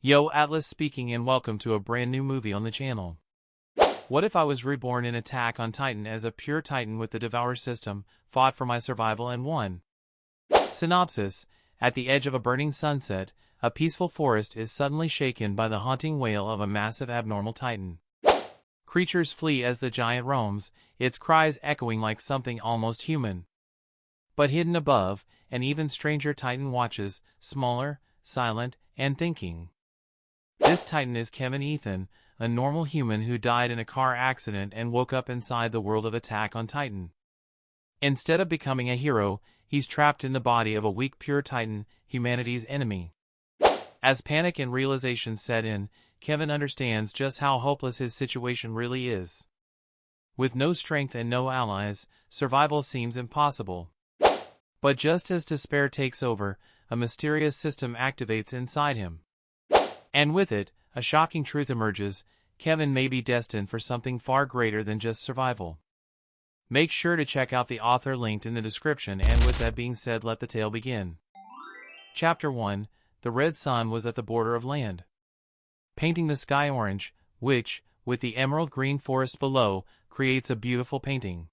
Yo, Atlas speaking and welcome to a brand new movie on the channel. What if I was reborn in Attack on Titan as a pure Titan with the Devour system, fought for my survival and won? Synopsis: at the edge of a burning sunset, a peaceful forest is suddenly shaken by the haunting wail of a massive abnormal Titan. Creatures flee as the giant roams, its cries echoing like something almost human. But hidden above, an even stranger Titan watches, smaller, silent, and thinking. This Titan is Kevin Ethan, a normal human who died in a car accident and woke up inside the world of Attack on Titan. Instead of becoming a hero, he's trapped in the body of a weak pure Titan, humanity's enemy. As panic and realization set in, Kevin understands just how hopeless his situation really is. With no strength and no allies, survival seems impossible. But just as despair takes over, a mysterious system activates inside him. And with it, a shocking truth emerges: Kevin may be destined for something far greater than just survival. Make sure to check out the author linked in the description, and with that being said, let the tale begin. Chapter 1: The red sun was at the border of land, painting the sky orange, which, with the emerald green forest below, creates a beautiful painting.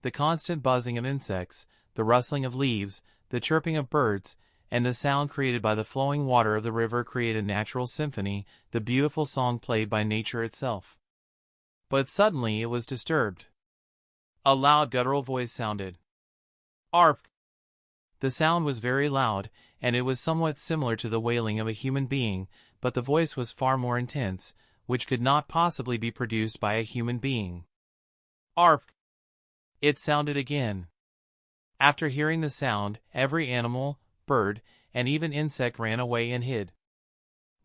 The constant buzzing of insects, the rustling of leaves, the chirping of birds, and the sound created by the flowing water of the river create a natural symphony, the beautiful song played by nature itself. But suddenly it was disturbed. A loud guttural voice sounded. Arf! The sound was very loud, and it was somewhat similar to the wailing of a human being, but the voice was far more intense, which could not possibly be produced by a human being. Arf! It sounded again. After hearing the sound, every animal, bird, and even insect ran away and hid.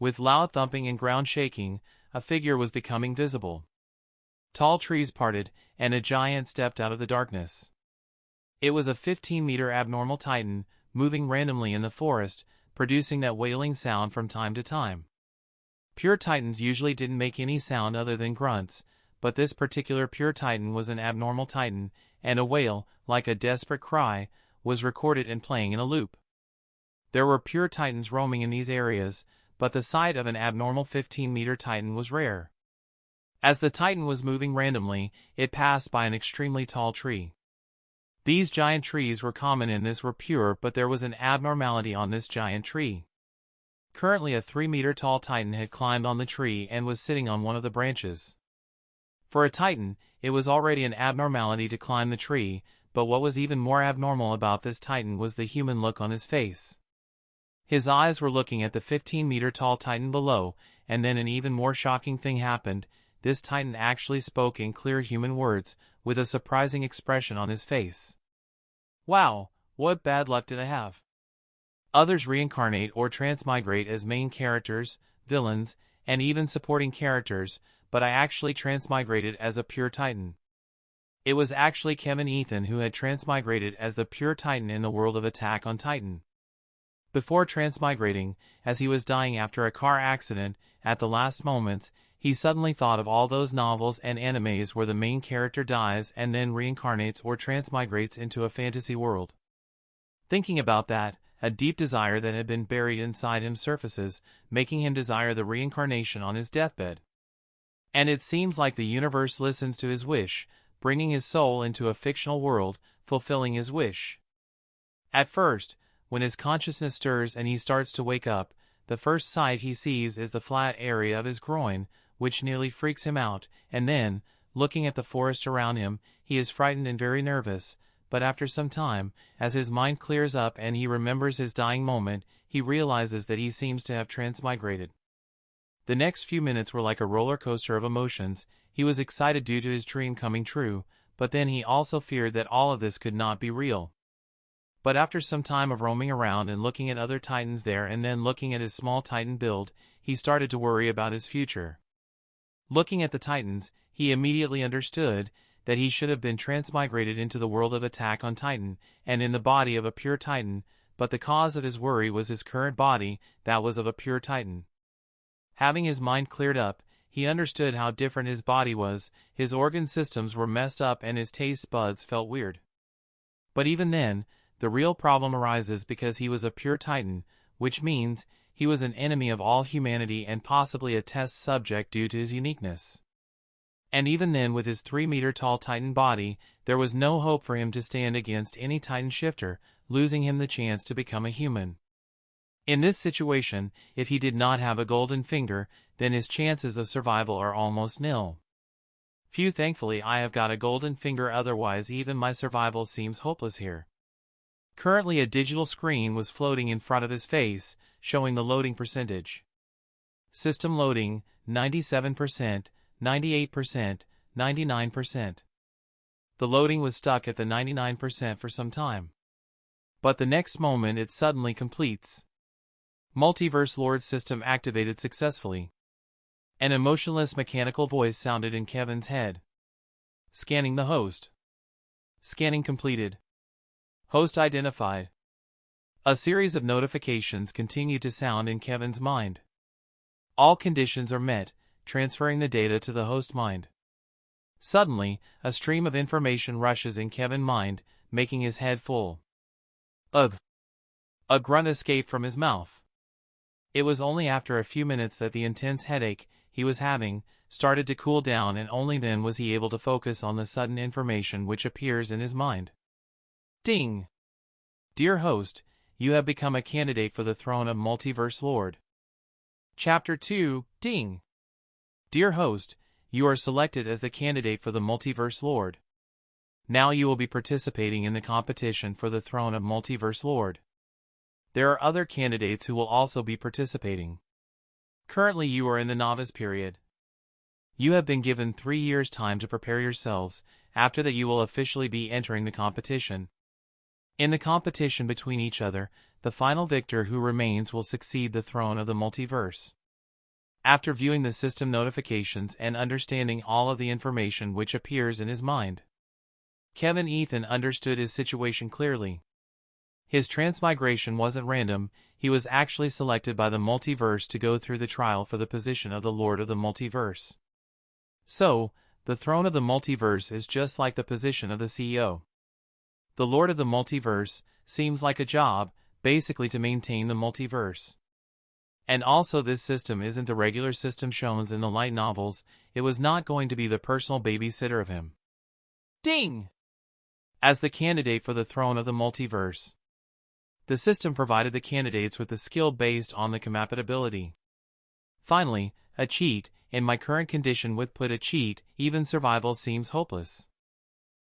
With loud thumping and ground shaking, a figure was becoming visible. Tall trees parted, and a giant stepped out of the darkness. It was a 15-meter abnormal Titan, moving randomly in the forest, producing that wailing sound from time to time. Pure Titans usually didn't make any sound other than grunts, but this particular pure Titan was an abnormal Titan, and a wail, like a desperate cry, was recorded and playing in a loop. There were pure Titans roaming in these areas, but the sight of an abnormal 15-meter Titan was rare. As the Titan was moving randomly, it passed by an extremely tall tree. These giant trees were common and this were pure, but there was an abnormality on this giant tree. Currently a 3-meter tall Titan had climbed on the tree and was sitting on one of the branches. For a Titan, it was already an abnormality to climb the tree, but what was even more abnormal about this Titan was the human look on his face. His eyes were looking at the 15-meter tall Titan below, and then an even more shocking thing happened. This Titan actually spoke in clear human words, with a surprising expression on his face. Wow, what bad luck did I have? Others reincarnate or transmigrate as main characters, villains, and even supporting characters, but I actually transmigrated as a pure Titan. It was actually Kevin Ethan who had transmigrated as the pure Titan in the world of Attack on Titan. Before transmigrating, as he was dying after a car accident, at the last moments, he suddenly thought of all those novels and animes where the main character dies and then reincarnates or transmigrates into a fantasy world. Thinking about that, a deep desire that had been buried inside him surfaces, making him desire the reincarnation on his deathbed. And it seems like the universe listens to his wish, bringing his soul into a fictional world, fulfilling his wish. At first, when his consciousness stirs and he starts to wake up, the first sight he sees is the flat area of his groin, which nearly freaks him out, and then, looking at the forest around him, he is frightened and very nervous, but after some time, as his mind clears up and he remembers his dying moment, he realizes that he seems to have transmigrated. The next few minutes were like a roller coaster of emotions. He was excited due to his dream coming true, but then he also feared that all of this could not be real. But after some time of roaming around and looking at other Titans there and then looking at his small Titan build, he started to worry about his future. Looking at the Titans, he immediately understood that he should have been transmigrated into the world of Attack on Titan, and in the body of a pure Titan, but the cause of his worry was his current body, that was of a pure Titan. Having his mind cleared up, he understood how different his body was. His organ systems were messed up and his taste buds felt weird. But even then, the real problem arises because he was a pure Titan, which means he was an enemy of all humanity and possibly a test subject due to his uniqueness. And even then, with his 3-meter-tall Titan body, there was no hope for him to stand against any Titan shifter, losing him the chance to become a human. In this situation, if he did not have a golden finger, then his chances of survival are almost nil. Phew, thankfully I have got a golden finger, otherwise even my survival seems hopeless here. Currently a digital screen was floating in front of his face, showing the loading percentage. System loading, 97%, 98%, 99%. The loading was stuck at the 99% for some time. But the next moment it suddenly completes. Multiverse Lord system activated successfully. An emotionless mechanical voice sounded in Kevin's head. Scanning the host. Scanning completed. Host identified. A series of notifications continued to sound in Kevin's mind. All conditions are met, transferring the data to the host mind. Suddenly, a stream of information rushes in Kevin's mind, making his head full. Ugh! A grunt escaped from his mouth. It was only after a few minutes that the intense headache he was having started to cool down, and only then was he able to focus on the sudden information which appears in his mind. Ding! Dear host, you have become a candidate for the throne of Multiverse Lord. Chapter 2, Ding! Dear host, you are selected as the candidate for the Multiverse Lord. Now you will be participating in the competition for the throne of Multiverse Lord. There are other candidates who will also be participating. Currently you are in the novice period. You have been given 3 years' time to prepare yourselves. After that you will officially be entering the competition. In the competition between each other, the final victor who remains will succeed the throne of the multiverse. After viewing the system notifications and understanding all of the information which appears in his mind, Kevin Ethan understood his situation clearly. His transmigration wasn't random, he was actually selected by the multiverse to go through the trial for the position of the Lord of the Multiverse. So, the throne of the multiverse is just like the position of the CEO. The Lord of the Multiverse seems like a job, basically to maintain the multiverse. And also this system isn't the regular system shown in the light novels, it was not going to be the personal babysitter of him. Ding! As the candidate for the throne of the multiverse, the system provided the candidates with the skill based on the compatibility. Finally, a cheat. In my current condition with put a cheat, even survival seems hopeless.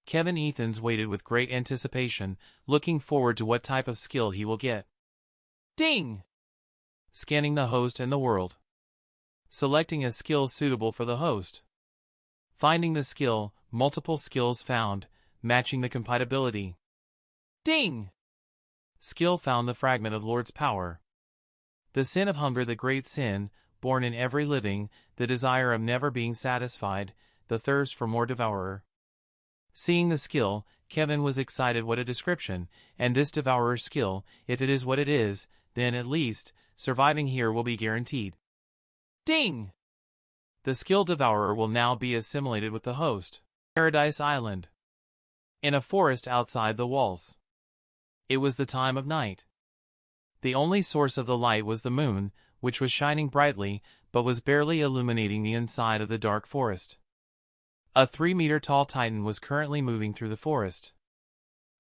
Kevin Ethans waited with great anticipation, looking forward to what type of skill he will get. Ding! Scanning the host and the world. Selecting a skill suitable for the host. Finding the skill, multiple skills found, matching the compatibility. Ding! Skill found, the fragment of Lord's power. The sin of hunger, the great sin, born in every living, the desire of never being satisfied, the thirst for more devourer. Seeing the skill, Kevin was excited. What a description, and this devourer skill, if it is what it is, then at least, surviving here will be guaranteed. Ding! The skill devourer will now be assimilated with the host. Paradise Island. In a forest outside the walls. It was the time of night. The only source of the light was the moon, which was shining brightly, but was barely illuminating the inside of the dark forest. A 3-meter-tall Titan was currently moving through the forest.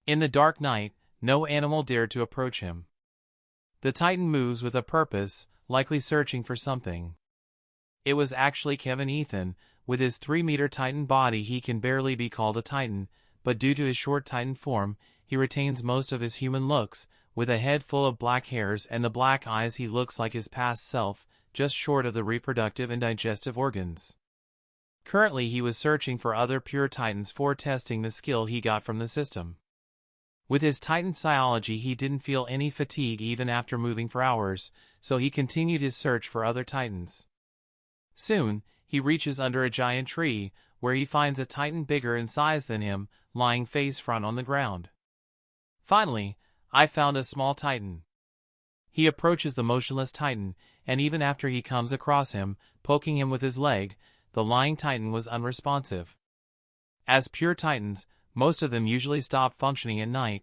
In the dark night, no animal dared to approach him. The Titan moves with a purpose, likely searching for something. It was actually Kevin Ethan. With his 3-meter Titan body he can barely be called a Titan, but due to his short Titan form, he retains most of his human looks. With a head full of black hairs and the black eyes he looks like his past self, just short of the reproductive and digestive organs. Currently he was searching for other pure Titans for testing the skill he got from the system. With his Titan physiology he didn't feel any fatigue even after moving for hours, so he continued his search for other Titans. Soon, he reaches under a giant tree, where he finds a Titan bigger in size than him, lying face front on the ground. Finally, I found a small Titan. He approaches the motionless Titan, and even after he comes across him, poking him with his leg, the lying Titan was unresponsive. As pure Titans, most of them usually stop functioning at night,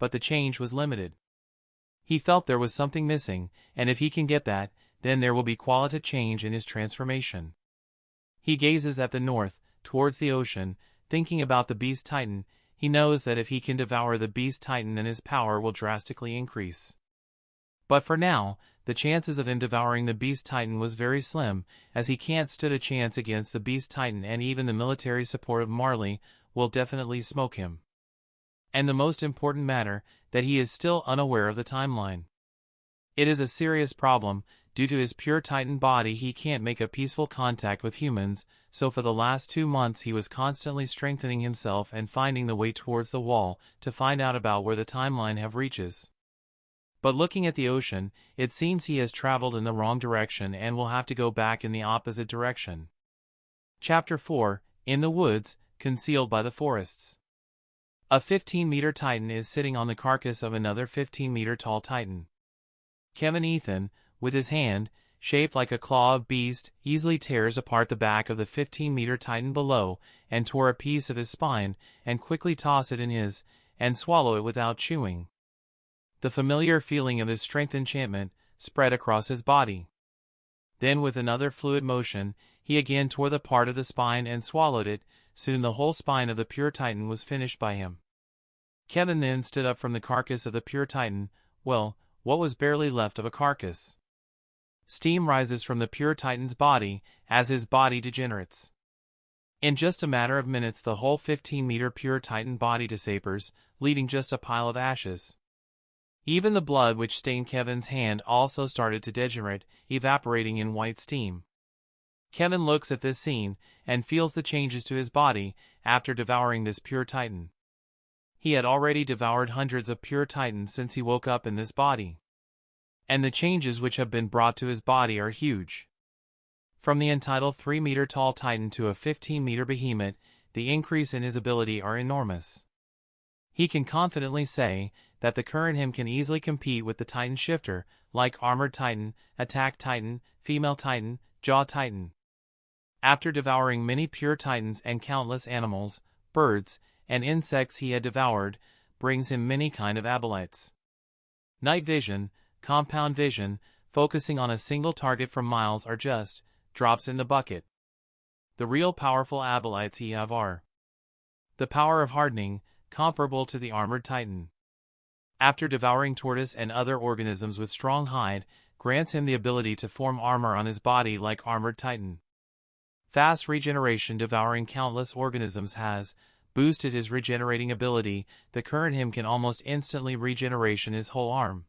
but the change was limited. He felt there was something missing, and if he can get that, then there will be qualitative change in his transformation. He gazes at the north, towards the ocean, thinking about the Beast Titan. He knows that if he can devour the Beast Titan, then his power will drastically increase. But for now, the chances of him devouring the Beast Titan was very slim, as he can't stand a chance against the Beast Titan, and even the military support of Marley will definitely smoke him. And the most important matter, that he is still unaware of the timeline. It is a serious problem. Due to his pure Titan body, he can't make a peaceful contact with humans, so for the last 2 months he was constantly strengthening himself and finding the way towards the wall to find out about where the timeline have reaches. But looking at the ocean, it seems he has traveled in the wrong direction and will have to go back in the opposite direction. Chapter 4, In the Woods, Concealed by the Forests. A 15-meter Titan is sitting on the carcass of another 15-meter tall Titan. Kevin Ethan, with his hand, shaped like a claw of beast, easily tears apart the back of the 15-meter Titan below, and tore a piece of his spine, and quickly toss it in his, and swallow it without chewing. The familiar feeling of his strength enchantment spread across his body. Then with another fluid motion, he again tore the part of the spine and swallowed it. Soon the whole spine of the pure Titan was finished by him. Kevin then stood up from the carcass of the pure Titan. Well, what was barely left of a carcass? Steam rises from the pure Titan's body as his body degenerates. In just a matter of minutes, the whole 15-meter pure Titan body disappears, leaving just a pile of ashes. Even the blood which stained Kevin's hand also started to degenerate, evaporating in white steam. Kevin looks at this scene and feels the changes to his body after devouring this pure Titan. He had already devoured hundreds of pure Titans since he woke up in this body. And the changes which have been brought to his body are huge. From the entitled 3-meter tall Titan to a 15-meter behemoth, the increase in his ability are enormous. He can confidently say that the current him can easily compete with the Titan shifter, like Armored Titan, Attack Titan, Female Titan, Jaw Titan. After devouring many pure Titans and countless animals, birds, and insects he had devoured, brings him many kind of abilities. Night vision, compound vision, focusing on a single target from miles are just drops in the bucket. The real powerful abilities he have are the power of hardening, comparable to the Armored Titan. After devouring tortoise and other organisms with strong hide, grants him the ability to form armor on his body like Armored Titan. Fast regeneration, devouring countless organisms has boosted his regenerating ability. The current him can almost instantly regeneration his whole arm.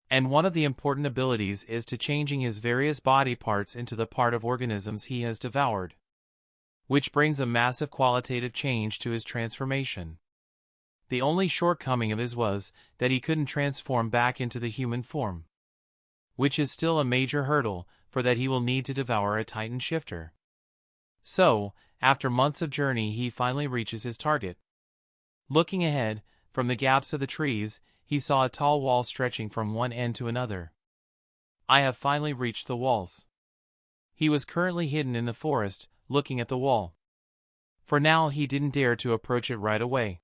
And one of the important abilities is to changing his various body parts into the part of organisms he has devoured, which brings a massive qualitative change to his transformation. The only shortcoming of his was that he couldn't transform back into the human form, which is still a major hurdle, for that he will need to devour a Titan shifter. So, after months of journey, he finally reaches his target. Looking ahead, from the gaps of the trees, he saw a tall wall stretching from one end to another. I have finally reached the walls. He was currently hidden in the forest, looking at the wall. For now he didn't dare to approach it right away.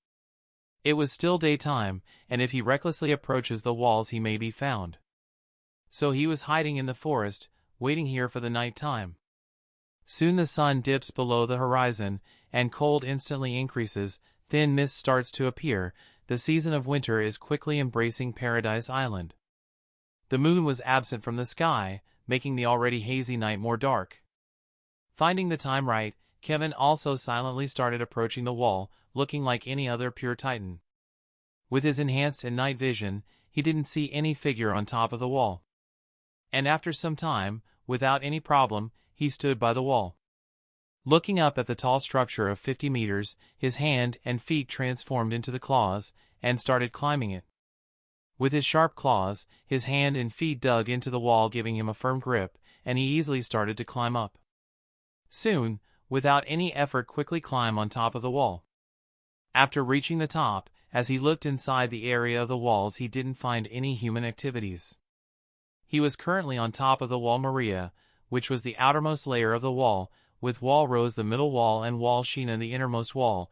It was still daytime, and if he recklessly approaches the walls he may be found. So he was hiding in the forest, waiting here for the night time. Soon the sun dips below the horizon, and cold instantly increases. Thin mist starts to appear. The season of winter is quickly embracing Paradise Island. The moon was absent from the sky, making the already hazy night more dark. Finding the time right, Kevin also silently started approaching the wall, looking like any other pure Titan. With his enhanced and night vision, he didn't see any figure on top of the wall. And after some time, without any problem, he stood by the wall. Looking up at the tall structure of 50 meters, his hand and feet transformed into the claws, and started climbing it. With his sharp claws, his hand and feet dug into the wall, giving him a firm grip, and he easily started to climb up. Soon, without any effort, quickly climb on top of the wall. After reaching the top, as he looked inside the area of the walls, he didn't find any human activities. He was currently on top of the wall Maria, which was the outermost layer of the wall, with wall rose the middle wall and wall Sheena the innermost wall,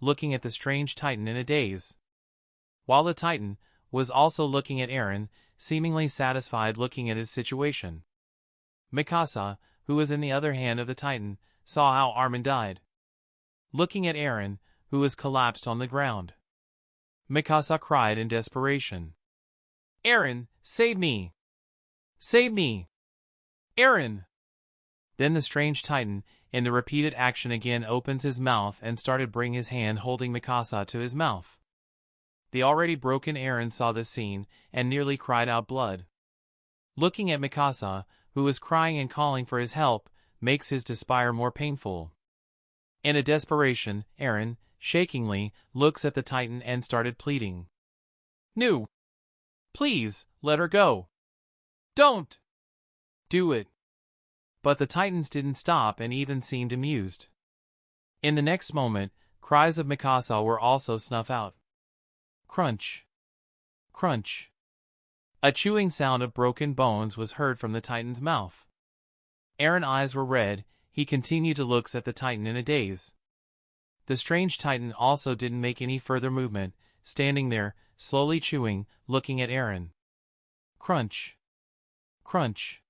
looking at the strange Titan in a daze. While the Titan was also looking at Aron, seemingly satisfied looking at his situation. Mikasa, who was in the other hand of the Titan, saw how Armen died. Looking at Aron, who was collapsed on the ground. Mikasa cried in desperation. "Aron, save me! Save me! Aron!" Then the strange Titan, in the repeated action again opens his mouth and started bringing his hand holding Mikasa to his mouth. The already broken Aron saw this scene and nearly cried out blood. Looking at Mikasa, who was crying and calling for his help, makes his despair more painful. In a desperation, Aron, shakingly, looks at the Titan and started pleading. "No! Please, let her go! Don't! Do it!" But the Titans didn't stop and even seemed amused. In the next moment, cries of Mikasa were also snuffed out. Crunch! Crunch! A chewing sound of broken bones was heard from the Titan's mouth. Aron's eyes were red. He continued to look at the Titan in a daze. The strange Titan also didn't make any further movement, standing there, slowly chewing, looking at Aron. Crunch! Crunch!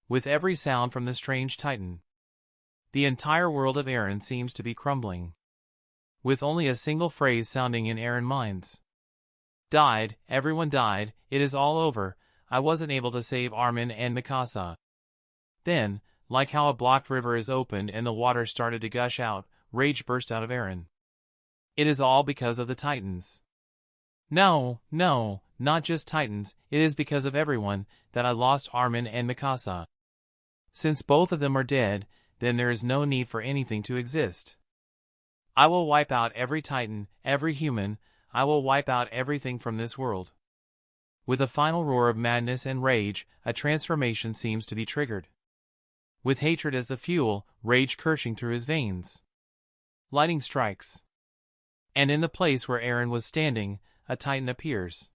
With every sound from the strange Titan, the entire world of Aron seems to be crumbling. With only a single phrase sounding in Aron's minds. "Died, everyone died, it is all over, I wasn't able to save Armen and Mikasa." Then, like how a blocked river is opened and the water started to gush out, rage burst out of Aron. "It is all because of the Titans. No, no, not just Titans, it is because of everyone, that I lost Armen and Mikasa. Since both of them are dead, then there is no need for anything to exist. I will wipe out every Titan, every human, I will wipe out everything from this world." With a final roar of madness and rage, a transformation seems to be triggered. With hatred as the fuel, rage coursing through his veins. Lightning strikes. And in the place where Aron was standing, a Titan appears.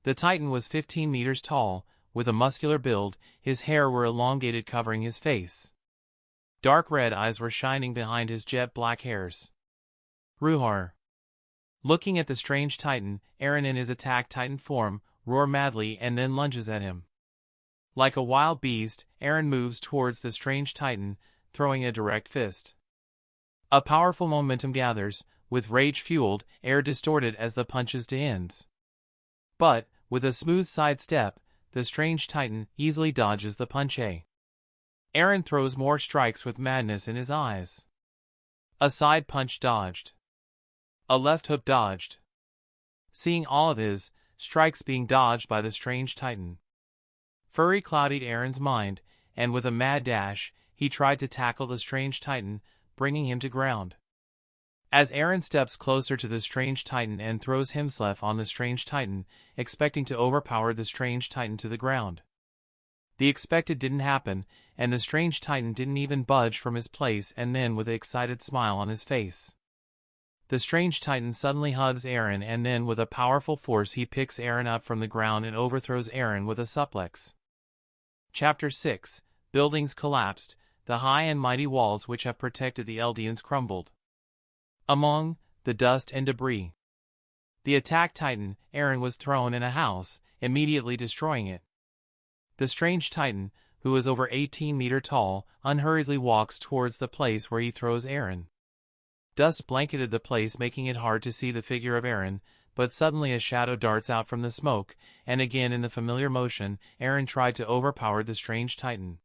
The Titan was 15 meters tall, with a muscular build, his hair were elongated covering his face. Dark red eyes were shining behind his jet black hairs. Ruhar. Looking at the strange Titan, Aron in his attack Titan form, roars madly and then lunges at him. Like a wild beast, Aron moves towards the strange Titan, throwing a direct fist. A powerful momentum gathers, with rage fueled, air distorted as the punches to ends. But, with a smooth side step, the strange Titan easily dodges the punch. Aron throws more strikes with madness in his eyes. A side punch dodged. A left hook dodged. Seeing all of his strikes being dodged by the strange Titan, fury clouded Aron's mind, and with a mad dash, he tried to tackle the strange Titan, bringing him to ground. As Aron steps closer to the strange Titan and throws himself on the strange Titan, expecting to overpower the strange Titan to the ground. The expected didn't happen, and the strange Titan didn't even budge from his place, and then with an excited smile on his face, the strange Titan suddenly hugs Aron, and then with a powerful force he picks Aron up from the ground and overthrows Aron with a suplex. Chapter 6. Buildings collapsed, the high and mighty walls which have protected the Eldians crumbled. Among the dust and debris, the attack Titan, Aron, was thrown in a house, immediately destroying it. The strange Titan, who is over 18 meters tall, unhurriedly walks towards the place where he throws Aron. Dust blanketed the place, making it hard to see the figure of Aron, but suddenly a shadow darts out from the smoke, and again in the familiar motion, Aron tried to overpower the strange Titan.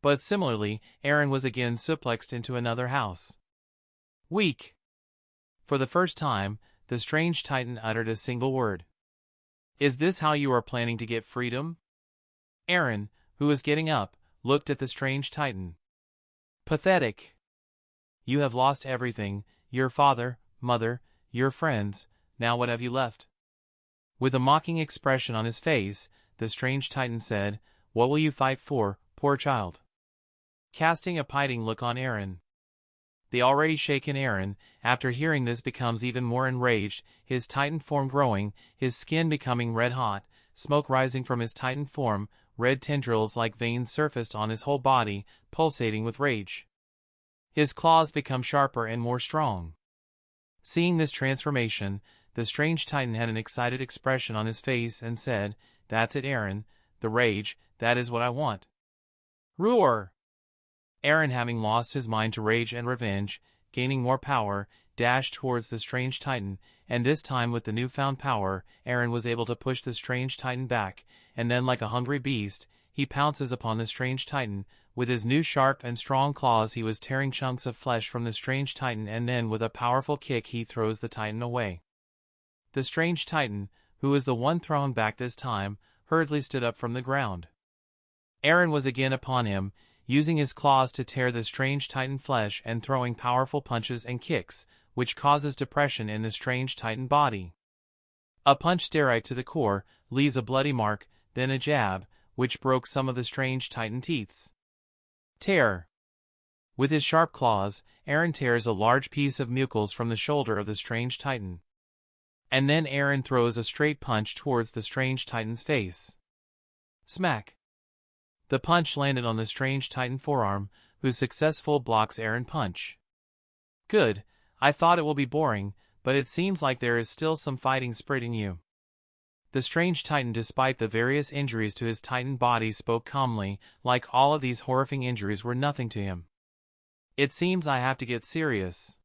But similarly, Aron was again suplexed into another house. Weak. For the first time, the strange Titan uttered a single word. "Is this how you are planning to get freedom?" Aron, who was getting up, looked at the strange Titan. "Pathetic. You have lost everything, your father, mother, your friends, now what have you left?" With a mocking expression on his face, the strange Titan said, "What will you fight for, poor child?" Casting a pitying look on Aron. The already shaken Aron, after hearing this, becomes even more enraged, his Titan form growing, his skin becoming red-hot, smoke rising from his Titan form, red tendrils like veins surfaced on his whole body, pulsating with rage. His claws become sharper and more strong. Seeing this transformation, the strange titan had an excited expression on his face and said, "That's it, Aron. The rage, that is what I want." Roar! Aron, having lost his mind to rage and revenge, gaining more power, dashed towards the strange titan, and this time with the newfound power, Aron was able to push the strange titan back, and then like a hungry beast, he pounces upon the strange titan. With his new sharp and strong claws he was tearing chunks of flesh from the strange titan, and then with a powerful kick he throws the titan away. The strange titan, who was the one thrown back this time, hurriedly stood up from the ground. Aron was again upon him, using his claws to tear the strange titan flesh and throwing powerful punches and kicks, which causes depression in the strange titan body. A punch right to the core, leaves a bloody mark, then a jab, which broke some of the strange titan teeth. Tear. With his sharp claws, Aron tears a large piece of mucus from the shoulder of the strange titan. And then Aron throws a straight punch towards the strange titan's face. Smack. The punch landed on the strange titan forearm, who successfully blocks Aron's punch. Good, I thought it will be boring, but it seems like there is still some fighting spirit in you. The strange titan, despite the various injuries to his titan body, spoke calmly, like all of these horrifying injuries were nothing to him. It seems I have to get serious.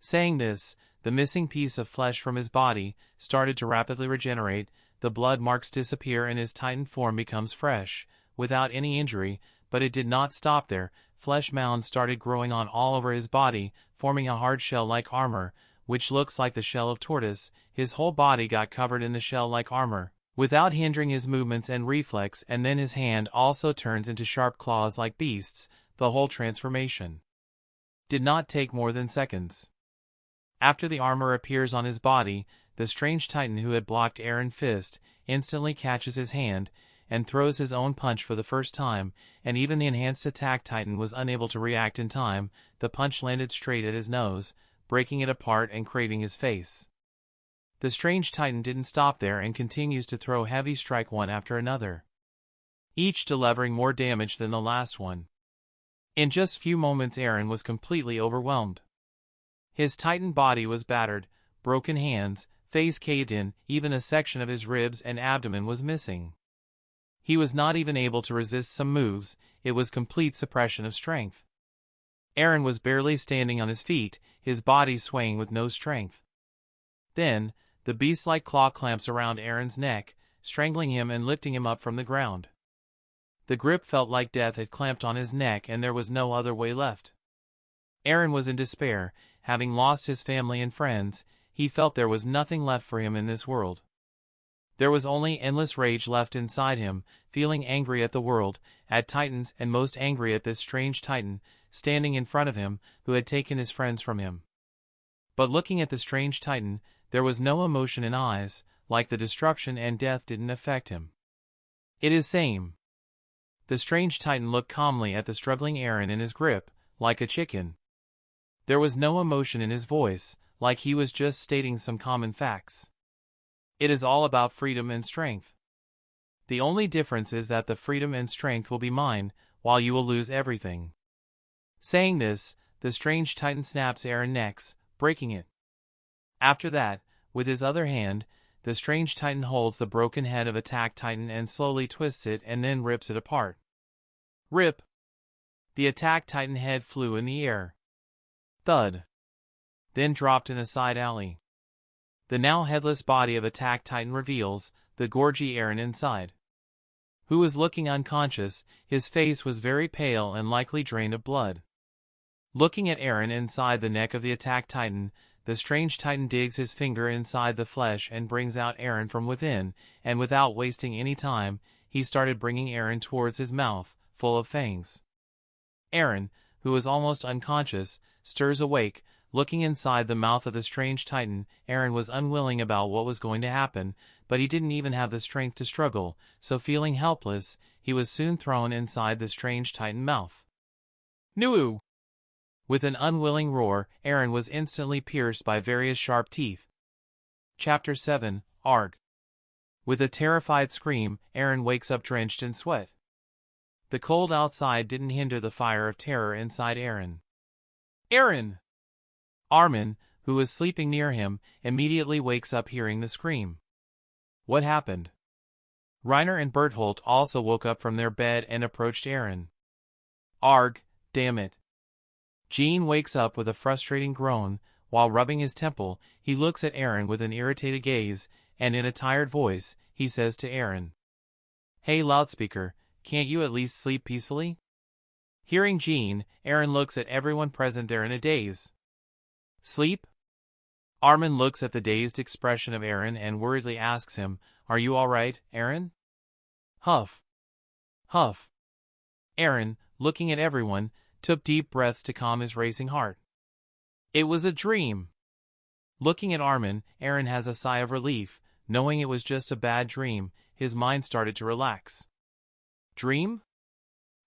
Saying this, the missing piece of flesh from his body started to rapidly regenerate, the blood marks disappear and his titan form becomes fresh, without any injury, but it did not stop there. Flesh mounds started growing on all over his body, forming a hard shell-like armor, which looks like the shell of tortoise. His whole body got covered in the shell-like armor, without hindering his movements and reflex, and then his hand also turns into sharp claws like beasts. The whole transformation did not take more than seconds. After the armor appears on his body, the strange titan who had blocked Aron's fist instantly catches his hand and throws his own punch for the first time, and even the enhanced attack titan was unable to react in time. The punch landed straight at his nose, breaking it apart and craving his face. The strange titan didn't stop there and continues to throw heavy strike one after another, each delivering more damage than the last one. In just a few moments Aron was completely overwhelmed. His titan body was battered, broken hands, face caved in, even a section of his ribs and abdomen was missing. He was not even able to resist some moves. It was complete suppression of strength. Aron was barely standing on his feet, his body swaying with no strength. Then, the beast-like claw clamps around Aron's neck, strangling him and lifting him up from the ground. The grip felt like death had clamped on his neck and there was no other way left. Aron was in despair, having lost his family and friends. He felt there was nothing left for him in this world. There was only endless rage left inside him, feeling angry at the world, at Titans, and most angry at this strange Titan, standing in front of him, who had taken his friends from him. But looking at the strange Titan, there was no emotion in eyes, like the destruction and death didn't affect him. It is same. The strange Titan looked calmly at the struggling Aron in his grip, like a chicken. There was no emotion in his voice, like he was just stating some common facts. It is all about freedom and strength. The only difference is that the freedom and strength will be mine, while you will lose everything. Saying this, the strange Titan snaps Aron's neck, breaking it. After that, with his other hand, the strange Titan holds the broken head of Attack Titan and slowly twists it and then rips it apart. Rip! The Attack Titan head flew in the air. Thud! Then dropped in a side alley. The now headless body of Attack Titan reveals the gorgy Aron inside, who was looking unconscious. His face was very pale and likely drained of blood. Looking at Aron inside the neck of the Attack Titan, the strange Titan digs his finger inside the flesh and brings out Aron from within, and without wasting any time, he started bringing Aron towards his mouth, full of fangs. Aron, who was almost unconscious, stirs awake. Looking inside the mouth of the strange Titan, Aron was unwilling about what was going to happen, but he didn't even have the strength to struggle, so feeling helpless, he was soon thrown inside the strange Titan mouth. Nuu! With an unwilling roar, Aron was instantly pierced by various sharp teeth. Chapter 7, Arg. With a terrified scream, Aron wakes up drenched in sweat. The cold outside didn't hinder the fire of terror inside Aron. Aron! Armen, who was sleeping near him, immediately wakes up hearing the scream. What happened? Reiner and Berthold also woke up from their bed and approached Aron. Arg, damn it. Jean wakes up with a frustrating groan. While rubbing his temple, he looks at Aron with an irritated gaze, and in a tired voice, he says to Aron, "Hey loudspeaker, can't you at least sleep peacefully?" Hearing Jean, Aron looks at everyone present there in a daze. Sleep? Armen looks at the dazed expression of Aron and worriedly asks him, "Are you alright, Aron?" Huff. Huff. Aron, looking at everyone, took deep breaths to calm his racing heart. It was a dream. Looking at Armen, Aron has a sigh of relief. Knowing it was just a bad dream, his mind started to relax. Dream?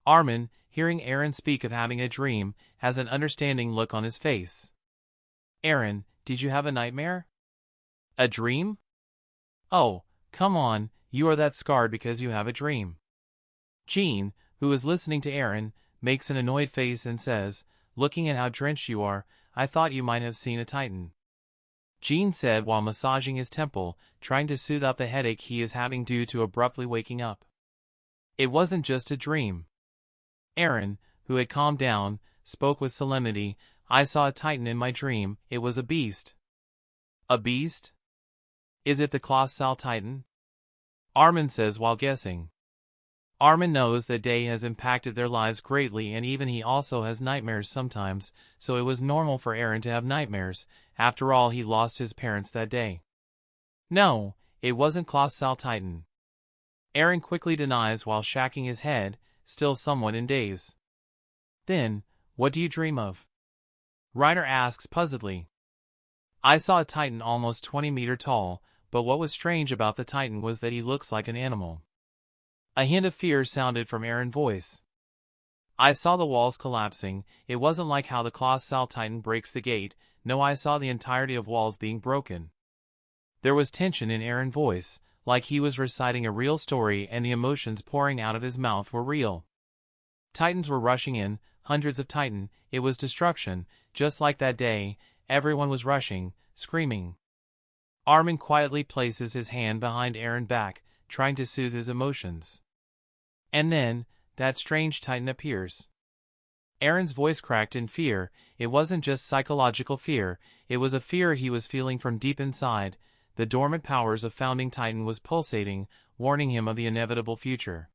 Armen, hearing Aron speak of having a dream, has an understanding look on his face. Aron, did you have a nightmare? A dream? Oh, come on, you are that scarred because you have a dream. Jean, who is listening to Aron, makes an annoyed face and says, "Looking at how drenched you are, I thought you might have seen a titan." Jean said while massaging his temple, trying to soothe out the headache he is having due to abruptly waking up. It wasn't just a dream. Aron, who had calmed down, spoke with solemnity, "I saw a titan in my dream. It was a beast." A beast? Is it the colossal titan? Armen says while guessing. Armen knows that day has impacted their lives greatly, and even he also has nightmares sometimes, so it was normal for Aron to have nightmares. After all, he lost his parents that day. No, it wasn't colossal titan. Aron quickly denies while shaking his head, still somewhat in daze. Then, what do you dream of? Reiner asks puzzledly. I saw a titan almost 20 meters tall, but what was strange about the titan was that he looks like an animal. A hint of fear sounded from Aron's voice. I saw the walls collapsing. It wasn't like how the colossal titan breaks the gate. No, I saw the entirety of walls being broken. There was tension in Aron's voice, like he was reciting a real story, and the emotions pouring out of his mouth were real. Titans were rushing in, hundreds of titan. It was destruction, just like that day. Everyone was rushing, screaming. Armen quietly places his hand behind Aron's back, trying to soothe his emotions. And then, that strange titan appears. Aron's voice cracked in fear. It wasn't just psychological fear, it was a fear he was feeling from deep inside. The dormant powers of founding titan was pulsating, warning him of the inevitable future.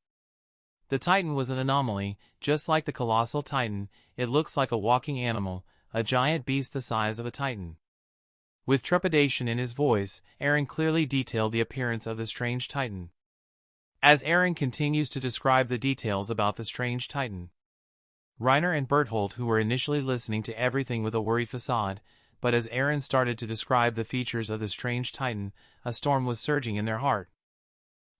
The titan was an anomaly, just like the colossal titan. It looks like a walking animal, a giant beast the size of a titan. With trepidation in his voice, Aron clearly detailed the appearance of the strange titan. As Aron continues to describe the details about the strange titan, Reiner and Berthold, who were initially listening to everything with a worried facade, but as Aron started to describe the features of the strange titan, a storm was surging in their heart.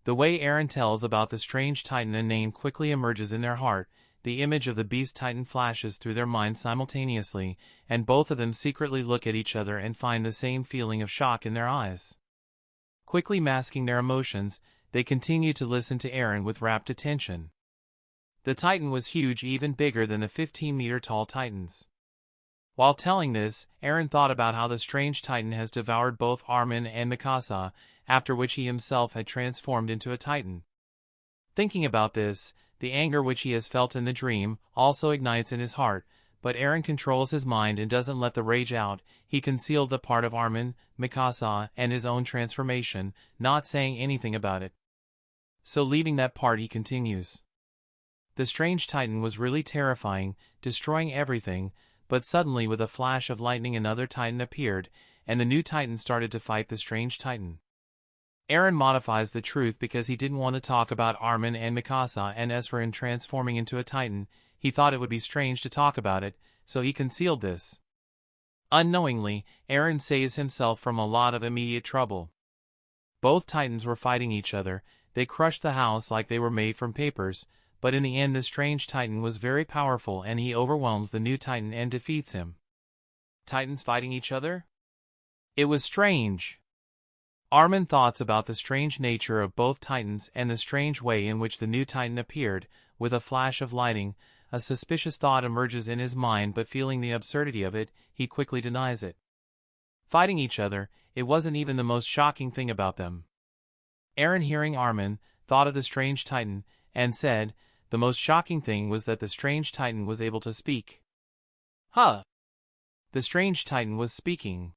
The way Aron tells about the strange titan, a name quickly emerges in their heart. The image of the beast titan flashes through their minds simultaneously, and both of them secretly look at each other and find the same feeling of shock in their eyes. Quickly masking their emotions, they continue to listen to Aron with rapt attention. The titan was huge, even bigger than the 15-meter-tall titans. While telling this, Aron thought about how the strange titan has devoured both Armen and Mikasa, after which he himself had transformed into a titan. Thinking about this, the anger which he has felt in the dream also ignites in his heart, but Aron controls his mind and doesn't let the rage out. He concealed the part of Armen, Mikasa, and his own transformation, not saying anything about it. So leaving that part, he continues. The strange titan was really terrifying, destroying everything, but suddenly with a flash of lightning another titan appeared, and the new titan started to fight the strange titan. Aron modifies the truth because he didn't want to talk about Armen and Mikasa, and as for him transforming into a titan, he thought it would be strange to talk about it, so he concealed this. Unknowingly, Aron saves himself from a lot of immediate trouble. Both titans were fighting each other. They crushed the house like they were made from papers, but in the end the strange titan was very powerful and he overwhelms the new titan and defeats him. Titans fighting each other? It was strange. Armen thoughts about the strange nature of both titans and the strange way in which the new titan appeared. With a flash of lightning, a suspicious thought emerges in his mind, but feeling the absurdity of it, he quickly denies it. Fighting each other, it wasn't even the most shocking thing about them. Aron, hearing Armen, thought of the strange titan, and said, the most shocking thing was that the strange titan was able to speak. Huh! The strange titan was speaking.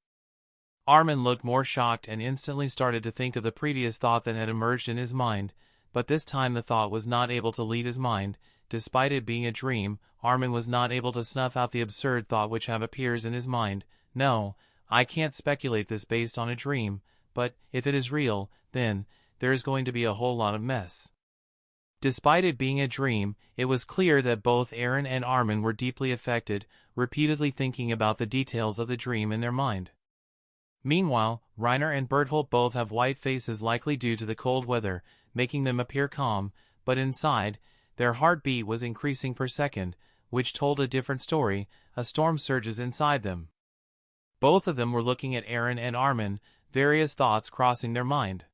Armen looked more shocked and instantly started to think of the previous thought that had emerged in his mind, but this time the thought was not able to lead his mind. Despite it being a dream, Armen was not able to snuff out the absurd thought which appears in his mind. No, I can't speculate this based on a dream, but if it is real, then there is going to be a whole lot of mess. Despite it being a dream, it was clear that both Aron and Armen were deeply affected, repeatedly thinking about the details of the dream in their mind. Meanwhile, Reiner and Berthold both have white faces, likely due to the cold weather, making them appear calm, but inside, their heartbeat was increasing per second, which told a different story. A storm surges inside them. Both of them were looking at Aron and Armen, various thoughts crossing their mind.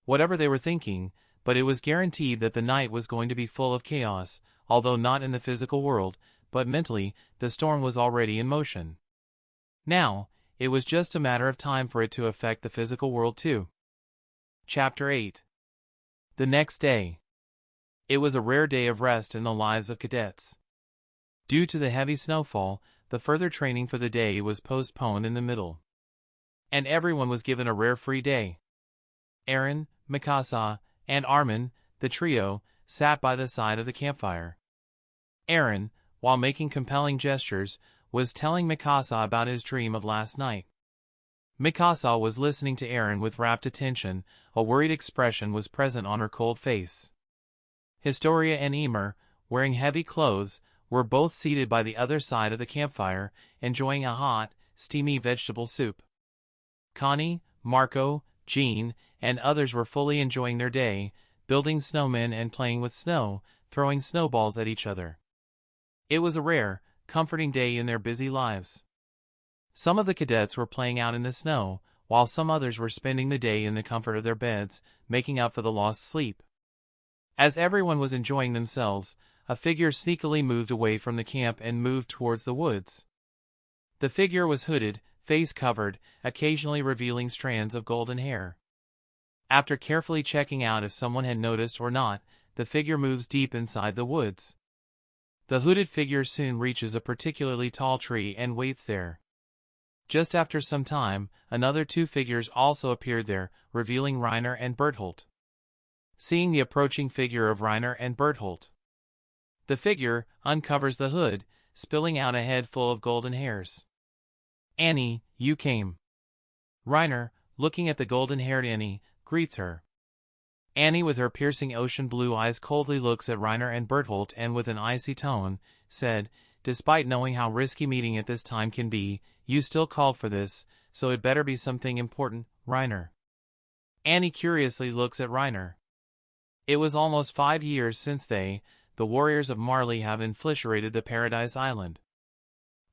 Whatever they were thinking, but it was guaranteed that the night was going to be full of chaos, although not in the physical world, but mentally, the storm was already in motion. Now, it was just a matter of time for it to affect the physical world too. Chapter 8. The next day. It was a rare day of rest in the lives of cadets. Due to the heavy snowfall, the further training for the day was postponed in the middle. And everyone was given a rare free day. Aron, Mikasa, and Armen, the trio, sat by the side of the campfire. Aron, while making compelling gestures, was telling Mikasa about his dream of last night. Mikasa was listening to Aron with rapt attention. A worried expression was present on her cold face. Historia and Ymir, wearing heavy clothes, were both seated by the other side of the campfire, enjoying a hot, steamy vegetable soup. Connie, Marco, Jean, and others were fully enjoying their day, building snowmen and playing with snow, throwing snowballs at each other. It was a rare, comforting day in their busy lives. Some of the cadets were playing out in the snow, while some others were spending the day in the comfort of their beds, making up for the lost sleep. As everyone was enjoying themselves, a figure sneakily moved away from the camp and moved towards the woods. The figure was hooded, face covered, occasionally revealing strands of golden hair. After carefully checking out if someone had noticed or not, the figure moves deep inside the woods. The hooded figure soon reaches a particularly tall tree and waits there. Just after some time, another two figures also appeared there, revealing Reiner and Berthold. Seeing the approaching figure of Reiner and Berthold, the figure uncovers the hood, spilling out a head full of golden hairs. Annie, you came. Reiner, looking at the golden-haired Annie, greets her. Annie, with her piercing ocean blue eyes, coldly looks at Reiner and Berthold and with an icy tone, said, despite knowing how risky meeting at this time can be, you still called for this, so it better be something important, Reiner. Annie curiously looks at Reiner. It was almost 5 years since they, the warriors of Marley, have infiltrated the Paradise Island.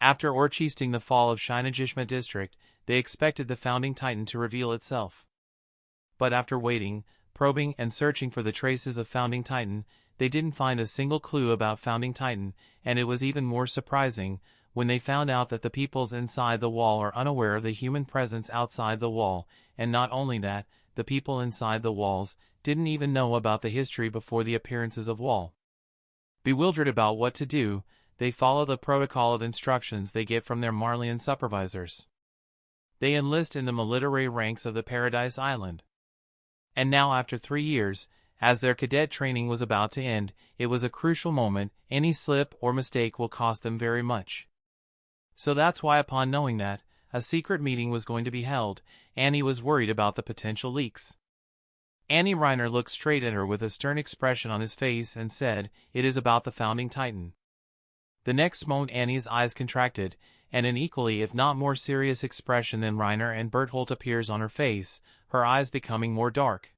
After orchestrating the fall of Shinajishima district, they expected the founding titan to reveal itself. But after waiting, probing and searching for the traces of founding titan, they didn't find a single clue about founding titan, and it was even more surprising when they found out that the peoples inside the wall are unaware of the human presence outside the wall, and not only that, the people inside the walls didn't even know about the history before the appearances of wall. Bewildered about what to do, they follow the protocol of instructions they get from their Marleyan supervisors. They enlist in the military ranks of the Paradise Island. And now, after 3 years, as their cadet training was about to end, it was a crucial moment. Any slip or mistake will cost them very much. So that's why, upon knowing that a secret meeting was going to be held, Annie was worried about the potential leaks. Annie, Reiner looked straight at her with a stern expression on his face and said, "It is about the founding titan." The next moment Annie's eyes contracted, and an equally if not more serious expression than Reiner and Berthold appears on her face, her eyes becoming more dark.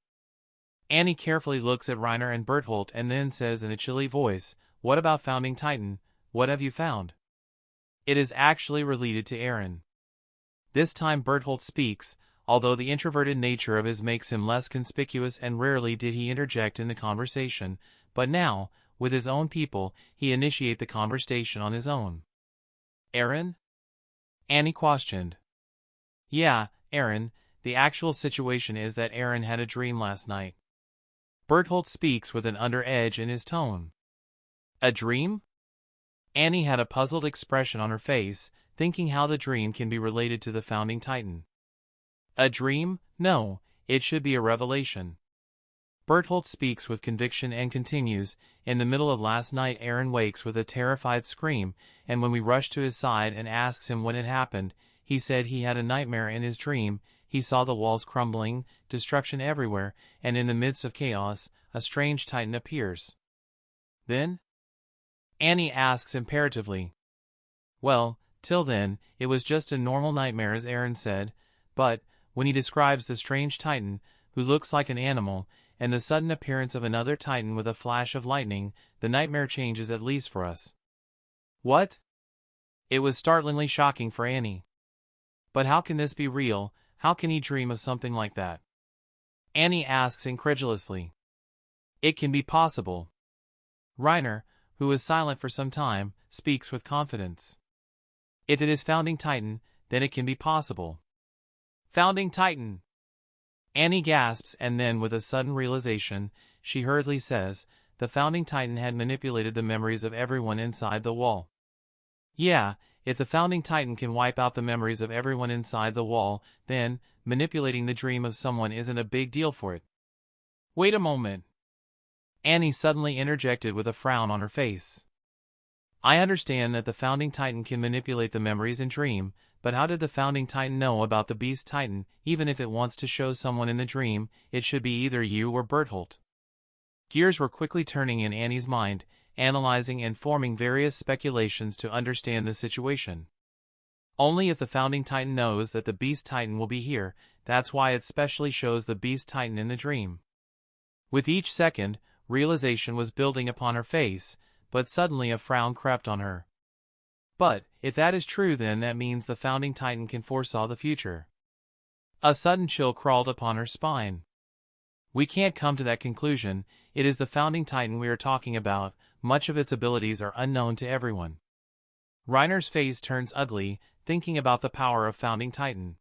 Annie carefully looks at Reiner and Berthold and then says in a chilly voice, "What about founding titan? What have you found?" It is actually related to Aron. This time Berthold speaks, although the introverted nature of his makes him less conspicuous, and rarely did he interject in the conversation, but now, with his own people, he initiate the conversation on his own. "Aron?" Annie questioned. Yeah, Aron, the actual situation is that Aron had a dream last night. Berthold speaks with an under edge in his tone. A dream? Annie had a puzzled expression on her face, thinking how the dream can be related to the founding titan. A dream? No, it should be a revelation. Berthold speaks with conviction and continues, in the middle of last night Aron wakes with a terrified scream, and when we rush to his side and asks him when it happened, he said he had a nightmare in his dream. He saw the walls crumbling, destruction everywhere, and in the midst of chaos, a strange titan appears. Then? Annie asks imperatively. Well, till then, it was just a normal nightmare as Aron said, but, when he describes the strange titan, who looks like an animal, and the sudden appearance of another titan with a flash of lightning, the nightmare changes at least for us. What? It was startlingly shocking for Annie. But how can this be real? How can he dream of something like that? Annie asks incredulously. It can be possible. Reiner, who is silent for some time, speaks with confidence. If it is founding titan, then it can be possible. Founding titan! Annie gasps and then with a sudden realization, she hurriedly says, the founding titan had manipulated the memories of everyone inside the wall. Yeah, if the founding titan can wipe out the memories of everyone inside the wall, then, manipulating the dream of someone isn't a big deal for it. Wait a moment. Annie suddenly interjected with a frown on her face. I understand that the founding titan can manipulate the memories and dream, but how did the founding titan know about the beast titan? Even if it wants to show someone in the dream, it should be either you or Berthold. Gears were quickly turning in Annie's mind, analyzing and forming various speculations to understand the situation. Only if the founding titan knows that the beast titan will be here, that's why it specially shows the beast titan in the dream. With each second, realization was building upon her face, but suddenly a frown crept on her. But, if that is true then that means the founding titan can foresaw the future. A sudden chill crawled upon her spine. We can't come to that conclusion, it is the founding titan we are talking about, much of its abilities are unknown to everyone. Reiner's face turns ugly, thinking about the power of founding titan.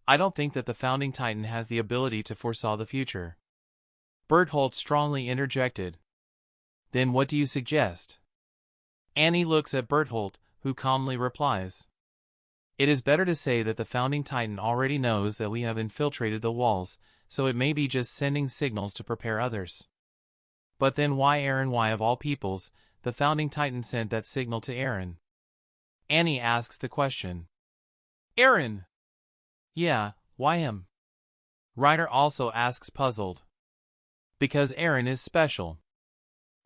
I don't think that the founding titan has the ability to foresaw the future. Berthold strongly interjected. Then what do you suggest? Annie looks at Berthold, who calmly replies. It is better to say that the founding titan already knows that we have infiltrated the walls, so it may be just sending signals to prepare others. But then why Aron? Why of all peoples, the founding titan sent that signal to Aron? Annie asks the question. Aron! Yeah, why him? Reiner also asks puzzled. Because Aron is special.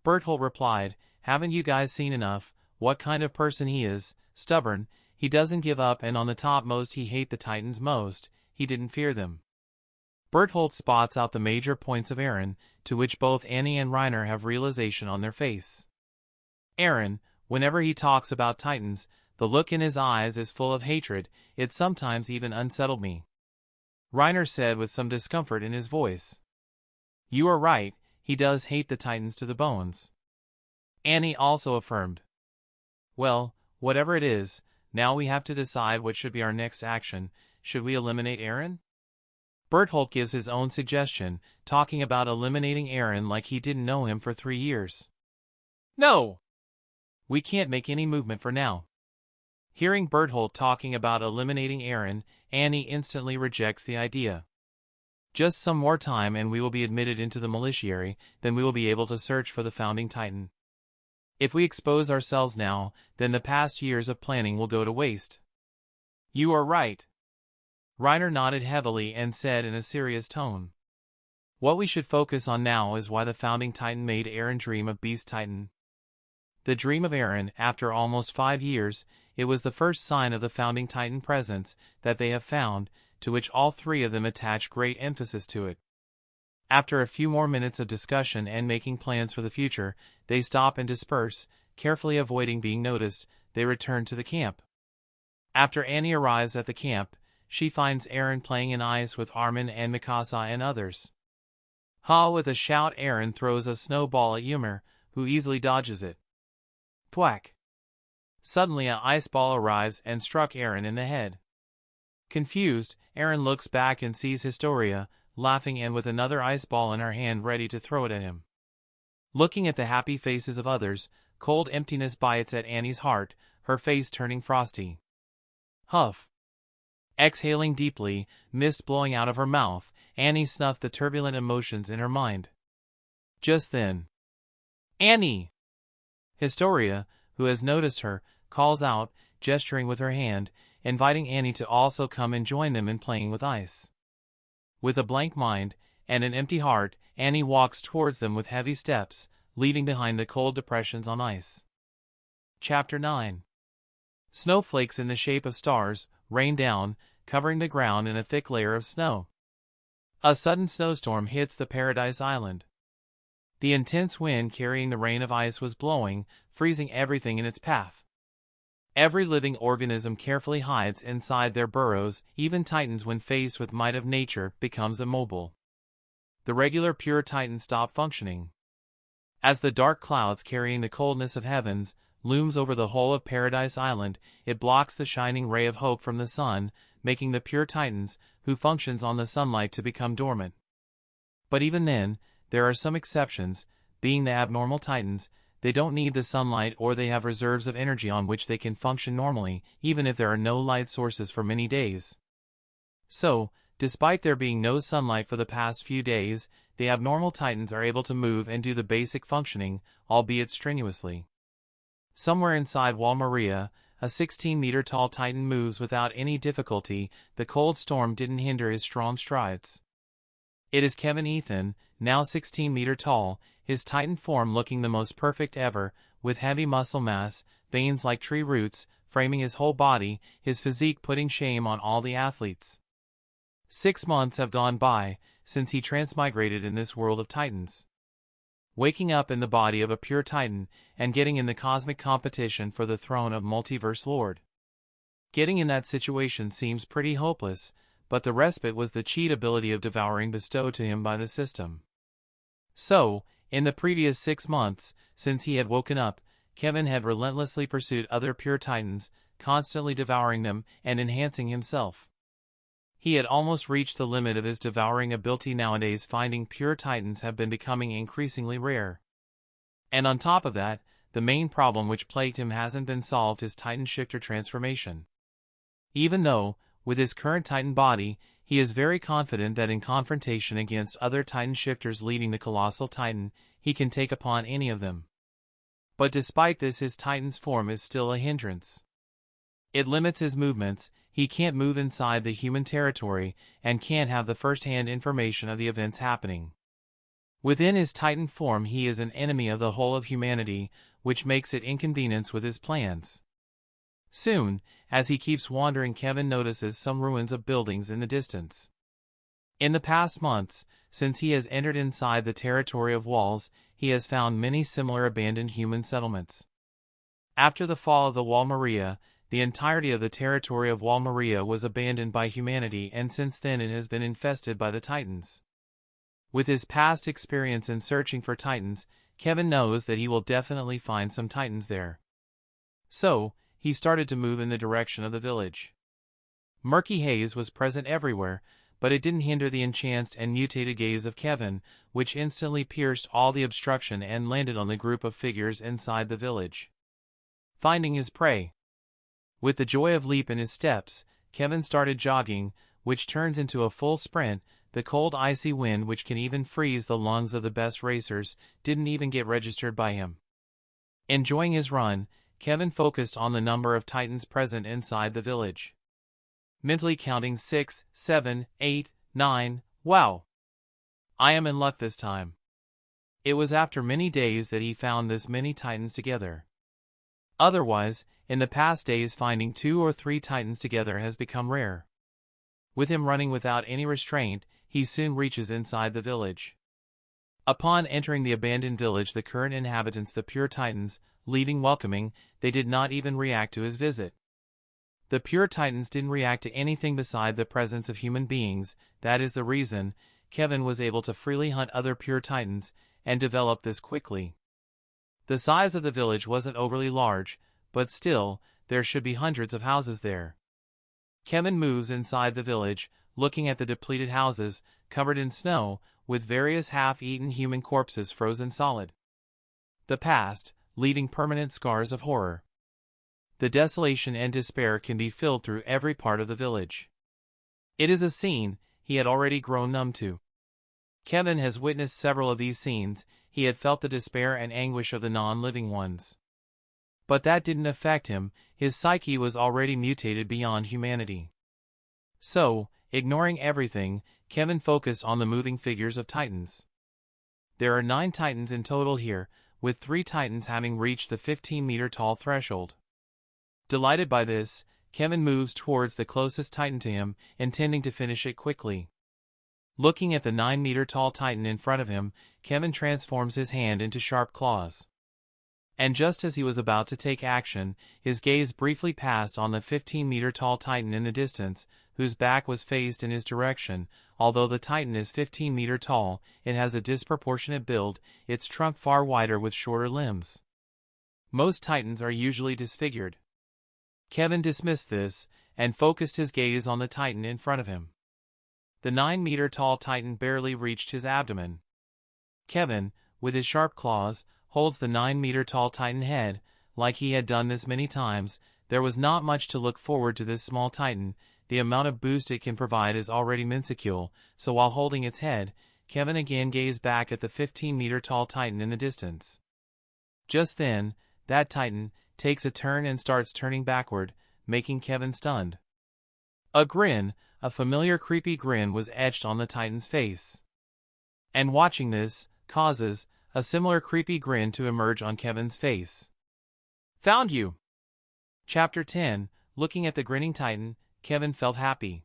Berthold replied, haven't you guys seen enough, what kind of person he is, stubborn, he doesn't give up and on the topmost he hate the titans most, he didn't fear them. Berthold spots out the major points of Aron, to which both Annie and Reiner have realization on their face. Aron, whenever he talks about titans, the look in his eyes is full of hatred, it sometimes even unsettled me. Reiner said with some discomfort in his voice. You are right, he does hate the titans to the bones. Annie also affirmed. Well, whatever it is, now we have to decide what should be our next action. Should we eliminate Aron? Berthold gives his own suggestion, talking about eliminating Aron like he didn't know him for 3 years. No! We can't make any movement for now. Hearing Berthold talking about eliminating Aron, Annie instantly rejects the idea. Just some more time and we will be admitted into the militiary, then we will be able to search for the founding titan. If we expose ourselves now, then the past years of planning will go to waste. You are right. Reiner nodded heavily and said in a serious tone. What we should focus on now is why the founding titan made Aron dream of beast titan. The dream of Aron, after almost 5 years, it was the first sign of the founding titan presence that they have found, to which all 3 of them attach great emphasis to it. After a few more minutes of discussion and making plans for the future, they stop and disperse, carefully avoiding being noticed. They return to the camp. After Annie arrives at the camp, she finds Aron playing in ice with Armen and Mikasa and others. With a shout Aron throws a snowball at Ymir, who easily dodges it. Thwack! Suddenly an ice ball arrives and struck Aron in the head. Confused, Aron looks back and sees Historia, laughing and with another ice ball in her hand ready to throw it at him. Looking at the happy faces of others, cold emptiness bites at Annie's heart, her face turning frosty. Huff. Exhaling deeply, mist blowing out of her mouth, Annie snuffed the turbulent emotions in her mind. Just then, Annie! Historia, who has noticed her, calls out, gesturing with her hand, inviting Annie to also come and join them in playing with ice. With a blank mind and an empty heart, Annie walks towards them with heavy steps, leaving behind the cold depressions on ice. Chapter 9. Snowflakes in the shape of stars rain down, covering the ground in a thick layer of snow. A sudden snowstorm hits the Paradise Island. The intense wind carrying the rain of ice was blowing, freezing everything in its path. Every living organism carefully hides inside their burrows, even Titans when faced with might of nature becomes immobile. The regular pure Titans stop functioning. As the dark clouds carrying the coldness of heavens looms over the whole of Paradise Island, it blocks the shining ray of hope from the sun, making the pure Titans, who functions on the sunlight, to become dormant. But even then, there are some exceptions, being the abnormal Titans. They don't need the sunlight, or they have reserves of energy on which they can function normally, even if there are no light sources for many days. So, despite there being no sunlight for the past few days, the abnormal Titans are able to move and do the basic functioning, albeit strenuously. Somewhere inside Wall Maria, a 16-meter-tall Titan moves without any difficulty. The cold storm didn't hinder his strong strides. It is Kevin Ethan, now 16 meters tall, his Titan form looking the most perfect ever, with heavy muscle mass, veins like tree roots, framing his whole body, his physique putting shame on all the athletes. 6 months have gone by since he transmigrated in this world of Titans. Waking up in the body of a pure Titan, and getting in the cosmic competition for the throne of Multiverse Lord. Getting in that situation seems pretty hopeless, but the respite was the cheat ability of devouring bestowed to him by the system. So, in the previous 6 months, since he had woken up, Kevin had relentlessly pursued other pure Titans, constantly devouring them and enhancing himself. He had almost reached the limit of his devouring ability. Nowadays, finding pure Titans have been becoming increasingly rare. And on top of that, the main problem which plagued him hasn't been solved: his Titan shifter transformation. Even though, with his current Titan body, he is very confident that in confrontation against other Titan shifters leading the Colossal Titan, he can take upon any of them. But despite this, his Titan's form is still a hindrance. It limits his movements. He can't move inside the human territory, and can't have the first-hand information of the events happening. Within his Titan form, he is an enemy of the whole of humanity, which makes it inconvenience with his plans. Soon, as he keeps wandering, Kevin notices some ruins of buildings in the distance. In the past months, since he has entered inside the territory of walls, he has found many similar abandoned human settlements. After the fall of the Wall Maria, the entirety of the territory of Wall Maria was abandoned by humanity, and since then it has been infested by the Titans. With his past experience in searching for Titans, Kevin knows that he will definitely find some Titans there. So, he started to move in the direction of the village. Murky haze was present everywhere, but it didn't hinder the entranced and mutated gaze of Kevin, which instantly pierced all the obstruction and landed on the group of figures inside the village. Finding his prey. With the joy of leap in his steps, Kevin started jogging, which turns into a full sprint. The cold icy wind, which can even freeze the lungs of the best racers, didn't even get registered by him. Enjoying his run, Kevin focused on the number of Titans present inside the village. Mentally counting 6, 7, 8, 9, wow! I am in luck this time. It was after many days that he found this many Titans together. Otherwise, in the past days, finding 2 or 3 Titans together has become rare. With him running without any restraint, he soon reaches inside the village. Upon entering the abandoned village, the current inhabitants, the pure Titans, leaving welcoming, they did not even react to his visit. The pure Titans didn't react to anything beside the presence of human beings. That is the reason Kevin was able to freely hunt other pure Titans, and develop this quickly. The size of the village wasn't overly large, but still, there should be hundreds of houses there. Kevin moves inside the village, looking at the depleted houses, covered in snow, with various half-eaten human corpses frozen solid. The past, leaving permanent scars of horror. The desolation and despair can be felt through every part of the village. It is a scene he had already grown numb to. Kevin has witnessed several of these scenes. He had felt the despair and anguish of the non-living ones. But that didn't affect him. His psyche was already mutated beyond humanity. So, ignoring everything, Kevin focused on the moving figures of Titans. There are 9 Titans in total here, with 3 Titans having reached the 15-meter-tall threshold. Delighted by this, Kevin moves towards the closest Titan to him, intending to finish it quickly. Looking at the 9-meter-tall Titan in front of him, Kevin transforms his hand into sharp claws. And just as he was about to take action, his gaze briefly passed on the 15-meter-tall Titan in the distance, whose back was faced in his direction. Although the Titan is 15 meter tall, it has a disproportionate build, its trunk far wider with shorter limbs. Most Titans are usually disfigured. Kevin dismissed this, and focused his gaze on the Titan in front of him. The 9-meter-tall Titan barely reached his abdomen. Kevin, with his sharp claws, holds the 9-meter-tall Titan head. Like he had done this many times, there was not much to look forward to this small Titan. The amount of boost it can provide is already minuscule, so while holding its head, Kevin again gazed back at the 15-meter-tall Titan in the distance. Just then, that Titan takes a turn and starts turning backward, making Kevin stunned. A grin, a familiar creepy grin, was etched on the Titan's face. And watching this, causes a similar creepy grin to emerge on Kevin's face. Found you! Chapter 10. Looking at the grinning Titan, Kevin felt happy.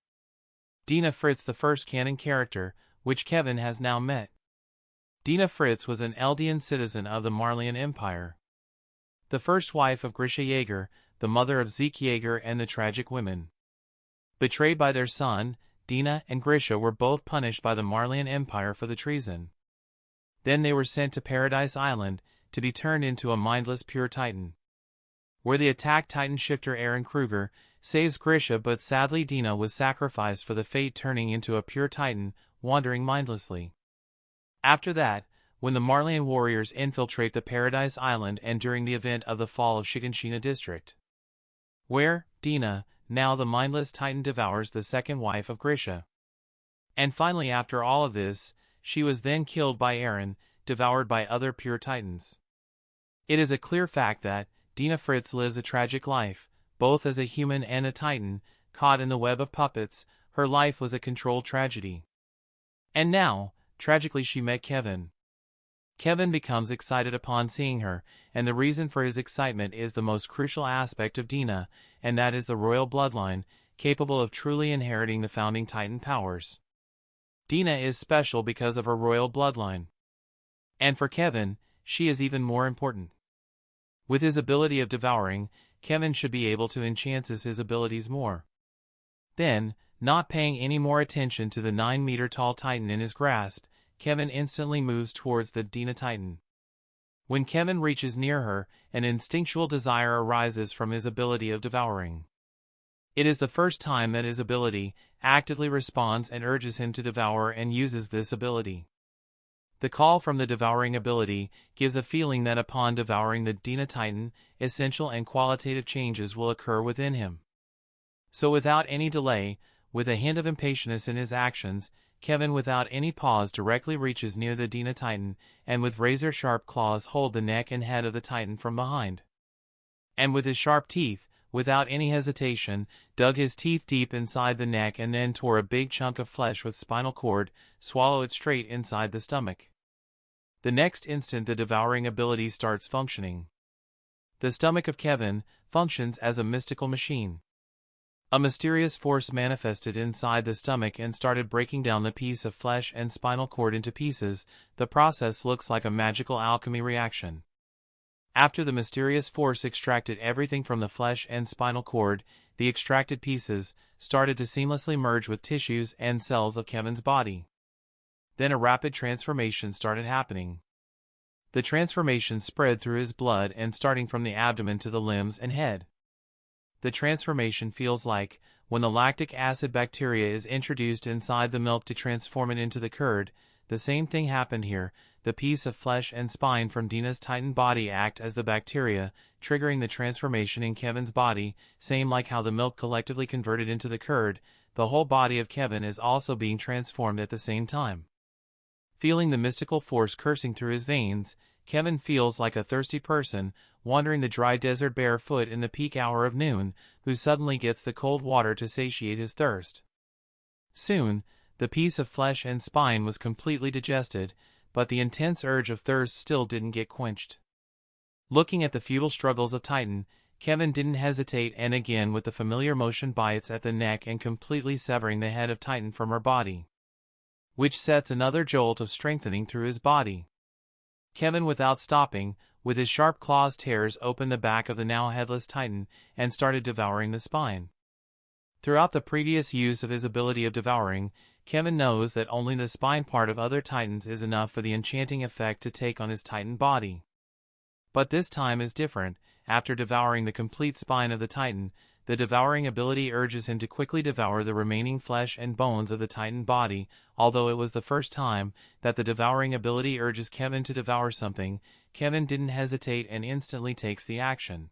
Dina Fritz, the first canon character, which Kevin has now met. Dina Fritz was an Eldian citizen of the Marleyan Empire. The first wife of Grisha Jaeger, the mother of Zeke Jaeger and the Tragic Women. Betrayed by their son, Dina and Grisha were both punished by the Marleyan Empire for the treason. Then they were sent to Paradise Island, to be turned into a mindless pure Titan. Where the attacked Titan shifter Aron saves Grisha, but sadly Dina was sacrificed for the fate, turning into a pure Titan, wandering mindlessly. After that, when the Marleyan warriors infiltrate the Paradise Island and during the event of the fall of Shiganshina district, where Dina, now the mindless Titan, devours the second wife of Grisha. And finally, after all of this, she was then killed by Aron, devoured by other pure Titans. It is a clear fact that Dina Fritz lives a tragic life, both as a human and a Titan, caught in the web of puppets. Her life was a controlled tragedy. And now, tragically, she met Kevin. Kevin becomes excited upon seeing her, and the reason for his excitement is the most crucial aspect of Dina, and that is the royal bloodline, capable of truly inheriting the founding Titan powers. Dina is special because of her royal bloodline. And for Kevin, she is even more important. With his ability of devouring, Kevin should be able to enhance his abilities more. Then, not paying any more attention to the 9-meter-tall Titan in his grasp, Kevin instantly moves towards the Dina Titan. When Kevin reaches near her, an instinctual desire arises from his ability of devouring. It is the first time that his ability actively responds and urges him to devour, and uses this ability. The call from the devouring ability gives a feeling that upon devouring the Dina Titan, essential and qualitative changes will occur within him. So without any delay, with a hint of impatience in his actions, Kevin without any pause directly reaches near the Dina Titan, and with razor-sharp claws hold the neck and head of the Titan from behind. And with his sharp teeth, without any hesitation, dug his teeth deep inside the neck and then tore a big chunk of flesh with spinal cord, swallow it straight inside the stomach. The next instant the devouring ability starts functioning. The stomach of Kevin functions as a mystical machine. A mysterious force manifested inside the stomach and started breaking down the piece of flesh and spinal cord into pieces. The process looks like a magical alchemy reaction. After the mysterious force extracted everything from the flesh and spinal cord, the extracted pieces started to seamlessly merge with tissues and cells of Kevin's body. Then a rapid transformation started happening. The transformation spread through his blood and starting from the abdomen to the limbs and head. The transformation feels like when the lactic acid bacteria is introduced inside the milk to transform it into the curd. The same thing happened here. The piece of flesh and spine from Dina's Titan body act as the bacteria, triggering the transformation in Kevin's body, same like how the milk collectively converted into the curd. The whole body of Kevin is also being transformed at the same time. Feeling the mystical force coursing through his veins, Kevin feels like a thirsty person, wandering the dry desert barefoot in the peak hour of noon, who suddenly gets the cold water to satiate his thirst. Soon, the piece of flesh and spine was completely digested, but the intense urge of thirst still didn't get quenched. Looking at the futile struggles of Titan, Kevin didn't hesitate, and again with the familiar motion bites at the neck and completely severing the head of Titan from her body, which sets another jolt of strengthening through his body. Kevin, without stopping, with his sharp claws tears open the back of the now headless Titan and started devouring the spine. Throughout the previous use of his ability of devouring, Kevin knows that only the spine part of other Titans is enough for the enchanting effect to take on his Titan body. But this time is different. After devouring the complete spine of the Titan, the devouring ability urges him to quickly devour the remaining flesh and bones of the Titan body. Although it was the first time that the devouring ability urges Kevin to devour something, Kevin didn't hesitate and instantly takes the action.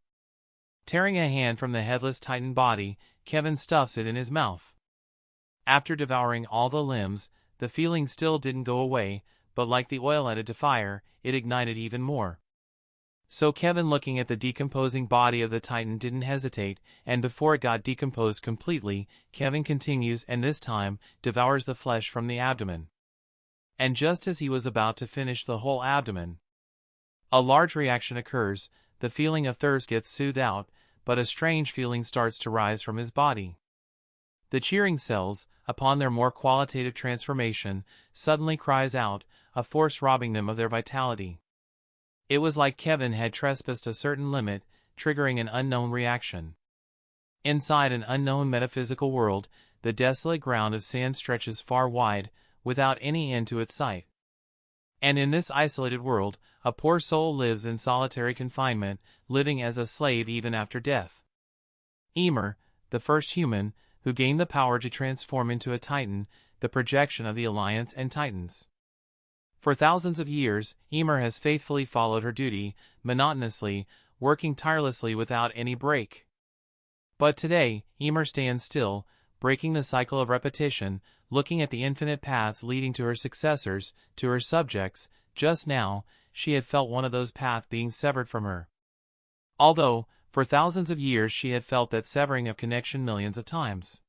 Tearing a hand from the headless Titan body, Kevin stuffs it in his mouth. After devouring all the limbs, the feeling still didn't go away, but like the oil added to fire, it ignited even more. So Kevin, looking at the decomposing body of the Titan, didn't hesitate, and before it got decomposed completely, Kevin continues and this time devours the flesh from the abdomen. And just as he was about to finish the whole abdomen, a large reaction occurs. The feeling of thirst gets soothed out, but a strange feeling starts to rise from his body. The cheering cells, upon their more qualitative transformation, suddenly cries out, a force robbing them of their vitality. It was like Kevin had trespassed a certain limit, triggering an unknown reaction. Inside an unknown metaphysical world, the desolate ground of sand stretches far wide, without any end to its sight. And in this isolated world, a poor soul lives in solitary confinement, living as a slave even after death. Ymir, the first human, who gained the power to transform into a Titan, the projection of the Alliance and Titans. For thousands of years, Ymir has faithfully followed her duty, monotonously, working tirelessly without any break. But today, Ymir stands still, breaking the cycle of repetition, looking at the infinite paths leading to her successors, to her subjects. Just now, she had felt one of those paths being severed from her. Although, for thousands of years she had felt that severing of connection millions of times.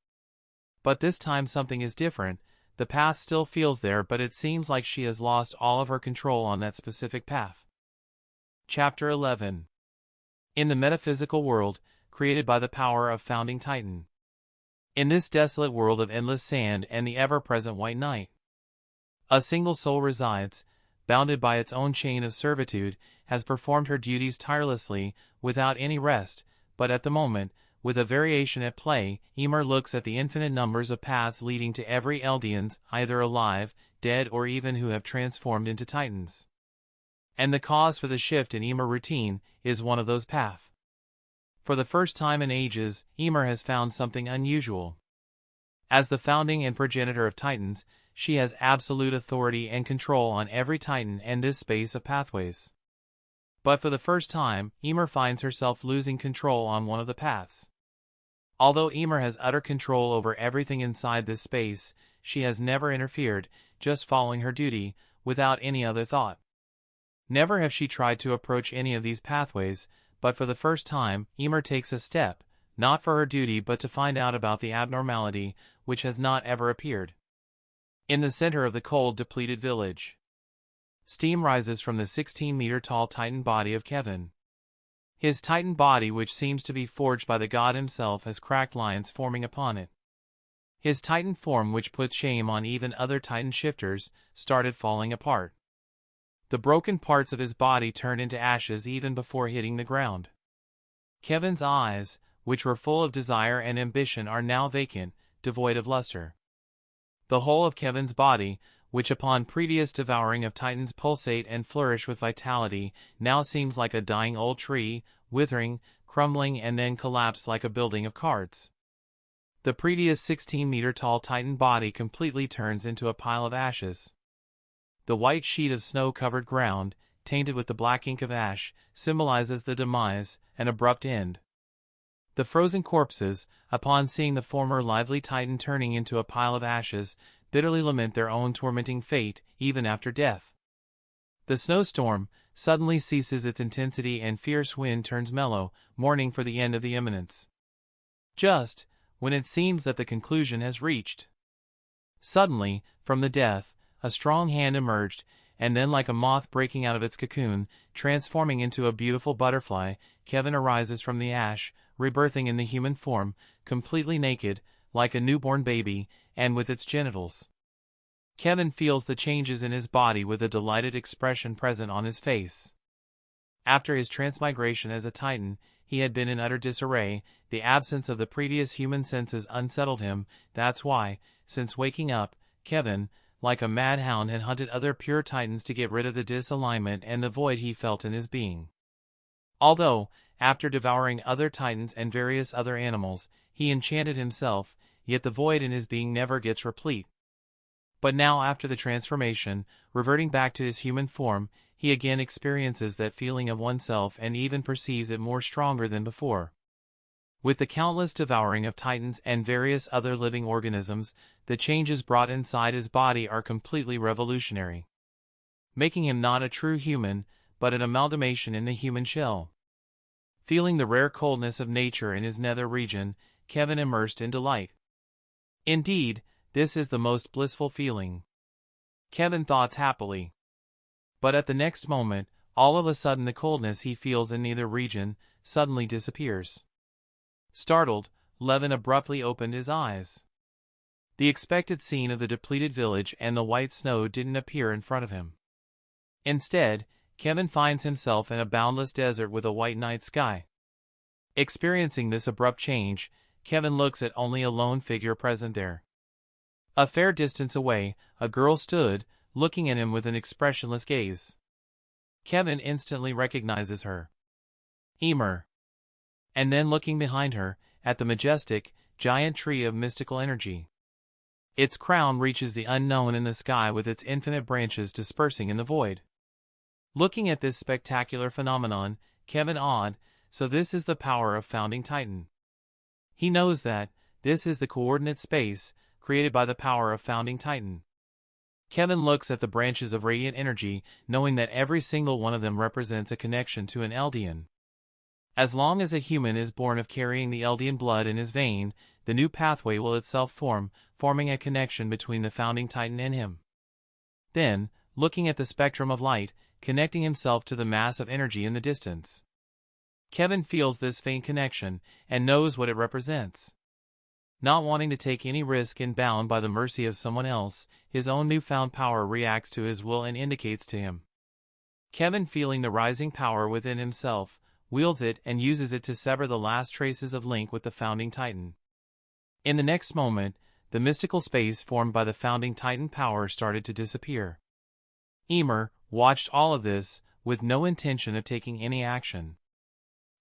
But this time something is different. The path still feels there, but it seems like she has lost all of her control on that specific path. Chapter 11. In the metaphysical world, created by the power of founding Titan. In this desolate world of endless sand and the ever-present white night, a single soul resides, bounded by its own chain of servitude, has performed her duties tirelessly, without any rest, but at the moment, with a variation at play, Ymir looks at the infinite numbers of paths leading to every Eldians, either alive, dead, or even who have transformed into Titans. And the cause for the shift in Ymir routine is one of those paths. For the first time in ages, Ymir has found something unusual. As the founding and progenitor of Titans, she has absolute authority and control on every Titan and this space of pathways. But for the first time, Ymir finds herself losing control on one of the paths. Although Ymir has utter control over everything inside this space, she has never interfered, just following her duty, without any other thought. Never have she tried to approach any of these pathways, but for the first time, Ymir takes a step, not for her duty but to find out about the abnormality, which has not ever appeared. In the center of the cold, depleted village, steam rises from the 16-meter-tall Titan body of Kevin. His Titan body, which seems to be forged by the god himself, has cracked lines forming upon it. His Titan form, which puts shame on even other Titan shifters, started falling apart. The broken parts of his body turned into ashes even before hitting the ground. Kevin's eyes, which were full of desire and ambition, are now vacant, devoid of luster. The whole of Kevin's body, which upon previous devouring of Titans pulsate and flourish with vitality, now seems like a dying old tree, withering, crumbling, and then collapsed like a building of cards. The previous 16-meter-tall Titan body completely turns into a pile of ashes. The white sheet of snow-covered ground, tainted with the black ink of ash, symbolizes the demise, an abrupt end. The frozen corpses, upon seeing the former lively Titan turning into a pile of ashes, bitterly lament their own tormenting fate, even after death. The snowstorm suddenly ceases its intensity and fierce wind turns mellow, mourning for the end of the imminence. Just when it seems that the conclusion has reached. Suddenly, from the death, a strong hand emerged, and then like a moth breaking out of its cocoon, transforming into a beautiful butterfly, Kevin arises from the ash, rebirthing in the human form, completely naked, like a newborn baby, and with its genitals. Kevin feels the changes in his body with a delighted expression present on his face. After his transmigration as a Titan, he had been in utter disarray. The absence of the previous human senses unsettled him. That's why, since waking up, Kevin, like a madhound, had hunted other pure Titans to get rid of the disalignment and the void he felt in his being. Although, after devouring other Titans and various other animals, he enchanted himself, yet the void in his being never gets replete. But now, after the transformation, reverting back to his human form, he again experiences that feeling of oneself and even perceives it more stronger than before. With the countless devouring of Titans and various other living organisms, the changes brought inside his body are completely revolutionary, making him not a true human, but an amalgamation in the human shell. Feeling the rare coldness of nature in his nether region, Kevin immersed in delight. Indeed, this is the most blissful feeling. Kevin thoughts happily. But at the next moment, all of a sudden the coldness he feels in neither region suddenly disappears. Startled, Levin abruptly opened his eyes. The expected scene of the depleted village and the white snow didn't appear in front of him. Instead, Kevin finds himself in a boundless desert with a white night sky. Experiencing this abrupt change, Kevin looks at only a lone figure present there. A fair distance away, a girl stood, looking at him with an expressionless gaze. Kevin instantly recognizes her. Ymir. And then looking behind her, at the majestic, giant tree of mystical energy. Its crown reaches the unknown in the sky with its infinite branches dispersing in the void. Looking at this spectacular phenomenon, Kevin awed, so this is the power of founding Titan. He knows that this is the coordinate space created by the power of founding Titan. Kevin looks at the branches of radiant energy, knowing that every single one of them represents a connection to an Eldian. As long as a human is born of carrying the Eldian blood in his vein, the new pathway will itself form, forming a connection between the founding Titan and him. Then, looking at the spectrum of light, connecting himself to the mass of energy in the distance. Kevin feels this faint connection, and knows what it represents. Not wanting to take any risk and bound by the mercy of someone else, his own newfound power reacts to his will and indicates to him. Kevin, feeling the rising power within himself, wields it and uses it to sever the last traces of link with the founding Titan. In the next moment, the mystical space formed by the founding Titan power started to disappear. Ymir watched all of this, with no intention of taking any action.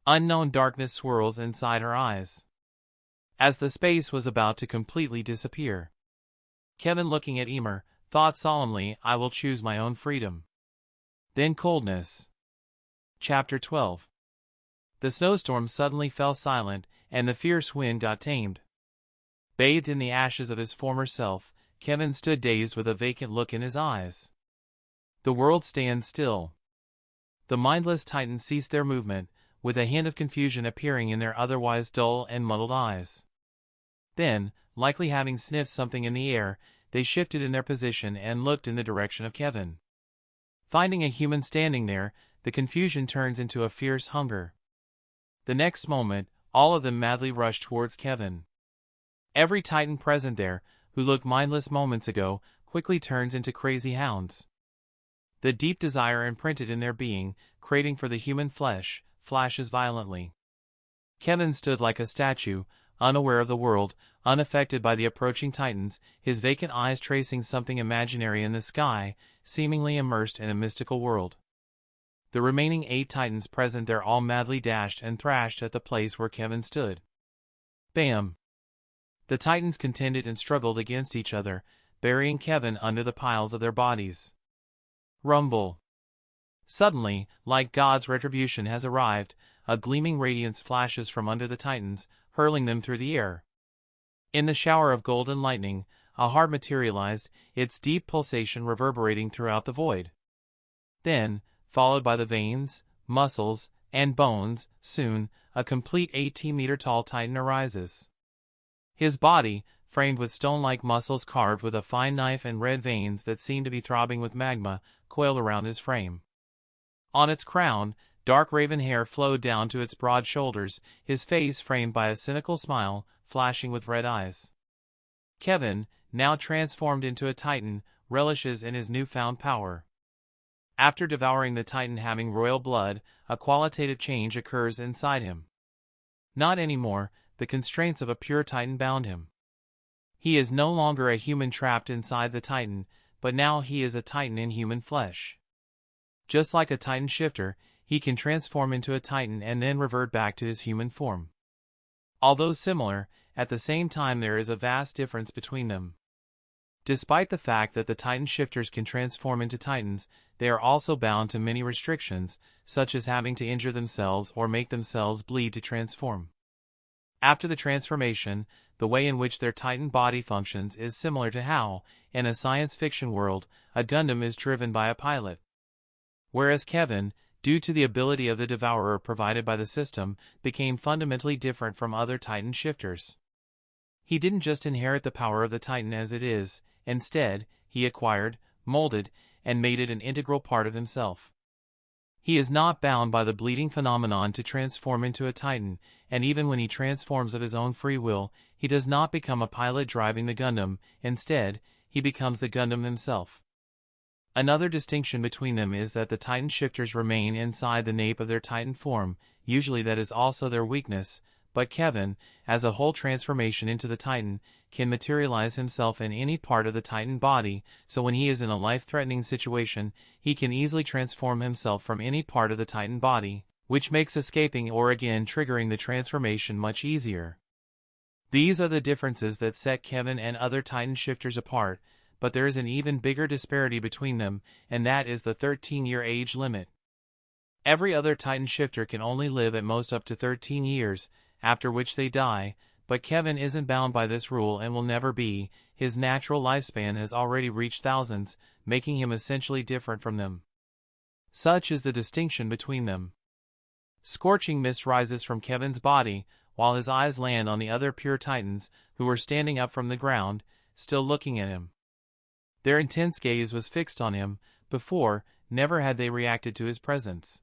Unknown darkness swirls inside her eyes. As the space was about to completely disappear, Kevin, looking at Ymir, thought solemnly, "I will choose my own freedom." Then coldness. Chapter 12. The snowstorm suddenly fell silent, and the fierce wind got tamed. Bathed in the ashes of his former self, Kevin stood dazed with a vacant look in his eyes. The world stands still. The mindless Titans ceased their movement, with a hint of confusion appearing in their otherwise dull and muddled eyes. Then, likely having sniffed something in the air, they shifted in their position and looked in the direction of Kevin. Finding a human standing there, the confusion turns into a fierce hunger. The next moment, all of them madly rushed towards Kevin. Every Titan present there, who looked mindless moments ago, quickly turns into crazy hounds. The deep desire imprinted in their being, craving for the human flesh, flashes violently. Kevin stood like a statue, unaware of the world, unaffected by the approaching Titans, his vacant eyes tracing something imaginary in the sky, seemingly immersed in a mystical world. The remaining 8 Titans present there all madly dashed and thrashed at the place where Kevin stood. Bam! The Titans contended and struggled against each other, burying Kevin under the piles of their bodies. Rumble. Suddenly, like God's retribution has arrived, a gleaming radiance flashes from under the Titans, hurling them through the air. In the shower of golden lightning, a heart materialized, its deep pulsation reverberating throughout the void. Then, followed by the veins, muscles, and bones, soon, a complete 18-meter-tall Titan arises. His body, framed with stone-like muscles carved with a fine knife and red veins that seemed to be throbbing with magma, coiled around his frame. On its crown, dark raven hair flowed down to its broad shoulders, his face framed by a cynical smile, flashing with red eyes. Kevin, now transformed into a Titan, relishes in his newfound power. After devouring the Titan having royal blood, a qualitative change occurs inside him. Not anymore, the constraints of a pure Titan bound him. He is no longer a human trapped inside the Titan, but now he is a Titan in human flesh. Just like a Titan shifter, he can transform into a Titan and then revert back to his human form. Although similar, at the same time there is a vast difference between them. Despite the fact that the Titan shifters can transform into Titans, they are also bound to many restrictions, such as having to injure themselves or make themselves bleed to transform. After the transformation, the way in which their Titan body functions is similar to how, in a science fiction world, a Gundam is driven by a pilot. Whereas Kevin, due to the ability of the Devourer provided by the system, became fundamentally different from other Titan shifters. He didn't just inherit the power of the Titan as it is, instead, he acquired, molded, and made it an integral part of himself. He is not bound by the bleeding phenomenon to transform into a Titan, and even when he transforms of his own free will, he does not become a pilot driving the Gundam, instead, he becomes the Gundam himself. Another distinction between them is that the Titan shifters remain inside the nape of their Titan form, usually that is also their weakness, but Kevin, as a whole transformation into the Titan, can materialize himself in any part of the Titan body, so when he is in a life-threatening situation, he can easily transform himself from any part of the Titan body, which makes escaping or again triggering the transformation much easier. These are the differences that set Kevin and other Titan shifters apart, but there is an even bigger disparity between them, and that is the 13-year age limit. Every other Titan shifter can only live at most up to 13 years, after which they die, but Kevin isn't bound by this rule and will never be. His natural lifespan has already reached thousands, making him essentially different from them. Such is the distinction between them. Scorching mist rises from Kevin's body, while his eyes land on the other pure Titans, who were standing up from the ground, still looking at him. Their intense gaze was fixed on him. Before, never had they reacted to his presence.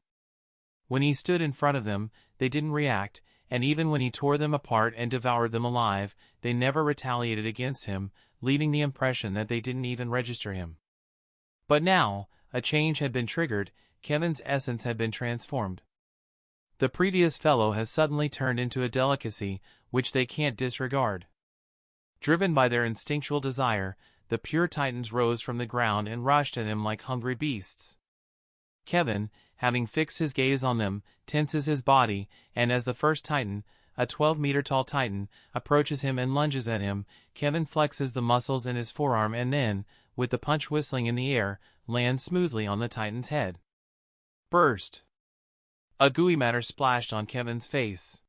When he stood in front of them, they didn't react, and even when he tore them apart and devoured them alive, they never retaliated against him, leaving the impression that they didn't even register him. But now, a change had been triggered. Kevin's essence had been transformed. The previous fellow has suddenly turned into a delicacy, which they can't disregard. Driven by their instinctual desire, the pure Titans rose from the ground and rushed at him like hungry beasts. Kevin, having fixed his gaze on them, tenses his body, and as the first Titan, a 12-meter-tall Titan, approaches him and lunges at him, Kevin flexes the muscles in his forearm and then, with the punch whistling in the air, lands smoothly on the Titan's head. Burst! A gooey matter splashed on Kevin's face.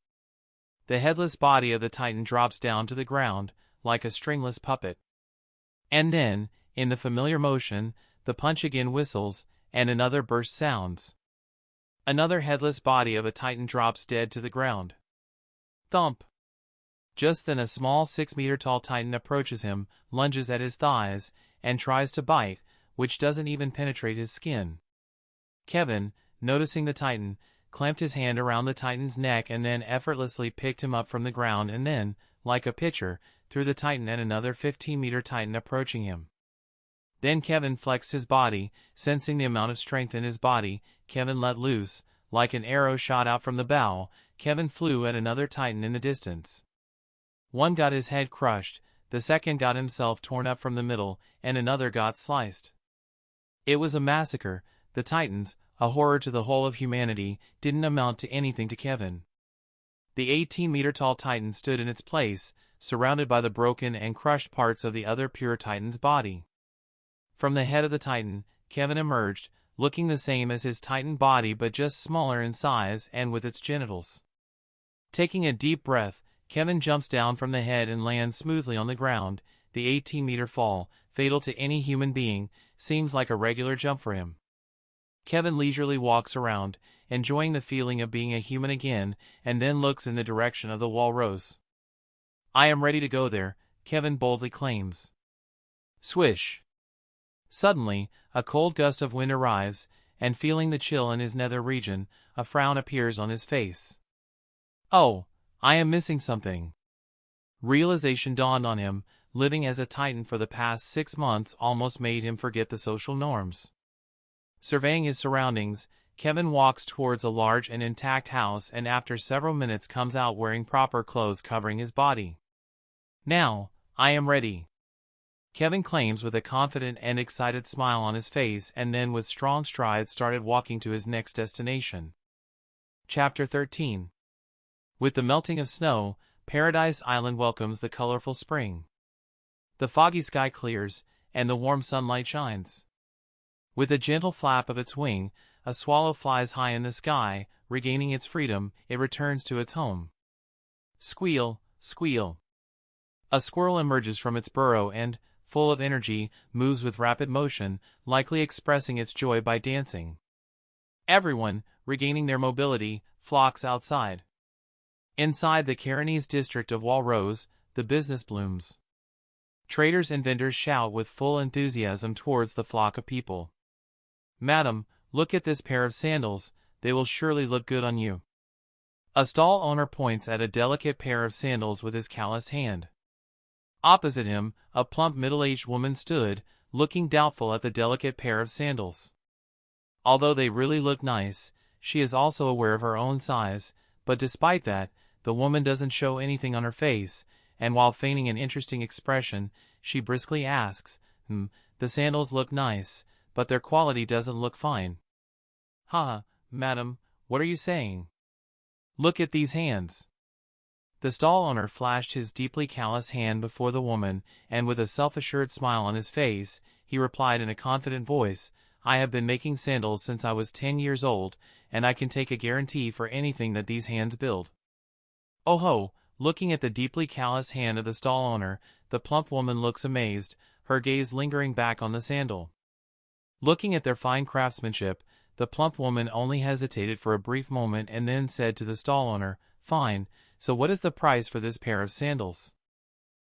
The headless body of the Titan drops down to the ground, like a stringless puppet. And then, in the familiar motion, the punch again whistles, and another burst sounds. Another headless body of a Titan drops dead to the ground. Thump! Just then a small 6-meter-tall Titan approaches him, lunges at his thighs, and tries to bite, which doesn't even penetrate his skin. Kevin, noticing the Titan, clamped his hand around the Titan's neck and then effortlessly picked him up from the ground and then, like a pitcher, threw the Titan at another 15-meter Titan approaching him. Then Kevin flexed his body, sensing the amount of strength in his body. Kevin let loose, like an arrow shot out from the bow. Kevin flew at another Titan in the distance. One got his head crushed, the second got himself torn up from the middle, and another got sliced. It was a massacre. The Titans, a horror to the whole of humanity, didn't amount to anything to Kevin. The 18-meter-tall Titan stood in its place, surrounded by the broken and crushed parts of the other pure Titan's body. From the head of the Titan, Kevin emerged, looking the same as his Titan body but just smaller in size and with its genitals. Taking a deep breath, Kevin jumps down from the head and lands smoothly on the ground. The 18-meter fall, fatal to any human being, seems like a regular jump for him. Kevin leisurely walks around, enjoying the feeling of being a human again, and then looks in the direction of the walrus. "I am ready to go there," Kevin boldly claims. Swish! Suddenly, a cold gust of wind arrives, and feeling the chill in his nether region, a frown appears on his face. "Oh, I am missing something." Realization dawned on him. Living as a Titan for the past 6 months almost made him forget the social norms. Surveying his surroundings, Kevin walks towards a large and intact house and after several minutes comes out wearing proper clothes covering his body. "Now, I am ready," Kevin claims with a confident and excited smile on his face, and then with strong strides started walking to his next destination. Chapter 13. With the melting of snow, Paradise Island welcomes the colorful spring. The foggy sky clears, and the warm sunlight shines. With a gentle flap of its wing, a swallow flies high in the sky. Regaining its freedom, it returns to its home. Squeal, squeal. A squirrel emerges from its burrow and, full of energy, moves with rapid motion, likely expressing its joy by dancing. Everyone, regaining their mobility, flocks outside. Inside the Carinese district of Walrose, the business blooms. Traders and vendors shout with full enthusiasm towards the flock of people. "Madam, look at this pair of sandals, they will surely look good on you." A stall owner points at a delicate pair of sandals with his calloused hand. Opposite him, a plump middle-aged woman stood, looking doubtful at the delicate pair of sandals. Although they really look nice, she is also aware of her own size, but despite that, the woman doesn't show anything on her face, and while feigning an interesting expression, she briskly asks, "The sandals look nice, but their quality doesn't look fine." "Ha, madam, what are you saying? Look at these hands." The stall owner flashed his deeply calloused hand before the woman, and with a self-assured smile on his face, he replied in a confident voice, "I have been making sandals since I was 10 years old, and I can take a guarantee for anything that these hands build." "Oh ho!" Looking at the deeply calloused hand of the stall owner, the plump woman looks amazed, her gaze lingering back on the sandal. Looking at their fine craftsmanship, the plump woman only hesitated for a brief moment and then said to the stall owner, "Fine, so what is the price for this pair of sandals?"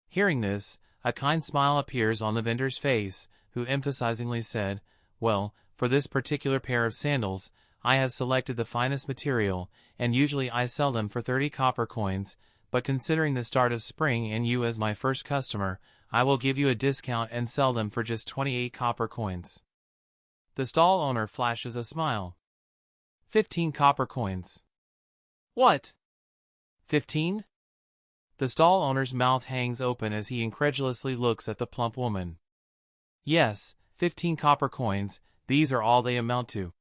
Hearing this, a kind smile appears on the vendor's face, who emphasizingly said, "Well, for this particular pair of sandals, I have selected the finest material, and usually I sell them for 30 copper coins, but considering the start of spring and you as my first customer, I will give you a discount and sell them for just 28 copper coins." The stall owner flashes a smile. 15 copper coins. "What? 15? The stall owner's mouth hangs open as he incredulously looks at the plump woman. "Yes, 15 copper coins, these are all they amount to."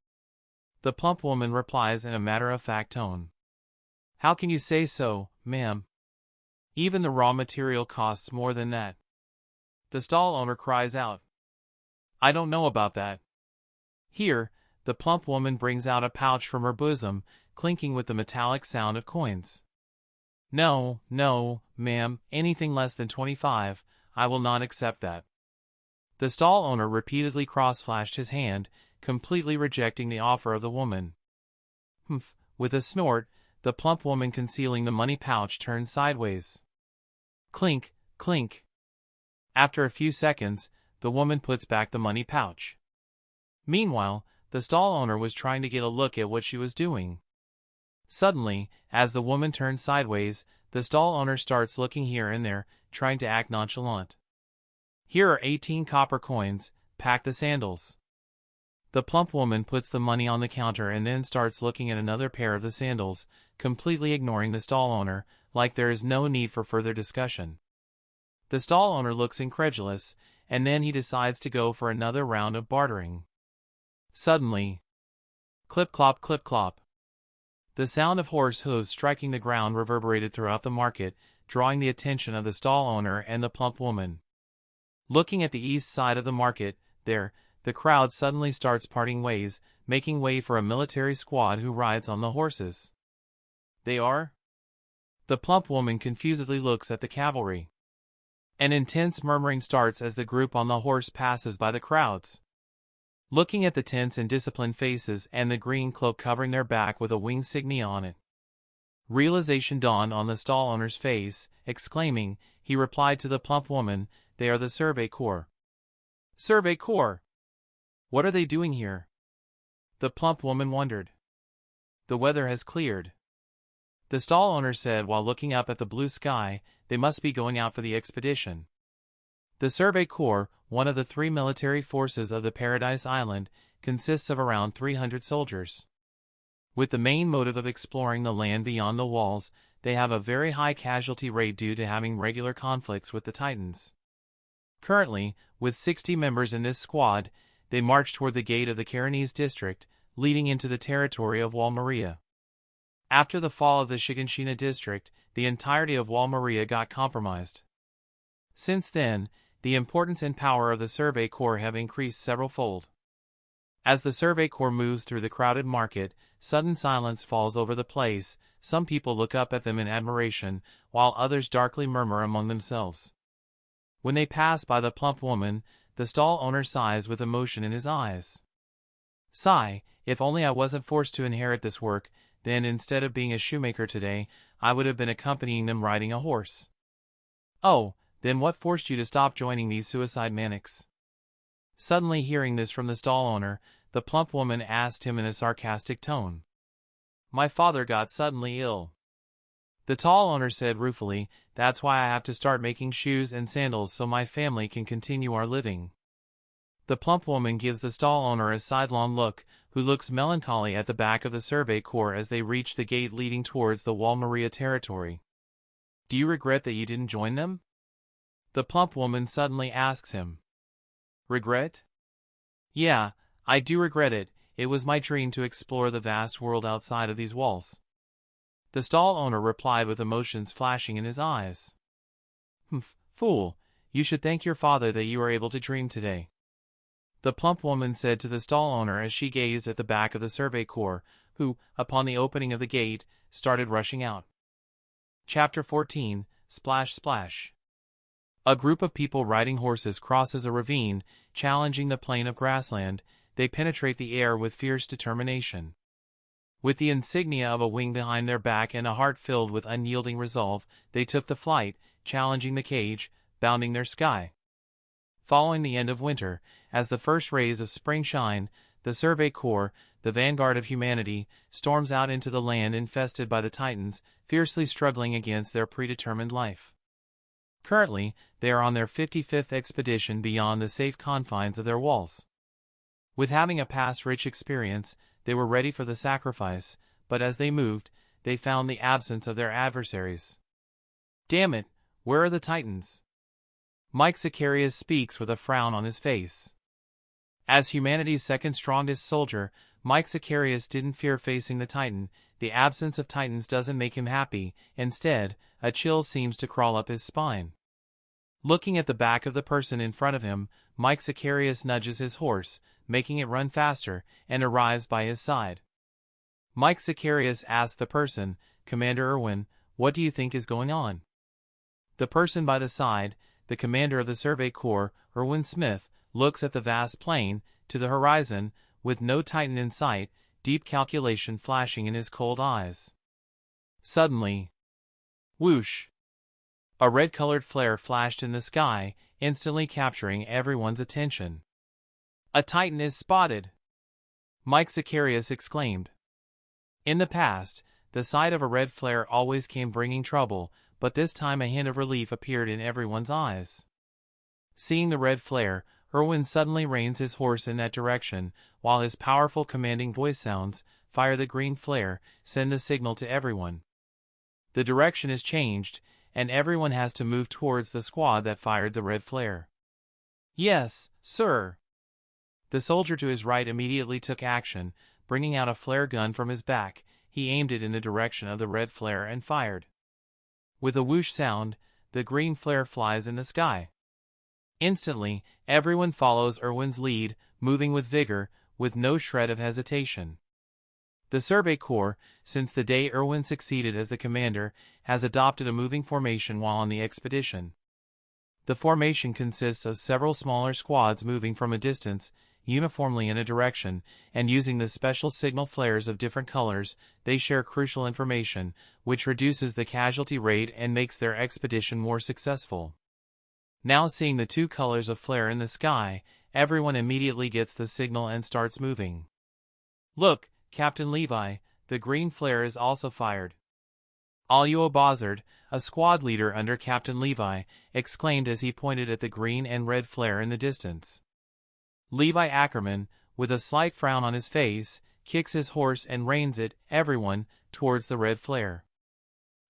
The plump woman replies in a matter-of-fact tone. "How can you say so, ma'am? Even the raw material costs more than that." The stall owner cries out, "I don't know about that." Here, the plump woman brings out a pouch from her bosom, clinking with the metallic sound of coins. "No, no, ma'am, anything less than 25, I will not accept that." The stall owner repeatedly cross-flashed his hand, completely rejecting the offer of the woman. "Humph," with a snort, the plump woman concealing the money pouch turns sideways. Clink, clink. After a few seconds, the woman puts back the money pouch. Meanwhile, the stall owner was trying to get a look at what she was doing. Suddenly, as the woman turns sideways, the stall owner starts looking here and there, trying to act nonchalant. "Here are 18 copper coins, pack the sandals." The plump woman puts the money on the counter and then starts looking at another pair of the sandals, completely ignoring the stall owner, like there is no need for further discussion. The stall owner looks incredulous, and then he decides to go for another round of bartering. Suddenly, clip-clop, clip-clop. The sound of horse hooves striking the ground reverberated throughout the market, drawing the attention of the stall owner and the plump woman. Looking at the east side of the market, the crowd suddenly starts parting ways, making way for a military squad who rides on the horses. They are? The plump woman confusedly looks at the cavalry. An intense murmuring starts as the group on the horse passes by the crowds. Looking at the tense and disciplined faces and the green cloak covering their back with a wing insignia on it, realization dawned on the stall owner's face. Exclaiming, he replied to the plump woman, "They are the Survey Corps." "Survey Corps? What are they doing here?" the plump woman wondered. "The weather has cleared," the stall owner said while looking up at the blue sky. "They must be going out for the expedition." The Survey Corps, one of the 3 military forces of the Paradise Island, consists of around 300 soldiers. With the main motive of exploring the land beyond the walls, they have a very high casualty rate due to having regular conflicts with the Titans. Currently, with 60 members in this squad, they march toward the gate of the Carinese district, leading into the territory of Wal Maria. After the fall of the Shiganshina district, the entirety of Wal Maria got compromised. Since then, the importance and power of the Survey Corps have increased several-fold. As the Survey Corps moves through the crowded market, sudden silence falls over the place. Some people look up at them in admiration, while others darkly murmur among themselves. When they pass by the plump woman, the stall owner sighs with emotion in his eyes. "Sigh, if only I wasn't forced to inherit this work, then instead of being a shoemaker today, I would have been accompanying them riding a horse." "Oh, then what forced you to stop joining these suicide maniacs?" Suddenly hearing this from the stall owner, the plump woman asked him in a sarcastic tone. "My father got suddenly ill," the tall owner said ruefully. "That's why I have to start making shoes and sandals so my family can continue our living." The plump woman gives the stall owner a sidelong look, who looks melancholy at the back of the Survey Corps as they reach the gate leading towards the Wal Maria territory. "Do you regret that you didn't join them?" the plump woman suddenly asks him. "Regret? Yeah, I do regret it. It was my dream to explore the vast world outside of these walls," the stall owner replied with emotions flashing in his eyes. "Humph, fool, you should thank your father that you were able to dream today," the plump woman said to the stall owner as she gazed at the back of the Survey Corps, who, upon the opening of the gate, started rushing out. Chapter 14, Splash Splash. A group of people riding horses crosses a ravine, challenging the plain of grassland. They penetrate the air with fierce determination. With the insignia of a wing behind their back and a heart filled with unyielding resolve, they took the flight, challenging the cage, bounding their sky. Following the end of winter, as the first rays of spring shine, the Survey Corps, the vanguard of humanity, storms out into the land infested by the Titans, fiercely struggling against their predetermined life. Currently, they are on their 55th expedition beyond the safe confines of their walls. With having a past rich experience, they were ready for the sacrifice, but as they moved, they found the absence of their adversaries. "Damn it, where are the Titans?" Mike Zacharias speaks with a frown on his face. As humanity's second strongest soldier, Mike Zacharias didn't fear facing the Titan. The absence of Titans doesn't make him happy. Instead, a chill seems to crawl up his spine. Looking at the back of the person in front of him, Mike Zacharias nudges his horse, making it run faster, and arrives by his side. Mike Zacharias asks the person, "Commander Irwin, what do you think is going on?" The person by the side, the commander of the Survey Corps, Irwin Smith, looks at the vast plain, to the horizon, with no Titan in sight, deep calculation flashing in his cold eyes. Suddenly, whoosh! A red-colored flare flashed in the sky, instantly capturing everyone's attention. "A Titan is spotted!" Mike Zacharias exclaimed. In the past, the sight of a red flare always came bringing trouble, but this time a hint of relief appeared in everyone's eyes. Seeing the red flare, Irwin suddenly reins his horse in that direction, while his powerful commanding voice sounds, "Fire the green flare, send the signal to everyone." The direction is changed, and everyone has to move towards the squad that fired the red flare. "Yes, sir." The soldier to his right immediately took action, bringing out a flare gun from his back. he aimed it in the direction of the red flare and fired. With a whoosh sound, the green flare flies in the sky. Instantly, everyone follows Erwin's lead, moving with vigor, with no shred of hesitation. The Survey Corps, since the day Erwin succeeded as the commander, has adopted a moving formation while on the expedition. The formation consists of several smaller squads moving from a distance, uniformly in a direction, and using the special signal flares of different colors, they share crucial information, which reduces the casualty rate and makes their expedition more successful. Now seeing the two colors of flare in the sky, everyone immediately gets the signal and starts moving. Look, Captain Levi, the green flare is also fired. Aluo Bozard, a squad leader under Captain Levi, exclaimed as he pointed at the green and red flare in the distance. Levi Ackerman, with a slight frown on his face, kicks his horse and reins it, everyone, towards the red flare.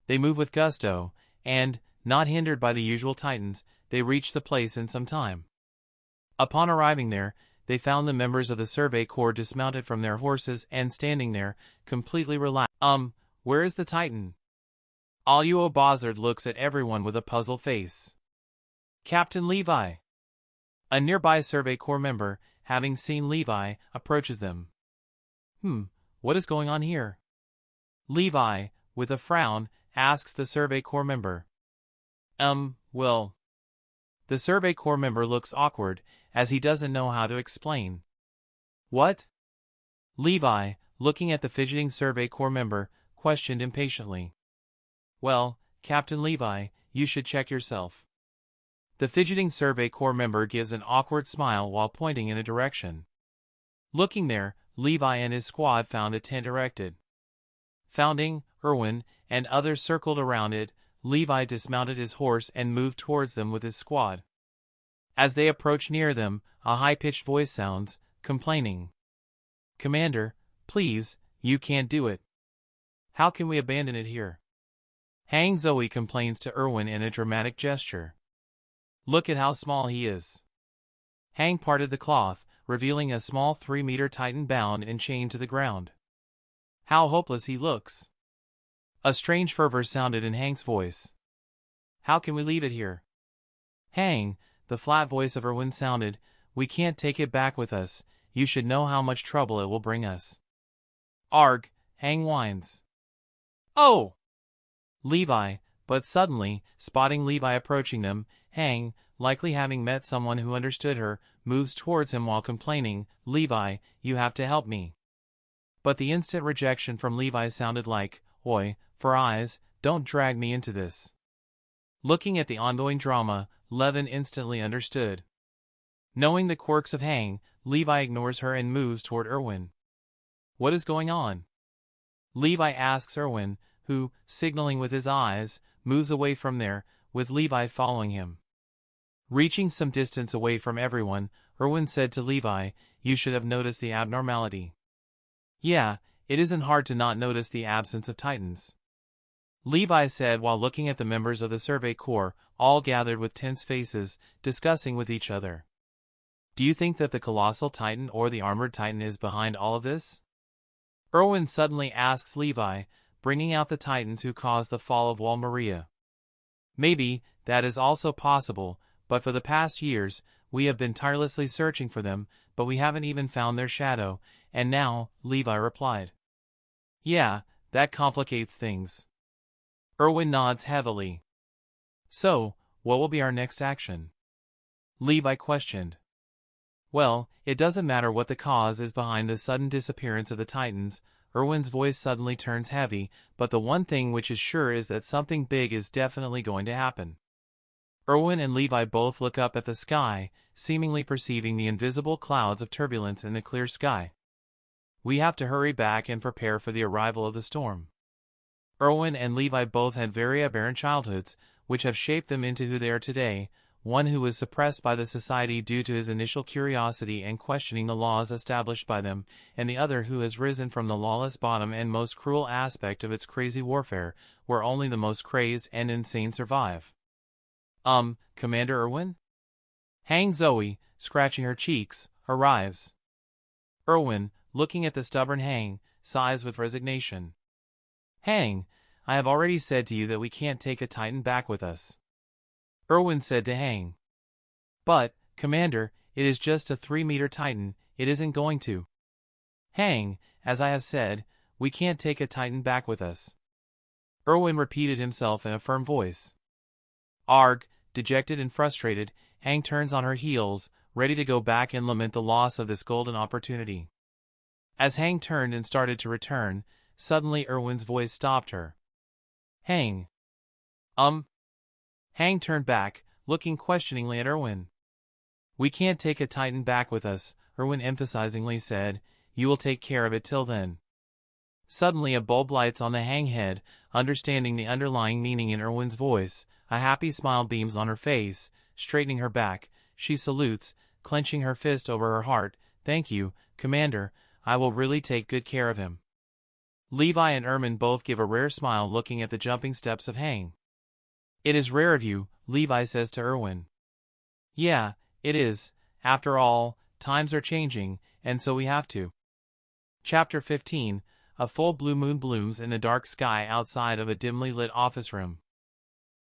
They move with gusto, and, not hindered by the usual Titans, they reach the place in some time. Upon arriving there, they found the members of the Survey Corps dismounted from their horses and standing there, completely relaxed. Where is the Titan? Aluo Bozard looks at everyone with a puzzled face. Captain Levi. A nearby Survey Corps member, having seen Levi, approaches them. What is going on here? Levi, with a frown, asks the Survey Corps member. Well. The Survey Corps member looks awkward, as he doesn't know how to explain. What? Levi, looking at the fidgeting Survey Corps member, questioned impatiently. Well, Captain Levi, you should check yourself. The fidgeting Survey Corps member gives an awkward smile while pointing in a direction. Looking there, Levi and his squad found a tent erected. Founding, Erwin, and others circled around it. Levi dismounted his horse and moved towards them with his squad. As they approach near them, a high-pitched voice sounds, complaining. Commander, please, you can't do it. How can we abandon it here? Hang Zoe complains to Erwin in a dramatic gesture. Look at how small he is. Hang parted the cloth, revealing a small 3-meter Titan bound and chained to the ground. How hopeless he looks. A strange fervor sounded in Hang's voice. How can we leave it here? Hang, the flat voice of Erwin sounded, we can't take it back with us, you should know how much trouble it will bring us. Arg, Hang whines. Oh! Levi, but suddenly, spotting Levi approaching them, Hang, likely having met someone who understood her, moves towards him while complaining, Levi, you have to help me. But the instant rejection from Levi sounded like, Oi, for eyes, don't drag me into this. Looking at the ongoing drama, Levin instantly understood. Knowing the quirks of Hang, Levi ignores her and moves toward Erwin. What is going on? Levi asks Erwin, who, signaling with his eyes, moves away from there, with Levi following him. Reaching some distance away from everyone, Erwin said to Levi, you should have noticed the abnormality. Yeah, it isn't hard to not notice the absence of Titans. Levi said while looking at the members of the Survey Corps, all gathered with tense faces, discussing with each other. Do you think that the Colossal Titan or the Armored Titan is behind all of this? Erwin suddenly asks Levi, bringing out the Titans who caused the fall of Wall Maria. Maybe, that is also possible, but for the past years, we have been tirelessly searching for them, but we haven't even found their shadow, and now, Levi replied. Yeah, that complicates things. Erwin nods heavily. So, what will be our next action? Levi questioned. Well, it doesn't matter what the cause is behind the sudden disappearance of the Titans. Erwin's voice suddenly turns heavy, but the one thing which is sure is that something big is definitely going to happen. Erwin and Levi both look up at the sky, seemingly perceiving the invisible clouds of turbulence in the clear sky. We have to hurry back and prepare for the arrival of the storm. Erwin and Levi both had very aberrant childhoods, which have shaped them into who they are today, one who was suppressed by the society due to his initial curiosity and questioning the laws established by them, and the other who has risen from the lawless bottom and most cruel aspect of its crazy warfare, where only the most crazed and insane survive. Commander Erwin? Hang Zoe, scratching her cheeks, arrives. Erwin, looking at the stubborn Hang, sighs with resignation. Hang, I have already said to you that we can't take a Titan back with us. Erwin said to Hang. But, Commander, it is just a 3-meter Titan, it isn't going to. Hang, as I have said, we can't take a Titan back with us. Erwin repeated himself in a firm voice. Arg, dejected and frustrated, Hang turns on her heels, ready to go back and lament the loss of this golden opportunity. As Hang turned and started to return, suddenly Erwin's voice stopped her. Hang. Hang turned back, looking questioningly at Erwin. We can't take a Titan back with us, Erwin emphasizingly said. You will take care of it till then. Suddenly a bulb lights on the Hang head, understanding the underlying meaning in Erwin's voice. A happy smile beams on her face. Straightening her back, she salutes, clenching her fist over her heart. Thank you, Commander, I will really take good care of him. Levi and Armen both give a rare smile looking at the jumping steps of Hang. It is rare of you, Levi says to Erwin. Yeah, it is. After all, times are changing, and so we have to. Chapter 15, A full blue moon blooms in the dark sky outside of a dimly lit office room.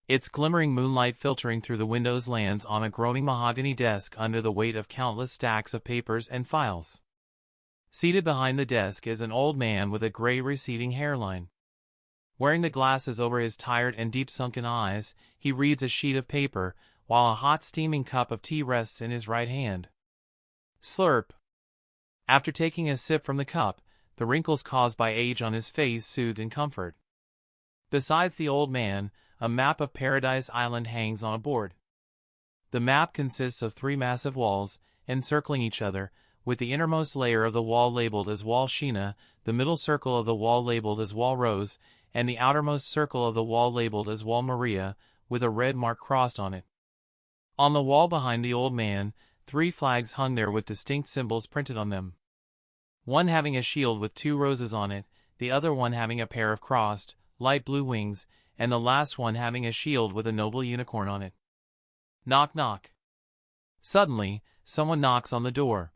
Its glimmering moonlight filtering through the windows lands on a groaning mahogany desk under the weight of countless stacks of papers and files. Seated behind the desk is an old man with a gray receding hairline. Wearing the glasses over his tired and deep-sunken eyes, he reads a sheet of paper, while a hot steaming cup of tea rests in his right hand. Slurp. After taking a sip from the cup, the wrinkles caused by age on his face soothe and comfort. Besides the old man, a map of Paradise Island hangs on a board. The map consists of 3 massive walls, encircling each other, with the innermost layer of the wall labeled as Wall Sheena, the middle circle of the wall labeled as Wall Rose, and the outermost circle of the wall labeled as Wall Maria, with a red mark crossed on it. On the wall behind the old man, 3 flags hung there with distinct symbols printed on them. One having a shield with 2 roses on it, the other one having a pair of crossed, light blue wings, and the last one having a shield with a noble unicorn on it. Knock knock. Suddenly, someone knocks on the door.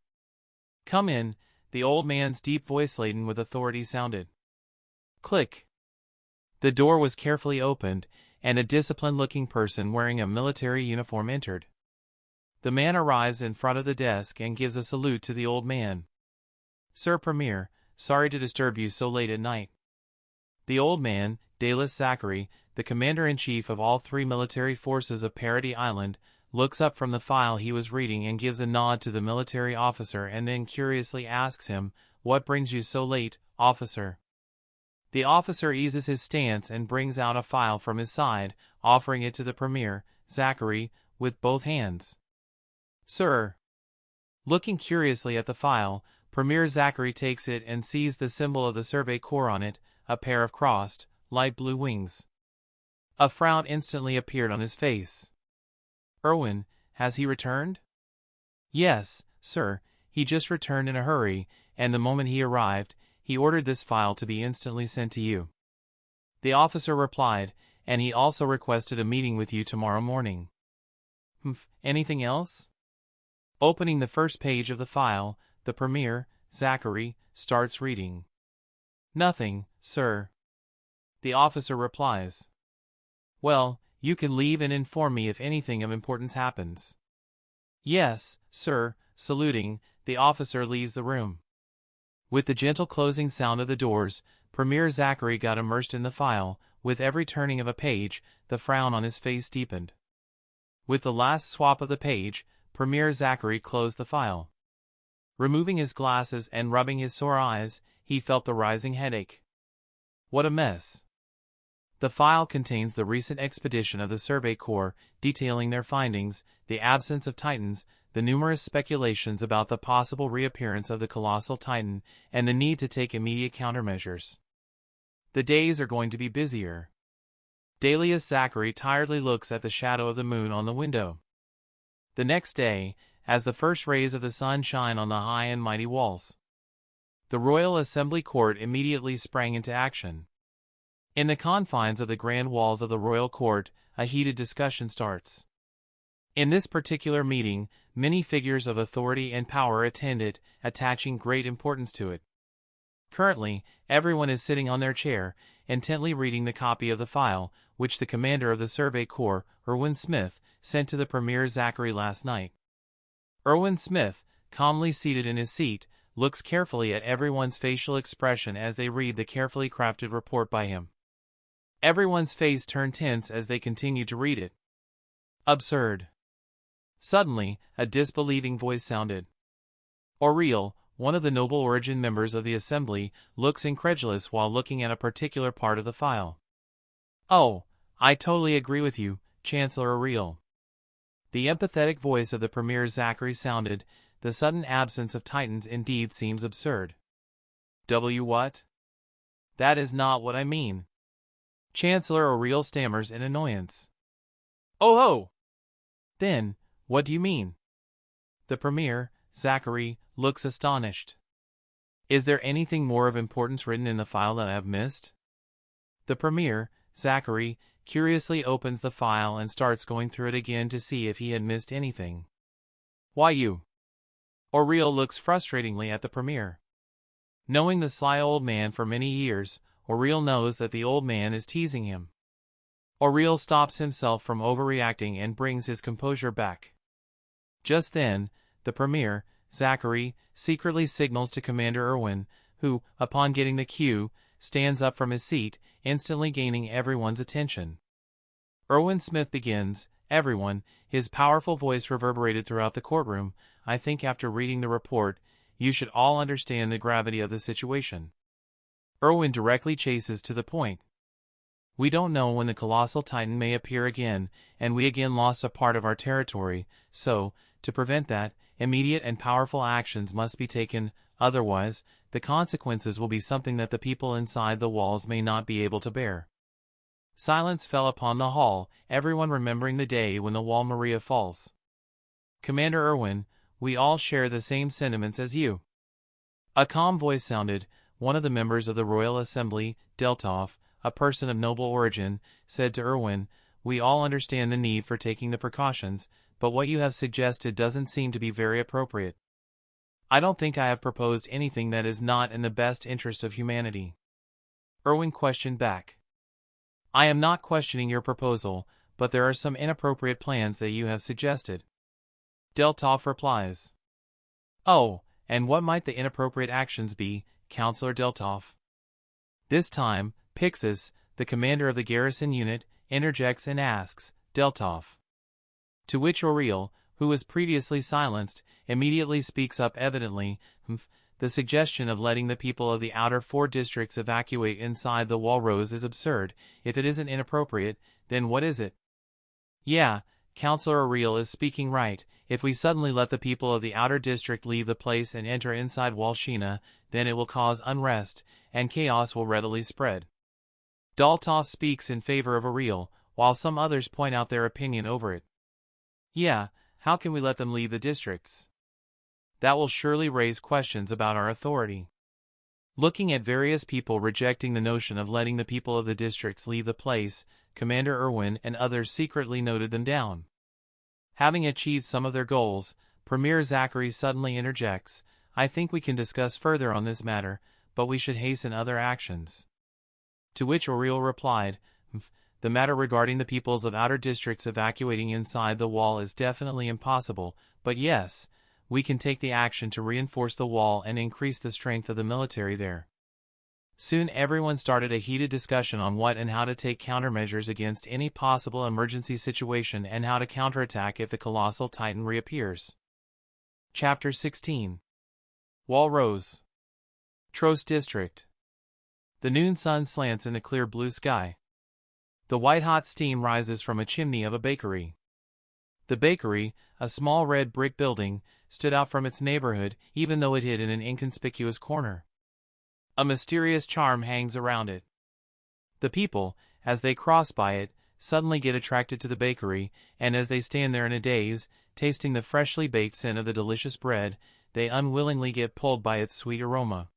Come in, the old man's deep voice laden with authority sounded. Click. The door was carefully opened, and a disciplined-looking person wearing a military uniform entered. The man arrives in front of the desk and gives a salute to the old man. Sir Premier, sorry to disturb you so late at night. The old man, Dallas Zachary, the commander-in-chief of all 3 military forces of Paradise Island, looks up from the file he was reading and gives a nod to the military officer and then curiously asks him, What brings you so late, officer? The officer eases his stance and brings out a file from his side, offering it to the Premier, Zachary, with both hands. Sir. Looking curiously at the file, Premier Zachary takes it and sees the symbol of the Survey Corps on it, a pair of crossed, light blue wings. A frown instantly appeared on his face. Erwin, has he returned? Yes, sir, he just returned in a hurry, and the moment he arrived, he ordered this file to be instantly sent to you. The officer replied, and he also requested a meeting with you tomorrow morning. Anything else? Opening the first page of the file, the Premier, Zachary, starts reading. Nothing, sir. The officer replies. Well, you can leave and inform me if anything of importance happens. Yes, sir, saluting, the officer leaves the room. With the gentle closing sound of the doors, Premier Zachary got immersed in the file. With every turning of a page, the frown on his face deepened. With the last swap of the page, Premier Zachary closed the file. Removing his glasses and rubbing his sore eyes, he felt the rising headache. What a mess. The file contains the recent expedition of the Survey Corps, detailing their findings, the absence of Titans, the numerous speculations about the possible reappearance of the colossal Titan, and the need to take immediate countermeasures. The days are going to be busier. Dalius Zachary tiredly looks at the shadow of the moon on the window. The next day, as the first rays of the sun shine on the high and mighty walls, the Royal Assembly Court immediately sprang into action. In the confines of the grand walls of the Royal Court, a heated discussion starts. In this particular meeting, many figures of authority and power attended, attaching great importance to it. Currently, everyone is sitting on their chair, intently reading the copy of the file, which the commander of the Survey Corps, Erwin Smith, sent to the Premier Zachary last night. Erwin Smith, calmly seated in his seat, looks carefully at everyone's facial expression as they read the carefully crafted report by him. Everyone's face turned tense as they continued to read it. Absurd. Suddenly, a disbelieving voice sounded. Auriel, one of the noble origin members of the assembly, looks incredulous while looking at a particular part of the file. "Oh, I totally agree with you, Chancellor Auriel." The empathetic voice of the Premier Zachary sounded. The sudden absence of Titans indeed seems absurd. What? That is not what I mean. Chancellor Auriel stammers in annoyance. Oh ho! Then, what do you mean? The Premier, Zachary, looks astonished. Is there anything more of importance written in the file that I have missed? The Premier, Zachary, curiously opens the file and starts going through it again to see if he had missed anything. Why you? Auriel looks frustratingly at the Premier. Knowing the sly old man for many years, Auriel knows that the old man is teasing him. Auriel stops himself from overreacting and brings his composure back. Just then, the Premier, Zachary, secretly signals to Commander Erwin, who, upon getting the cue, stands up from his seat, instantly gaining everyone's attention. Erwin Smith begins, "Everyone," his powerful voice reverberated throughout the courtroom. "I think after reading the report, you should all understand the gravity of the situation." Erwin directly chases to the point. "We don't know when the colossal titan may appear again, and we again lost a part of our territory, so, to prevent that, immediate and powerful actions must be taken, otherwise, the consequences will be something that the people inside the walls may not be able to bear." Silence fell upon the hall, everyone remembering the day when the wall Maria falls. "Commander Erwin, we all share the same sentiments as you." A calm voice sounded. One of the members of the Royal Assembly, Deltoff, a person of noble origin, said to Erwin, "We all understand the need for taking the precautions, but what you have suggested doesn't seem to be very appropriate." "I don't think I have proposed anything that is not in the best interest of humanity." Erwin questioned back. "I am not questioning your proposal, but there are some inappropriate plans that you have suggested." Deltoff replies. "Oh, and what might the inappropriate actions be, Counselor Deltoff?" This time, Pixis, the commander of the garrison unit, interjects and asks, "Deltoff." To which Auriel, who was previously silenced, immediately speaks up evidently, "The suggestion of letting the people of the outer 4 districts evacuate inside the wall rose is absurd. If it isn't inappropriate, then what is it?" "Yeah, Counselor Auriel is speaking right. If we suddenly let the people of the outer district leave the place and enter inside Walshina, then it will cause unrest, and chaos will readily spread." Deltoff speaks in favor of Auriel, while some others point out their opinion over it. "Yeah, how can we let them leave the districts? That will surely raise questions about our authority." Looking at various people rejecting the notion of letting the people of the districts leave the place, Commander Erwin and others secretly noted them down. Having achieved some of their goals, Premier Zachary suddenly interjects, "I think we can discuss further on this matter, but we should hasten other actions." To which Auriel replied, "The matter regarding the peoples of outer districts evacuating inside the wall is definitely impossible, but yes, we can take the action to reinforce the wall and increase the strength of the military there." Soon everyone started a heated discussion on what and how to take countermeasures against any possible emergency situation and how to counterattack if the colossal titan reappears. Chapter 16. Wall Rose. Tros District. The noon sun slants in the clear blue sky. The white-hot steam rises from a chimney of a bakery. The bakery, a small red brick building, stood out from its neighborhood even though it hid in an inconspicuous corner. A mysterious charm hangs around it. The people, as they cross by it, suddenly get attracted to the bakery, and as they stand there in a daze, tasting the freshly baked scent of the delicious bread, they unwillingly get pulled by its sweet aroma.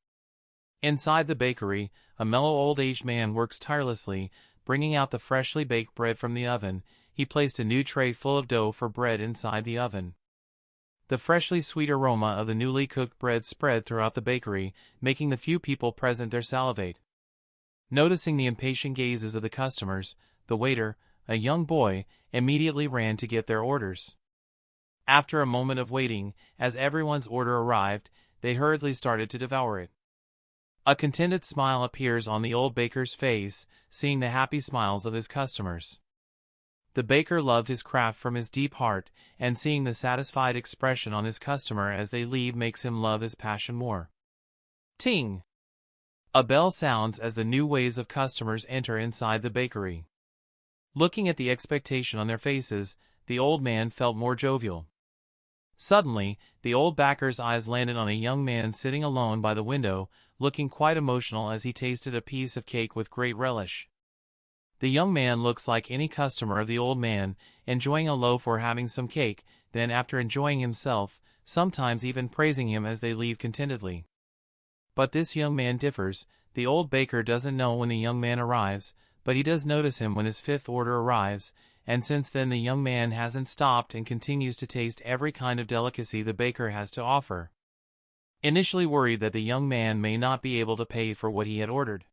Inside the bakery, a mellow old-aged man works tirelessly, bringing out the freshly baked bread from the oven. He placed a new tray full of dough for bread inside the oven. The freshly sweet aroma of the newly cooked bread spread throughout the bakery, making the few people present there salivate. Noticing the impatient gazes of the customers, the waiter, a young boy, immediately ran to get their orders. After a moment of waiting, as everyone's order arrived, they hurriedly started to devour it. A contented smile appears on the old baker's face, seeing the happy smiles of his customers. The baker loved his craft from his deep heart, and seeing the satisfied expression on his customer as they leave makes him love his passion more. Ting! A bell sounds as the new waves of customers enter inside the bakery. Looking at the expectation on their faces, the old man felt more jovial. Suddenly, the old baker's eyes landed on a young man sitting alone by the window, looking quite emotional as he tasted a piece of cake with great relish. The young man looks like any customer of the old man, enjoying a loaf or having some cake, then after enjoying himself, sometimes even praising him as they leave contentedly. But this young man differs. The old baker doesn't know when the young man arrives, but he does notice him when his fifth order arrives, and since then the young man hasn't stopped and continues to taste every kind of delicacy the baker has to offer. Initially worried that the young man may not be able to pay for what he had ordered.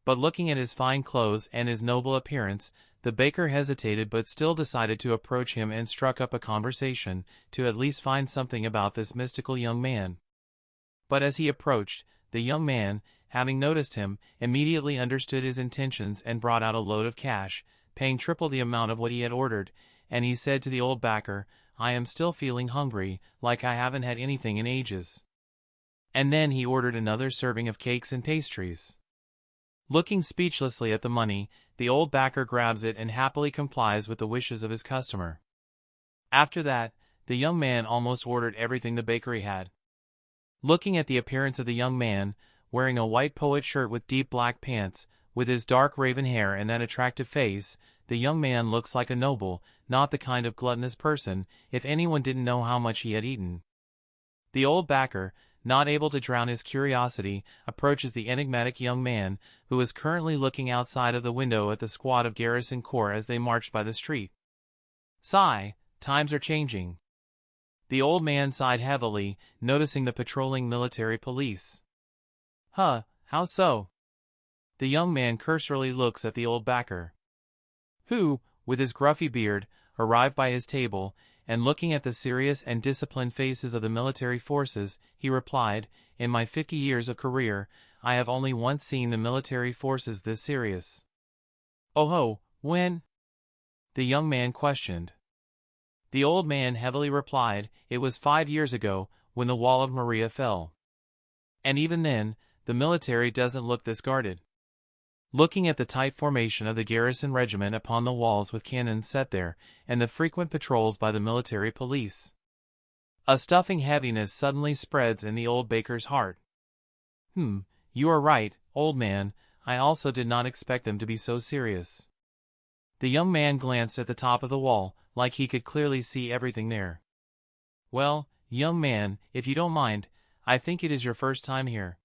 But looking at his fine clothes and his noble appearance, the baker hesitated but still decided to approach him and struck up a conversation, to at least find something about this mystical young man. But as he approached, the young man, having noticed him, immediately understood his intentions and brought out a load of cash, paying triple the amount of what he had ordered, and he said to the old baker, "I am still feeling hungry, like I haven't had anything in ages." And then he ordered another serving of cakes and pastries. Looking speechlessly at the money, the old baker grabs it and happily complies with the wishes of his customer. After that, the young man almost ordered everything the bakery had. Looking at the appearance of the young man, wearing a white poet shirt with deep black pants, with his dark raven hair and that attractive face, the young man looks like a noble, not the kind of gluttonous person, if anyone didn't know how much he had eaten. The old baker, not able to drown his curiosity, approaches the enigmatic young man, who is currently looking outside of the window at the squad of garrison corps as they march by the street. Sigh, times are changing. The old man sighed heavily, noticing the patrolling military police. Huh, how so? The young man cursorily looks at the old baker, who, with his gruffy beard, arrived by his table, and looking at the serious and disciplined faces of the military forces, he replied, "In my 50 years of career, I have only once seen the military forces this serious." "Oh ho, when?" the young man questioned. The old man heavily replied, "It was 5 years ago, when the wall of Maria fell. And even then, the military doesn't look this guarded." Looking at the tight formation of the garrison regiment upon the walls with cannons set there, and the frequent patrols by the military police, a stuffing heaviness suddenly spreads in the old baker's heart. You are right, old man, I also did not expect them to be so serious." The young man glanced at the top of the wall, like he could clearly see everything there. "Well, young man, if you don't mind, I think it is your first time here?"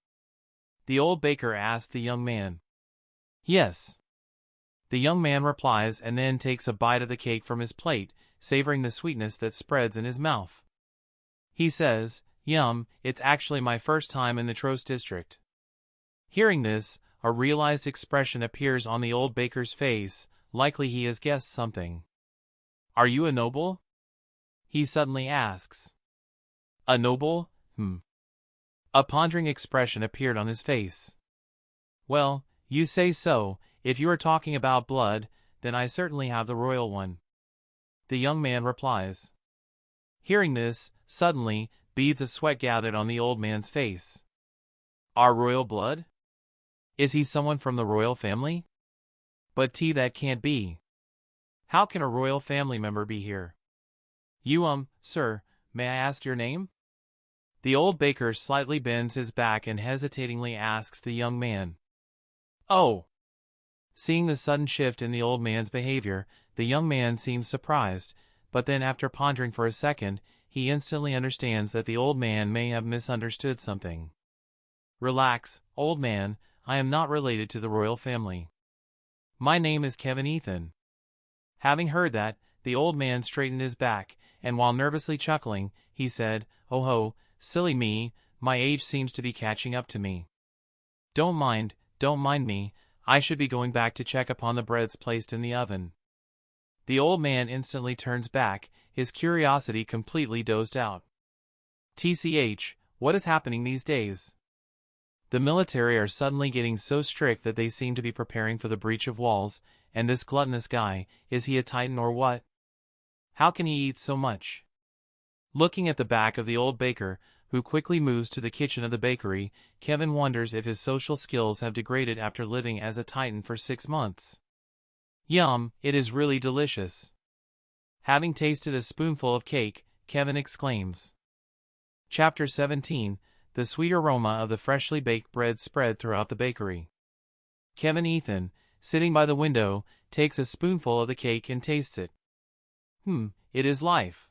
the old baker asked the young man. "Yes." The young man replies and then takes a bite of the cake from his plate, savoring the sweetness that spreads in his mouth. He says, "Yum, it's actually my first time in the Tros district." Hearing this, a realized expression appears on the old baker's face, likely he has guessed something. "Are you a noble?" he suddenly asks. "A noble? A pondering expression appeared on his face. "Well, you say so. If you are talking about blood, then I certainly have the royal one," the young man replies. Hearing this, suddenly, beads of sweat gathered on the old man's face. "Our royal blood? Is he someone from the royal family? But that can't be. How can a royal family member be here? You, sir, may I ask your name?" The old baker slightly bends his back and hesitatingly asks the young man. "Oh." Seeing the sudden shift in the old man's behavior, the young man seems surprised, but then after pondering for a second, he instantly understands that the old man may have misunderstood something. "Relax, old man, I am not related to the royal family. My name is Kevin Ethan." Having heard that, the old man straightened his back, and while nervously chuckling, he said, "Oh ho, silly me, my age seems to be catching up to me. Don't mind, don't mind me, I should be going back to check upon the breads placed in the oven. The old man instantly turns back, his curiosity completely dozed out. TCH, what is happening these days? The military are suddenly getting so strict that they seem to be preparing for the breach of walls, and this gluttonous guy, is he a titan or what? How can he eat so much? Looking at the back of the old baker, who quickly moves to the kitchen of the bakery, Kevin wonders if his social skills have degraded after living as a titan for 6 months. Yum, it is really delicious. Having tasted a spoonful of cake, Kevin exclaims. Chapter 17, the sweet aroma of the freshly baked bread spread throughout the bakery. Ethan, sitting by the window, takes a spoonful of the cake and tastes it. It is life.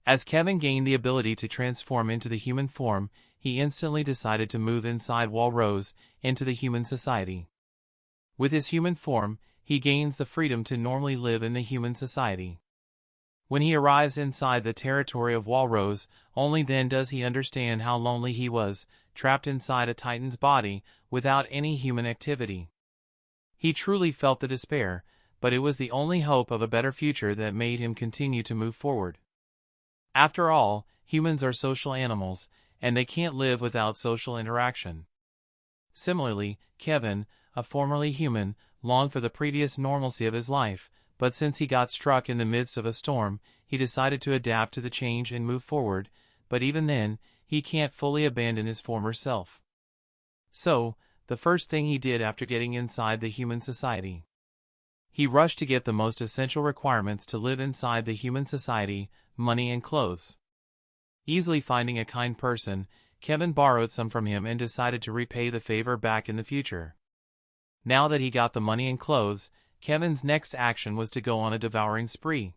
As Kevin gained the ability to transform into the human form, he instantly decided to move inside Walrose, into the human society. With his human form, he gains the freedom to normally live in the human society. When he arrives inside the territory of Walrose, only then does he understand how lonely he was, trapped inside a titan's body, without any human activity. He truly felt the despair, but it was the only hope of a better future that made him continue to move forward. After all, humans are social animals, and they can't live without social interaction. Similarly, Kevin, a formerly human, longed for the previous normalcy of his life, but since he got struck in the midst of a storm, he decided to adapt to the change and move forward, but even then, he can't fully abandon his former self. So, the first thing he did after getting inside the human society. He rushed to get the most essential requirements to live inside the human society, money and clothes. Easily finding a kind person, Kevin borrowed some from him and decided to repay the favor back in the future. Now that he got the money and clothes, Kevin's next action was to go on a devouring spree.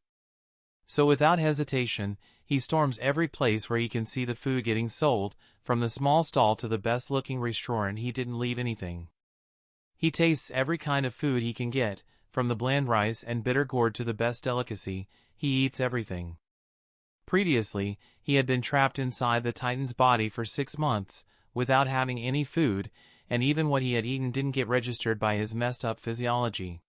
So without hesitation, he storms every place where he can see the food getting sold, from the small stall to the best-looking restaurant. He didn't leave anything. He tastes every kind of food he can get, from the bland rice and bitter gourd to the best delicacy. He eats everything. Previously, he had been trapped inside the Titan's body for 6 months, without having any food, and even what he had eaten didn't get registered by his messed-up physiology.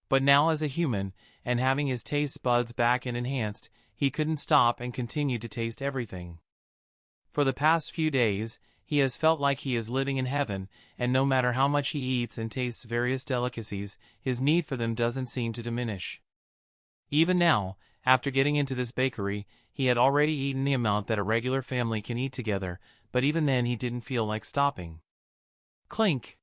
But now as a human, and having his taste buds back and enhanced, he couldn't stop and continued to taste everything. For the past few days, he has felt like he is living in heaven, and no matter how much he eats and tastes various delicacies, his need for them doesn't seem to diminish. Even now, after getting into this bakery, he had already eaten the amount that a regular family can eat together, but even then he didn't feel like stopping. Clink!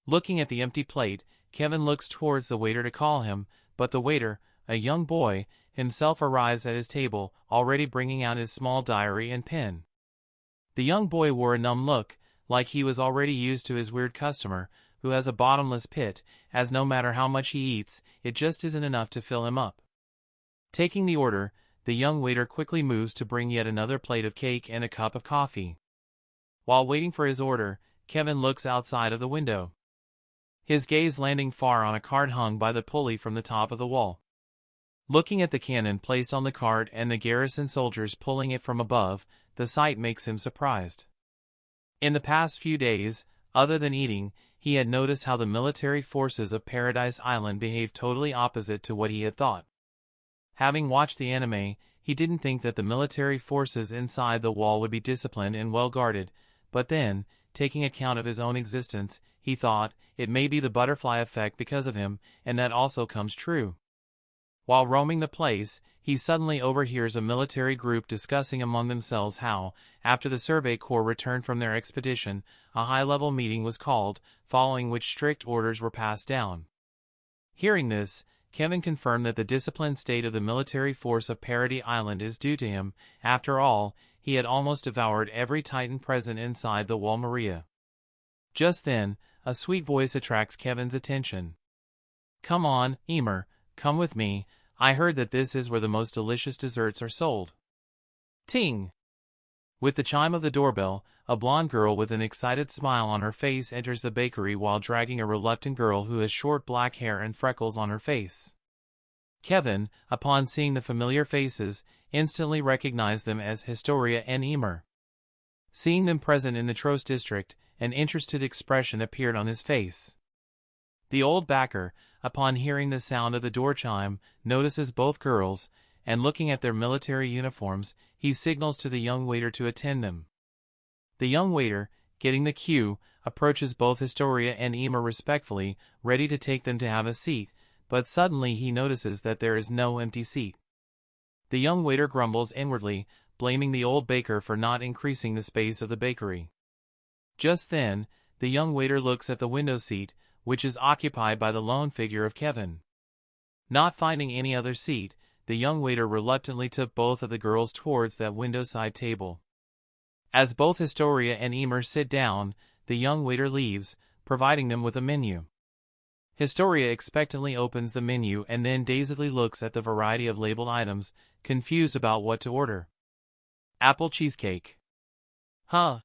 Looking at the empty plate, Kevin looks towards the waiter to call him, but the waiter, a young boy, himself arrives at his table, already bringing out his small diary and pen. The young boy wore a numb look, like he was already used to his weird customer, who has a bottomless pit, as no matter how much he eats, it just isn't enough to fill him up. Taking the order, the young waiter quickly moves to bring yet another plate of cake and a cup of coffee. While waiting for his order, Kevin looks outside of the window, his gaze landing far on a card hung by the pulley from the top of the wall. Looking at the cannon placed on the cart and the garrison soldiers pulling it from above, the sight makes him surprised. In the past few days, other than eating, he had noticed how the military forces of Paradise Island behaved totally opposite to what he had thought. Having watched the anime, he didn't think that the military forces inside the wall would be disciplined and well guarded, but then, taking account of his own existence, he thought, it may be the butterfly effect because of him, and that also comes true. While roaming the place, he suddenly overhears a military group discussing among themselves how, after the Survey Corps returned from their expedition, a high-level meeting was called, following which strict orders were passed down. Hearing this, Kevin confirmed that the disciplined state of the military force of Paradise Island is due to him. After all, he had almost devoured every Titan present inside the Wall Maria. Just then, a sweet voice attracts Kevin's attention. "Come on, Ymir, come with me. I heard that this is where the most delicious desserts are sold." Ting! With the chime of the doorbell, a blonde girl with an excited smile on her face enters the bakery while dragging a reluctant girl who has short black hair and freckles on her face. Kevin, upon seeing the familiar faces, instantly recognized them as Historia and Ymir. Seeing them present in the Tros district, an interested expression appeared on his face. The old backer, upon hearing the sound of the door chime, notices both girls, and looking at their military uniforms, he signals to the young waiter to attend them. The young waiter, getting the cue, approaches both Historia and Ymir respectfully, ready to take them to have a seat, but suddenly he notices that there is no empty seat. The young waiter grumbles inwardly, blaming the old baker for not increasing the space of the bakery. Just then, the young waiter looks at the window seat, which is occupied by the lone figure of Kevin. Not finding any other seat, the young waiter reluctantly took both of the girls towards that window-side table. As both Historia and Ymir sit down, the young waiter leaves, providing them with a menu. Historia expectantly opens the menu and then dazedly looks at the variety of labeled items, confused about what to order. Apple cheesecake. Huh?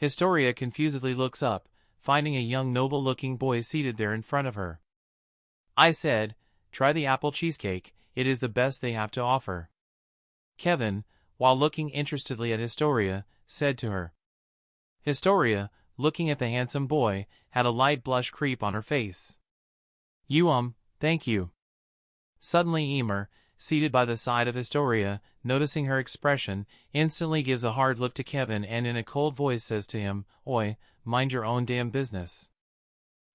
Historia confusedly looks up, finding a young noble-looking boy seated there in front of her. I said, try the apple cheesecake, it is the best they have to offer. Kevin, while looking interestedly at Historia, said to her. Historia, looking at the handsome boy, had a light blush creep on her face. Thank you. Suddenly Ymir, seated by the side of Historia, noticing her expression, instantly gives a hard look to Kevin and in a cold voice says to him, Oi, mind your own damn business.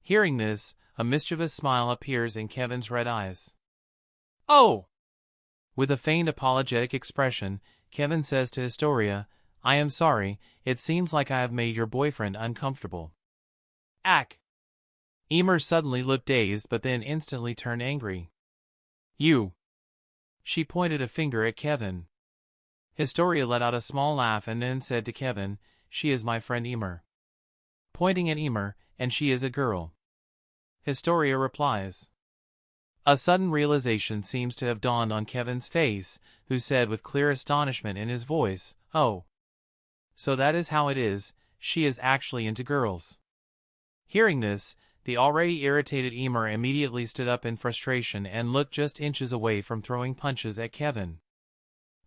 Hearing this, a mischievous smile appears in Kevin's red eyes. Oh! With a feigned apologetic expression, Kevin says to Historia, I am sorry, it seems like I have made your boyfriend uncomfortable. Ack! Ymir suddenly looked dazed but then instantly turned angry. You! She pointed a finger at Kevin. Historia let out a small laugh and then said to Kevin, She is my friend Ymir. Pointing at Ymir, and she is a girl. Historia replies. A sudden realization seems to have dawned on Kevin's face, who said with clear astonishment in his voice, Oh. So that is how it is, she is actually into girls. Hearing this, the already irritated Ymir immediately stood up in frustration and looked just inches away from throwing punches at Kevin,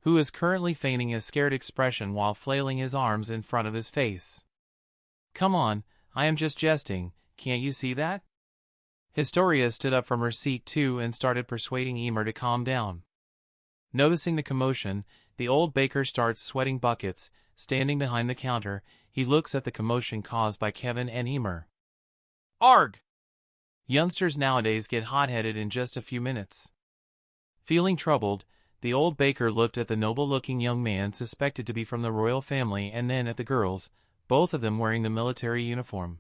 who is currently feigning a scared expression while flailing his arms in front of his face. Come on, I am just jesting, can't you see that? Historia stood up from her seat too and started persuading Ymir to calm down. Noticing the commotion, the old baker starts sweating buckets. Standing behind the counter, he looks at the commotion caused by Kevin and Ymir. Arg! Youngsters nowadays get hot-headed in just a few minutes. Feeling troubled, the old baker looked at the noble-looking young man suspected to be from the royal family and then at the girls, both of them wearing the military uniform.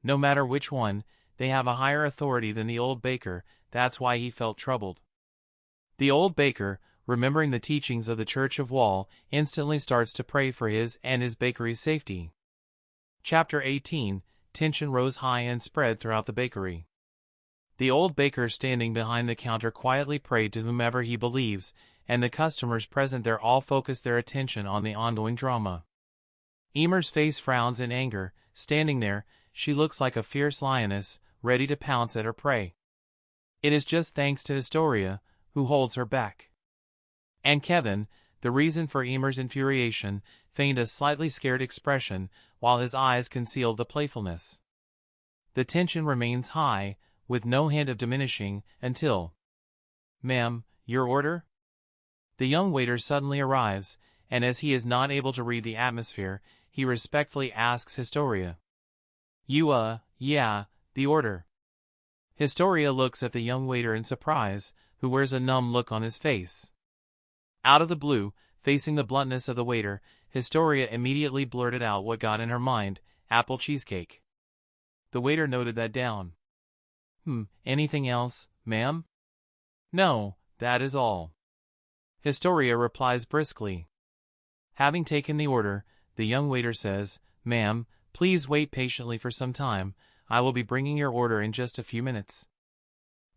No matter which one, they have a higher authority than the old baker, that's why he felt troubled. The old baker, remembering the teachings of the Church of Wall, instantly starts to pray for his and his bakery's safety. Chapter 18. Tension rose high and spread throughout the bakery. The old baker standing behind the counter quietly prayed to whomever he believes, and the customers present there all focused their attention on the ongoing drama. Ymir's face frowns in anger. Standing there, she looks like a fierce lioness, ready to pounce at her prey. It is just thanks to Historia, who holds her back. And Kevin, the reason for Ymir's infuriation, feigned a slightly scared expression, while his eyes concealed the playfulness. The tension remains high, with no hint of diminishing, until... Ma'am, your order? The young waiter suddenly arrives, and as he is not able to read the atmosphere, he respectfully asks Historia. Yeah, the order. Historia looks at the young waiter in surprise, who wears a numb look on his face. Out of the blue, facing the bluntness of the waiter, Historia immediately blurted out what got in her mind, apple cheesecake. The waiter noted that down. Anything else, ma'am? No, that is all. Historia replies briskly. Having taken the order, the young waiter says, Ma'am, please wait patiently for some time, I will be bringing your order in just a few minutes.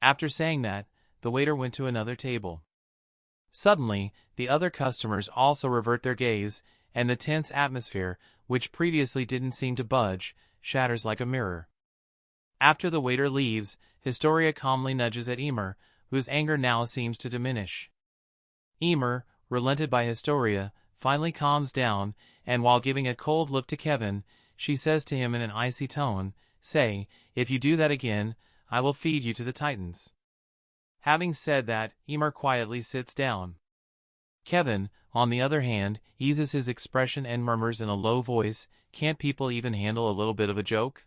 After saying that, the waiter went to another table. Suddenly, the other customers also revert their gaze, and the tense atmosphere, which previously didn't seem to budge, shatters like a mirror. After the waiter leaves, Historia calmly nudges at Ymir, whose anger now seems to diminish. Ymir, relented by Historia, finally calms down, and while giving a cold look to Kevin, she says to him in an icy tone, "Say, if you do that again, I will feed you to the Titans." Having said that, Ymir quietly sits down. Kevin, on the other hand, eases his expression and murmurs in a low voice, "Can't people even handle a little bit of a joke?"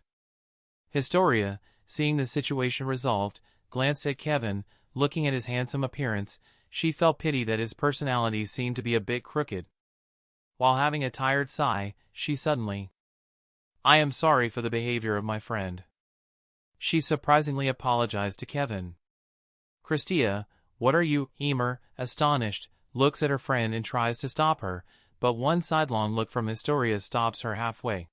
Historia, seeing the situation resolved, glanced at Kevin. Looking at his handsome appearance, she felt pity that his personality seemed to be a bit crooked. While having a tired sigh, she suddenly, "I am sorry for the behavior of my friend." She surprisingly apologized to Kevin. "Christia, what are you?" Ymir, astonished, looks at her friend and tries to stop her, but one sidelong look from Historia stops her halfway.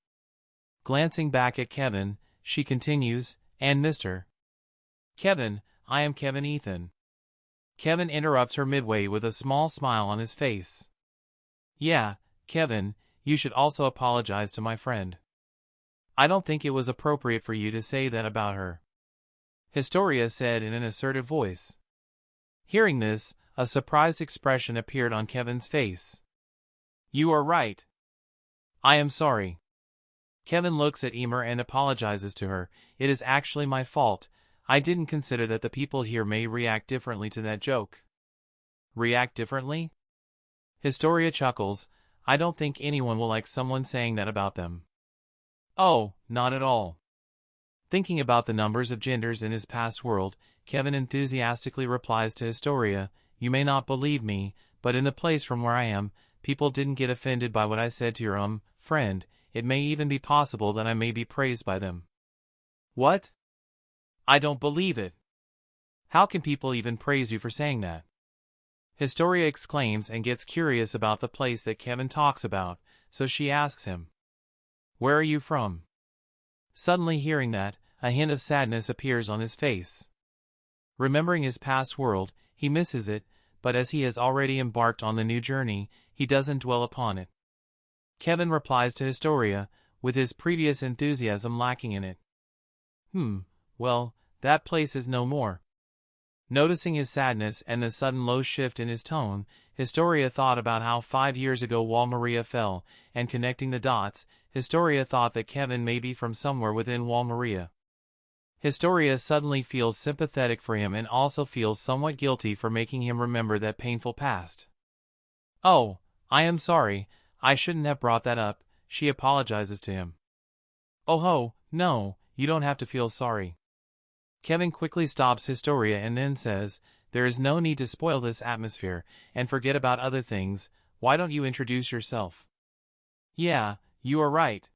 Glancing back at Kevin, she continues, "And Mr. Kevin, I am Kevin Ethan." Kevin interrupts her midway with a small smile on his face. "Yeah, Kevin, you should also apologize to my friend. I don't think it was appropriate for you to say that about her," Historia said in an assertive voice. Hearing this, a surprised expression appeared on Kevin's face. "You are right. I am sorry." Kevin looks at Ymir and apologizes to her. "It is actually my fault. I didn't consider that the people here may react differently to that joke." "React differently?" Historia chuckles. "I don't think anyone will like someone saying that about them." "Oh, not at all." Thinking about the numbers of genders in his past world, Kevin enthusiastically replies to Historia, "You may not believe me, but in the place from where I am, people didn't get offended by what I said to your friend. It may even be possible that I may be praised by them." "What? I don't believe it. How can people even praise you for saying that?" Historia exclaims and gets curious about the place that Kevin talks about, so she asks him, "Where are you from?" Suddenly hearing that, a hint of sadness appears on his face. Remembering his past world, he misses it, but as he has already embarked on the new journey, he doesn't dwell upon it. Kevin replies to Historia, with his previous enthusiasm lacking in it. Well, that place is no more." Noticing his sadness and the sudden low shift in his tone, Historia thought about how 5 years ago Wall Maria fell, and connecting the dots, Historia thought that Kevin may be from somewhere within Wall Maria. Historia suddenly feels sympathetic for him and also feels somewhat guilty for making him remember that painful past. "Oh, I am sorry, I shouldn't have brought that up," she apologizes to him. "Oh, no, you don't have to feel sorry." Kevin quickly stops Historia and then says, "There is no need to spoil this atmosphere, and forget about other things. Why don't you introduce yourself?" "Yeah, you are right."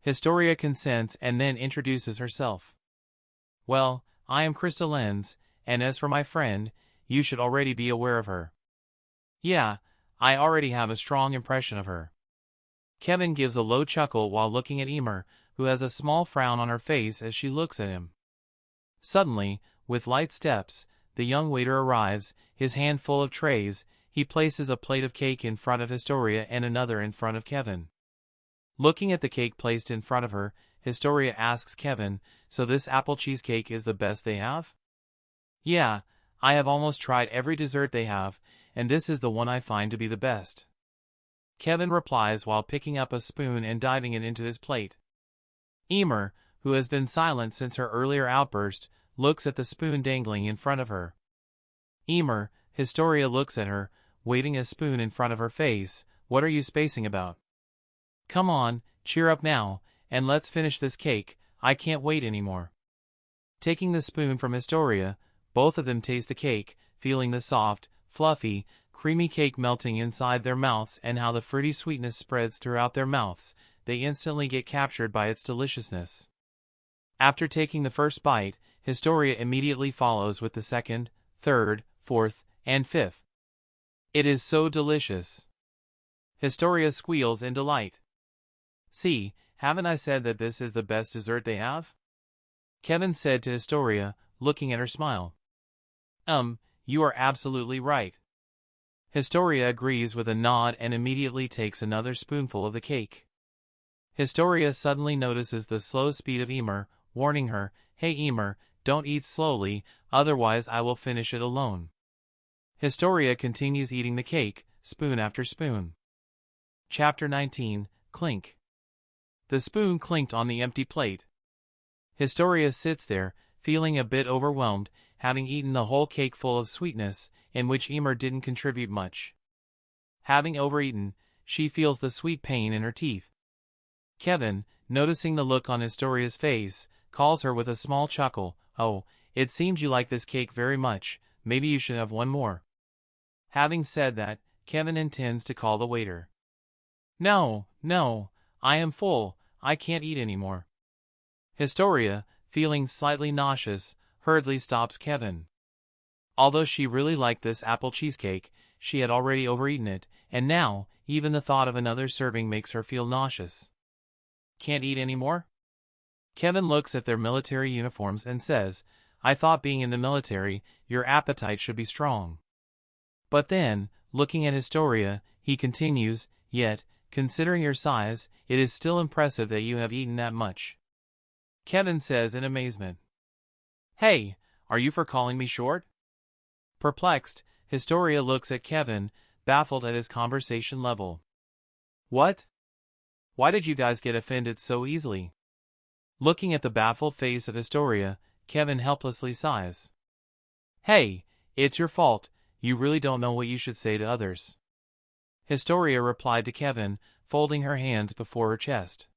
Historia consents and then introduces herself. "Well, I am Krista Lenz, and as for my friend, you should already be aware of her." "Yeah, I already have a strong impression of her." Kevin gives a low chuckle while looking at Ymir, who has a small frown on her face as she looks at him. Suddenly, with light steps, the young waiter arrives, his hand full of trays. He places a plate of cake in front of Historia and another in front of Kevin. Looking at the cake placed in front of her, Historia asks Kevin, "So this apple cheesecake is the best they have?" "Yeah, I have almost tried every dessert they have, and this is the one I find to be the best," Kevin replies while picking up a spoon and diving it into his plate. Ymir, who has been silent since her earlier outburst, looks at the spoon dangling in front of her. "Ymir," Historia looks at her, waving a spoon in front of her face, "what are you spacing about? Come on, cheer up now, and let's finish this cake, I can't wait anymore." Taking the spoon from Historia, both of them taste the cake, feeling the soft, fluffy, creamy cake melting inside their mouths and how the fruity sweetness spreads throughout their mouths. They instantly get captured by its deliciousness. After taking the first bite, Historia immediately follows with the second, third, fourth, and fifth. "It is so delicious." Historia squeals in delight. "See, haven't I said that this is the best dessert they have?" Kevin said to Historia, looking at her smile. You are absolutely right." Historia agrees with a nod and immediately takes another spoonful of the cake. Historia suddenly notices the slow speed of Ymir, warning her, "Hey Ymir, don't eat slowly, otherwise I will finish it alone." Historia continues eating the cake, spoon after spoon. Chapter 19, Clink. The spoon clinked on the empty plate. Historia sits there, feeling a bit overwhelmed, having eaten the whole cake full of sweetness, in which Ymir didn't contribute much. Having overeaten, she feels the sweet pain in her teeth. Kevin, noticing the look on Historia's face, calls her with a small chuckle, "Oh, it seems you like this cake very much, maybe you should have one more." Having said that, Kevin intends to call the waiter. No, I am full, I can't eat anymore." Historia, feeling slightly nauseous, hurriedly stops Kevin. Although she really liked this apple cheesecake, she had already overeaten it, and now, even the thought of another serving makes her feel nauseous. "Can't eat anymore?" Kevin looks at their military uniforms and says, "I thought being in the military, your appetite should be strong." But then, looking at Historia, he continues, "Yet, considering your size, it is still impressive that you have eaten that much." Kevin says in amazement, "Hey, are you for calling me short?" Perplexed, Historia looks at Kevin, baffled at his conversation level. "What? Why did you guys get offended so easily?" Looking at the baffled face of Historia, Kevin helplessly sighs. "Hey, it's your fault, you really don't know what you should say to others." Historia replied to Kevin, folding her hands before her chest.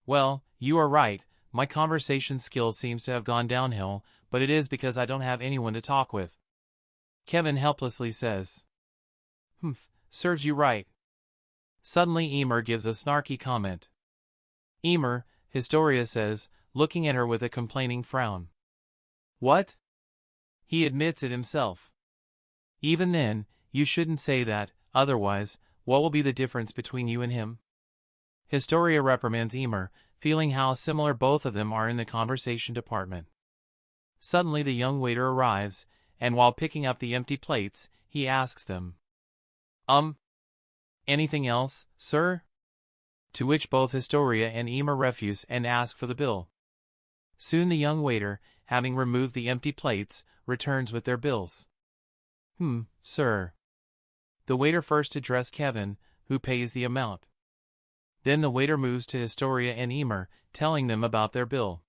"Well, you are right, my conversation skills seems to have gone downhill, but it is because I don't have anyone to talk with." Kevin helplessly says. Serves you right." Suddenly Ymir gives a snarky comment. "Ymir," Historia says, looking at her with a complaining frown. "What?" He admits it himself. "Even then, you shouldn't say that, otherwise, what will be the difference between you and him?" Historia reprimands Ymir, feeling how similar both of them are in the conversation department. Suddenly the young waiter arrives, and while picking up the empty plates, he asks them, Anything else, sir?" To which both Historia and Ymir refuse and ask for the bill. Soon the young waiter, having removed the empty plates, returns with their bills. Sir." The waiter first addresses Kevin, who pays the amount. Then the waiter moves to Historia and Ymir, telling them about their bill.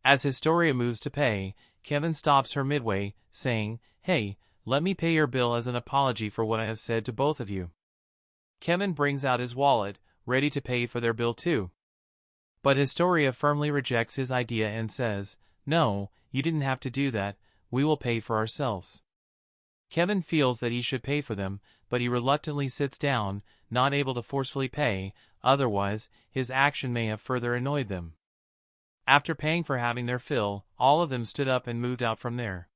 As Historia moves to pay, Kevin stops her midway, saying, "Hey, let me pay your bill as an apology for what I have said to both of you." Kevin brings out his wallet, ready to pay for their bill too. But Historia firmly rejects his idea and says, "No, you didn't have to do that, we will pay for ourselves." Kevin feels that he should pay for them, but he reluctantly sits down, not able to forcefully pay, otherwise, his action may have further annoyed them. After paying for having their fill, all of them stood up and moved out from there.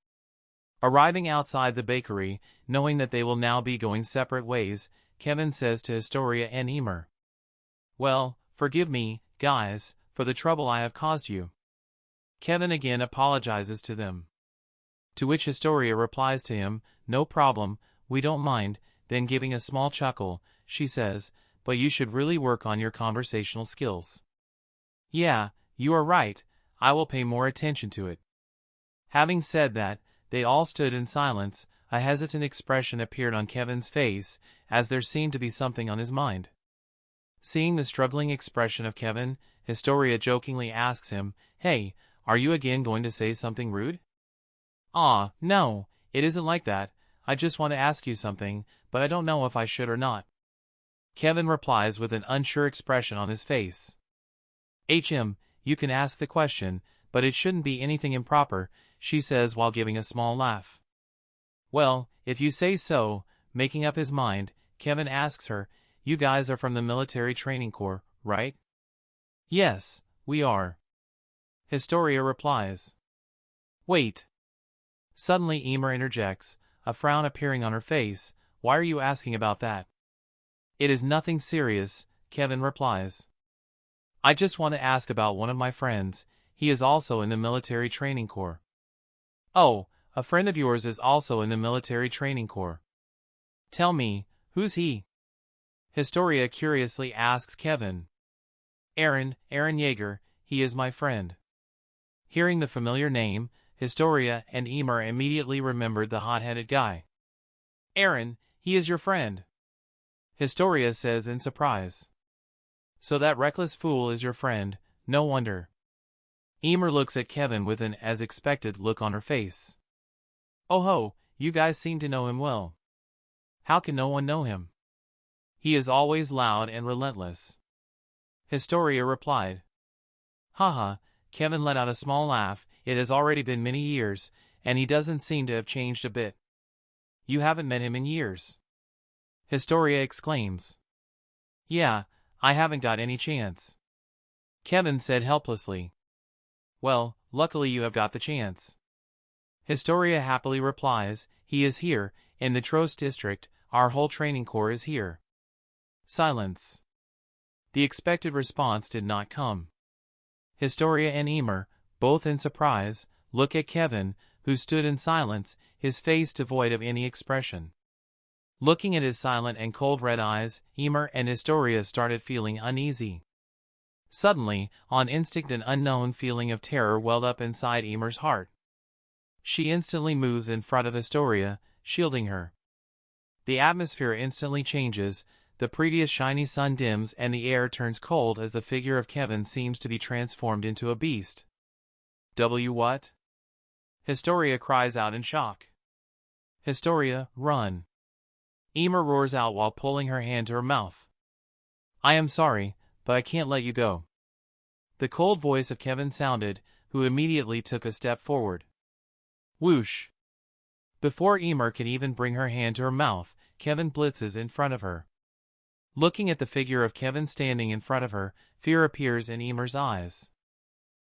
Arriving outside the bakery, knowing that they will now be going separate ways, Kevin says to Historia and Ymir, "Well, forgive me, guys, for the trouble I have caused you." Kevin again apologizes to them. To which Historia replies to him, "No problem, we don't mind," then giving a small chuckle, she says, "But you should really work on your conversational skills." "Yeah, you are right, I will pay more attention to it." Having said that, they all stood in silence. A hesitant expression appeared on Kevin's face, as there seemed to be something on his mind. Seeing the struggling expression of Kevin, Historia jokingly asks him, "Hey, are you again going to say something rude?" No, it isn't like that, I just want to ask you something, but I don't know if I should or not." Kevin replies with an unsure expression on his face. You can ask the question, but it shouldn't be anything improper," she says while giving a small laugh. "Well, if you say so," making up his mind, Kevin asks her, "You guys are from the military training corps, right?" "Yes, we are." Historia replies. "Wait." Suddenly Ymir interjects, a frown appearing on her face, "Why are you asking about that?" "It is nothing serious," Kevin replies. "I just want to ask about one of my friends, he is also in the military training corps." "Oh, a friend of yours is also in the military training corps. Tell me, who's he?" Historia curiously asks Kevin. Aron Jaeger, he is my friend." Hearing the familiar name, Historia and Ymir immediately remembered the hot-headed guy. "Aron, he is your friend?" Historia says in surprise. So that reckless fool is your friend, no wonder. Ymir looks at Kevin with an as-expected look on her face. Oh ho, you guys seem to know him well. How can no one know him? He is always loud and relentless. Historia replied. Haha, Kevin let out a small laugh. It has already been many years, and he doesn't seem to have changed a bit. You haven't met him in years. Historia exclaims. Yeah, I haven't got any chance. Kevin said helplessly. Well, luckily you have got the chance. Historia happily replies, he is here, in the Trost district, our whole training corps is here. Silence. The expected response did not come. Historia and Ymir, both in surprise, look at Kevin, who stood in silence, his face devoid of any expression. Looking at his silent and cold red eyes, Ymir and Historia started feeling uneasy. Suddenly, on instinct an unknown feeling of terror welled up inside Ymir's heart. She instantly moves in front of Historia, shielding her. The atmosphere instantly changes, the previous shiny sun dims and the air turns cold as the figure of Kevin seems to be transformed into a beast. What? Historia cries out in shock. Historia, run. Ymir roars out while pulling her hand to her mouth. I am sorry, but I can't let you go. The cold voice of Kevin sounded, who immediately took a step forward. Whoosh! Before Ymir can even bring her hand to her mouth, Kevin blitzes in front of her. Looking at the figure of Kevin standing in front of her, fear appears in Ymir's eyes.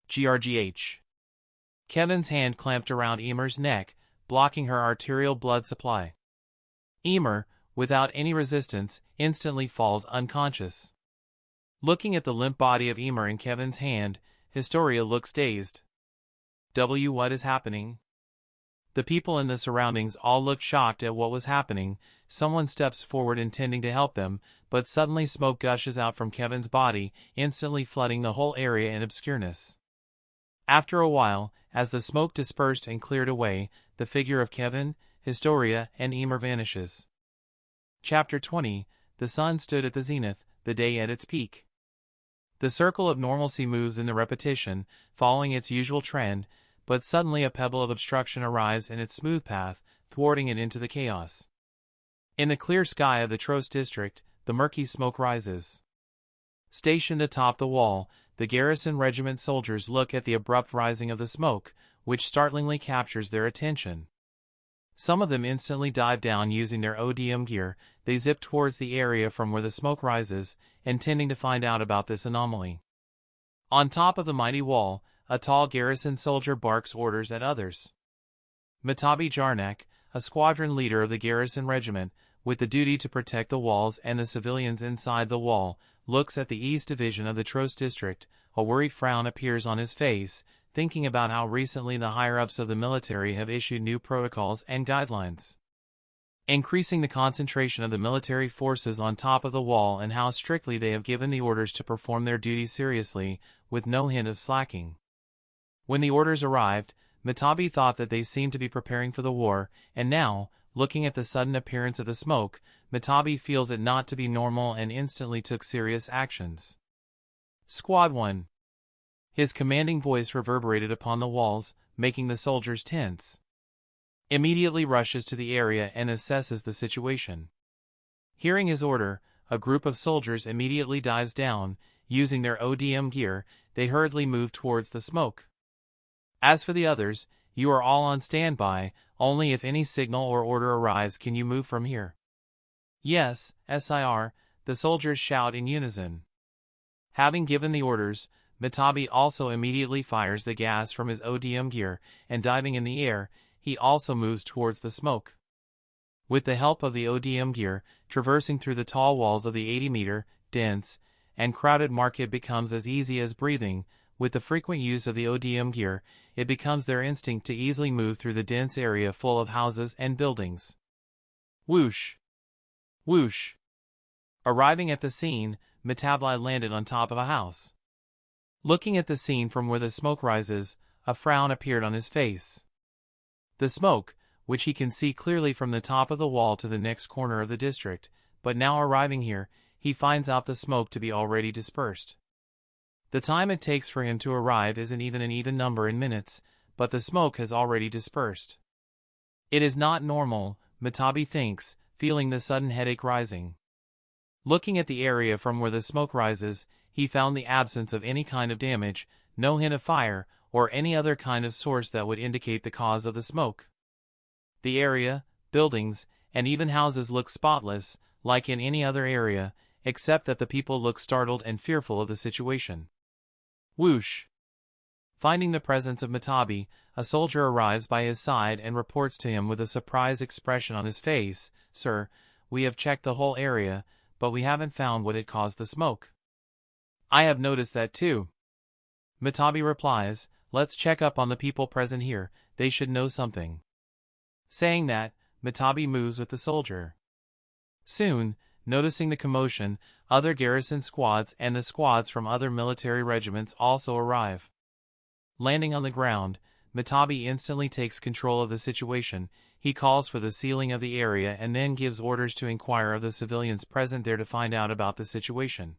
Grgh. Kevin's hand clamped around Ymir's neck, blocking her arterial blood supply. Ymir, without any resistance, instantly falls unconscious. Looking at the limp body of Ymir in Kevin's hand, Historia looks dazed. What is happening? The people in the surroundings all look shocked at what was happening. Someone steps forward intending to help them, but suddenly smoke gushes out from Kevin's body, instantly flooding the whole area in obscureness. After a while, as the smoke dispersed and cleared away, the figure of Kevin, Historia, and Ymir vanishes. Chapter 20. The sun stood at the zenith, the day at its peak. The circle of normalcy moves in the repetition, following its usual trend, but suddenly a pebble of obstruction arrives in its smooth path, thwarting it into the chaos. In the clear sky of the Trost district, the murky smoke rises. Stationed atop the wall, the garrison regiment soldiers look at the abrupt rising of the smoke, which startlingly captures their attention. Some of them instantly dive down using their ODM gear. They zip towards the area from where the smoke rises, intending to find out about this anomaly. On top of the mighty wall, a tall garrison soldier barks orders at others. Matabi Jarnak, a squadron leader of the garrison regiment, with the duty to protect the walls and the civilians inside the wall, looks at the East Division of the Trost district. A worried frown appears on his face, thinking about how recently the higher-ups of the military have issued new protocols and guidelines, increasing the concentration of the military forces on top of the wall and how strictly they have given the orders to perform their duties seriously, with no hint of slacking. When the orders arrived, Matabi thought that they seemed to be preparing for the war, and now, looking at the sudden appearance of the smoke, Matabi feels it not to be normal and instantly took serious actions. Squad 1. His commanding voice reverberated upon the walls, making the soldiers tense. Immediately rushes to the area and assesses the situation. Hearing his order, a group of soldiers immediately dives down. Using their ODM gear, they hurriedly move towards the smoke. As for the others, you are all on standby. Only if any signal or order arrives can you move from here. Yes, SIR, the soldiers shout in unison. Having given the orders, Matabi also immediately fires the gas from his ODM gear, and diving in the air, he also moves towards the smoke. With the help of the ODM gear, traversing through the tall walls of the 80-meter, dense, and crowded market becomes as easy as breathing. With the frequent use of the ODM gear, it becomes their instinct to easily move through the dense area full of houses and buildings. Whoosh! Whoosh! Arriving at the scene, Matabi landed on top of a house. Looking at the scene from where the smoke rises, a frown appeared on his face. The smoke, which he can see clearly from the top of the wall to the next corner of the district, but now arriving here, he finds out the smoke to be already dispersed. The time it takes for him to arrive isn't even an even number in minutes, but the smoke has already dispersed. It is not normal, Matabi thinks, feeling the sudden headache rising. Looking at the area from where the smoke rises, he found the absence of any kind of damage, no hint of fire, or any other kind of source that would indicate the cause of the smoke. The area, buildings, and even houses look spotless, like in any other area, except that the people look startled and fearful of the situation. Whoosh! Finding the presence of Matabi, a soldier arrives by his side and reports to him with a surprised expression on his face, "Sir, we have checked the whole area, but we haven't found what had caused the smoke." "I have noticed that too." Matabi replies, "Let's check up on the people present here, they should know something." Saying that, Matabi moves with the soldier. Soon, noticing the commotion, other garrison squads and the squads from other military regiments also arrive. Landing on the ground, Matabi instantly takes control of the situation. He calls for the sealing of the area and then gives orders to inquire of the civilians present there to find out about the situation.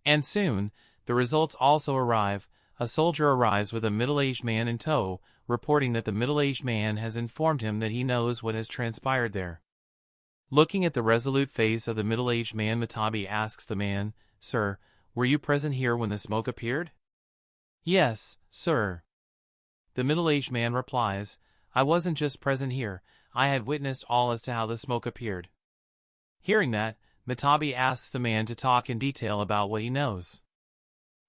And soon, the results also arrive. A soldier arrives with a middle-aged man in tow, reporting that the middle-aged man has informed him that he knows what has transpired there. Looking at the resolute face of the middle-aged man, Matabi asks the man, "Sir, were you present here when the smoke appeared?" "Yes, sir." The middle-aged man replies, "I wasn't just present here, I had witnessed all as to how the smoke appeared." Hearing that, Matabi asks the man to talk in detail about what he knows.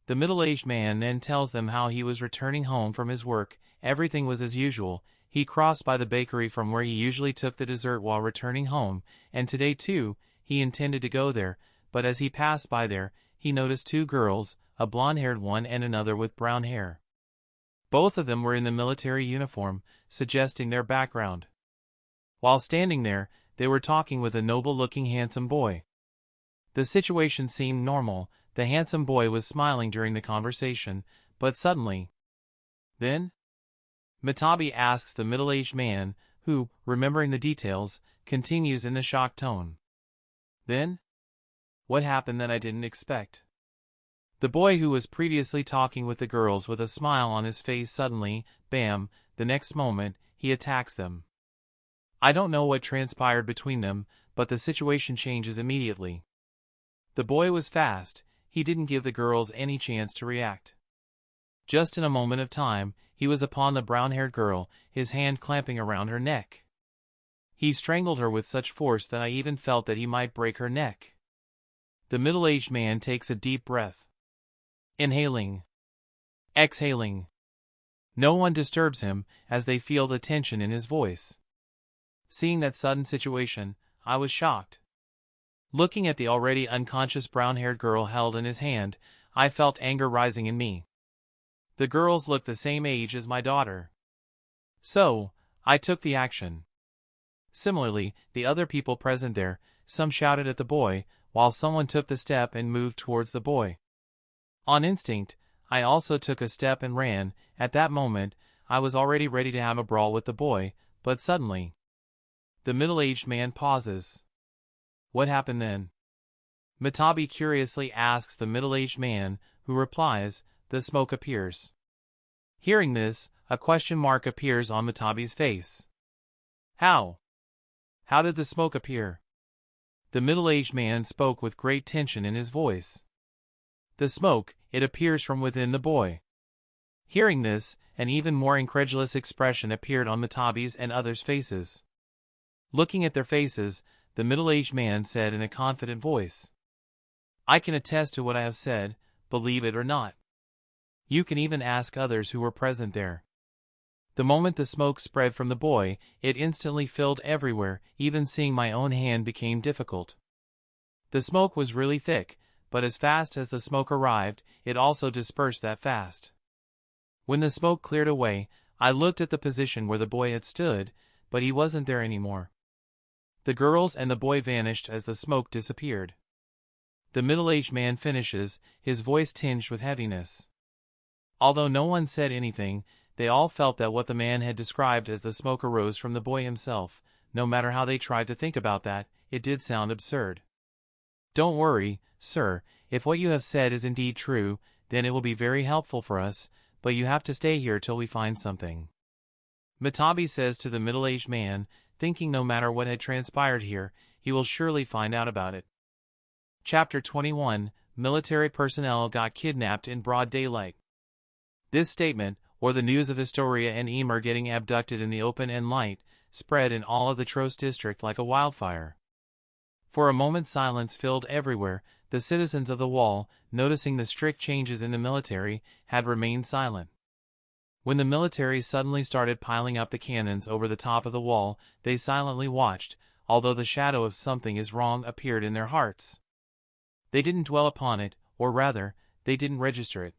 The middle-aged man then tells them how he was returning home from his work. Everything was as usual. He crossed by the bakery from where he usually took the dessert while returning home, and today too, he intended to go there, but as he passed by there, he noticed two girls, a blonde-haired one and another with brown hair. Both of them were in the military uniform, suggesting their background. While standing there, they were talking with a noble-looking handsome boy. The situation seemed normal. The handsome boy was smiling during the conversation, but suddenly... Then? Matabi asks the middle-aged man, who, remembering the details, continues in a shocked tone. "Then? What happened that I didn't expect?" The boy who was previously talking with the girls with a smile on his face suddenly, bam, the next moment, he attacks them. I don't know what transpired between them, but the situation changes immediately. The boy was fast, he didn't give the girls any chance to react. Just in a moment of time, he was upon the brown-haired girl, his hand clamping around her neck. He strangled her with such force that I even felt that he might break her neck. The middle-aged man takes a deep breath. Inhaling. Exhaling. No one disturbs him, as they feel the tension in his voice. Seeing that sudden situation, I was shocked. Looking at the already unconscious brown-haired girl held in his hand, I felt anger rising in me. The girls looked the same age as my daughter. So, I took the action. Similarly, the other people present there, some shouted at the boy, while someone took the step and moved towards the boy. On instinct, I also took a step and ran. At that moment, I was already ready to have a brawl with the boy, but suddenly... The middle-aged man pauses. What happened then? Matabi curiously asks the middle-aged man, who replies, "The smoke appears." Hearing this, a question mark appears on Matabi's face. How? How did the smoke appear? The middle-aged man spoke with great tension in his voice. The smoke, it appears from within the boy. Hearing this, an even more incredulous expression appeared on Matabi's and others' faces. Looking at their faces, the middle-aged man said in a confident voice, "I can attest to what I have said, believe it or not. You can even ask others who were present there." The moment the smoke spread from the boy, it instantly filled everywhere, even seeing my own hand became difficult. The smoke was really thick, but as fast as the smoke arrived, it also dispersed that fast. When the smoke cleared away, I looked at the position where the boy had stood, but he wasn't there anymore. The girls and the boy vanished as the smoke disappeared. The middle-aged man finishes, his voice tinged with heaviness. Although no one said anything, they all felt that what the man had described as the smoke arose from the boy himself. No matter how they tried to think about that, it did sound absurd. Don't worry, sir, if what you have said is indeed true, then it will be very helpful for us, but you have to stay here till we find something. Matabi says to the middle-aged man, thinking no matter what had transpired here, he will surely find out about it. Chapter 21, Military personnel got kidnapped in broad daylight. This statement, or the news of Historia and Ymir getting abducted in the open and light, spread in all of the Trost district like a wildfire. For a moment silence filled everywhere. The citizens of the wall, noticing the strict changes in the military, had remained silent. When the military suddenly started piling up the cannons over the top of the wall, they silently watched, although the shadow of something is wrong appeared in their hearts. They didn't dwell upon it, or rather, they didn't register it.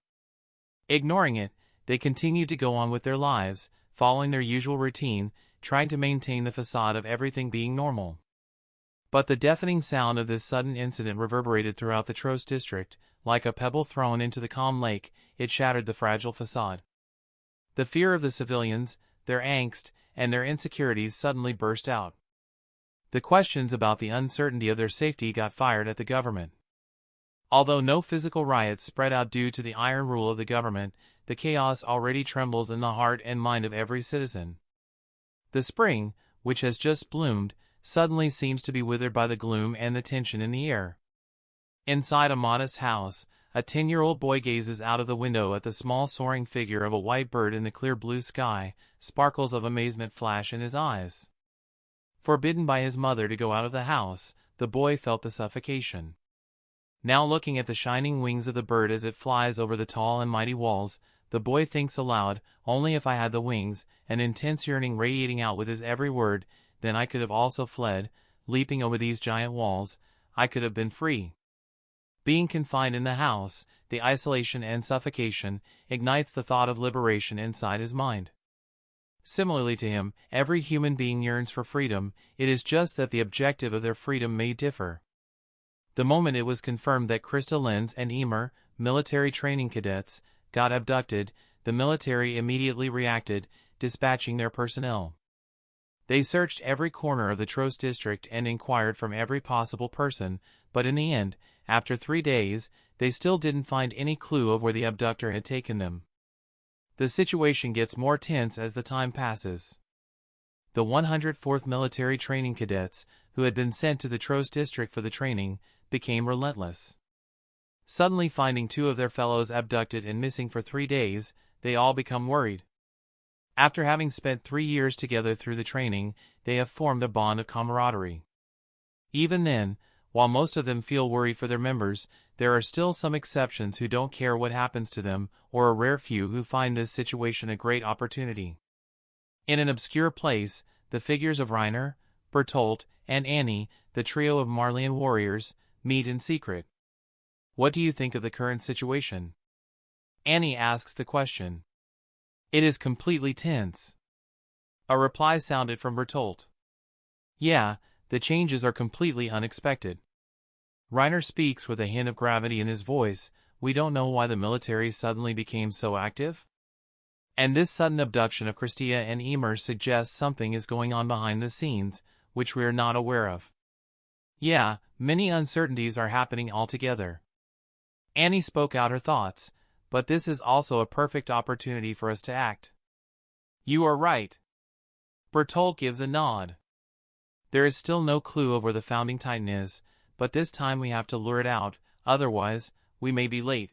Ignoring it, they continued to go on with their lives, following their usual routine, trying to maintain the facade of everything being normal. But the deafening sound of this sudden incident reverberated throughout the Trost district, like a pebble thrown into the calm lake. It shattered the fragile facade. The fear of the civilians, their angst, and their insecurities suddenly burst out. The questions about the uncertainty of their safety got fired at the government. Although no physical riots spread out due to the iron rule of the government, the chaos already trembles in the heart and mind of every citizen. The spring, which has just bloomed, suddenly seems to be withered by the gloom and the tension in the air. Inside a modest house, a 10-year-old boy gazes out of the window at the small soaring figure of a white bird in the clear blue sky. Sparkles of amazement flash in his eyes. Forbidden by his mother to go out of the house, the boy felt the suffocation. Now looking at the shining wings of the bird as it flies over the tall and mighty walls, the boy thinks aloud, only if I had the wings, an intense yearning radiating out with his every word, then I could have also fled, leaping over these giant walls, I could have been free. Being confined in the house, the isolation and suffocation, ignites the thought of liberation inside his mind. Similarly to him, every human being yearns for freedom, it is just that the objective of their freedom may differ. The moment it was confirmed that Krista Lenz and Ymir, military training cadets, got abducted, the military immediately reacted, dispatching their personnel. They searched every corner of the Trost district and inquired from every possible person, but in the end, after 3 days, they still didn't find any clue of where the abductor had taken them. The situation gets more tense as the time passes. The 104th Military Training Cadets, who had been sent to the Trost district for the training, became relentless. Suddenly finding 2 of their fellows abducted and missing for 3 days, they all become worried. After having spent 3 years together through the training, they have formed a bond of camaraderie. Even then, while most of them feel worried for their members, there are still some exceptions who don't care what happens to them, or a rare few who find this situation a great opportunity. In an obscure place, the figures of Reiner, Bertolt, and Annie, the trio of Marleyan warriors, meet in secret. What do you think of the current situation? Annie asks the question. It is completely tense. A reply sounded from Bertolt. Yeah, the changes are completely unexpected. Reiner speaks with a hint of gravity in his voice. We don't know why the military suddenly became so active. And this sudden abduction of Kristia and Ymir suggests something is going on behind the scenes, which we are not aware of. Yeah, many uncertainties are happening altogether. Annie spoke out her thoughts, but this is also a perfect opportunity for us to act. You are right. Bertolt gives a nod. There is still no clue of where the founding titan is, but this time we have to lure it out, otherwise, we may be late.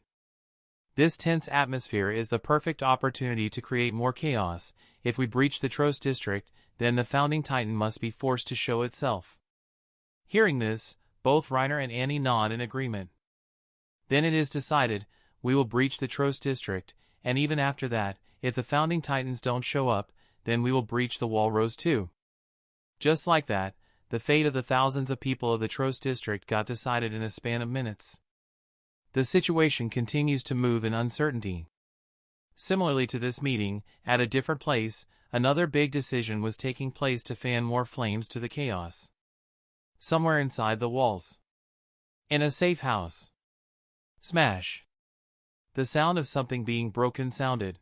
This tense atmosphere is the perfect opportunity to create more chaos. If we breach the Trost district, then the founding titan must be forced to show itself. Hearing this, both Reiner and Annie nod in agreement. Then it is decided, we will breach the Trost district, and even after that, if the founding titans don't show up, then we will breach the Walrose too. Just like that, the fate of the thousands of people of the Trost district got decided in a span of minutes. The situation continues to move in uncertainty. Similarly to this meeting, at a different place, another big decision was taking place to fan more flames to the chaos. Somewhere inside the walls. In a safe house. Smash. The sound of something being broken sounded.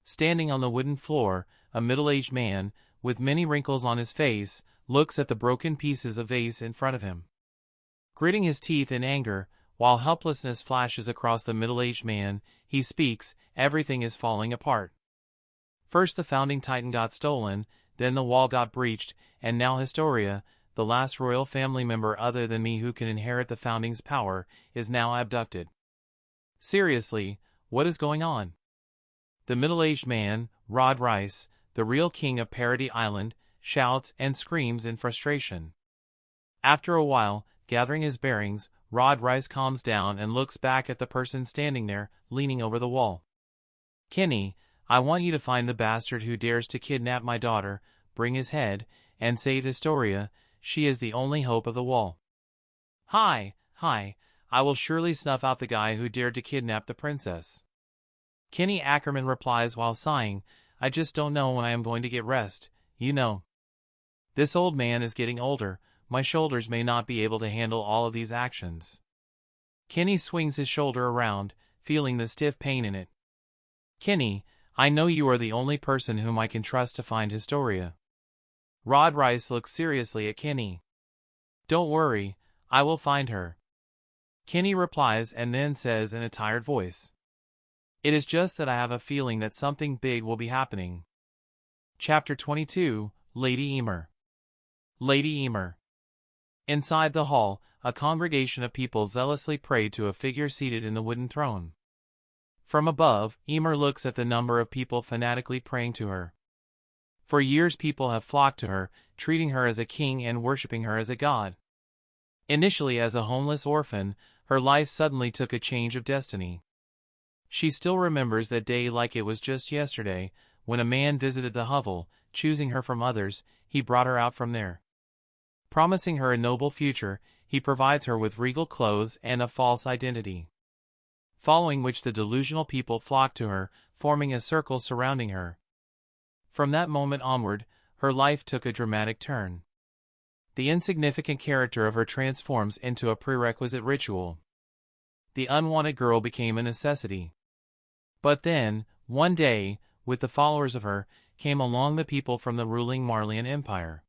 Standing on the wooden floor, a middle-aged man, with many wrinkles on his face, looks at the broken pieces of vase in front of him. Gritting his teeth in anger, while helplessness flashes across the middle-aged man, he speaks, everything is falling apart. First the founding titan got stolen, then the wall got breached, and now Historia, the last royal family member other than me who can inherit the founding's power, is now abducted. Seriously, what is going on? The middle-aged man, Rod Reiss, the real king of Parody Island, shouts and screams in frustration. After a while, gathering his bearings, Rod Reiss calms down and looks back at the person standing there, leaning over the wall. Kenny, I want you to find the bastard who dares to kidnap my daughter, bring his head, and save Historia. She is the only hope of the wall. Hi, I will surely snuff out the guy who dared to kidnap the princess. Kenny Ackerman replies while sighing, I just don't know when I am going to get rest, you know. This old man is getting older, my shoulders may not be able to handle all of these actions. Kenny swings his shoulder around, feeling the stiff pain in it. Kenny, I know you are the only person whom I can trust to find Historia. Rod Reiss looks seriously at Kenny. Don't worry, I will find her. Kenny replies and then says in a tired voice. It is just that I have a feeling that something big will be happening. Chapter 22, Lady Ymir. Lady Ymir. Inside the hall, a congregation of people zealously prayed to a figure seated in the wooden throne. From above, Ymir looks at the number of people fanatically praying to her. For years people have flocked to her, treating her as a king and worshipping her as a god. Initially as a homeless orphan, her life suddenly took a change of destiny. She still remembers that day like it was just yesterday, when a man visited the hovel, choosing her from others, he brought her out from there. Promising her a noble future, he provides her with regal clothes and a false identity. Following which the delusional people flocked to her, forming a circle surrounding her. From that moment onward, her life took a dramatic turn. The insignificant character of her transforms into a prerequisite ritual. The unwanted girl became a necessity. But then, one day, with the followers of her, came along the people from the ruling Marleyan Empire.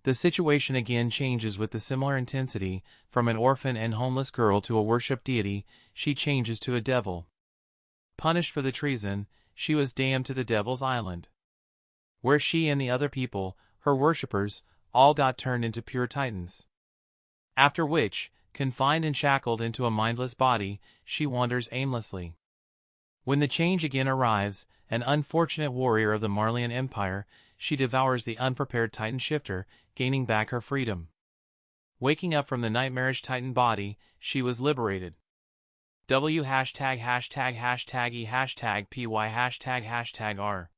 The situation again changes with the similar intensity, from an orphan and homeless girl to a worshipped deity, she changes to a devil. Punished for the treason, she was damned to the Devil's Island, where she and the other people, her worshippers, all got turned into pure titans. After which, confined and shackled into a mindless body, she wanders aimlessly. When the change again arrives, an unfortunate warrior of the Marleyan Empire, she devours the unprepared Titan shifter, gaining back her freedom. Waking up from the nightmarish Titan body, she was liberated. W hashtag hashtag hashtag E hashtag PY hashtag hashtag R.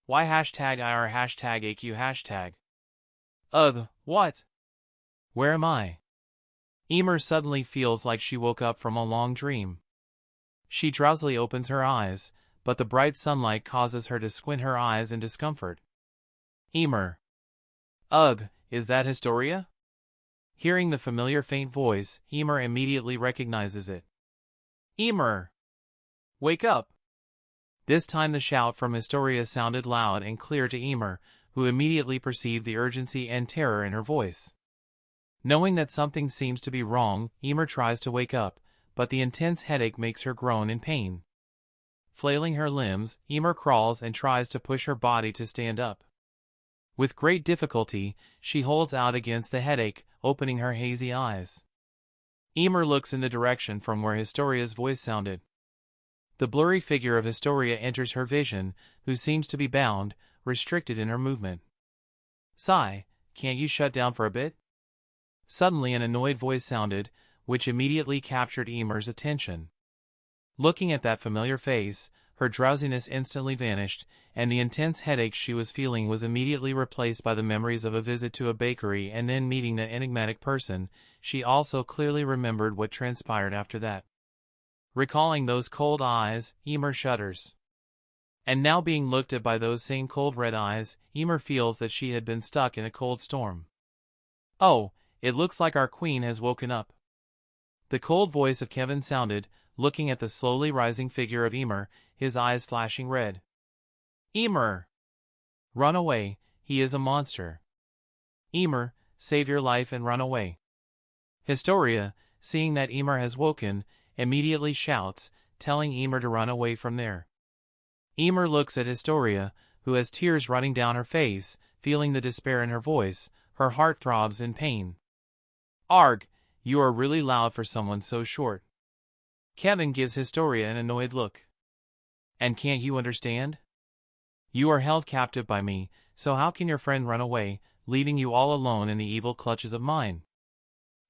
Y hashtag IR hashtag AQ hashtag. What? Where am I? Ymir suddenly feels like she woke up from a long dream. She drowsily opens her eyes, but the bright sunlight causes her to squint her eyes in discomfort. Ymir. Is that Historia? Hearing the familiar faint voice, Ymir immediately recognizes it. Ymir! Wake up! This time the shout from Historia sounded loud and clear to Ymir, who immediately perceived the urgency and terror in her voice. Knowing that something seems to be wrong, Ymir tries to wake up, but the intense headache makes her groan in pain. Flailing her limbs, Ymir crawls and tries to push her body to stand up. With great difficulty, she holds out against the headache, opening her hazy eyes. Ymir looks in the direction from where Historia's voice sounded. The blurry figure of Historia enters her vision, who seems to be bound, restricted in her movement. Sigh, can't you shut down for a bit? Suddenly an annoyed voice sounded, which immediately captured Ymir's attention. Looking at that familiar face, her drowsiness instantly vanished, and the intense headache she was feeling was immediately replaced by the memories of a visit to a bakery and then meeting that enigmatic person. She also clearly remembered what transpired after that. Recalling those cold eyes, Ymir shudders. And now being looked at by those same cold red eyes, Ymir feels that she had been stuck in a cold storm. Oh, it looks like our queen has woken up. The cold voice of Kevin sounded, looking at the slowly rising figure of Ymir, his eyes flashing red. Ymir! Run away, he is a monster. Ymir, save your life and run away. Historia, seeing that Ymir has woken, immediately shouts, telling Ymir to run away from there. Ymir looks at Historia, who has tears running down her face, feeling the despair in her voice. Her heart throbs in pain. "Arg, you are really loud for someone so short." Kevin gives Historia an annoyed look. "And can't you understand? You are held captive by me, so how can your friend run away, leaving you all alone in the evil clutches of mine?"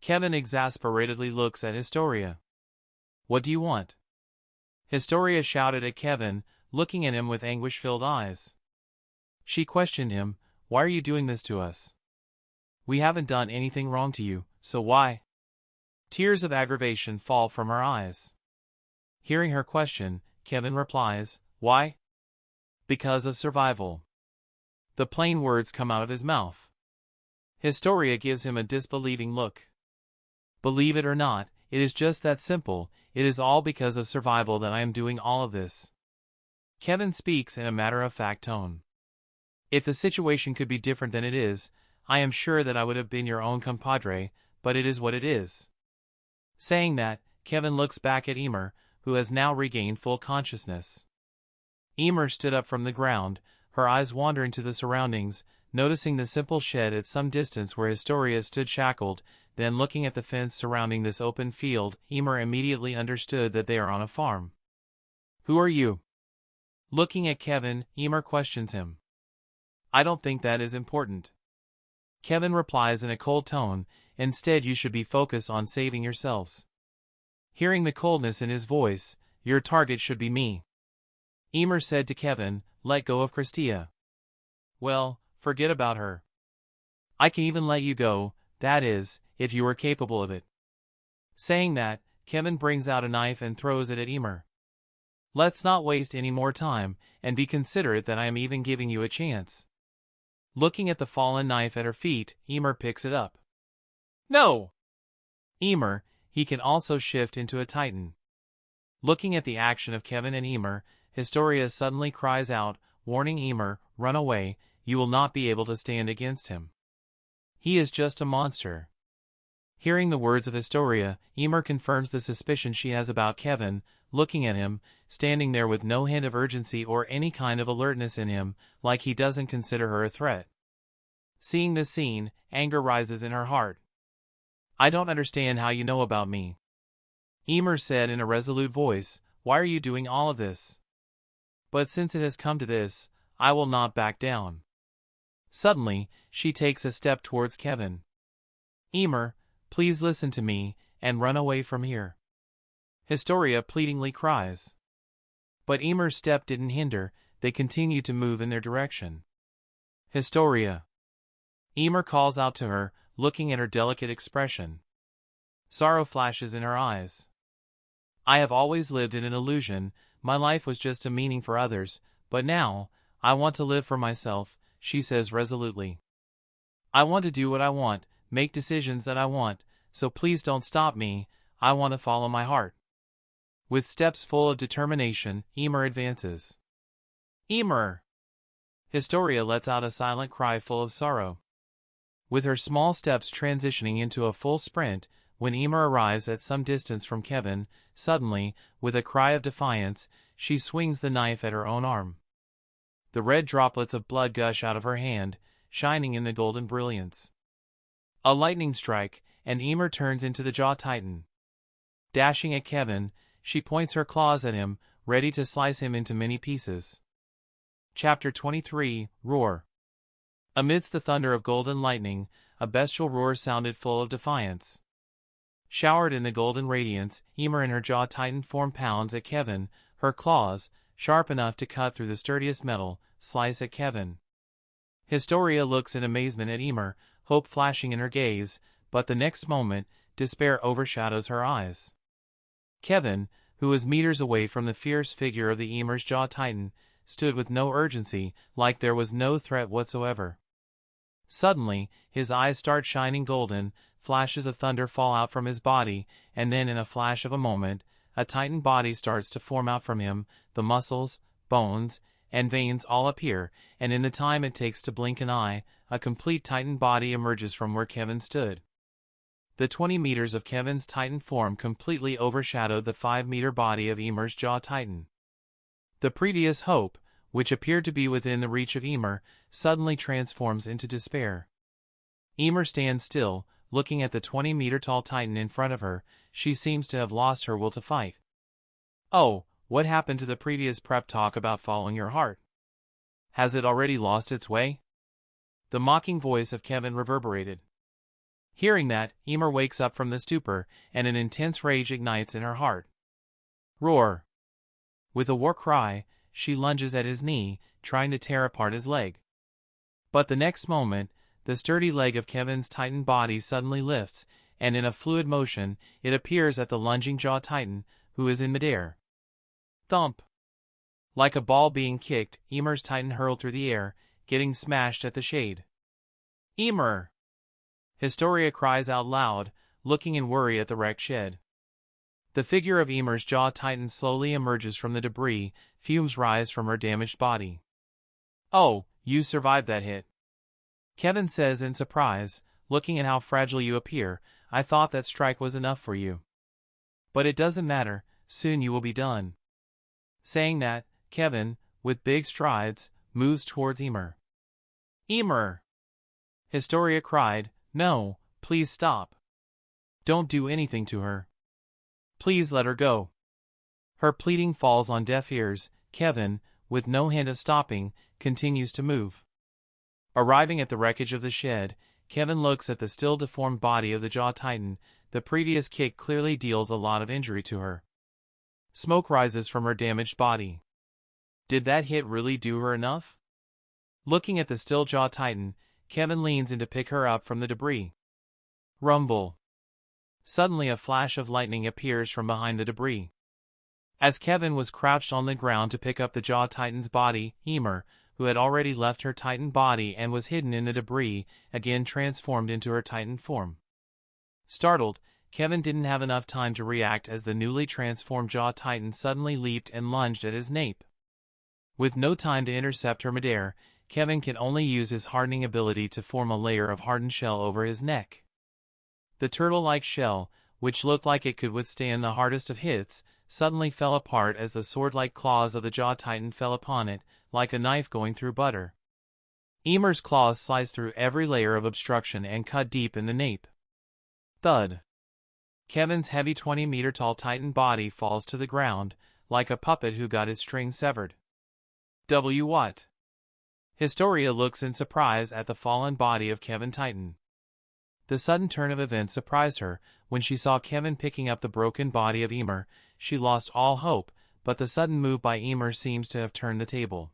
Kevin exasperatedly looks at Historia. "What do you want?" Historia shouted at Kevin, looking at him with anguish-filled eyes. She questioned him, "Why are you doing this to us? We haven't done anything wrong to you, so why?" Tears of aggravation fall from her eyes. Hearing her question, Kevin replies, "Why? Because of survival." The plain words come out of his mouth. Historia gives him a disbelieving look. "Believe it or not, it is just that simple. It is all because of survival that I am doing all of this." Kevin speaks in a matter-of-fact tone. "If the situation could be different than it is, I am sure that I would have been your own compadre, but it is what it is." Saying that, Kevin looks back at Ymir, who has now regained full consciousness. Ymir stood up from the ground, her eyes wandering to the surroundings, noticing the simple shed at some distance where Historia stood shackled, then looking at the fence surrounding this open field. Ymir immediately understood that they are on a farm. "Who are you?" Looking at Kevin, Ymir questions him. "I don't think that is important." Kevin replies in a cold tone, "Instead you should be focused on saving yourselves." Hearing the coldness in his voice, "Your target should be me." Ymir said to Kevin, "Let go of Christia." "Well, forget about her. I can even let you go, that is, if you are capable of it." Saying that, Kevin brings out a knife and throws it at Ymir. "Let's not waste any more time, and be considerate that I am even giving you a chance." Looking at the fallen knife at her feet, Ymir picks it up. "No!" Ymir, he can also shift into a Titan. Looking at the action of Kevin and Ymir, Historia suddenly cries out, warning Ymir, "Run away, you will not be able to stand against him. He is just a monster." Hearing the words of Historia, Ymir confirms the suspicion she has about Kevin, looking at him, standing there with no hint of urgency or any kind of alertness in him, like he doesn't consider her a threat. Seeing this scene, anger rises in her heart. "I don't understand how you know about me." Ymir said in a resolute voice, "Why are you doing all of this? But since it has come to this, I will not back down." Suddenly, she takes a step towards Kevin. "Ymir, please listen to me, and run away from here," Historia pleadingly cries. But Ymir's step didn't hinder, they continued to move in their direction. "Historia." Ymir calls out to her, looking at her delicate expression. Sorrow flashes in her eyes. "I have always lived in an illusion, my life was just a meaning for others, but now, I want to live for myself," she says resolutely. "I want to do what I want, make decisions that I want, so please don't stop me, I want to follow my heart." With steps full of determination, Ymir advances. "Ymir!" Historia lets out a silent cry full of sorrow. With her small steps transitioning into a full sprint, when Ymir arrives at some distance from Kevin, suddenly, with a cry of defiance, she swings the knife at her own arm. The red droplets of blood gush out of her hand, shining in the golden brilliance. A lightning strike, and Ymir turns into the Jaw Titan. Dashing at Kevin, she points her claws at him, ready to slice him into many pieces. Chapter 23, Roar. Amidst the thunder of golden lightning, a bestial roar sounded full of defiance. Showered in the golden radiance, Ymir in her Jaw Titan form pounds at Kevin, her claws, sharp enough to cut through the sturdiest metal, slice at Kevin. Historia looks in amazement at Ymir, hope flashing in her gaze, but the next moment, despair overshadows her eyes. Kevin, who was meters away from the fierce figure of the Ymir's Jaw Titan, stood with no urgency, like there was no threat whatsoever. Suddenly, his eyes start shining golden, flashes of thunder fall out from his body, and then in a flash of a moment, a Titan body starts to form out from him, the muscles, bones, and veins all appear, and in the time it takes to blink an eye, a complete Titan body emerges from where Kevin stood. The 20 meters of Kevin's Titan form completely overshadowed the 5-meter body of Ymir's Jaw Titan. The previous hope, which appeared to be within the reach of Ymir, suddenly transforms into despair. Ymir stands still, looking at the 20-meter-tall Titan in front of her. She seems to have lost her will to fight. Oh, what happened to the previous prep talk about following your heart? Has it already lost its way? The mocking voice of Kevin reverberated. Hearing that, Ymir wakes up from the stupor, and an intense rage ignites in her heart. Roar! With a war cry, she lunges at his knee, trying to tear apart his leg. But the next moment, the sturdy leg of Kevin's Titan body suddenly lifts, and in a fluid motion, it appears at the lunging Jaw Titan, who is in midair. Thump! Like a ball being kicked, Ymir's Titan hurled through the air, getting smashed at the shade. Ymir! Historia cries out loud, looking in worry at the wrecked shed. The figure of Ymir's Jaw Titan slowly emerges from the debris, fumes rise from her damaged body. Oh, you survived that hit. Kevin says in surprise, looking at how fragile you appear. I thought that strike was enough for you. But it doesn't matter, soon you will be done. Saying that, Kevin, with big strides, moves towards Ymir. Ymir! Historia cried, no, please stop. Don't do anything to her. Please let her go. Her pleading falls on deaf ears. Kevin, with no hint of stopping, continues to move. Arriving at the wreckage of the shed, Kevin looks at the still deformed body of the Jaw Titan. The previous kick clearly deals a lot of injury to her. Smoke rises from her damaged body. Did that hit really do her enough? Looking at the still Jaw Titan, Kevin leans in to pick her up from the debris. Rumble. Suddenly a flash of lightning appears from behind the debris. As Kevin was crouched on the ground to pick up the Jaw Titan's body, Ymir, who had already left her Titan body and was hidden in the debris, again transformed into her Titan form. Startled, Kevin didn't have enough time to react as the newly transformed Jaw Titan suddenly leaped and lunged at his nape. With no time to intercept her midair, Kevin can only use his hardening ability to form a layer of hardened shell over his neck. The turtle-like shell, which looked like it could withstand the hardest of hits, suddenly fell apart as the sword-like claws of the Jaw Titan fell upon it, like a knife going through butter. Ymir's claws sliced through every layer of obstruction and cut deep in the nape. Thud! Kevin's heavy 20-meter-tall Titan body falls to the ground, like a puppet who got his string severed. What? Historia looks in surprise at the fallen body of Kevin Titan. The sudden turn of events surprised her. When she saw Kevin picking up the broken body of Ymir, she lost all hope, but the sudden move by Ymir seems to have turned the table.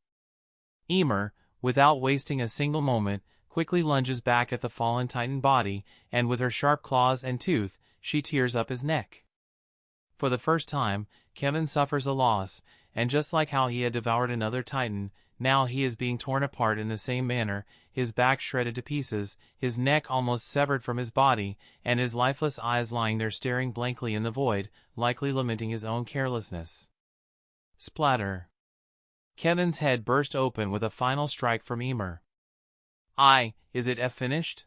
Ymir, without wasting a single moment, quickly lunges back at the fallen Titan body, and with her sharp claws and tooth, she tears up his neck. For the first time, Kevin suffers a loss, and just like how he had devoured another Titan, now he is being torn apart in the same manner, his back shredded to pieces, his neck almost severed from his body, and his lifeless eyes lying there staring blankly in the void, likely lamenting his own carelessness. Splatter. Kevin's head burst open with a final strike from Ymir. Is it finished?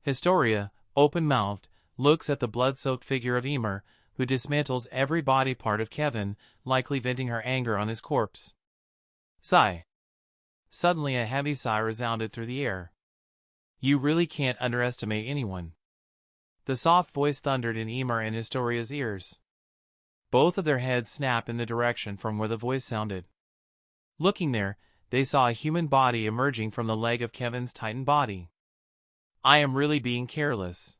Historia, open-mouthed, looks at the blood-soaked figure of Ymir, who dismantles every body part of Kevin, likely venting her anger on his corpse. Sigh. Suddenly a heavy sigh resounded through the air. You really can't underestimate anyone. The soft voice thundered in Ymir and Historia's ears. Both of their heads snapped in the direction from where the voice sounded. Looking there, they saw a human body emerging from the leg of Kevin's Titan body. I am really being careless.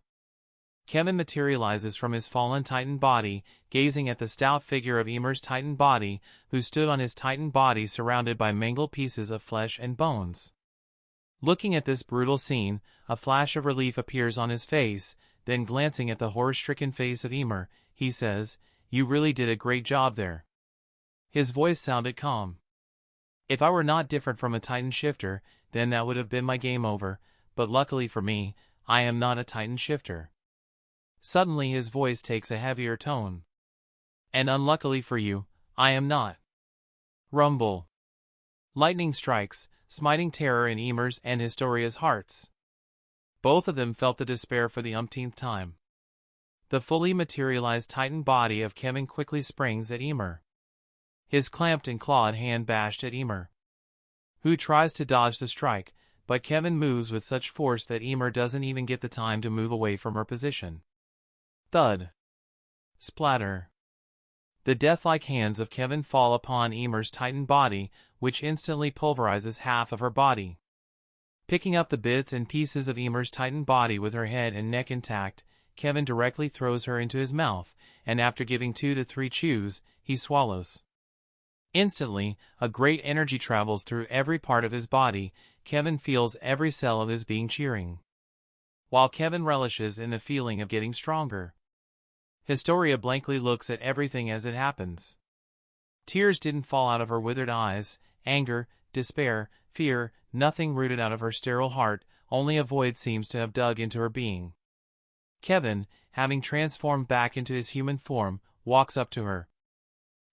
Kevin materializes from his fallen Titan body, gazing at the stout figure of Ymir's Titan body, who stood on his Titan body surrounded by mangled pieces of flesh and bones. Looking at this brutal scene, a flash of relief appears on his face, then glancing at the horror-stricken face of Ymir, he says, "You really did a great job there." His voice sounded calm. If I were not different from a Titan shifter, then that would have been my game over, but luckily for me, I am not a Titan shifter. Suddenly his voice takes a heavier tone. And unluckily for you, I am not. Rumble. Lightning strikes, smiting terror in Ymir's and Historia's hearts. Both of them felt the despair for the umpteenth time. The fully materialized Titan body of Kevin quickly springs at Ymir. His clamped and clawed hand bashed at Ymir, who tries to dodge the strike, but Kevin moves with such force that Ymir doesn't even get the time to move away from her position. Thud. Splatter. The death-like hands of Kevin fall upon Ymir's Titan body, which instantly pulverizes half of her body. Picking up the bits and pieces of Ymir's Titan body with her head and neck intact, Kevin directly throws her into his mouth, and after giving 2 to 3 chews, he swallows. Instantly, a great energy travels through every part of his body. Kevin feels every cell of his being cheering, while Kevin relishes in the feeling of getting stronger. Historia blankly looks at everything as it happens. Tears didn't fall out of her withered eyes, anger, despair, fear, nothing rooted out of her sterile heart, only a void seems to have dug into her being. Kevin, having transformed back into his human form, walks up to her.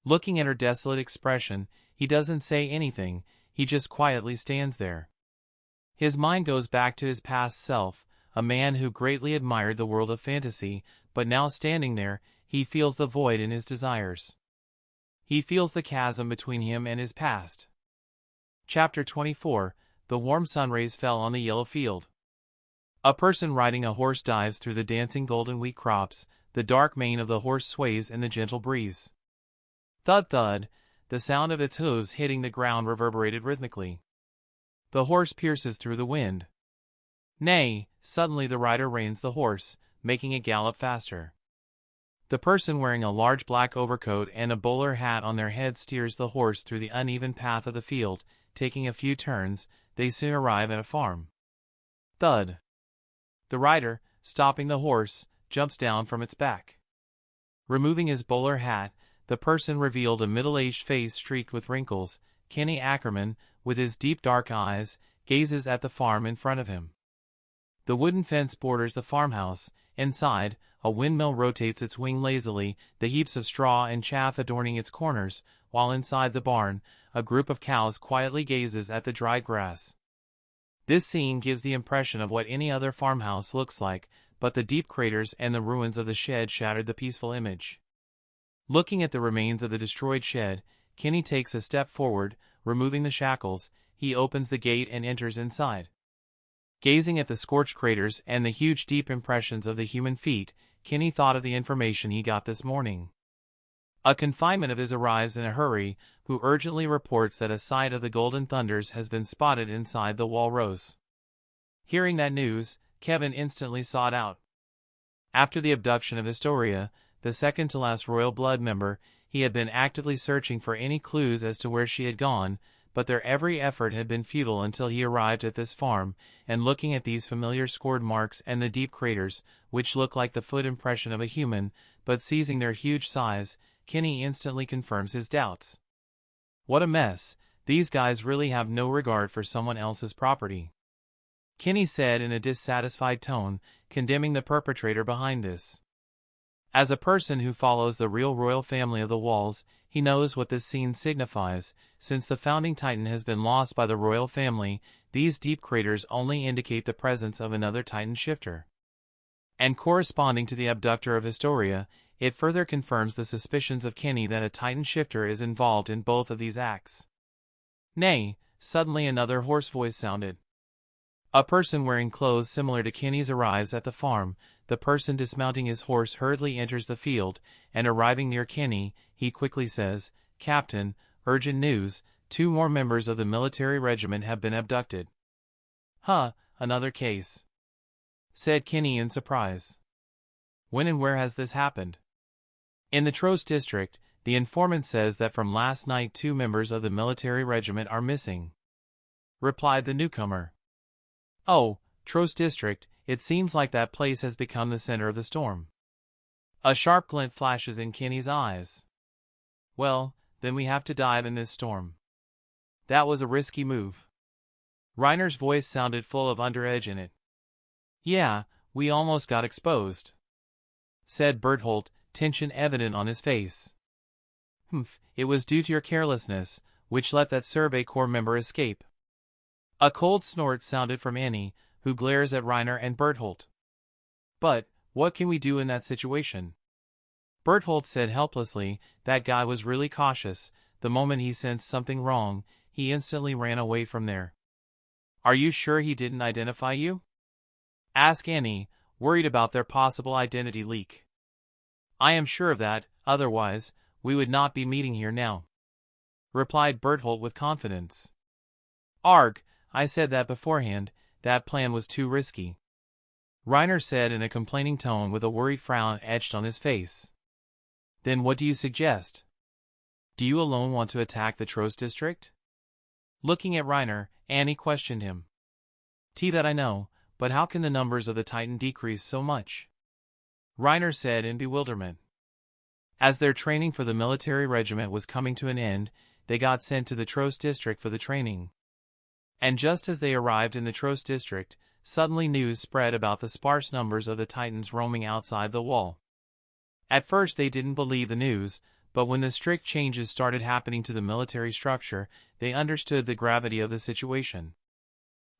Looking at her desolate expression, he doesn't say anything, he just quietly stands there. His mind goes back to his past self, a man who greatly admired the world of fantasy, but now standing there, he feels the void in his desires. He feels the chasm between him and his past. Chapter 24, The warm sunrays fell on the yellow field. A person riding a horse dives through the dancing golden wheat crops, the dark mane of the horse sways in the gentle breeze. Thud thud, the sound of its hooves hitting the ground reverberated rhythmically. The horse pierces through the wind. Nay, suddenly the rider reins the horse, making it gallop faster. The person wearing a large black overcoat and a bowler hat on their head steers the horse through the uneven path of the field. Taking a few turns, they soon arrive at a farm. Thud. The rider, stopping the horse, jumps down from its back. Removing his bowler hat, the person revealed a middle-aged face streaked with wrinkles. Kenny Ackerman, with his deep dark eyes, gazes at the farm in front of him. The wooden fence borders the farmhouse. Inside, a windmill rotates its wing lazily, the heaps of straw and chaff adorning its corners, while inside the barn, a group of cows quietly gazes at the dried grass. This scene gives the impression of what any other farmhouse looks like, but the deep craters and the ruins of the shed shattered the peaceful image. Looking at the remains of the destroyed shed, Kenny takes a step forward, removing the shackles. He opens the gate and enters inside. Gazing at the scorched craters and the huge deep impressions of the human feet, Kenny thought of the information he got this morning. A confinement of his arrives in a hurry, who urgently reports that a sight of the golden thunders has been spotted inside the wall rose. Hearing that news, Kevin instantly sought out. After the abduction of Historia, the second-to-last royal blood member, he had been actively searching for any clues as to where she had gone, but their every effort had been futile until he arrived at this farm, and looking at these familiar scored marks and the deep craters, which look like the foot impression of a human, but seizing their huge size, Kenny instantly confirms his doubts. What a mess, these guys really have no regard for someone else's property. Kenny said in a dissatisfied tone, condemning the perpetrator behind this. As a person who follows the real royal family of the Walls, he knows what this scene signifies. Since the founding Titan has been lost by the royal family, these deep craters only indicate the presence of another Titan shifter. And corresponding to the abductor of Historia, it further confirms the suspicions of Kenny that a Titan shifter is involved in both of these acts. Nay, suddenly another hoarse voice sounded. A person wearing clothes similar to Kenny's arrives at the farm. The person dismounting his horse hurriedly enters the field, and arriving near Kenny, he quickly says, "Captain, urgent news, 2 more members of the military regiment have been abducted." "Huh, another case," said Kenny in surprise. "When and where has this happened?" "In the Trost district, the informant says that from last night 2 members of the military regiment are missing," replied the newcomer. "Oh, Trost district, it seems like that place has become the center of the storm." A sharp glint flashes in Kenny's eyes. "Well, then we have to dive in this storm." "That was a risky move." Reiner's voice sounded full of underedge in it. "Yeah, we almost got exposed," said Berthold, tension evident on his face. "Humph, it was due to your carelessness, which let that Survey Corps member escape." A cold snort sounded from Annie, who glares at Reiner and Berthold. "But, What can we do in that situation? Berthold said helplessly. That guy was really cautious. The moment he sensed something wrong, he instantly ran away from there. Are you sure he didn't identify you? Asked Annie, worried about their possible identity leak. I am sure of that, otherwise, we would not be meeting here now, replied Berthold with confidence. Arg, I said that beforehand. That plan was too risky, Reiner said in a complaining tone with a worried frown etched on his face. Then what do you suggest? Do you alone want to attack the Trost district? Looking at Reiner, Annie questioned him. That I know, but how can the numbers of the Titan decrease so much? Reiner said in bewilderment. As their training for the military regiment was coming to an end, they got sent to the Trost district for the training. And just as they arrived in the Trost district, suddenly news spread about the sparse numbers of the Titans roaming outside the wall. At first they didn't believe the news, but when the strict changes started happening to the military structure, they understood the gravity of the situation.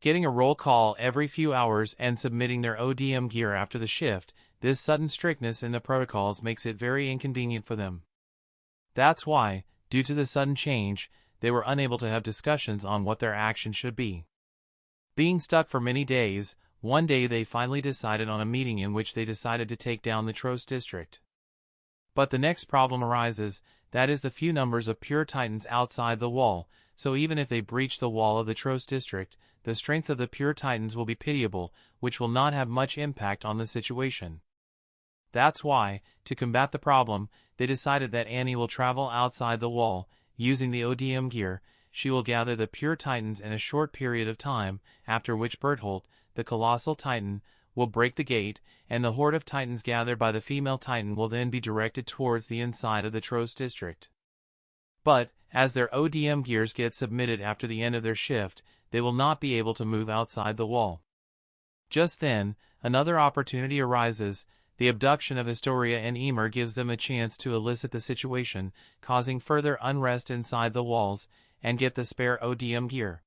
Getting a roll call every few hours and submitting their ODM gear after the shift, this sudden strictness in the protocols makes it very inconvenient for them. That's why, due to the sudden change, they were unable to have discussions on what their action should be. Being stuck for many days, one day they finally decided on a meeting in which they decided to take down the Trost district. But the next problem arises, that is the few numbers of pure Titans outside the wall, so even if they breach the wall of the Trost district, the strength of the pure Titans will be pitiable, which will not have much impact on the situation. That's why, to combat the problem, they decided that Annie will travel outside the wall. Using the ODM gear, she will gather the pure Titans in a short period of time, after which Berthold, the colossal Titan, will break the gate, and the horde of Titans gathered by the female Titan will then be directed towards the inside of the Trost district. But, as their ODM gears get submitted after the end of their shift, they will not be able to move outside the wall. Just then, another opportunity arises. The abduction of Historia and Ymir gives them a chance to elicit the situation, causing further unrest inside the walls, and get the spare ODM gear,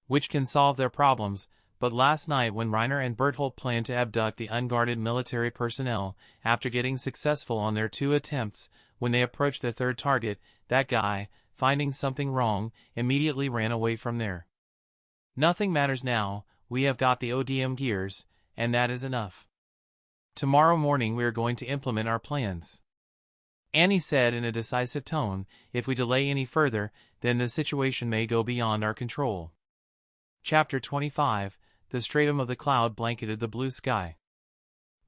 which can solve their problems. But last night when Reiner and Berthold planned to abduct the unguarded military personnel, after getting successful on their 2 attempts, when they approached their third target, that guy, finding something wrong, immediately ran away from there. Nothing matters now, we have got the ODM gears, and that is enough. Tomorrow morning we are going to implement our plans, Annie said in a decisive tone. If we delay any further, then the situation may go beyond our control. Chapter 25. The stratum of the cloud blanketed the blue sky.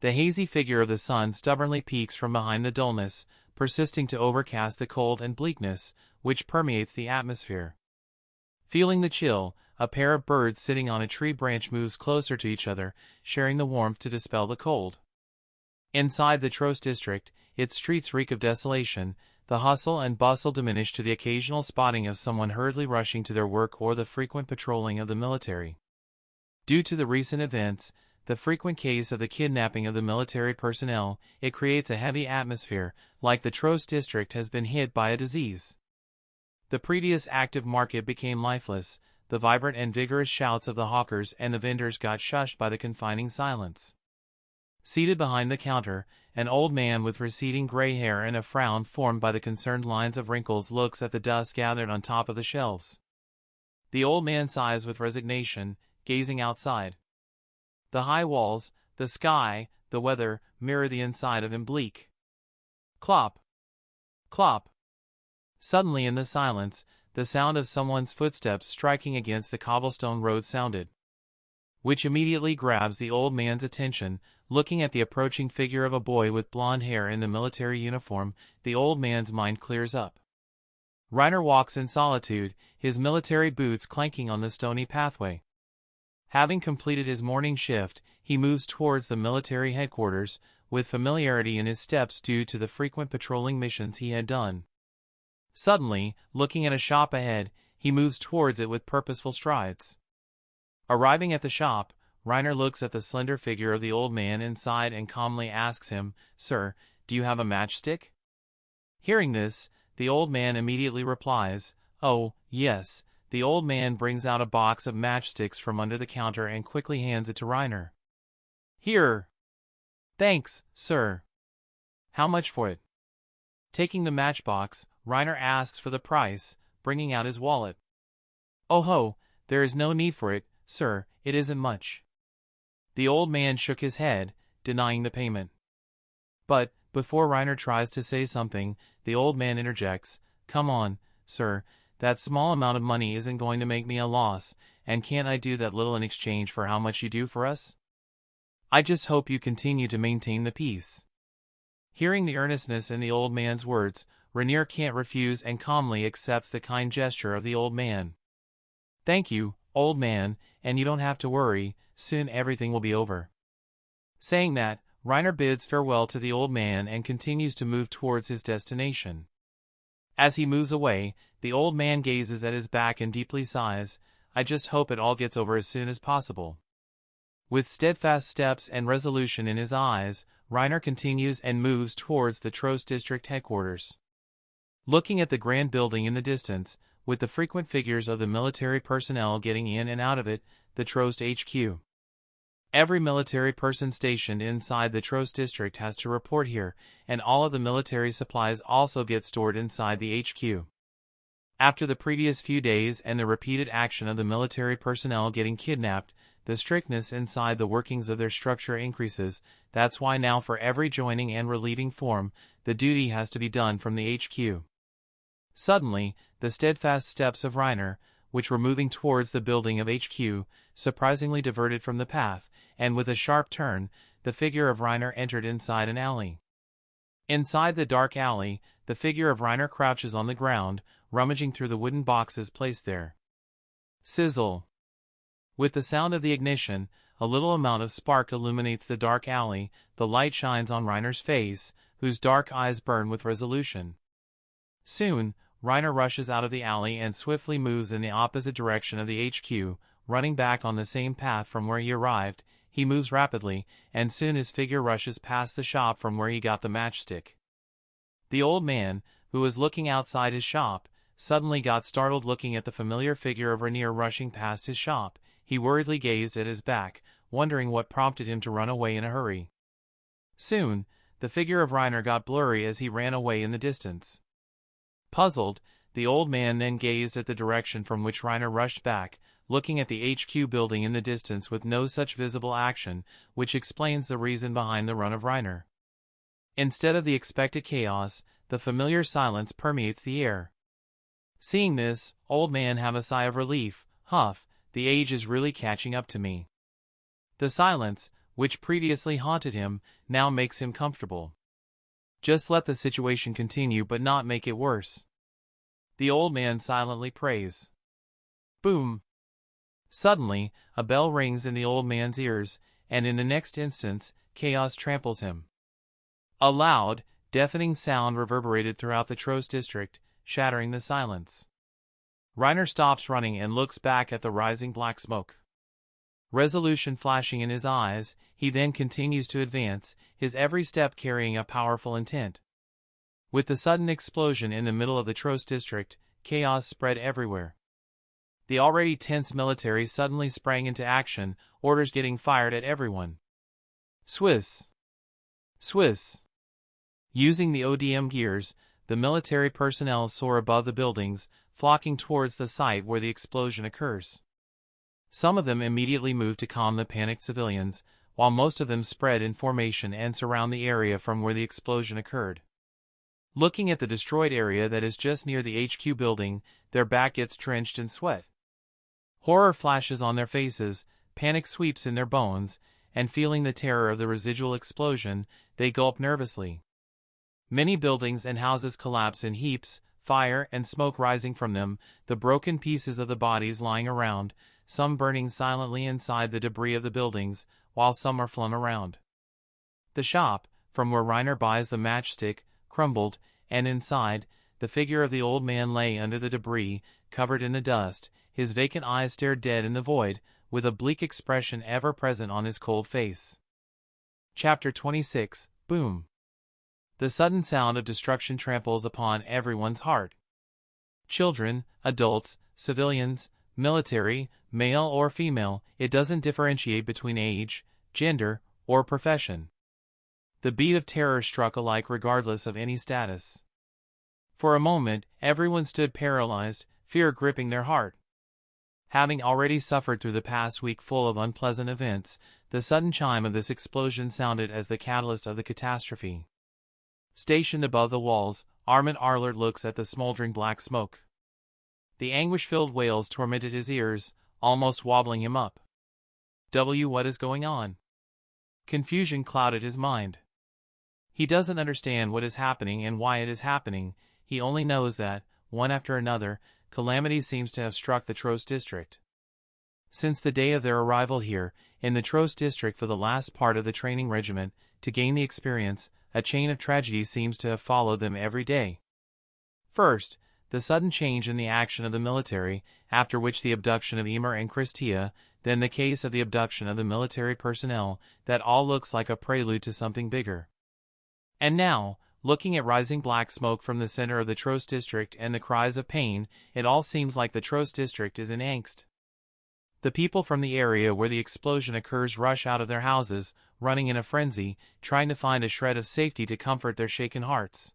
The hazy figure of the sun stubbornly peeks from behind the dullness, persisting to overcast the cold and bleakness, which permeates the atmosphere. Feeling the chill, a pair of birds sitting on a tree branch moves closer to each other, sharing the warmth to dispel the cold. Inside the Trost district, its streets reek of desolation. The hustle and bustle diminish to the occasional spotting of someone hurriedly rushing to their work or the frequent patrolling of the military. Due to the recent events, the frequent case of the kidnapping of the military personnel, it creates a heavy atmosphere, like the Trost district has been hit by a disease. The previous active market became lifeless. The vibrant and vigorous shouts of the hawkers and the vendors got shushed by the confining silence. Seated behind the counter, an old man with receding gray hair and a frown formed by the concerned lines of wrinkles looks at the dust gathered on top of the shelves. The old man sighs with resignation, gazing outside. The high walls, the sky, the weather, mirror the inside of him bleak. Clop! Clop! Suddenly in the silence, the sound of someone's footsteps striking against the cobblestone road sounded, which immediately grabs the old man's attention. Looking at the approaching figure of a boy with blonde hair in the military uniform, the old man's mind clears up. Reiner walks in solitude, his military boots clanking on the stony pathway. Having completed his morning shift, he moves towards the military headquarters, with familiarity in his steps due to the frequent patrolling missions he had done. Suddenly, looking at a shop ahead, he moves towards it with purposeful strides. Arriving at the shop, Reiner looks at the slender figure of the old man inside and calmly asks him, "Sir, do you have a matchstick?" Hearing this, the old man immediately replies, "Oh, yes." The old man brings out a box of matchsticks from under the counter and quickly hands it to Reiner. "Here." Thanks, sir. How much for it? Taking the matchbox, Reiner asks for the price, bringing out his wallet. Oh ho, there is no need for it, sir, it isn't much. The old man shook his head, denying the payment. But, before Reiner tries to say something, the old man interjects, Come on, sir, that small amount of money isn't going to make me a loss, and can't I do that little in exchange for how much you do for us? I just hope you continue to maintain the peace. Hearing the earnestness in the old man's words, Reinier can't refuse and calmly accepts the kind gesture of the old man. Thank you, old man, and you don't have to worry, soon everything will be over. Saying that, Reiner bids farewell to the old man and continues to move towards his destination. As he moves away, the old man gazes at his back and deeply sighs, I just hope it all gets over as soon as possible. With steadfast steps and resolution in his eyes, Reiner continues and moves towards the Trost district headquarters. Looking at the grand building in the distance, with the frequent figures of the military personnel getting in and out of it, the Trost HQ. Every military person stationed inside the Trost district has to report here, and all of the military supplies also get stored inside the HQ. After the previous few days and the repeated action of the military personnel getting kidnapped, the strictness inside the workings of their structure increases. That's why now for every joining and relieving form, the duty has to be done from the HQ. Suddenly, the steadfast steps of Reiner, which were moving towards the building of HQ, surprisingly diverted from the path, and with a sharp turn, the figure of Reiner entered inside an alley. Inside the dark alley, the figure of Reiner crouches on the ground, rummaging through the wooden boxes placed there. Sizzle. With the sound of the ignition, a little amount of spark illuminates the dark alley. The light shines on Reiner's face, whose dark eyes burn with resolution. Soon, Reiner rushes out of the alley and swiftly moves in the opposite direction of the HQ, running back on the same path from where he arrived. He moves rapidly, and soon his figure rushes past the shop from where he got the matchstick. The old man, who was looking outside his shop, suddenly got startled looking at the familiar figure of Reinier rushing past his shop. He worriedly gazed at his back, wondering what prompted him to run away in a hurry. Soon, the figure of Reiner got blurry as he ran away in the distance. Puzzled, the old man then gazed at the direction from which Reiner rushed back, looking at the HQ building in the distance with no such visible action, which explains the reason behind the run of Reiner. Instead of the expected chaos, the familiar silence permeates the air. Seeing this, old man have a sigh of relief. Huff, the age is really catching up to me. The silence, which previously haunted him, now makes him comfortable. Just let the situation continue but not make it worse. The old man silently prays. Boom! Suddenly, a bell rings in the old man's ears, and in the next instant, chaos tramples him. A loud, deafening sound reverberated throughout the Trost district, shattering the silence. Reiner stops running and looks back at the rising black smoke. Resolution flashing in his eyes, he then continues to advance, his every step carrying a powerful intent. With the sudden explosion in the middle of the Trost district, chaos spread everywhere. The already tense military suddenly sprang into action, orders getting fired at everyone. Swiss! Swiss! Using the ODM gears, the military personnel soar above the buildings, flocking towards the site where the explosion occurs. Some of them immediately move to calm the panicked civilians, while most of them spread in formation and surround the area from where the explosion occurred. Looking at the destroyed area that is just near the HQ building, their back gets drenched in sweat. Horror flashes on their faces, panic sweeps in their bones, and feeling the terror of the residual explosion, they gulp nervously. Many buildings and houses collapse in heaps, fire and smoke rising from them, the broken pieces of the bodies lying around, some burning silently inside the debris of the buildings, while some are flung around. The shop, from where Reiner buys the matchstick, crumbled, and inside, the figure of the old man lay under the debris, covered in the dust. His vacant eyes stared dead in the void, with a bleak expression ever present on his cold face. Chapter 26, Boom. The sudden sound of destruction tramples upon everyone's heart. Children, adults, civilians, military, male or female, it doesn't differentiate between age, gender, or profession. The beat of terror struck alike regardless of any status. For a moment, everyone stood paralyzed, fear gripping their heart. Having already suffered through the past week full of unpleasant events, the sudden chime of this explosion sounded as the catalyst of the catastrophe. Stationed above the walls, Armen looks at the smoldering black smoke. The anguish-filled wails tormented his ears, almost wobbling him up. What is going on? Confusion clouded his mind. He doesn't understand what is happening and why it is happening. He only knows that, one after another, calamity seems to have struck the Trost district. Since the day of their arrival here, in the Trost district for the last part of the training regiment, to gain the experience, a chain of tragedy seems to have followed them every day. First, the sudden change in the action of the military, after which the abduction of Ymir and Christia, then the case of the abduction of the military personnel, that all looks like a prelude to something bigger. And now, looking at rising black smoke from the center of the Trost district and the cries of pain, it all seems like the Trost district is in angst. The people from the area where the explosion occurs rush out of their houses, running in a frenzy, trying to find a shred of safety to comfort their shaken hearts.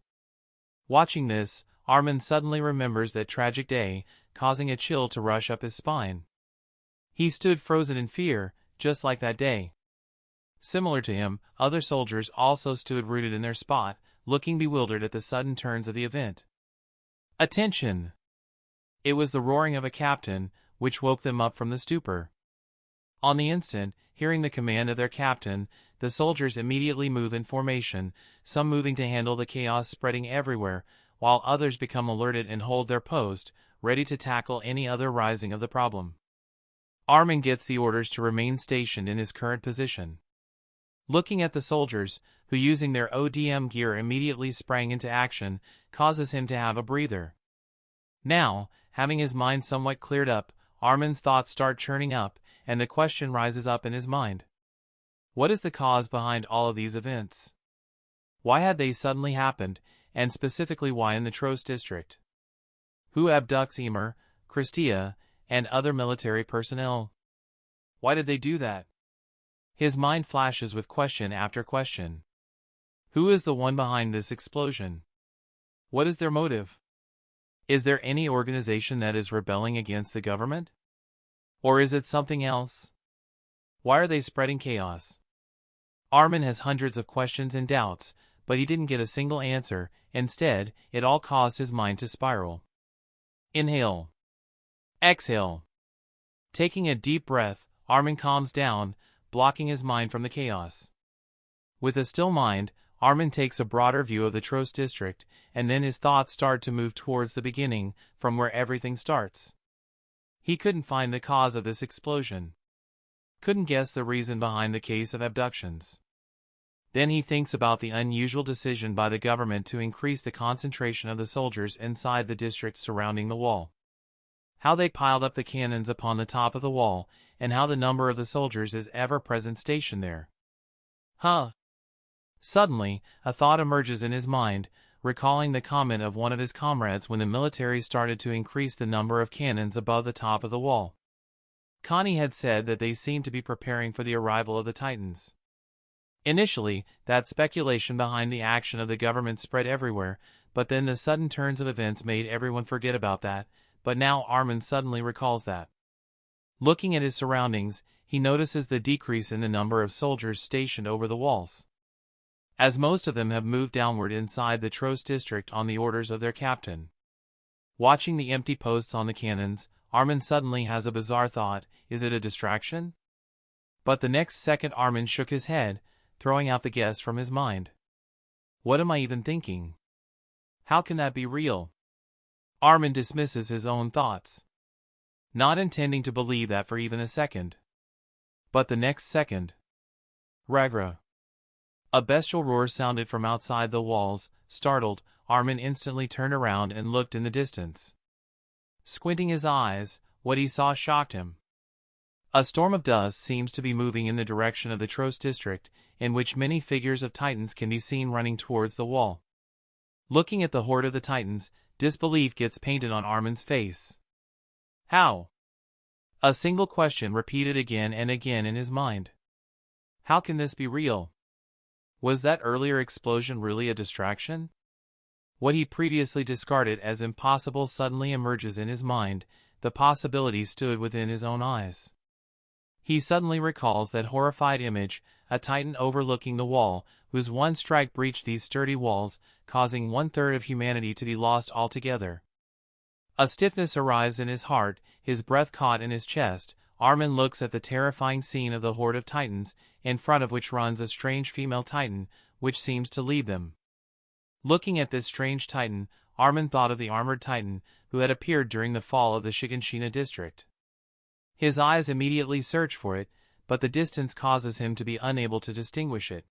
Watching this, Armen suddenly remembers that tragic day, causing a chill to rush up his spine. He stood frozen in fear, just like that day. Similar to him, other soldiers also stood rooted in their spot, looking bewildered at the sudden turns of the event. Attention! It was the roaring of a captain, which woke them up from the stupor. On the instant, hearing the command of their captain, the soldiers immediately move in formation, some moving to handle the chaos spreading everywhere, while others become alerted and hold their post, ready to tackle any other rising of the problem. Armen gets the orders to remain stationed in his current position. Looking at the soldiers, who using their ODM gear immediately sprang into action, causes him to have a breather. Now, having his mind somewhat cleared up, Armen's thoughts start churning up, and the question rises up in his mind. What is the cause behind all of these events? Why had they suddenly happened, and specifically why in the Trost district? Who abducts Ymir, Christia, and other military personnel? Why did they do that? His mind flashes with question after question. Who is the one behind this explosion? What is their motive? Is there any organization that is rebelling against the government? Or is it something else? Why are they spreading chaos? Armen has hundreds of questions and doubts, but he didn't get a single answer. Instead, it all caused his mind to spiral. Inhale. Exhale. Taking a deep breath, Armen calms down, blocking his mind from the chaos. With a still mind, Armen takes a broader view of the Trost district, and then his thoughts start to move towards the beginning, from where everything starts. He couldn't find the cause of this explosion. Couldn't guess the reason behind the case of abductions. Then he thinks about the unusual decision by the government to increase the concentration of the soldiers inside the district surrounding the wall. How they piled up the cannons upon the top of the wall, and how the number of the soldiers is ever-present stationed there. Suddenly, a thought emerges in his mind, recalling the comment of one of his comrades when the military started to increase the number of cannons above the top of the wall. Connie had said that they seemed to be preparing for the arrival of the Titans. Initially, that speculation behind the action of the government spread everywhere, but then the sudden turns of events made everyone forget about that, but now Armen suddenly recalls that. Looking at his surroundings, he notices the decrease in the number of soldiers stationed over the walls, as most of them have moved downward inside the Trost district on the orders of their captain. Watching the empty posts on the cannons, Armen suddenly has a bizarre thought: is it a distraction? But the next second Armen shook his head, throwing out the guess from his mind. What am I even thinking? How can that be real? Armen dismisses his own thoughts, not intending to believe that for even a second. But the next second, Ragra. A bestial roar sounded from outside the walls. Startled, Armen instantly turned around and looked in the distance. Squinting his eyes, what he saw shocked him. A storm of dust seems to be moving in the direction of the Trost district, in which many figures of Titans can be seen running towards the wall. Looking at the horde of the Titans, disbelief gets painted on Armen's face. How? A single question repeated again and again in his mind. How can this be real? Was that earlier explosion really a distraction? What he previously discarded as impossible suddenly emerges in his mind, the possibility stood within his own eyes. He suddenly recalls that horrified image, a titan overlooking the wall, whose one strike breached these sturdy walls, causing 1/3 of humanity to be lost altogether. A stiffness arrives in his heart, his breath caught in his chest. Armen looks at the terrifying scene of the horde of titans, in front of which runs a strange female titan, which seems to lead them. Looking at this strange titan, Armen thought of the armored titan, who had appeared during the fall of the Shiganshina district. His eyes immediately search for it, but the distance causes him to be unable to distinguish it.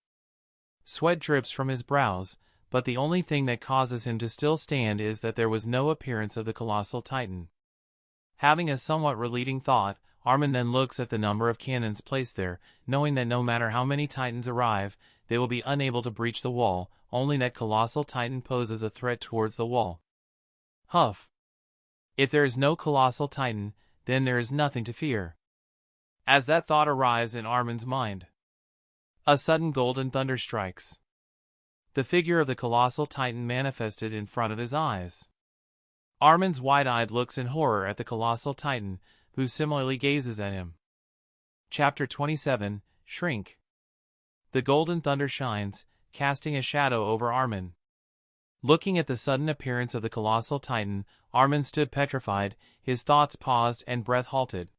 Sweat drips from his brows, but the only thing that causes him to still stand is that there was no appearance of the colossal titan. Having a somewhat relieving thought, Armen then looks at the number of cannons placed there, knowing that no matter how many titans arrive, they will be unable to breach the wall, only that colossal titan poses a threat towards the wall. Huff. If there is no colossal titan, then there is nothing to fear. As that thought arrives in Armen's mind, a sudden golden thunder strikes. The figure of the colossal titan manifested in front of his eyes. Armen's wide-eyed looks in horror at the colossal titan, who similarly gazes at him. Chapter 27, Shrink. The golden thunder shines, casting a shadow over Armen. Looking at the sudden appearance of the colossal titan, Armen stood petrified, his thoughts paused and breath halted.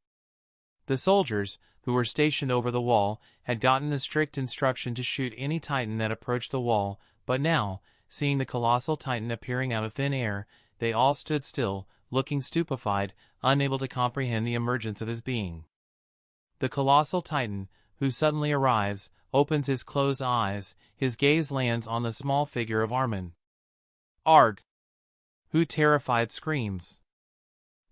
The soldiers, who were stationed over the wall, had gotten the strict instruction to shoot any titan that approached the wall, but now, seeing the colossal titan appearing out of thin air, they all stood still, looking stupefied, unable to comprehend the emergence of his being. The colossal titan, who suddenly arrives, opens his closed eyes, his gaze lands on the small figure of Armen. Arg! Who terrified screams.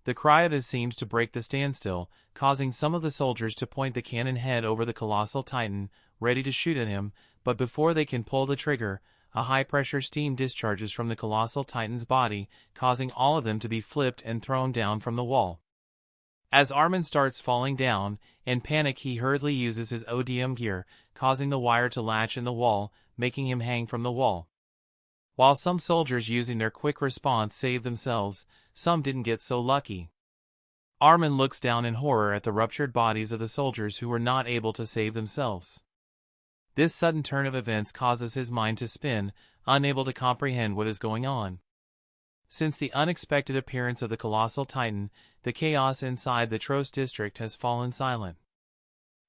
The cry of his seems to break the standstill, causing some of the soldiers to point the cannon head over the colossal titan, ready to shoot at him, but before they can pull the trigger, a high-pressure steam discharges from the colossal titan's body, causing all of them to be flipped and thrown down from the wall. As Armen starts falling down, in panic he hurriedly uses his ODM gear, causing the wire to latch in the wall, making him hang from the wall. While some soldiers using their quick response saved themselves, some didn't get so lucky. Armen looks down in horror at the ruptured bodies of the soldiers who were not able to save themselves. This sudden turn of events causes his mind to spin, unable to comprehend what is going on. Since the unexpected appearance of the colossal titan, the chaos inside the Tros district has fallen silent.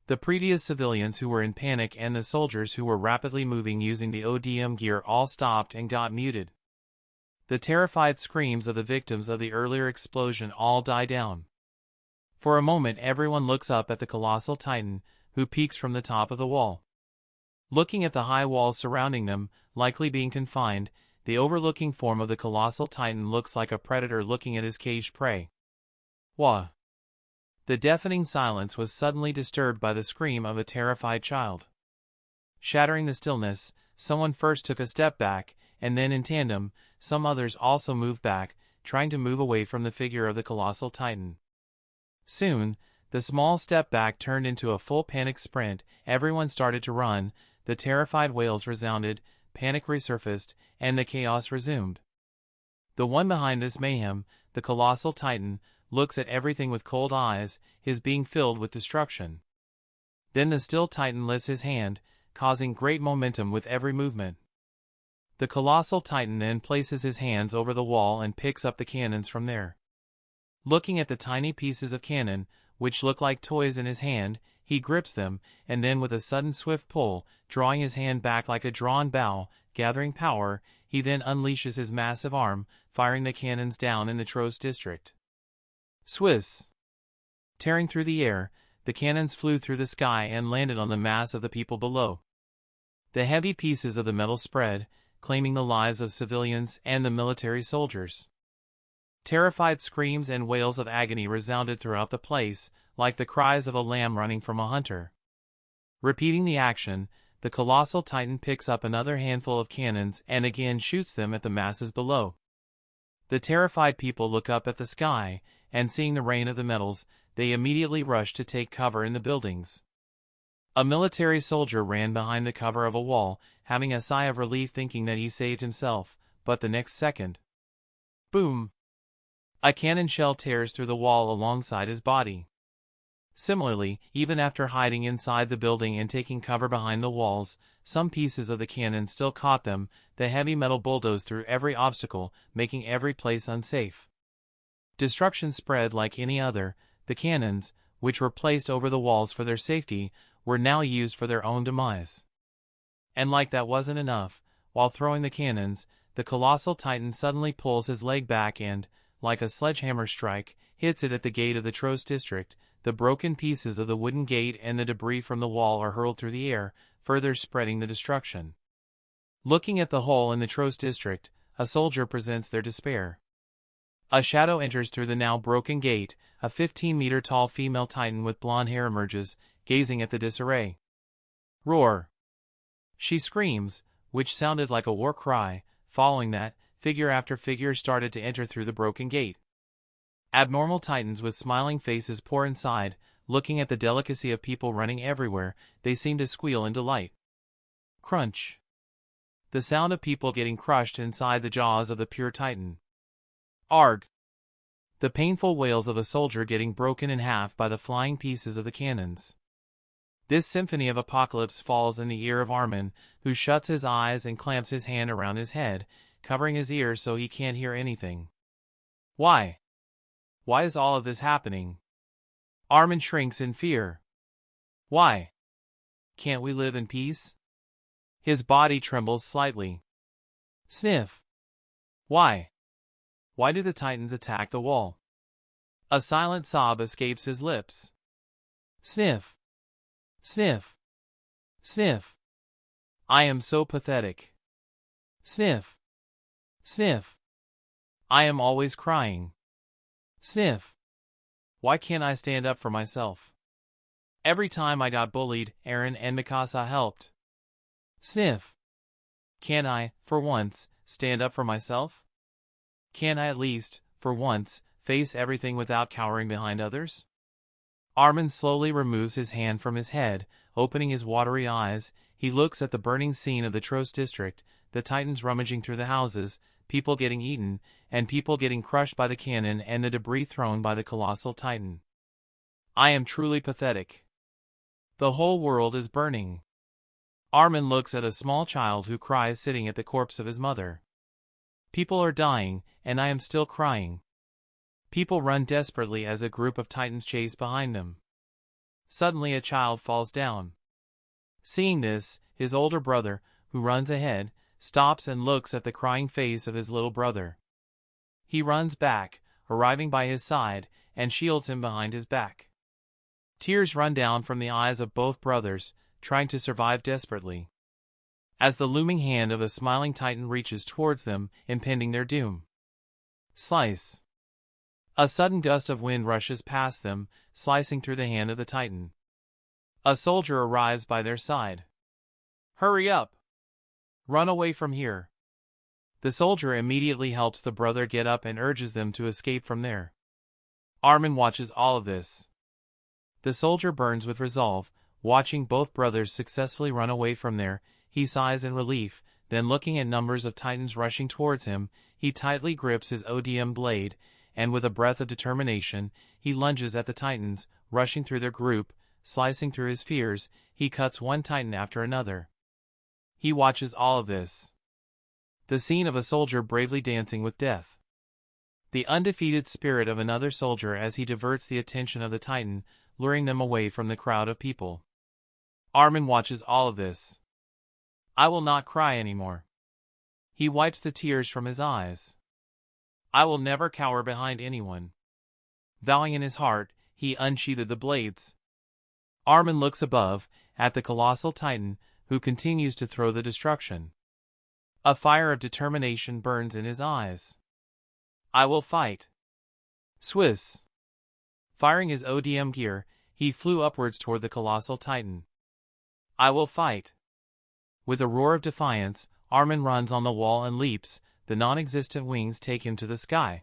The previous civilians who were in panic and the soldiers who were rapidly moving using the ODM gear all stopped and got muted. The terrified screams of the victims of the earlier explosion all die down. For a moment everyone looks up at the colossal titan, who peeks from the top of the wall. Looking at the high walls surrounding them, likely being confined, the overlooking form of the colossal titan looks like a predator looking at his caged prey. Wah! The deafening silence was suddenly disturbed by the scream of a terrified child. Shattering the stillness, someone first took a step back, and then in tandem, some others also moved back, trying to move away from the figure of the colossal titan. Soon, the small step back turned into a full panic sprint, everyone started to run, the terrified wails resounded, panic resurfaced, and the chaos resumed. The one behind this mayhem, the colossal titan, looks at everything with cold eyes, his being filled with destruction. Then the still titan lifts his hand, causing great momentum with every movement. The colossal titan then places his hands over the wall and picks up the cannons from there. Looking at the tiny pieces of cannon, which look like toys in his hand, he grips them, and then with a sudden swift pull, drawing his hand back like a drawn bow, gathering power, he then unleashes his massive arm, firing the cannons down in the Tros district. Swiss! Tearing through the air, the cannons flew through the sky and landed on the mass of the people below. The heavy pieces of the metal spread, claiming the lives of civilians and the military soldiers. Terrified screams and wails of agony resounded throughout the place, like the cries of a lamb running from a hunter. Repeating the action, the colossal titan picks up another handful of cannons and again shoots them at the masses below. The terrified people look up at the sky, and seeing the rain of the metals, they immediately rush to take cover in the buildings. A military soldier ran behind the cover of a wall, having a sigh of relief thinking that he saved himself, but the next second, boom! A cannon shell tears through the wall alongside his body. Similarly, even after hiding inside the building and taking cover behind the walls, some pieces of the cannon still caught them. The heavy metal bulldozed through every obstacle, making every place unsafe. Destruction spread like any other. The cannons, which were placed over the walls for their safety, were now used for their own demise. And like that wasn't enough, while throwing the cannons, the colossal titan suddenly pulls his leg back and, like a sledgehammer strike, hits it at the gate of the Trost district. The broken pieces of the wooden gate and the debris from the wall are hurled through the air, further spreading the destruction. Looking at the hole in the Trost district, a soldier presents their despair. A shadow enters through the now broken gate. A 15-meter-tall female titan with blonde hair emerges, gazing at the disarray. Roar! She screams, which sounded like a war cry. Following that, figure after figure started to enter through the broken gate. Abnormal titans with smiling faces pour inside. Looking at the delicacy of people running everywhere, they seem to squeal in delight. Crunch! The sound of people getting crushed inside the jaws of the pure titan. Arg! The painful wails of a soldier getting broken in half by the flying pieces of the cannons. This symphony of apocalypse falls in the ear of Armen, who shuts his eyes and clamps his hand around his head, covering his ears so he can't hear anything. Why? Why is all of this happening? Armen shrinks in fear. Why? Can't we live in peace? His body trembles slightly. Sniff. Why? Why do the titans attack the wall? A silent sob escapes his lips. Sniff. Sniff. Sniff. I am so pathetic. Sniff. Sniff. I am always crying. Sniff. Why can't I stand up for myself? Every time I got bullied, Aron and Mikasa helped. Sniff. Can I, for once, stand up for myself? Can I at least, for once, face everything without cowering behind others? Armen slowly removes his hand from his head, opening his watery eyes. He looks at the burning scene of the Trost district, the titans rummaging through the houses, people getting eaten, and people getting crushed by the cannon and the debris thrown by the colossal titan. I am truly pathetic. The whole world is burning. Armen looks at a small child who cries sitting at the corpse of his mother. People are dying, and I am still crying. People run desperately as a group of titans chase behind them. Suddenly a child falls down. Seeing this, his older brother, who runs ahead, stops and looks at the crying face of his little brother. He runs back, arriving by his side, and shields him behind his back. Tears run down from the eyes of both brothers, trying to survive desperately, as the looming hand of a smiling titan reaches towards them, impending their doom. Slice. A sudden gust of wind rushes past them, slicing through the hand of the titan. A soldier arrives by their side. Hurry up! Run away from here! The soldier immediately helps the brother get up and urges them to escape from there. Armen watches all of this. The soldier burns with resolve, watching both brothers successfully run away from there. He sighs in relief, then looking at numbers of titans rushing towards him, he tightly grips his ODM blade, and with a breath of determination, he lunges at the titans, rushing through their group, slicing through his fears. He cuts one titan after another. He watches all of this. The scene of a soldier bravely dancing with death. The undefeated spirit of another soldier as he diverts the attention of the titan, luring them away from the crowd of people. Armen watches all of this. I will not cry anymore. He wipes the tears from his eyes. I will never cower behind anyone. Vowing in his heart, he unsheathed the blades. Armen looks above, at the colossal titan, who continues to throw the destruction. A fire of determination burns in his eyes. I will fight. Swiss. Firing his ODM gear, he flew upwards toward the colossal titan. I will fight. With a roar of defiance, Armen runs on the wall and leaps. The non-existent wings take him to the sky.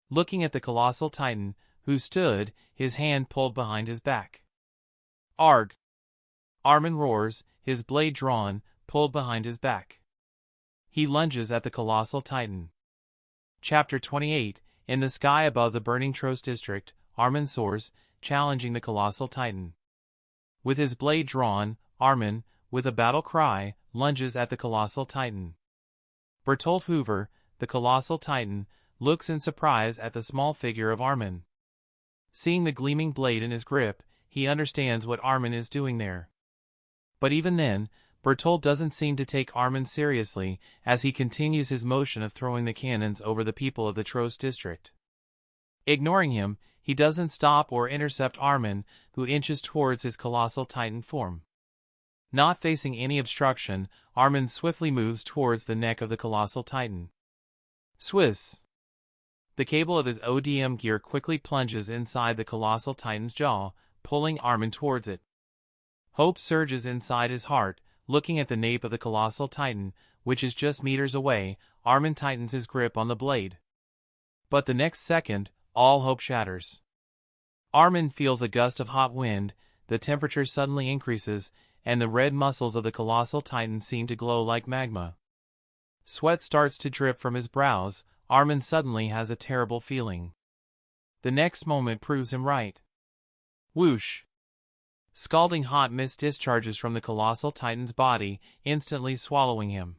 Looking at the colossal titan, who stood, his hand pulled behind his back. Arg! Armen roars, his blade drawn, pulled behind his back. He lunges at the colossal titan. Chapter 28. In the sky above the burning Tros district, Armen soars, challenging the colossal titan. With his blade drawn, Armen, with a battle cry, lunges at the colossal titan. Bertolt Hoover, the colossal titan, looks in surprise at the small figure of Armen. Seeing the gleaming blade in his grip, he understands what Armen is doing there. But even then, Bertolt doesn't seem to take Armen seriously as he continues his motion of throwing the cannons over the people of the Tros district. Ignoring him, he doesn't stop or intercept Armen, who inches towards his colossal titan form. Not facing any obstruction, Armen swiftly moves towards the neck of the colossal titan. Swiss. The cable of his ODM gear quickly plunges inside the colossal titan's jaw, pulling Armen towards it. Hope surges inside his heart, looking at the nape of the colossal titan, which is just meters away. Armen tightens his grip on the blade. But the next second, all hope shatters. Armen feels a gust of hot wind, the temperature suddenly increases, and the red muscles of the colossal titan seem to glow like magma. Sweat starts to drip from his brows. Armen suddenly has a terrible feeling. The next moment proves him right. Whoosh! Scalding hot mist discharges from the colossal titan's body, instantly swallowing him.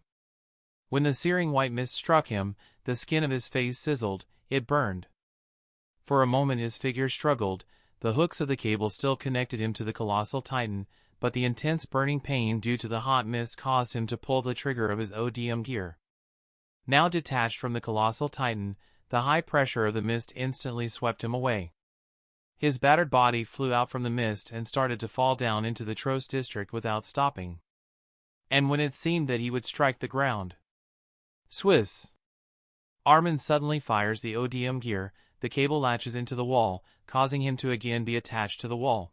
When the searing white mist struck him, the skin of his face sizzled, it burned. For a moment his figure struggled, the hooks of the cable still connected him to the colossal titan, but the intense burning pain due to the hot mist caused him to pull the trigger of his ODM gear. Now detached from the colossal titan, the high pressure of the mist instantly swept him away. His battered body flew out from the mist and started to fall down into the Tros district without stopping. And when it seemed that he would strike the ground. Swiss! Armen suddenly fires the ODM gear, the cable latches into the wall, causing him to again be attached to the wall.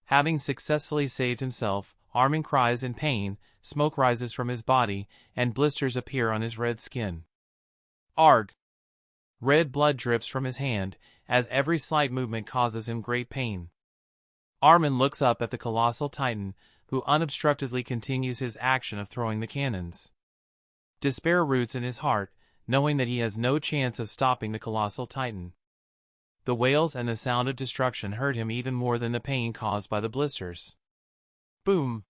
Having successfully saved himself, Armen cries in pain, smoke rises from his body, and blisters appear on his red skin. Arg! Red blood drips from his hand, as every slight movement causes him great pain. Armen looks up at the colossal titan, who unobstructedly continues his action of throwing the cannons. Despair roots in his heart, knowing that he has no chance of stopping the colossal titan. The wails and the sound of destruction hurt him even more than the pain caused by the blisters. Boom!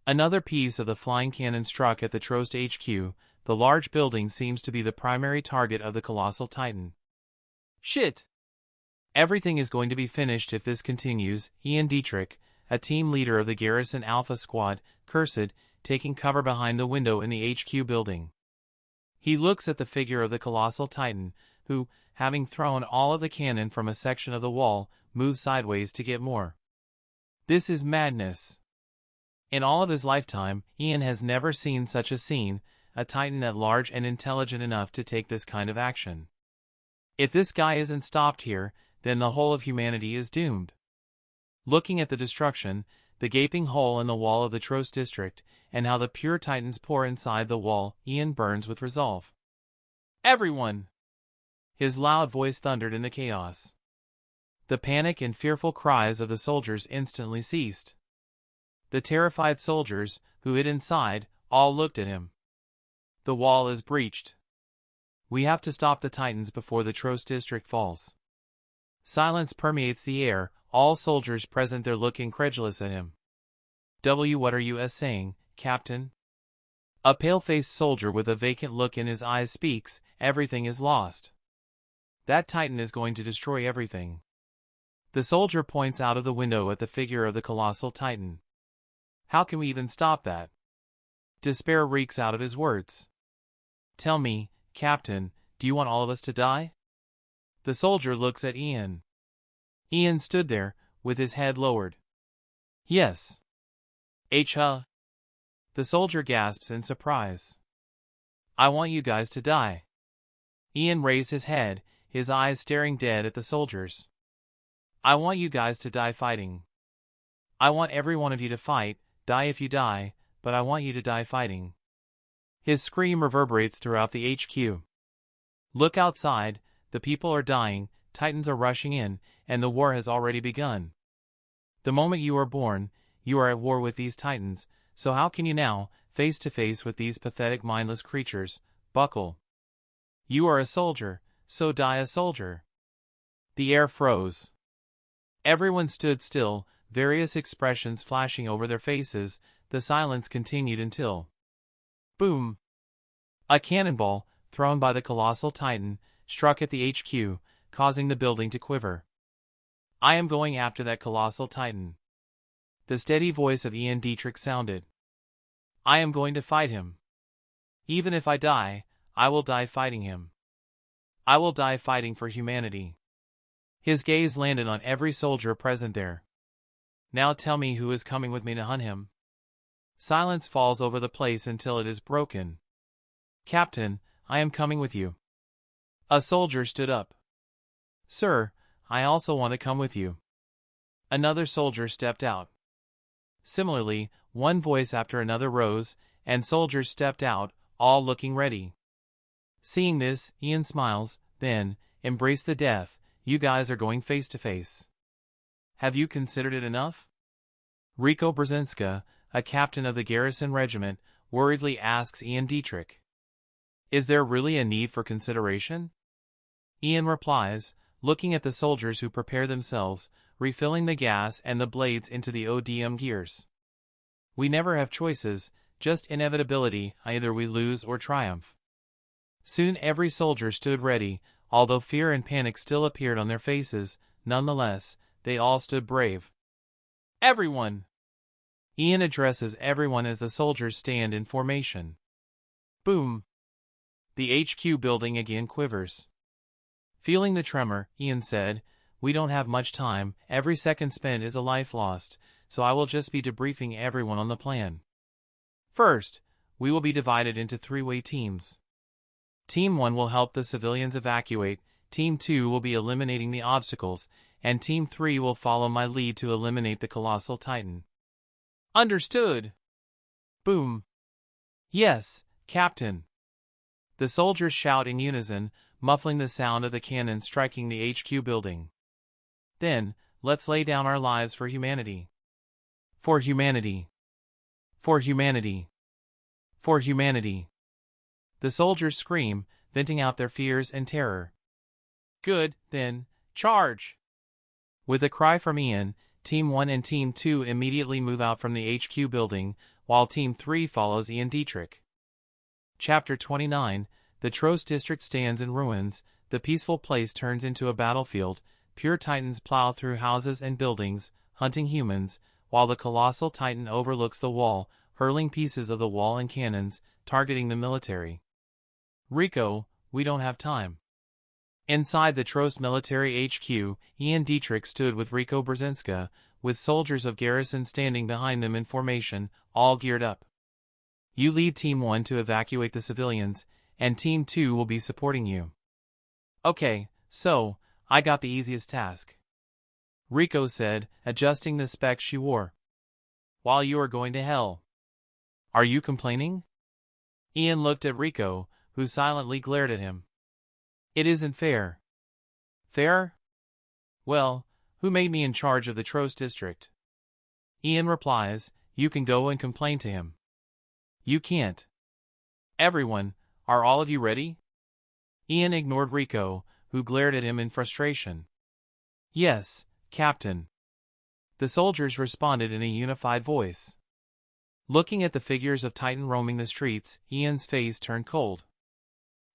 Another piece of the flying cannon struck at the Trost HQ. The large building seems to be the primary target of the colossal titan. Shit! Everything is going to be finished if this continues. Ian Dietrich, a team leader of the Garrison Alpha Squad, cursed, taking cover behind the window in the HQ building. He looks at the figure of the colossal titan, who, having thrown all of the cannon from a section of the wall, moves sideways to get more. This is madness. In all of his lifetime, Ian has never seen such a scene, a titan that large and intelligent enough to take this kind of action. If this guy isn't stopped here, then the whole of humanity is doomed. Looking at the destruction, the gaping hole in the wall of the Tros district, and how the pure titans pour inside the wall, Ian burns with resolve. Everyone! His loud voice thundered in the chaos. The panic and fearful cries of the soldiers instantly ceased. The terrified soldiers, who hid inside, all looked at him. The wall is breached. We have to stop the titans before the Tros district falls. Silence permeates the air, all soldiers present there look incredulous at him. What are you saying, Captain? A pale-faced soldier with a vacant look in his eyes speaks, everything is lost. That titan is going to destroy everything. The soldier points out of the window at the figure of the colossal titan. How can we even stop that? Despair reeks out of his words. Tell me, Captain, do you want all of us to die? The soldier looks at Ian. Ian stood there, with his head lowered. Yes. The soldier gasps in surprise. I want you guys to die. Ian raised his head, his eyes staring dead at the soldiers. I want you guys to die fighting. I want every one of you to fight, die if you die, but I want you to die fighting. His scream reverberates throughout the HQ. Look outside, the people are dying, titans are rushing in, and the war has already begun. The moment you were born, you are at war with these titans, so how can you now, face to face with these pathetic mindless creatures, buckle? You are a soldier, so die a soldier. The air froze. Everyone stood still, various expressions flashing over their faces. The silence continued until... boom! A cannonball, thrown by the colossal titan, struck at the HQ, causing the building to quiver. I am going after that colossal titan. The steady voice of Ian Dietrich sounded. I am going to fight him. Even if I die, I will die fighting him. I will die fighting for humanity. His gaze landed on every soldier present there. Now tell me who is coming with me to hunt him. Silence falls over the place until it is broken. Captain, I am coming with you. A soldier stood up. Sir, I also want to come with you. Another soldier stepped out. Similarly, one voice after another rose, and soldiers stepped out, all looking ready. Seeing this, Ian smiles, then, embrace the death, you guys are going face to face. Have you considered it enough? Rico Brzezinska, a captain of the garrison regiment, worriedly asks Ian Dietrich. Is there really a need for consideration? Ian replies, looking at the soldiers who prepare themselves, refilling the gas and the blades into the ODM gears. We never have choices, just inevitability, either we lose or triumph. Soon every soldier stood ready, although fear and panic still appeared on their faces. Nonetheless, they all stood brave. Everyone! Ian addresses everyone as the soldiers stand in formation. Boom! The HQ building again quivers. Feeling the tremor, Ian said, we don't have much time, every second spent is a life lost, so I will just be debriefing everyone on the plan. First, we will be divided into three-way teams. Team 1 will help the civilians evacuate, Team 2 will be eliminating the obstacles, and Team 3 will follow my lead to eliminate the colossal titan. Understood! Boom! Yes, Captain! The soldiers shout in unison, muffling the sound of the cannon striking the HQ building. Then, let's lay down our lives for humanity. For humanity. For humanity. For humanity. The soldiers scream, venting out their fears and terror. Good, then, charge! With a cry from Ian, Team 1 and Team 2 immediately move out from the HQ building, while Team 3 follows Ian Dietrich. Chapter 29, the Trost district stands in ruins, the peaceful place turns into a battlefield, pure titans plow through houses and buildings, hunting humans, while the colossal titan overlooks the wall, hurling pieces of the wall and cannons, targeting the military. Rico, we don't have time. Inside the Trost military HQ, Ian Dietrich stood with Rico Brzezinska, with soldiers of garrison standing behind them in formation, all geared up. You lead Team 1 to evacuate the civilians, and Team 2 will be supporting you. Okay, so, I got the easiest task. Rico said, adjusting the specs she wore. While you are going to hell. Are you complaining? Ian looked at Rico, who silently glared at him. It isn't fair. Fair? Well, who made me in charge of the Trost district? Ian replies, you can go and complain to him. You can't. Everyone, are all of you ready? Ian ignored Rico, who glared at him in frustration. Yes, Captain. The soldiers responded in a unified voice. Looking at the figures of Titan roaming the streets, Ian's face turned cold.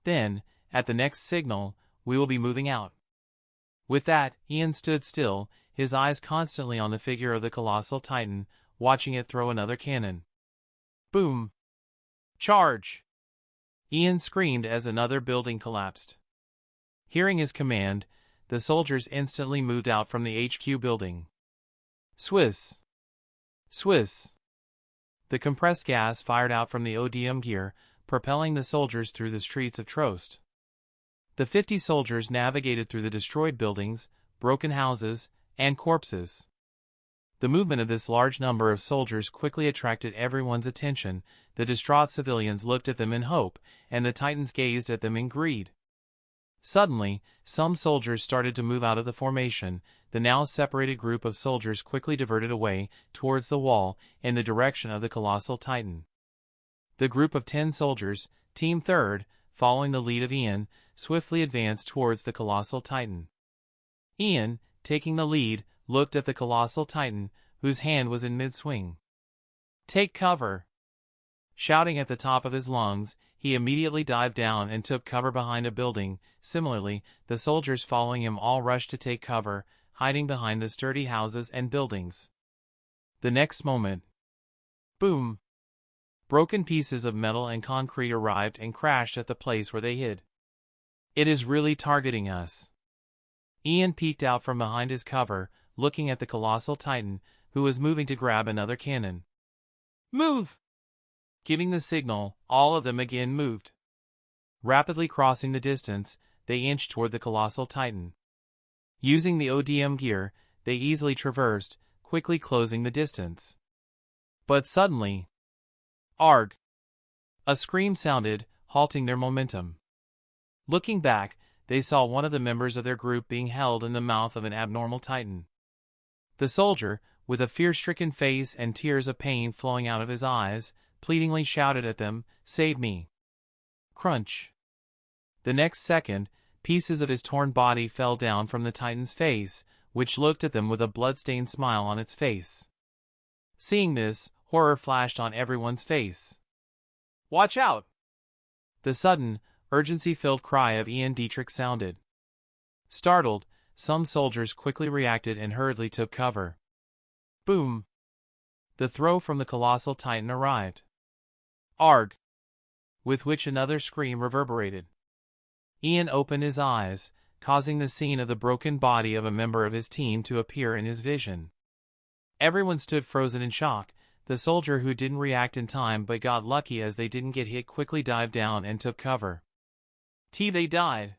Then, at the next signal, we will be moving out. With that, Ian stood still, his eyes constantly on the figure of the colossal Titan, watching it throw another cannon. Boom! Charge! Ian screamed as another building collapsed. Hearing his command, the soldiers instantly moved out from the HQ building. Swiss! Swiss! The compressed gas fired out from the ODM gear, propelling the soldiers through the streets of Trost. The 50 soldiers navigated through the destroyed buildings, broken houses, and corpses. The movement of this large number of soldiers quickly attracted everyone's attention. The distraught civilians looked at them in hope, and the Titans gazed at them in greed. Suddenly, some soldiers started to move out of the formation. The now separated group of soldiers quickly diverted away towards the wall in the direction of the colossal titan. The group of 10 soldiers, Team Third, following the lead of Ian, swiftly advanced towards the colossal titan. Ian, taking the lead, looked at the colossal titan, whose hand was in mid-swing. "Take cover!" Shouting at the top of his lungs, he immediately dived down and took cover behind a building. Similarly, the soldiers following him all rushed to take cover, hiding behind the sturdy houses and buildings. The next moment, boom! Broken pieces of metal and concrete arrived and crashed at the place where they hid. "It is really targeting us." Ian peeked out from behind his cover, looking at the colossal titan, who was moving to grab another cannon. "Move!" Giving the signal, all of them again moved. Rapidly crossing the distance, they inched toward the colossal titan. Using the ODM gear, they easily traversed, quickly closing the distance. But suddenly, arg! A scream sounded, halting their momentum. Looking back, they saw one of the members of their group being held in the mouth of an abnormal titan. The soldier, with a fear-stricken face and tears of pain flowing out of his eyes, pleadingly shouted at them, "Save me!" Crunch! The next second, pieces of his torn body fell down from the titan's face, which looked at them with a blood-stained smile on its face. Seeing this, horror flashed on everyone's face. "Watch out!" The sudden, urgency-filled cry of Ian Dietrich sounded. Startled, some soldiers quickly reacted and hurriedly took cover. Boom! The throw from the colossal titan arrived. Arg! With which another scream reverberated. Ian opened his eyes, causing the scene of the broken body of a member of his team to appear in his vision. Everyone stood frozen in shock. The soldier who didn't react in time but got lucky as they didn't get hit quickly dived down and took cover. They died.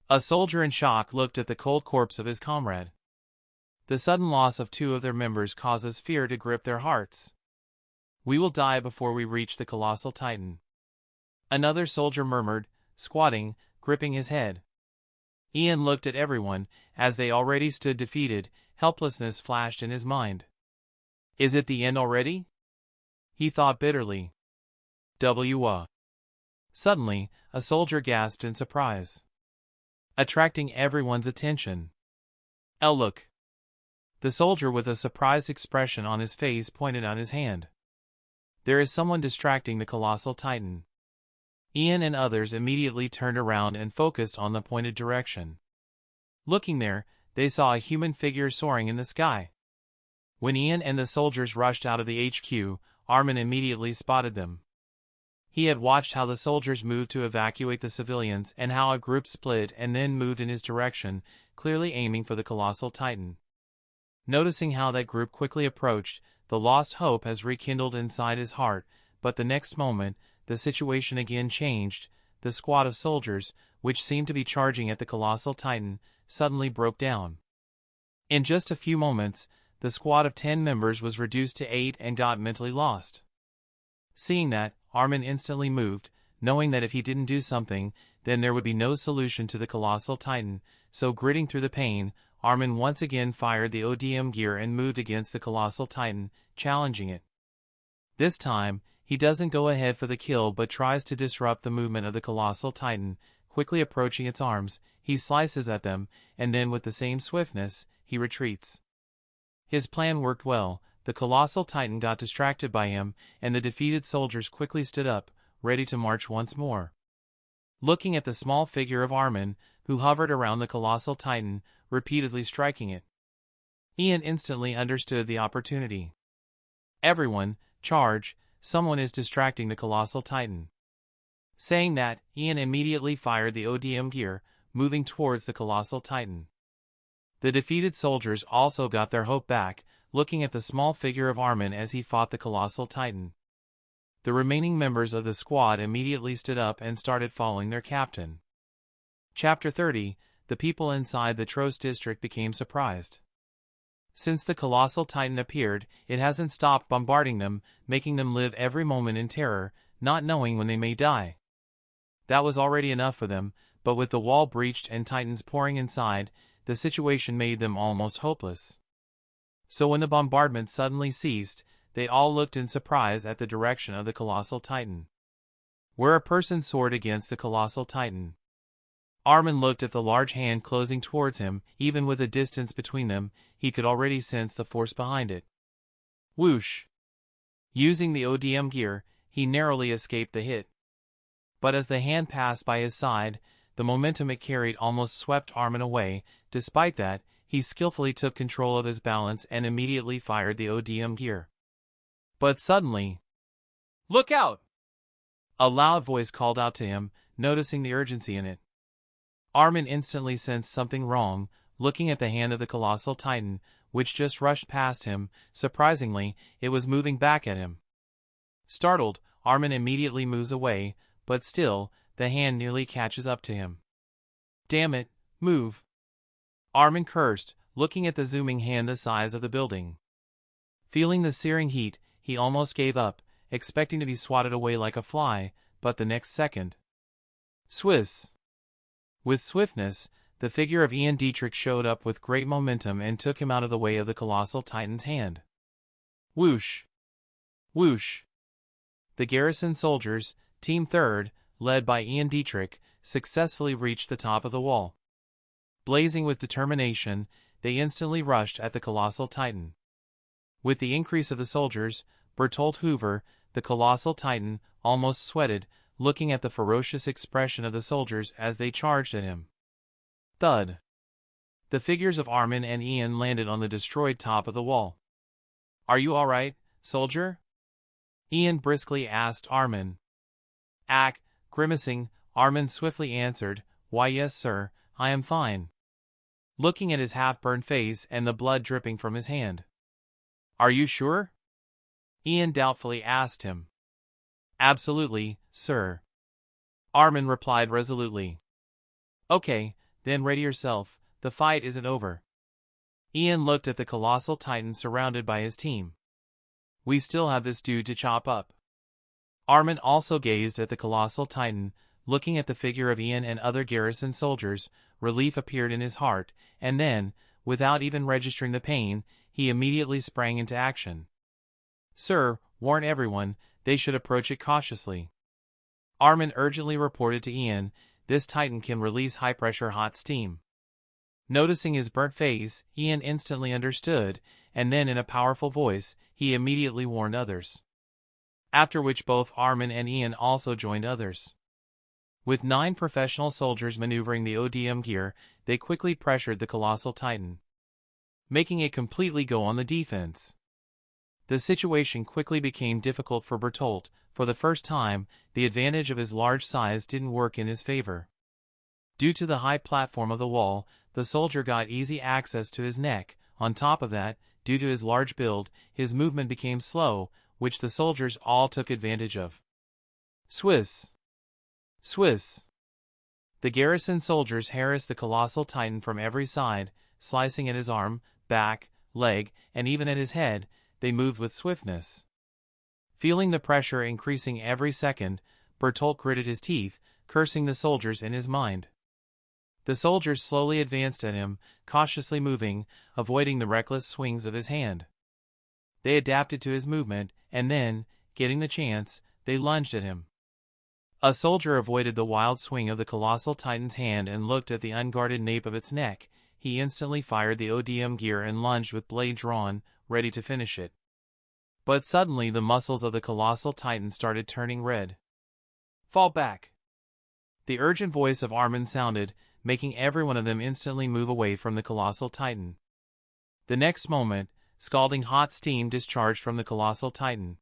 A soldier in shock looked at the cold corpse of his comrade. The sudden loss of 2 of their members causes fear to grip their hearts. "We will die before we reach the colossal titan," another soldier murmured, squatting, gripping his head. Ian looked at everyone, as they already stood defeated. Helplessness flashed in his mind. "Is it the end already?" he thought bitterly. Suddenly, a soldier gasped in surprise, attracting everyone's attention. Look!" The soldier with a surprised expression on his face pointed out his hand. "There is someone distracting the colossal titan." Ian and others immediately turned around and focused on the pointed direction. Looking there, they saw a human figure soaring in the sky. When Ian and the soldiers rushed out of the HQ, Armen immediately spotted them. He had watched how the soldiers moved to evacuate the civilians and how a group split and then moved in his direction, clearly aiming for the colossal titan. Noticing how that group quickly approached, the lost hope has rekindled inside his heart, but the next moment, the situation again changed. The squad of soldiers, which seemed to be charging at the colossal titan, suddenly broke down. In just a few moments, the squad of 10 members was reduced to 8 and got mentally lost. Seeing that, Armen instantly moved, knowing that if he didn't do something, then there would be no solution to the colossal titan, so gritting through the pain, Armen once again fired the ODM gear and moved against the colossal titan, challenging it. This time, he doesn't go ahead for the kill but tries to disrupt the movement of the colossal titan. Quickly approaching its arms, he slices at them, and then with the same swiftness, he retreats. His plan worked well. The colossal titan got distracted by him, and the defeated soldiers quickly stood up, ready to march once more. Looking at the small figure of Armen, who hovered around the colossal titan, repeatedly striking it, Ian instantly understood the opportunity. "Everyone, charge, someone is distracting the colossal titan." Saying that, Ian immediately fired the ODM gear, moving towards the colossal titan. The defeated soldiers also got their hope back, looking at the small figure of Armen as he fought the colossal titan. The remaining members of the squad immediately stood up and started following their captain. Chapter 30, the people inside the Tros district became surprised. Since the colossal titan appeared, it hasn't stopped bombarding them, making them live every moment in terror, not knowing when they may die. That was already enough for them, but with the wall breached and Titans pouring inside, the situation made them almost hopeless. So when the bombardment suddenly ceased, they all looked in surprise at the direction of the colossal Titan, where a person soared against the colossal Titan. Armen looked at the large hand closing towards him. Even with a distance between them, he could already sense the force behind it. Whoosh! Using the ODM gear, he narrowly escaped the hit. But as the hand passed by his side, the momentum it carried almost swept Armen away. Despite that, he skillfully took control of his balance and immediately fired the ODM gear. But suddenly, "Look out!" a loud voice called out to him, noticing the urgency in it. Armen instantly sensed something wrong, looking at the hand of the colossal Titan, which just rushed past him. Surprisingly, it was moving back at him. Startled, Armen immediately moves away, but still, the hand nearly catches up to him. "Damn it, move!" Armen cursed, looking at the zooming hand the size of the building. Feeling the searing heat, he almost gave up, expecting to be swatted away like a fly, but the next second. Swiss! With swiftness, the figure of Ian Dietrich showed up with great momentum and took him out of the way of the colossal Titan's hand. Whoosh! Whoosh! The garrison soldiers, Team 3rd, led by Ian Dietrich, successfully reached the top of the wall. Blazing with determination, they instantly rushed at the colossal Titan. With the increase of the soldiers, Bertolt Hoover, the colossal Titan, almost sweated, looking at the ferocious expression of the soldiers as they charged at him. Thud! The figures of Armen and Ian landed on the destroyed top of the wall. "Are you all right, soldier?" Ian briskly asked Armen. Grimacing, Armen swiftly answered, "Why yes sir, I am fine," looking at his half-burned face and the blood dripping from his hand. "Are you sure?" Ian doubtfully asked him. "Absolutely, sir," Armen replied resolutely. "Okay, then ready yourself, the fight isn't over." Ian looked at the colossal Titan surrounded by his team. "We still have this dude to chop up." Armen also gazed at the colossal Titan, looking at the figure of Ian and other garrison soldiers. Relief appeared in his heart, and then, without even registering the pain, he immediately sprang into action. "Sir, warn everyone, they should approach it cautiously." Armen urgently reported to Ian, "This Titan can release high-pressure hot steam." Noticing his burnt face, Ian instantly understood, and then in a powerful voice, he immediately warned others. After which both Armen and Ian also joined others. With 9 professional soldiers maneuvering the ODM gear, they quickly pressured the colossal Titan, making it completely go on the defense. The situation quickly became difficult for Bertolt. For the first time, the advantage of his large size didn't work in his favor. Due to the high platform of the wall, the soldier got easy access to his neck. On top of that, due to his large build, his movement became slow, which the soldiers all took advantage of. Swiss! Swiss! The garrison soldiers harassed the colossal Titan from every side, slicing at his arm, back, leg, and even at his head. They moved with swiftness. Feeling the pressure increasing every second, Bertolt gritted his teeth, cursing the soldiers in his mind. The soldiers slowly advanced at him, cautiously moving, avoiding the reckless swings of his hand. They adapted to his movement, and then, getting the chance, they lunged at him. A soldier avoided the wild swing of the colossal Titan's hand and looked at the unguarded nape of its neck. He instantly fired the ODM gear and lunged with blade drawn, ready to finish it. But suddenly the muscles of the colossal Titan started turning red. "Fall back!" The urgent voice of Armen sounded, making every one of them instantly move away from the colossal Titan. The next moment, scalding hot steam discharged from the colossal Titan,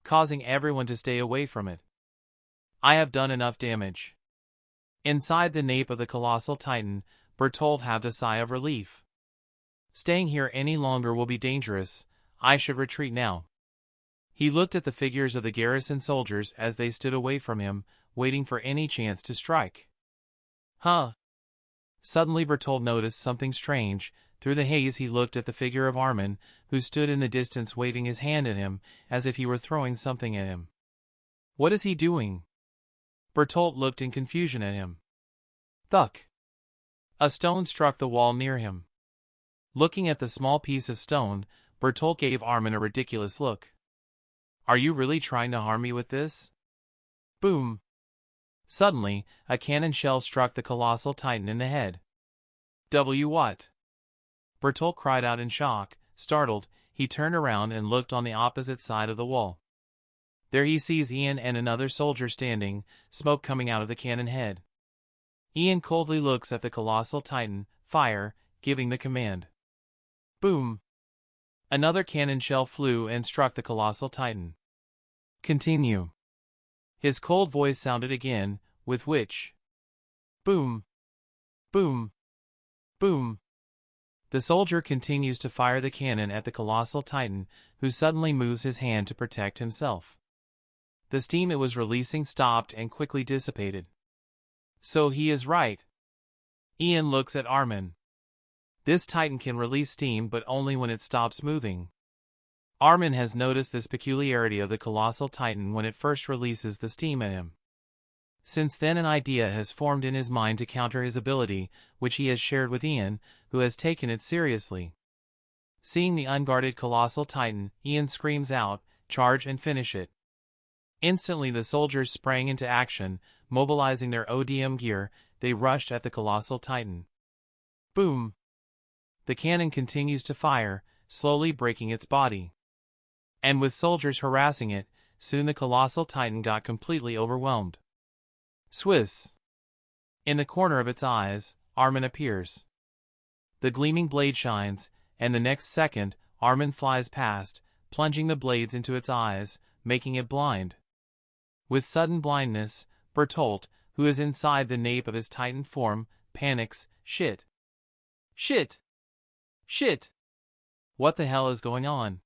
causing everyone to stay away from it. "I have done enough damage." Inside the nape of the colossal Titan, Bertolt heaved a sigh of relief. "Staying here any longer will be dangerous. I should retreat now." He looked at the figures of the garrison soldiers as they stood away from him, waiting for any chance to strike. Huh! Suddenly Bertolt noticed something strange. Through the haze he looked at the figure of Armen, who stood in the distance waving his hand at him, as if he were throwing something at him. "What is he doing?" Bertolt looked in confusion at him. Thunk! A stone struck the wall near him. Looking at the small piece of stone, Bertolt gave Armen a ridiculous look. Are you really trying to harm me with this? Boom! Suddenly, a cannon shell struck the colossal titan in the head. What? Bertolt cried out in shock. Startled, he turned around and looked on the opposite side of the wall. There he sees Ian and another soldier standing, smoke coming out of the cannon head. Ian coldly looks at the colossal titan, fire, giving the command. Boom! Another cannon shell flew and struck the colossal titan. Continue. His cold voice sounded again, with which. Boom! Boom! Boom! The soldier continues to fire the cannon at the colossal titan, who suddenly moves his hand to protect himself. The steam it was releasing stopped and quickly dissipated. So he is right. Ian looks at Armen. This titan can release steam but only when it stops moving. Armen has noticed this peculiarity of the colossal titan when it first releases the steam at him. Since then an idea has formed in his mind to counter his ability, which he has shared with Ian, who has taken it seriously. Seeing the unguarded colossal titan, Ian screams out, "Charge and finish it." Instantly the soldiers sprang into action, mobilizing their ODM gear. They rushed at the colossal titan. Boom! The cannon continues to fire, slowly breaking its body. And with soldiers harassing it, soon the colossal titan got completely overwhelmed. Swiss! In the corner of its eyes, Armen appears. The gleaming blade shines, and the next second, Armen flies past, plunging the blades into its eyes, making it blind. With sudden blindness, Bertolt, who is inside the nape of his titan form, panics. Shit! Shit! Shit! What the hell is going on?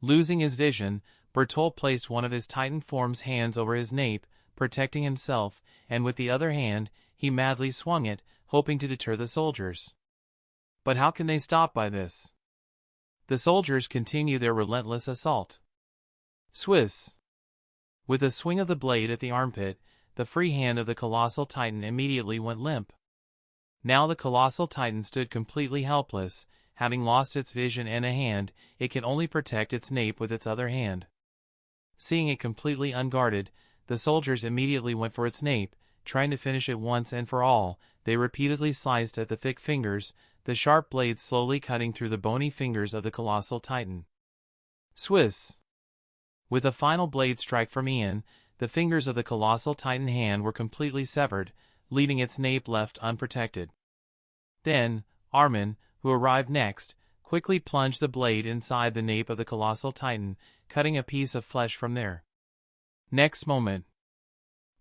Losing his vision, Bertolt placed one of his titan form's hands over his nape, protecting himself, and with the other hand, he madly swung it, hoping to deter the soldiers. But how can they stop by this? The soldiers continue their relentless assault. Swiss! With a swing of the blade at the armpit, the free hand of the colossal titan immediately went limp. Now the colossal titan stood completely helpless, having lost its vision and a hand. It can only protect its nape with its other hand. Seeing it completely unguarded, the soldiers immediately went for its nape, trying to finish it once and for all. They repeatedly sliced at the thick fingers, the sharp blades slowly cutting through the bony fingers of the colossal titan. Swiss! With a final blade strike from Ian, the fingers of the colossal titan hand were completely severed, leaving its nape left unprotected. Then, Armen, who arrived next, quickly plunged the blade inside the nape of the colossal titan, cutting a piece of flesh from there. Next moment,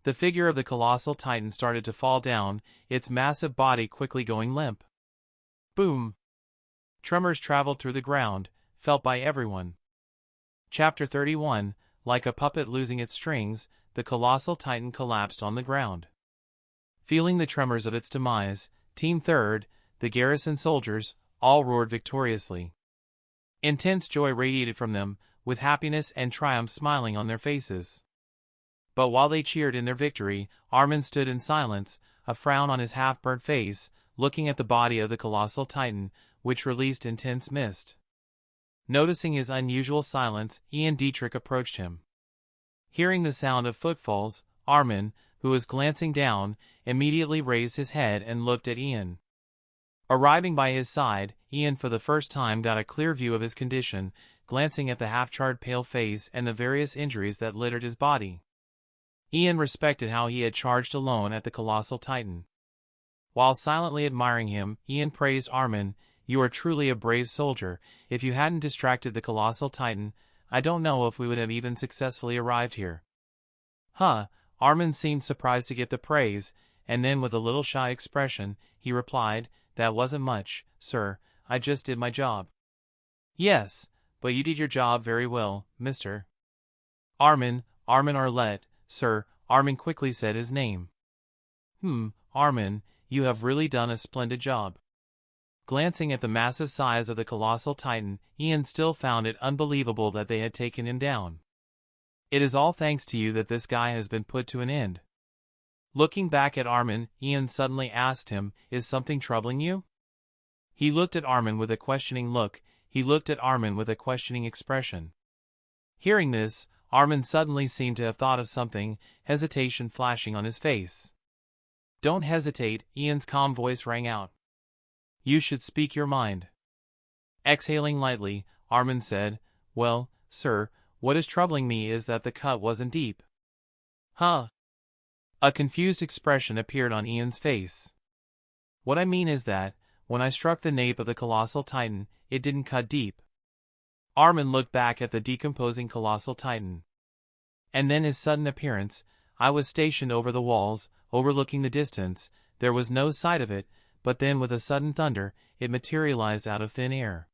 the figure of the colossal titan started to fall down, its massive body quickly going limp. Boom! Tremors traveled through the ground, felt by everyone. Chapter 31, like a puppet losing its strings, the colossal titan collapsed on the ground. Feeling the tremors of its demise, Team Third, the garrison soldiers, all roared victoriously. Intense joy radiated from them, with happiness and triumph smiling on their faces. But while they cheered in their victory, Armen stood in silence, a frown on his half-burnt face, looking at the body of the colossal titan, which released intense mist. Noticing his unusual silence, Ian Dietrich approached him. Hearing the sound of footfalls, Armen, who was glancing down, immediately raised his head and looked at Ian. Arriving by his side, Ian for the first time got a clear view of his condition, glancing at the half-charred pale face and the various injuries that littered his body. Ian respected how he had charged alone at the colossal titan. While silently admiring him, Ian praised Armen. "You are truly a brave soldier. If you hadn't distracted the colossal titan, I don't know if we would have even successfully arrived here." Huh, Armen seemed surprised to get the praise, and then with a little shy expression, he replied, "That wasn't much, sir, I just did my job." "Yes, but you did your job very well, Mr. Armen Arlet, sir." Armen quickly said his name. Armen, you have really done a splendid job." Glancing at the massive size of the colossal titan, Ian still found it unbelievable that they had taken him down. "It is all thanks to you that this guy has been put to an end." Looking back at Armen, Ian suddenly asked him, "Is something troubling you?" He looked at Armen with a questioning look. He looked at Armen with a questioning expression. Hearing this, Armen suddenly seemed to have thought of something, hesitation flashing on his face. "Don't hesitate," Ian's calm voice rang out. "You should speak your mind." Exhaling lightly, Armen said, "Well, sir, what is troubling me is that the cut wasn't deep." "Huh?" A confused expression appeared on Ian's face. "What I mean is that, when I struck the nape of the colossal titan, it didn't cut deep." Armen looked back at the decomposing colossal titan. And then his sudden appearance. I was stationed over the walls, overlooking the distance. There was no sight of it, but then with a sudden thunder, it materialized out of thin air.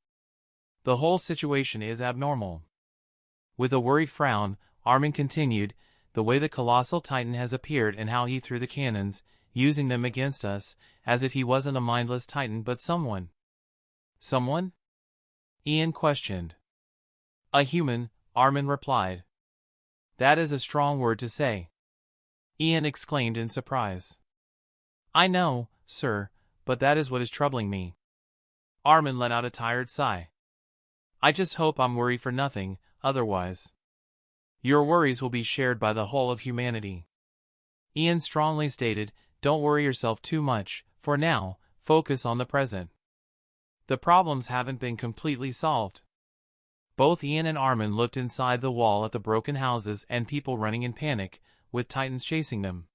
The whole situation is abnormal. With a worried frown, Armen continued, "The way the colossal titan has appeared and how he threw the cannons, using them against us, as if he wasn't a mindless titan but someone." "Someone?" Ian questioned. "A human," Armen replied. "That is a strong word to say," Ian exclaimed in surprise. "I know, sir, but that is what is troubling me." Armen let out a tired sigh. "I just hope I'm worried for nothing, otherwise. Your worries will be shared by the whole of humanity." Ian strongly stated, "Don't worry yourself too much, for now, focus on the present. The problems haven't been completely solved." Both Ian and Armen looked inside the wall at the broken houses and people running in panic, with titans chasing them.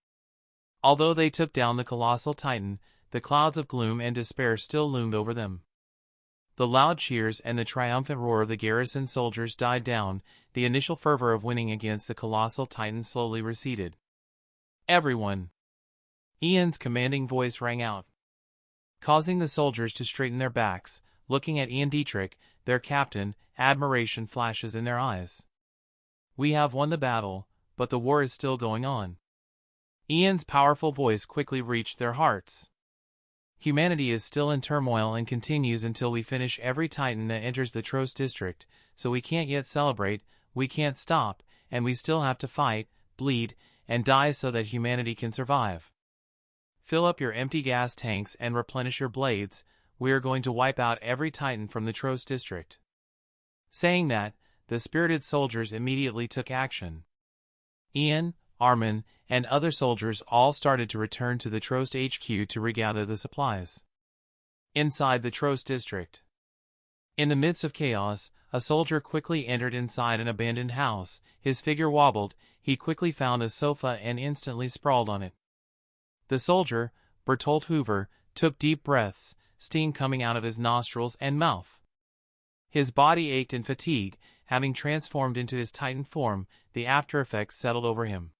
Although they took down the colossal titan, the clouds of gloom and despair still loomed over them. The loud cheers and the triumphant roar of the garrison soldiers died down. The initial fervor of winning against the colossal titan slowly receded. "Everyone!" Ian's commanding voice rang out, causing the soldiers to straighten their backs. Looking at Ian Dietrich, their captain, admiration flashes in their eyes. "We have won the battle, but the war is still going on." Ian's powerful voice quickly reached their hearts. "Humanity is still in turmoil and continues until we finish every titan that enters the Tros district, so we can't yet celebrate, we can't stop, and we still have to fight, bleed, and die so that humanity can survive. Fill up your empty gas tanks and replenish your blades. We are going to wipe out every titan from the Tros district." Saying that, the spirited soldiers immediately took action. Ian, Armen, and other soldiers all started to return to the Tros HQ to regather the supplies. Inside the Tros district. In the midst of chaos, a soldier quickly entered inside an abandoned house. His figure wobbled. He quickly found a sofa and instantly sprawled on it. The soldier, Bertolt Hoover, took deep breaths, steam coming out of his nostrils and mouth. His body ached in fatigue. Having transformed into his titan form, the after effects settled over him.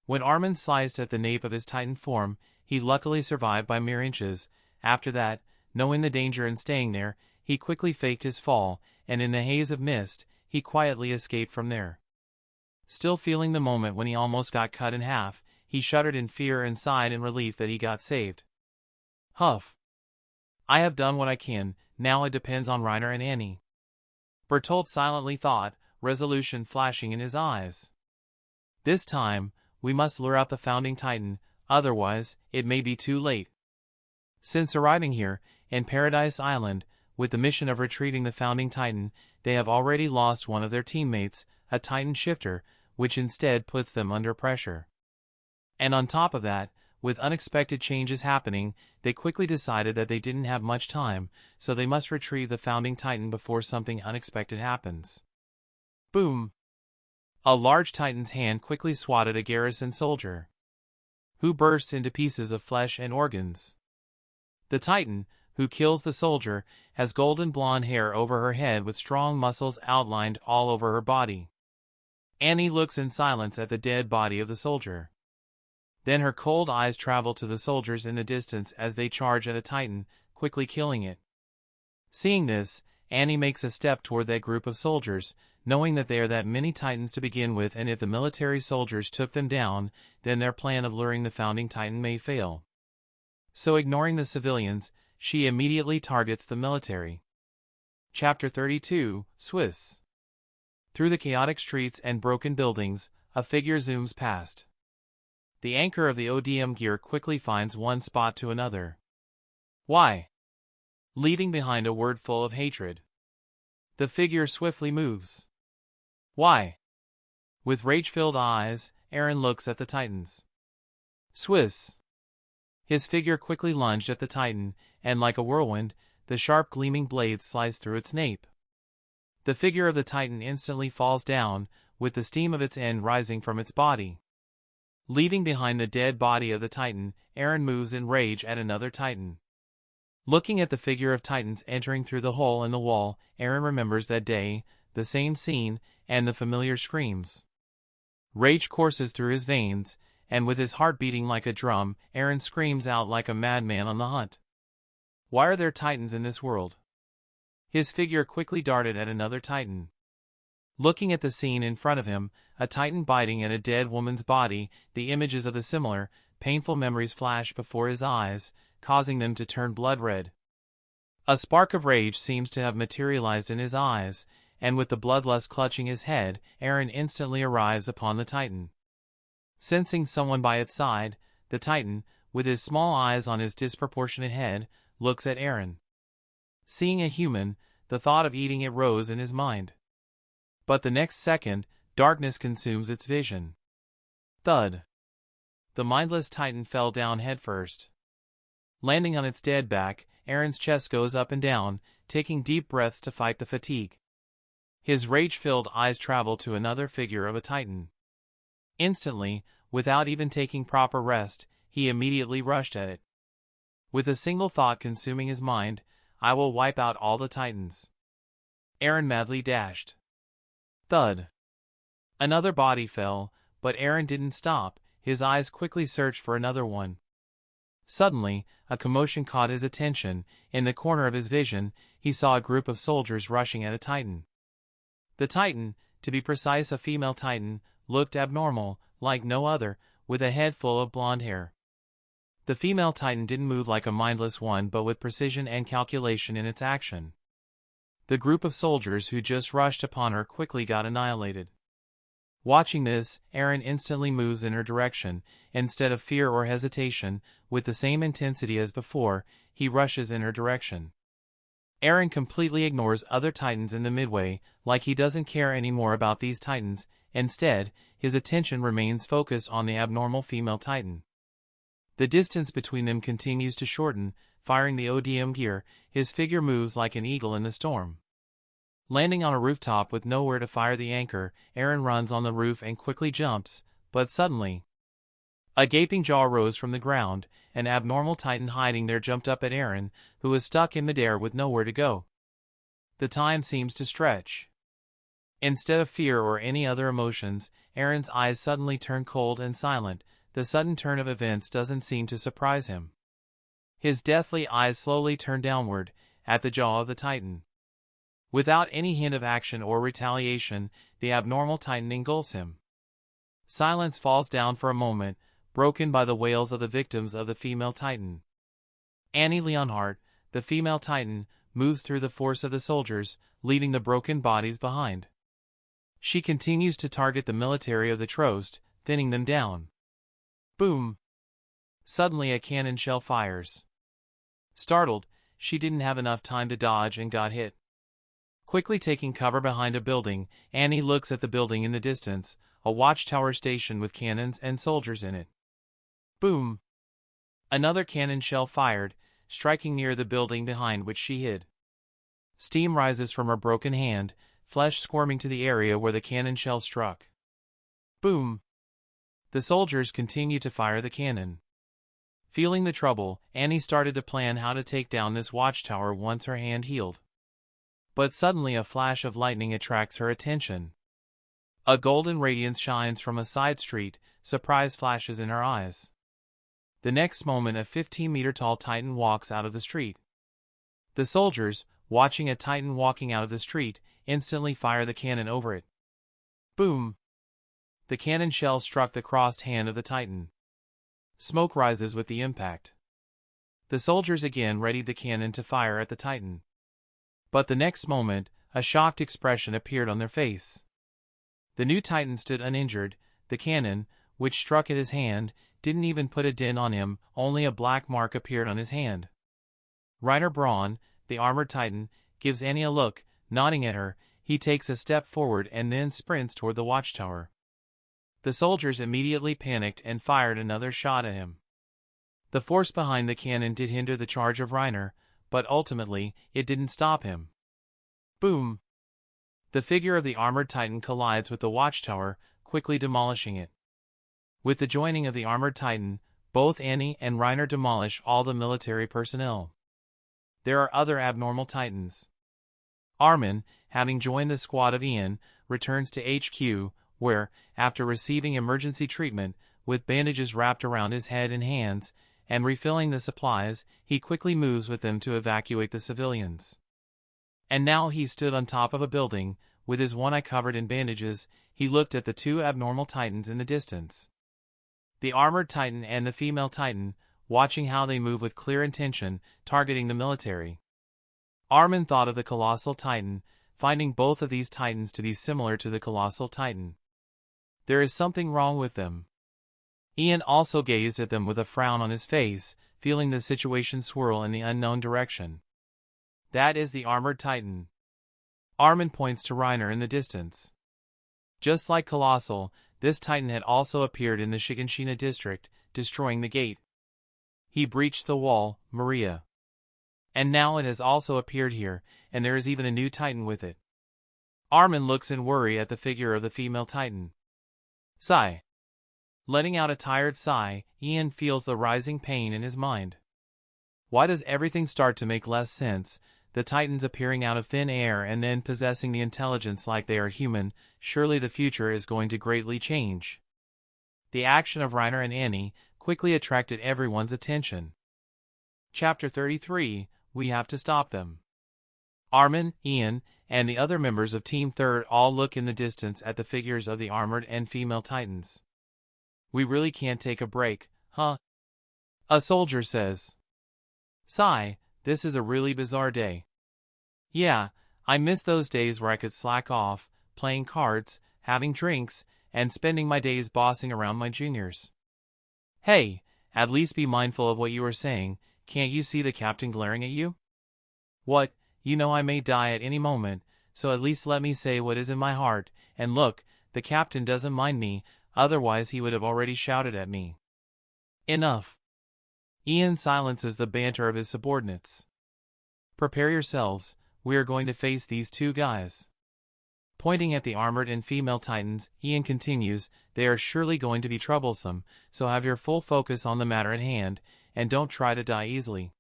When Armen sliced at the nape of his titan form, he luckily survived by mere inches. After that, knowing the danger and staying there, he quickly faked his fall, and in the haze of mist, he quietly escaped from there. Still feeling the moment when he almost got cut in half, he shuddered in fear and sighed in relief that he got saved. "Huff. I have done what I can, now it depends on Reiner and Annie," Bertolt silently thought, resolution flashing in his eyes. "This time, we must lure out the founding titan, otherwise, it may be too late." Since arriving here, in Paradise Island, with the mission of retrieving the founding titan, they have already lost one of their teammates, a titan shifter, which instead puts them under pressure. And on top of that, with unexpected changes happening, they quickly decided that they didn't have much time, so they must retrieve the founding titan before something unexpected happens. Boom! A large titan's hand quickly swatted a garrison soldier, who bursts into pieces of flesh and organs. The titan, who kills the soldier, has golden blonde hair over her head with strong muscles outlined all over her body. Annie looks in silence at the dead body of the soldier. Then her cold eyes travel to the soldiers in the distance as they charge at a titan, quickly killing it. Seeing this, Annie makes a step toward that group of soldiers, knowing that they are that many titans to begin with, and if the military soldiers took them down, then their plan of luring the founding titan may fail. So ignoring the civilians, she immediately targets the military. Chapter 32, Swiss. Through the chaotic streets and broken buildings, a figure zooms past. The anchor of the ODM gear quickly finds one spot to another. Why? Leaving behind a word full of hatred. The figure swiftly moves. Why? With rage-filled eyes, Aron looks at the Titans. Swiss. His figure quickly lunged at the Titan, and like a whirlwind, the sharp gleaming blades slice through its nape. The figure of the Titan instantly falls down, with the steam of its end rising from its body. Leaving behind the dead body of the Titan, Aron moves in rage at another Titan. Looking at the figure of Titans entering through the hole in the wall, Aron remembers that day, the same scene, and the familiar screams. Rage courses through his veins, and with his heart beating like a drum, Aron screams out like a madman on the hunt. Why are there Titans in this world? His figure quickly darted at another Titan. Looking at the scene in front of him, a Titan biting at a dead woman's body, the images of the similar, painful memories flash before his eyes, causing them to turn blood red. A spark of rage seems to have materialized in his eyes, and with the bloodlust clutching his head, Aron instantly arrives upon the Titan. Sensing someone by its side, the Titan, with his small eyes on his disproportionate head, looks at Aron. Seeing a human, the thought of eating it rose in his mind. But the next second, darkness consumes its vision. Thud. The mindless Titan fell down headfirst. Landing on its dead back, Aron's chest goes up and down, taking deep breaths to fight the fatigue. His rage-filled eyes travel to another figure of a Titan. Instantly, without even taking proper rest, he immediately rushed at it. With a single thought consuming his mind, I will wipe out all the Titans. Aron madly dashed. Thud. Another body fell, but Aron didn't stop, his eyes quickly searched for another one. Suddenly, a commotion caught his attention. In the corner of his vision, he saw a group of soldiers rushing at a Titan. The Titan, to be precise a female Titan, looked abnormal, like no other, with a head full of blonde hair. The female Titan didn't move like a mindless one but with precision and calculation in its action. The group of soldiers who just rushed upon her quickly got annihilated. Watching this, Aron instantly moves in her direction. Instead of fear or hesitation, with the same intensity as before, he rushes in her direction. Aron completely ignores other Titans in the midway, like he doesn't care anymore about these Titans. Instead, his attention remains focused on the abnormal female Titan. The distance between them continues to shorten. Firing the ODM gear, his figure moves like an eagle in the storm. Landing on a rooftop with nowhere to fire the anchor, Aron runs on the roof and quickly jumps, but suddenly, a gaping jaw rose from the ground. An abnormal Titan hiding there jumped up at Aron, who was stuck in midair with nowhere to go. The time seems to stretch. Instead of fear or any other emotions, Aron's eyes suddenly turn cold and silent. The sudden turn of events doesn't seem to surprise him. His deathly eyes slowly turn downward, at the jaw of the Titan. Without any hint of action or retaliation, the abnormal Titan engulfs him. Silence falls down for a moment, broken by the wails of the victims of the female Titan. Annie Leonhardt, the female Titan, moves through the force of the soldiers, leaving the broken bodies behind. She continues to target the military of the Trost, thinning them down. Boom! Suddenly a cannon shell fires. Startled, she didn't have enough time to dodge and got hit. Quickly taking cover behind a building, Annie looks at the building in the distance, a watchtower station with cannons and soldiers in it. Boom! Another cannon shell fired, striking near the building behind which she hid. Steam rises from her broken hand, flesh squirming to the area where the cannon shell struck. Boom! The soldiers continue to fire the cannon. Feeling the trouble, Annie started to plan how to take down this watchtower once her hand healed. But suddenly a flash of lightning attracts her attention. A golden radiance shines from a side street, surprise flashes in her eyes. The next moment a 15-meter-tall Titan walks out of the street. The soldiers, watching a Titan walking out of the street, instantly fire the cannon over it. Boom! The cannon shell struck the crossed hand of the Titan. Smoke rises with the impact. The soldiers again readied the cannon to fire at the Titan. But the next moment, a shocked expression appeared on their face. The new Titan stood uninjured. The cannon, which struck at his hand, didn't even put a dent on him, only a black mark appeared on his hand. Reiner Braun, the armored titan, gives Annie a look, nodding at her. He takes a step forward and then sprints toward the watchtower. The soldiers immediately panicked and fired another shot at him. The force behind the cannon did hinder the charge of Reiner, but ultimately, it didn't stop him. Boom! The figure of the armored titan collides with the watchtower, quickly demolishing it. With the joining of the armored titan, both Annie and Reiner demolish all the military personnel. There are other abnormal titans. Armen, having joined the squad of Ian, returns to HQ, where, after receiving emergency treatment, with bandages wrapped around his head and hands, and refilling the supplies, he quickly moves with them to evacuate the civilians. And now he stood on top of a building, with his one eye covered in bandages. He looked at the two abnormal titans in the distance. The armored titan and the female titan, watching how they move with clear intention, targeting the military. Armen thought of the colossal titan, finding both of these titans to be similar to the colossal titan. There is something wrong with them. Ian also gazed at them with a frown on his face, feeling the situation swirl in the unknown direction. That is the armored titan. Armen points to Reiner in the distance. Just like Colossal, this titan had also appeared in the Shiganshina district, destroying the gate. He breached the wall, Maria. And now it has also appeared here, and there is even a new titan with it. Armen looks in worry at the figure of the female titan. Sigh. Letting out a tired sigh, Ian feels the rising pain in his mind. Why does everything start to make less sense? The titans appearing out of thin air and then possessing the intelligence like they are human. Surely the future is going to greatly change. The action of Reiner and Annie quickly attracted everyone's attention. Chapter 33, We Have to Stop Them. Armen, Ian, and the other members of Team Third all look in the distance at the figures of the armored and female titans. We really can't take a break, huh? A soldier says. Sigh, this is a really bizarre day. Yeah, I miss those days where I could slack off, playing cards, having drinks, and spending my days bossing around my juniors. Hey, at least be mindful of what you are saying. Can't you see the captain glaring at you? What, you know I may die at any moment, so at least let me say what is in my heart, and look, the captain doesn't mind me, otherwise he would have already shouted at me. Enough. Ian silences the banter of his subordinates. Prepare yourselves, we are going to face these two guys. Pointing at the armored and female titans, Ian continues, they are surely going to be troublesome, so have your full focus on the matter at hand, and don't try to die easily.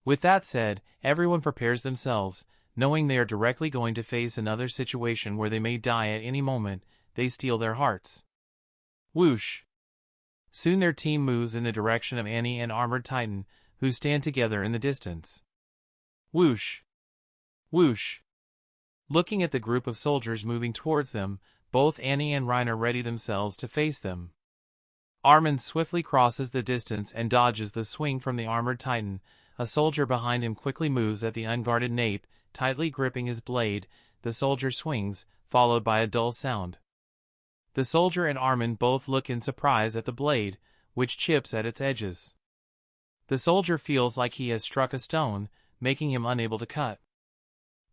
With that said, everyone prepares themselves, knowing they are directly going to face another situation where they may die at any moment. They steel their hearts. Whoosh! Soon their team moves in the direction of Annie and Armored Titan, who stand together in the distance. Whoosh! Whoosh! Looking at the group of soldiers moving towards them, both Annie and Reiner ready themselves to face them. Armen swiftly crosses the distance and dodges the swing from the Armored Titan. A soldier behind him quickly moves at the unguarded nape, tightly gripping his blade. The soldier swings, followed by a dull sound. The soldier and Armen both look in surprise at the blade, which chips at its edges. The soldier feels like he has struck a stone, making him unable to cut.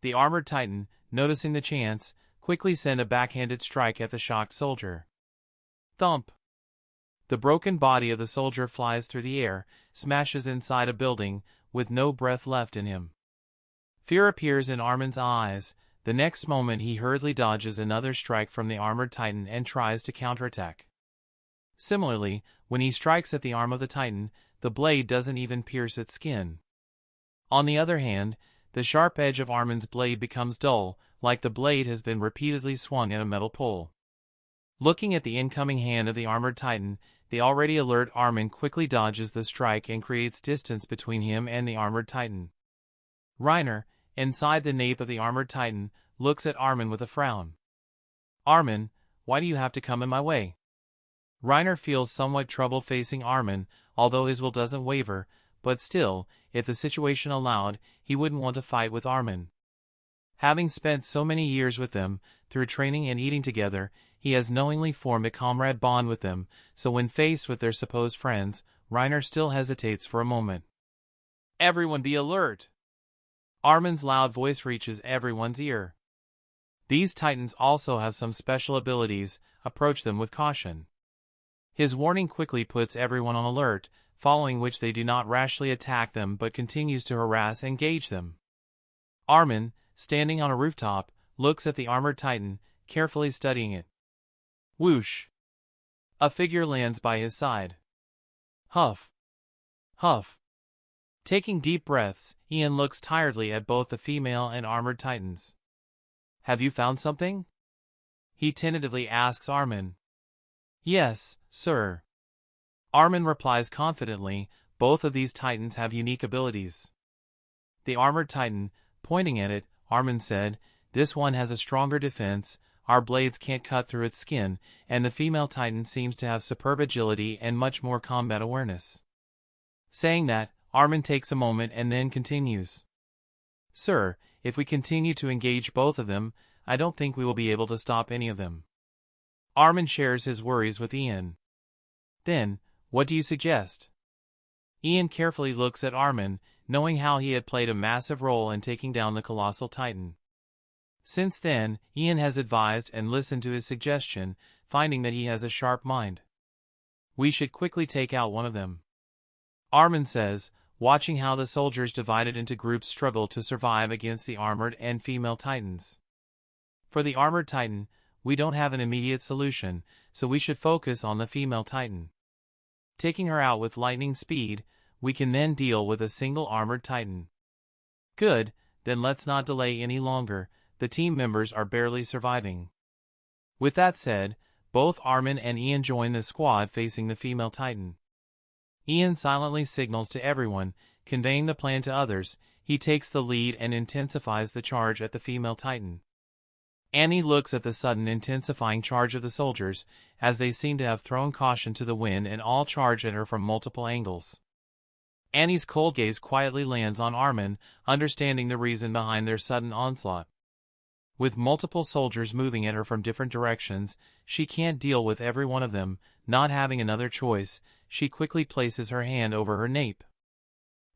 The Armored Titan, noticing the chance, quickly sent a backhanded strike at the shocked soldier. Thump! The broken body of the soldier flies through the air, smashes inside a building, with no breath left in him. Fear appears in Armen's eyes. The next moment he hurriedly dodges another strike from the Armored Titan and tries to counterattack. Similarly, when he strikes at the arm of the Titan, the blade doesn't even pierce its skin. On the other hand, the sharp edge of Armen's blade becomes dull, like the blade has been repeatedly swung at a metal pole. Looking at the incoming hand of the Armored Titan, the already alert Armen quickly dodges the strike and creates distance between him and the Armored Titan. Reiner, inside the nape of the Armored Titan, looks at Armen with a frown. Armen, why do you have to come in my way? Reiner feels somewhat trouble facing Armen, although his will doesn't waver, but still, if the situation allowed, he wouldn't want to fight with Armen. Having spent so many years with them, through training and eating together, he has knowingly formed a comrade bond with them, so when faced with their supposed friends, Reiner still hesitates for a moment. Everyone be alert! Armen's loud voice reaches everyone's ear. These titans also have some special abilities, approach them with caution. His warning quickly puts everyone on alert, following which they do not rashly attack them but continues to harass and gauge them. Armen, standing on a rooftop, looks at the armored titan, carefully studying it. Whoosh! A figure lands by his side. Huff! Huff! Taking deep breaths, Ian looks tiredly at both the female and armored titans. Have you found something? He tentatively asks Armen. Yes, sir. Armen replies confidently, both of these titans have unique abilities. The armored titan, pointing at it, Armen said, this one has a stronger defense, our blades can't cut through its skin, and the female titan seems to have superb agility and much more combat awareness. Saying that, Armen takes a moment and then continues. Sir, if we continue to engage both of them, I don't think we will be able to stop any of them. Armen shares his worries with Ian. Then, what do you suggest? Ian carefully looks at Armen, knowing how he had played a massive role in taking down the colossal titan. Since then, Ian has advised and listened to his suggestion, finding that he has a sharp mind. We should quickly take out one of them. Armen says, watching how the soldiers divided into groups struggle to survive against the armored and female titans. For the armored titan, we don't have an immediate solution, so we should focus on the female titan. Taking her out with lightning speed, we can then deal with a single armored titan. Good, then let's not delay any longer, the team members are barely surviving. With that said, both Armen and Ian join the squad facing the female titan. Ian silently signals to everyone, conveying the plan to others. He takes the lead and intensifies the charge at the female titan. Annie looks at the sudden intensifying charge of the soldiers, as they seem to have thrown caution to the wind and all charge at her from multiple angles. Annie's cold gaze quietly lands on Armen, understanding the reason behind their sudden onslaught. With multiple soldiers moving at her from different directions, she can't deal with every one of them. Not having another choice, she quickly places her hand over her nape.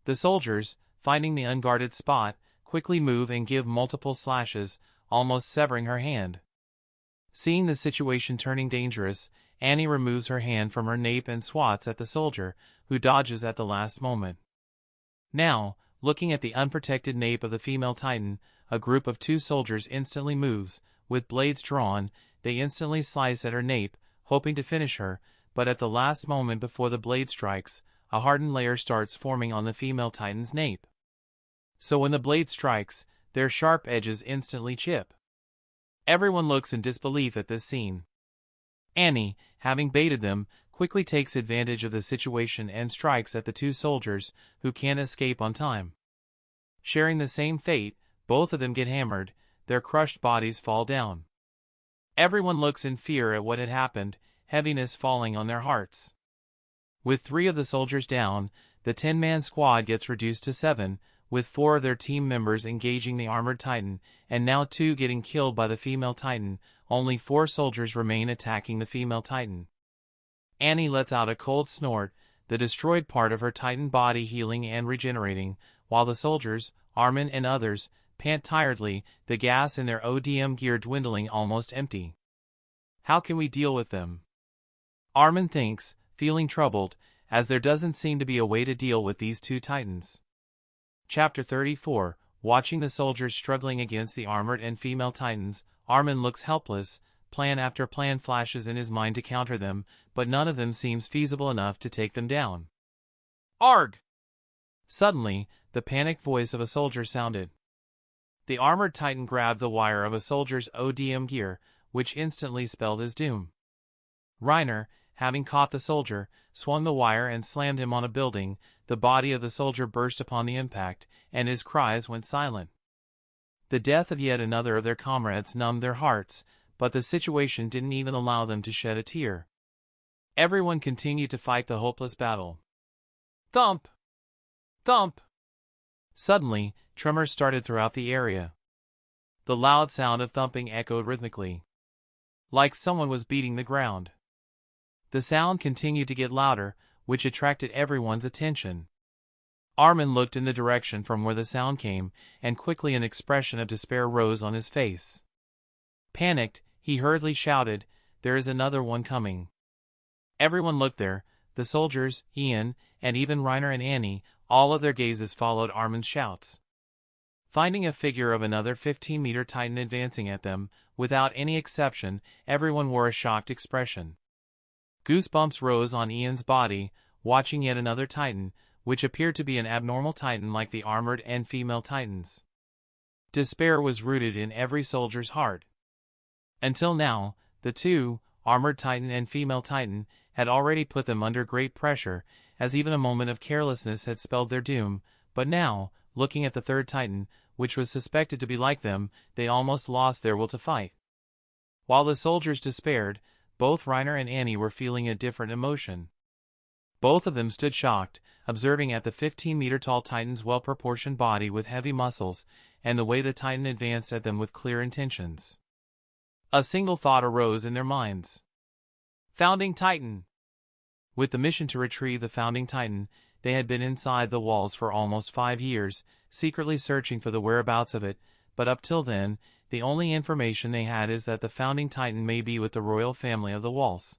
The soldiers, finding the unguarded spot, quickly move and give multiple slashes, almost severing her hand. Seeing the situation turning dangerous, Annie removes her hand from her nape and swats at the soldier, who dodges at the last moment. Now, looking at the unprotected nape of the female titan, a group of 2 soldiers instantly moves. With blades drawn, they instantly slice at her nape, hoping to finish her, but at the last moment before the blade strikes, a hardened layer starts forming on the female titan's nape. So when the blade strikes, their sharp edges instantly chip. Everyone looks in disbelief at this scene. Annie, having baited them, quickly takes advantage of the situation and strikes at the 2 soldiers, who can't escape on time. Sharing the same fate, both of them get hammered, their crushed bodies fall down. Everyone looks in fear at what had happened, heaviness falling on their hearts. With 3 of the soldiers down, the 10-man squad gets reduced to 7, with 4 of their team members engaging the armored titan, and now 2 getting killed by the female titan. Only 4 soldiers remain attacking the female titan. Annie lets out a cold snort, the destroyed part of her titan body healing and regenerating, while the soldiers, Armen and others, pant tiredly, the gas in their ODM gear dwindling almost empty. How can we deal with them? Armen thinks, feeling troubled, as there doesn't seem to be a way to deal with these 2 titans. Chapter 34, watching the soldiers struggling against the armored and female titans, Armen looks helpless. Plan after plan flashes in his mind to counter them, but none of them seems feasible enough to take them down. Arg! Suddenly, the panicked voice of a soldier sounded. The armored titan grabbed the wire of a soldier's ODM gear, which instantly spelled his doom. Reiner, having caught the soldier, swung the wire and slammed him on a building. The body of the soldier burst upon the impact, and his cries went silent. The death of yet another of their comrades numbed their hearts, but the situation didn't even allow them to shed a tear. Everyone continued to fight the hopeless battle. Thump! Thump! Suddenly, tremors started throughout the area. The loud sound of thumping echoed rhythmically, like someone was beating the ground. The sound continued to get louder, which attracted everyone's attention. Armen looked in the direction from where the sound came, and quickly an expression of despair rose on his face. Panicked, he hurriedly shouted, "There is another one coming." Everyone looked there, the soldiers, Ian, and even Reiner and Annie, all of their gazes followed Armen's shouts. Finding a figure of another 15-meter titan advancing at them, without any exception, everyone wore a shocked expression. Goosebumps rose on Ian's body, watching yet another titan, which appeared to be an abnormal titan like the armored and female titans. Despair was rooted in every soldier's heart. Until now, the two, armored titan and female titan, had already put them under great pressure, as even a moment of carelessness had spelled their doom, but now, looking at the third titan, which was suspected to be like them, they almost lost their will to fight. While the soldiers despaired, both Reiner and Annie were feeling a different emotion. Both of them stood shocked, observing at the 15-meter-tall titan's well-proportioned body with heavy muscles, and the way the titan advanced at them with clear intentions. A single thought arose in their minds. Founding Titan! With the mission to retrieve the Founding Titan, they had been inside the walls for almost 5 years, secretly searching for the whereabouts of it, but up till then, the only information they had is that the Founding Titan may be with the royal family of the Walls.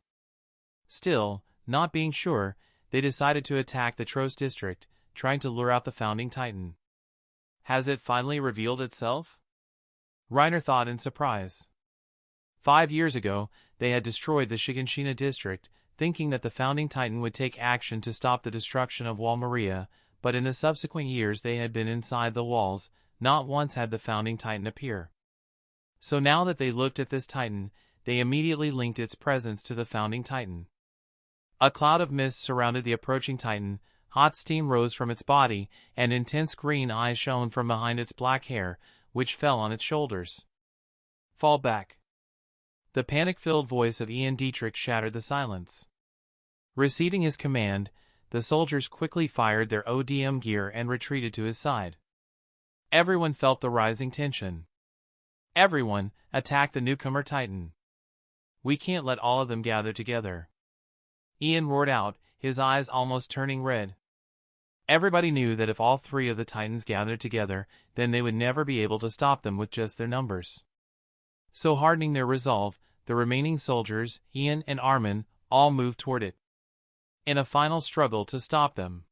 Still, not being sure, they decided to attack the Tros district, trying to lure out the Founding Titan. Has it finally revealed itself? Reiner thought in surprise. 5 years ago, they had destroyed the Shiganshina district, thinking that the Founding Titan would take action to stop the destruction of Wall Maria, but in the subsequent years they had been inside the walls, not once had the Founding Titan appear. So now that they looked at this Titan, they immediately linked its presence to the Founding Titan. A cloud of mist surrounded the approaching Titan, hot steam rose from its body, and intense green eyes shone from behind its black hair, which fell on its shoulders. Fall back. The panic-filled voice of Ian Dietrich shattered the silence. Receiving his command, the soldiers quickly fired their ODM gear and retreated to his side. Everyone felt the rising tension. Everyone, attack the newcomer Titan. We can't let all of them gather together. Ian roared out, his eyes almost turning red. Everybody knew that if all 3 of the Titans gathered together, then they would never be able to stop them with just their numbers. So hardening their resolve, the remaining soldiers, Ian and Armen, all moved toward it, in a final struggle to stop them.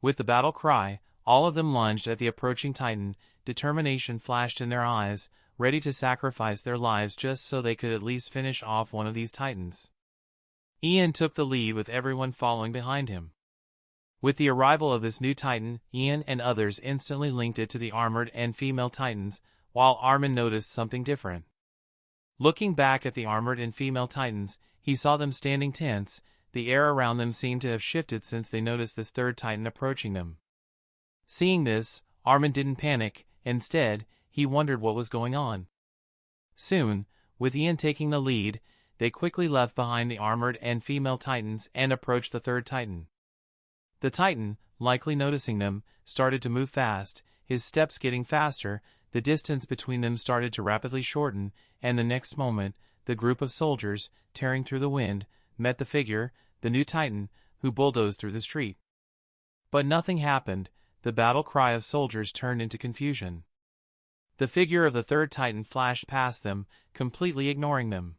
With the battle cry, all of them lunged at the approaching Titan, determination flashed in their eyes, ready to sacrifice their lives just so they could at least finish off one of these Titans. Ian took the lead with everyone following behind him. With the arrival of this new Titan, Ian and others instantly linked it to the armored and female Titans, while Armen noticed something different. Looking back at the armored and female Titans, he saw them standing tense. The air around them seemed to have shifted since they noticed this third Titan approaching them. Seeing this, Armen didn't panic. Instead, he wondered what was going on. Soon, with Ian taking the lead, they quickly left behind the armored and female Titans and approached the third Titan. The Titan, likely noticing them, started to move fast, his steps getting faster. The distance between them started to rapidly shorten, and the next moment, the group of soldiers, tearing through the wind, met the figure, the new Titan, who bulldozed through the street. But nothing happened. The battle cry of soldiers turned into confusion. The figure of the third Titan flashed past them, completely ignoring them.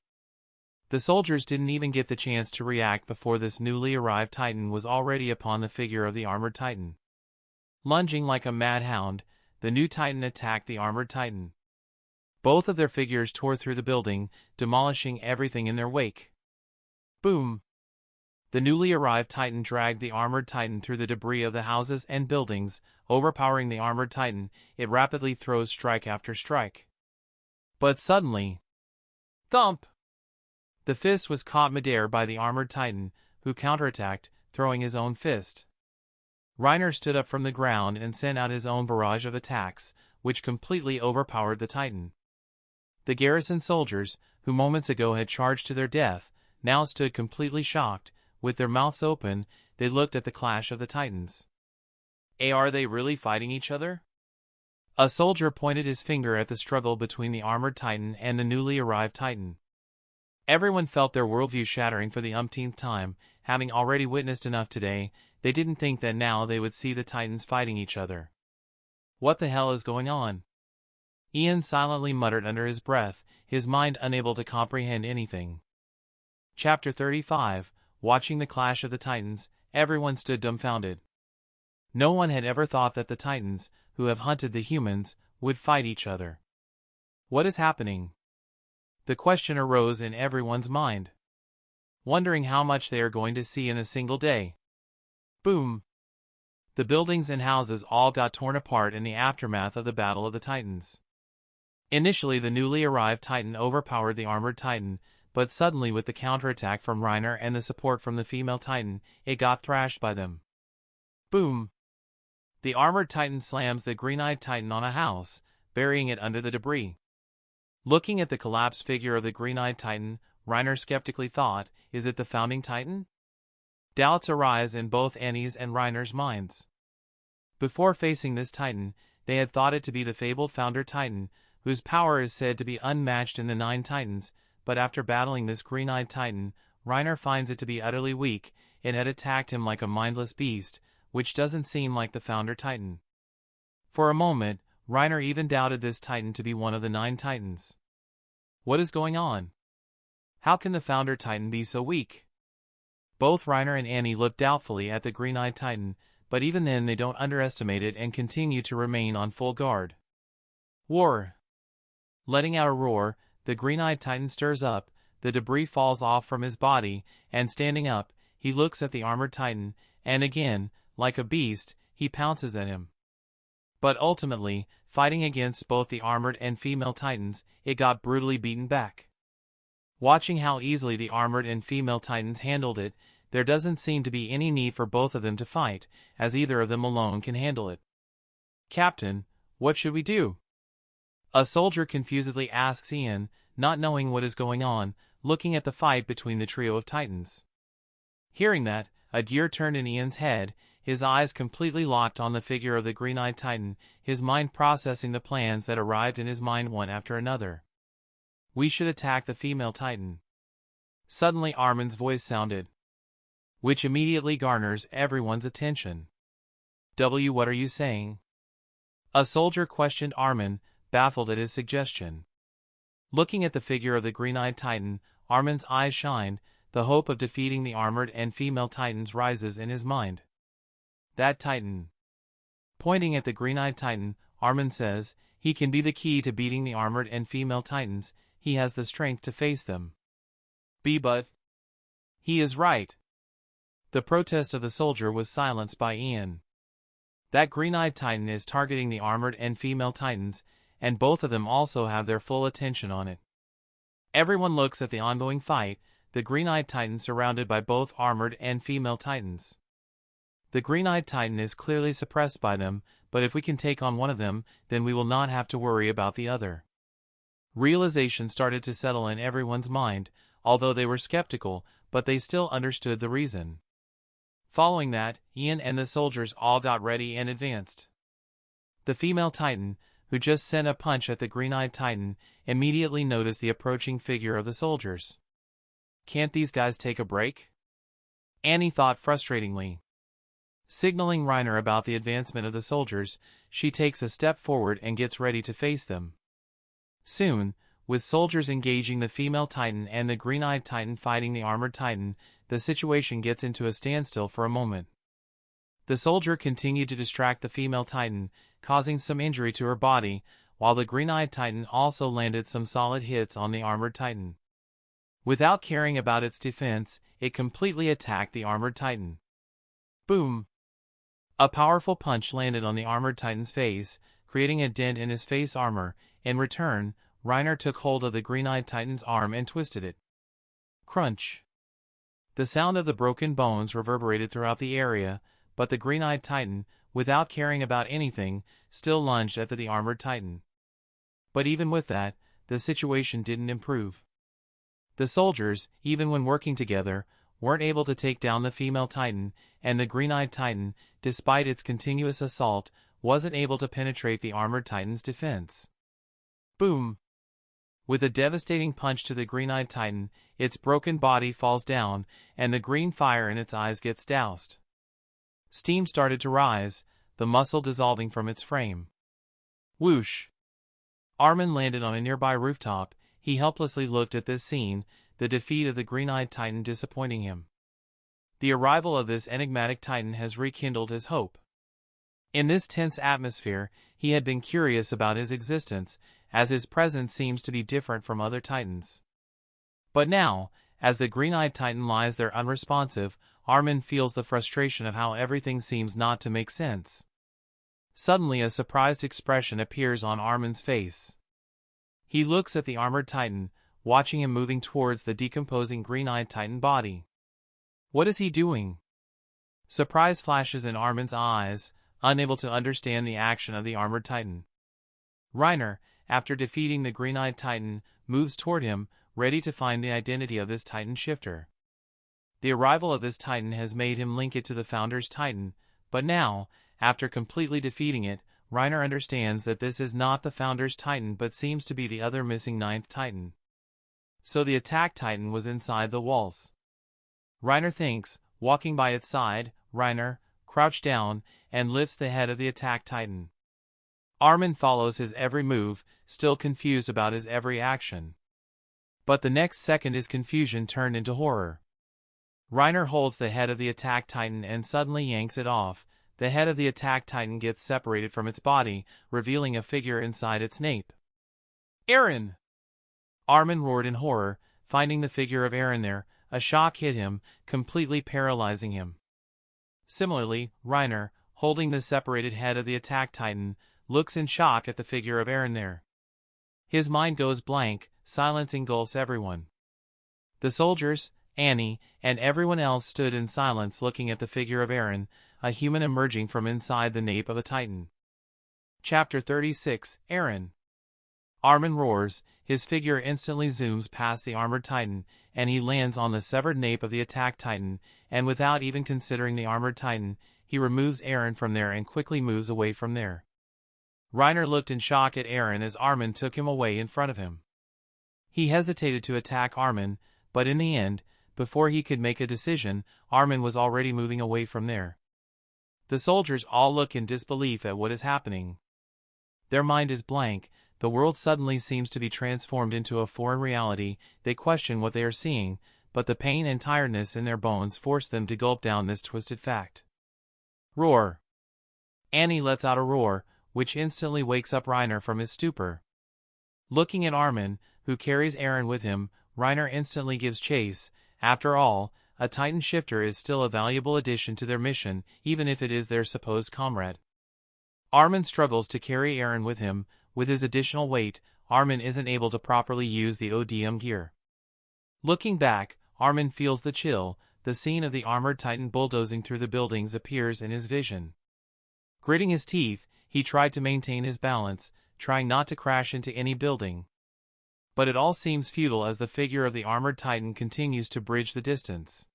The soldiers didn't even get the chance to react before this newly arrived Titan was already upon the figure of the armored Titan. Lunging like a mad hound, the new Titan attacked the armored Titan. Both of their figures tore through the building, demolishing everything in their wake. Boom! The newly arrived Titan dragged the armored Titan through the debris of the houses and buildings, overpowering the armored Titan. It rapidly throws strike after strike. But suddenly, thump! The fist was caught midair by the armored Titan, who counterattacked, throwing his own fist. Reiner stood up from the ground and sent out his own barrage of attacks, which completely overpowered the Titan. The garrison soldiers, who moments ago had charged to their death, now stood completely shocked. With their mouths open, they looked at the clash of the Titans. Are they really fighting each other? A soldier pointed his finger at the struggle between the armored titan and the newly arrived titan. Everyone felt their worldview shattering for the umpteenth time. Having already witnessed enough today, they didn't think that now they would see the titans fighting each other. What the hell is going on? Ian silently muttered under his breath, his mind unable to comprehend anything. Chapter 35. Watching the clash of the titans, everyone stood dumbfounded. No one had ever thought that the titans, who have hunted the humans, would fight each other. What is happening? The question arose in everyone's mind. Wondering how much they are going to see in a single day. Boom! The buildings and houses all got torn apart in the aftermath of the Battle of the Titans. Initially, the newly arrived titan overpowered the armored titan, but suddenly with the counterattack from Reiner and the support from the female titan, it got thrashed by them. Boom! The armored titan slams the green-eyed titan on a house, burying it under the debris. Looking at the collapsed figure of the green-eyed titan, Reiner skeptically thought, is it the founding titan? Doubts arise in both Annie's and Reiner's minds. Before facing this titan, they had thought it to be the fabled founder titan, whose power is said to be unmatched in the 9 titans, but after battling this green-eyed titan, Reiner finds it to be utterly weak. It had attacked him like a mindless beast, which doesn't seem like the founder titan. For a moment, Reiner even doubted this titan to be one of the 9 titans. What is going on? How can the founder titan be so weak? Both Reiner and Annie look doubtfully at the green-eyed titan, but even then they don't underestimate it and continue to remain on full guard. War! Letting out a roar, the green-eyed titan stirs up, the debris falls off from his body, and standing up, he looks at the armored titan, and again, like a beast, he pounces at him. But ultimately, fighting against both the armored and female titans, it got brutally beaten back. Watching how easily the armored and female titans handled it, there doesn't seem to be any need for both of them to fight, as either of them alone can handle it. Captain, what should we do? A soldier confusedly asks Ian, not knowing what is going on, looking at the fight between the trio of titans. Hearing that, a gear turned in Ian's head, his eyes completely locked on the figure of the green-eyed titan, his mind processing the plans that arrived in his mind one after another. We should attack the female titan. Suddenly Armen's voice sounded, which immediately garners everyone's attention. What are you saying? A soldier questioned Armen, baffled at his suggestion. Looking at the figure of the green-eyed titan, Armen's eyes shined, the hope of defeating the armored and female titans rises in his mind. That titan. Pointing at the green-eyed titan, Armen says, he can be the key to beating the armored and female titans, he has the strength to face them. But he is right. The protest of the soldier was silenced by Ian. That green-eyed titan is targeting the armored and female titans, and both of them also have their full attention on it. Everyone looks at the ongoing fight, the green-eyed titan surrounded by both armored and female titans. The green-eyed titan is clearly suppressed by them, but if we can take on one of them, then we will not have to worry about the other. Realization started to settle in everyone's mind, although they were skeptical, but they still understood the reason. Following that, Ian and the soldiers all got ready and advanced. The female titan, who just sent a punch at the green-eyed titan, immediately noticed the approaching figure of the soldiers. Can't these guys take a break? Annie thought frustratingly. Signaling Reiner about the advancement of the soldiers, she takes a step forward and gets ready to face them. Soon, with soldiers engaging the female titan and the green-eyed titan fighting the armored titan, the situation gets into a standstill for a moment. The soldier continued to distract the female titan, causing some injury to her body, while the green-eyed titan also landed some solid hits on the armored titan. Without caring about its defense, it completely attacked the armored titan. Boom! A powerful punch landed on the armored titan's face, creating a dent in his face armor. In return, Reiner took hold of the green-eyed titan's arm and twisted it. Crunch! The sound of the broken bones reverberated throughout the area, but the green-eyed titan, without caring about anything, still lunged at the armored titan. But even with that, the situation didn't improve. The soldiers, even when working together, weren't able to take down the female titan, and the green-eyed titan, despite its continuous assault, wasn't able to penetrate the armored Titan's defense. Boom! With a devastating punch to the green-eyed Titan, its broken body falls down, and the green fire in its eyes gets doused. Steam started to rise, the muscle dissolving from its frame. Whoosh! Armen landed on a nearby rooftop. He helplessly looked at this scene, the defeat of the green-eyed Titan disappointing him. The arrival of this enigmatic Titan has rekindled his hope. In this tense atmosphere, he had been curious about his existence, as his presence seems to be different from other Titans. But now, as the green-eyed Titan lies there unresponsive, Armen feels the frustration of how everything seems not to make sense. Suddenly a surprised expression appears on Armen's face. He looks at the armored Titan, watching him moving towards the decomposing green-eyed Titan body. What is he doing? Surprise flashes in Armen's eyes, unable to understand the action of the armored Titan. Reiner, after defeating the green-eyed Titan, moves toward him, ready to find the identity of this Titan shifter. The arrival of this Titan has made him link it to the Founder's Titan, but now, after completely defeating it, Reiner understands that this is not the Founder's Titan but seems to be the other missing ninth Titan. So the attack Titan was inside the walls. Reiner thinks, walking by its side, Reiner, crouched down, and lifts the head of the attack Titan. Armen follows his every move, still confused about his every action. But the next second his confusion turned into horror. Reiner holds the head of the attack Titan and suddenly yanks it off. The head of the attack Titan gets separated from its body, revealing a figure inside its nape. Aron! Armen roared in horror, finding the figure of Aron there. A shock hit him, completely paralyzing him. Similarly, Reiner, holding the separated head of the attack Titan, looks in shock at the figure of Aron there. His mind goes blank, silence engulfs everyone. The soldiers, Annie, and everyone else stood in silence looking at the figure of Aron, a human emerging from inside the nape of a Titan. Chapter 36, Aron. Armen roars, his figure instantly zooms past the armored Titan, and he lands on the severed nape of the attack Titan, and without even considering the armored Titan, he removes Aron from there and quickly moves away from there. Reiner looked in shock at Aron as Armen took him away in front of him. He hesitated to attack Armen, but in the end, before he could make a decision, Armen was already moving away from there. The soldiers all look in disbelief at what is happening. Their mind is blank. The world suddenly seems to be transformed into a foreign reality. They question what they are seeing, but the pain and tiredness in their bones force them to gulp down this twisted fact. Roar! Annie lets out a roar, which instantly wakes up Reiner from his stupor. Looking at Armen, who carries Aron with him, Reiner instantly gives chase. After all, a Titan shifter is still a valuable addition to their mission, even if it is their supposed comrade. Armen struggles to carry Aron with him. With his additional weight, Armen isn't able to properly use the ODM gear. Looking back, Armen feels the chill. The scene of the armored Titan bulldozing through the buildings appears in his vision. Gritting his teeth, he tried to maintain his balance, trying not to crash into any building. But it all seems futile as the figure of the armored Titan continues to bridge the distance.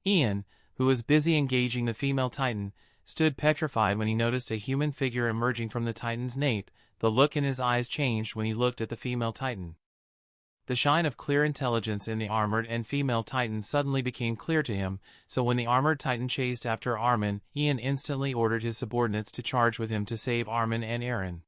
Ian, who was busy engaging the female Titan, stood petrified when he noticed a human figure emerging from the Titan's nape. The look in his eyes changed when he looked at the female Titan. The shine of clear intelligence in the armored and female Titan suddenly became clear to him, so when the armored Titan chased after Armen, Ian instantly ordered his subordinates to charge with him to save Armen and Aron.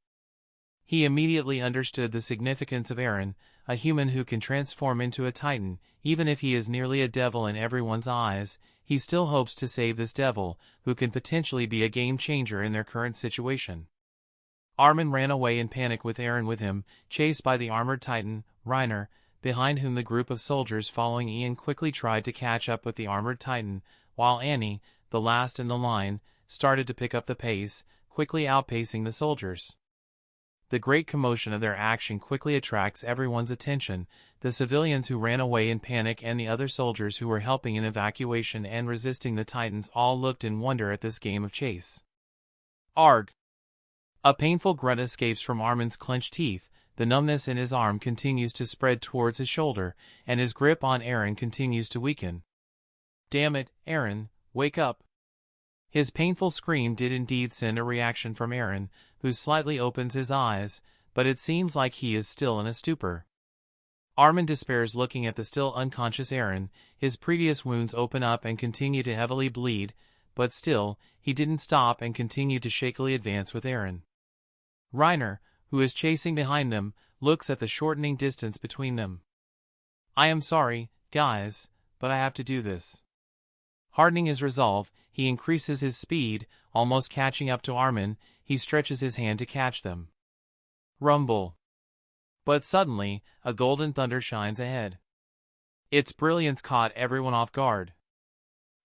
He immediately understood the significance of Aron, a human who can transform into a Titan. Even if he is nearly a devil in everyone's eyes, he still hopes to save this devil, who can potentially be a game-changer in their current situation. Armen ran away in panic with Aron with him, chased by the armored Titan, Reiner, behind whom the group of soldiers following Ian quickly tried to catch up with the armored Titan, while Annie, the last in the line, started to pick up the pace, quickly outpacing the soldiers. The great commotion of their action quickly attracts everyone's attention. The civilians who ran away in panic and the other soldiers who were helping in evacuation and resisting the Titans all looked in wonder at this game of chase. Arg! A painful grunt escapes from Armen's clenched teeth. The numbness in his arm continues to spread towards his shoulder, and his grip on Aron continues to weaken. Damn it, Aron, wake up! His painful scream did indeed send a reaction from Aron, who slightly opens his eyes, but it seems like he is still in a stupor. Armen despairs looking at the still unconscious Aron. His previous wounds open up and continue to heavily bleed, but still, he didn't stop and continued to shakily advance with Aron. Reiner, who is chasing behind them, looks at the shortening distance between them. "I am sorry, guys, but I have to do this." Hardening his resolve, he increases his speed, almost catching up to Armen. He stretches his hand to catch them. Rumble. But suddenly, a golden thunder shines ahead. Its brilliance caught everyone off guard.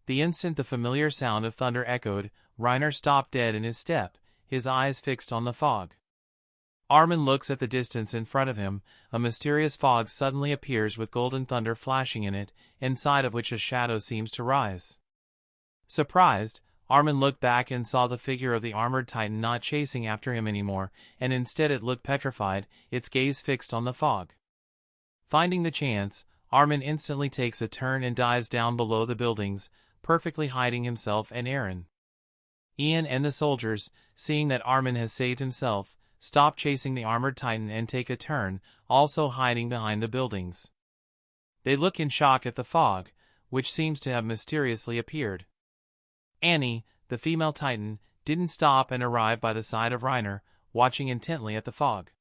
The instant the familiar sound of thunder echoed, Reiner stopped dead in his step, his eyes fixed on the fog. Armen looks at the distance in front of him. A mysterious fog suddenly appears with golden thunder flashing in it, inside of which a shadow seems to rise. Surprised, Armen looked back and saw the figure of the armored titan not chasing after him anymore, and instead it looked petrified, its gaze fixed on the fog. Finding the chance, Armen instantly takes a turn and dives down below the buildings, perfectly hiding himself and Aron. Ian and the soldiers, seeing that Armen has saved himself, stop chasing the armored titan and take a turn, also hiding behind the buildings. They look in shock at the fog, which seems to have mysteriously appeared. Annie, the female titan, didn't stop and arrived by the side of Reiner, watching intently at the fog.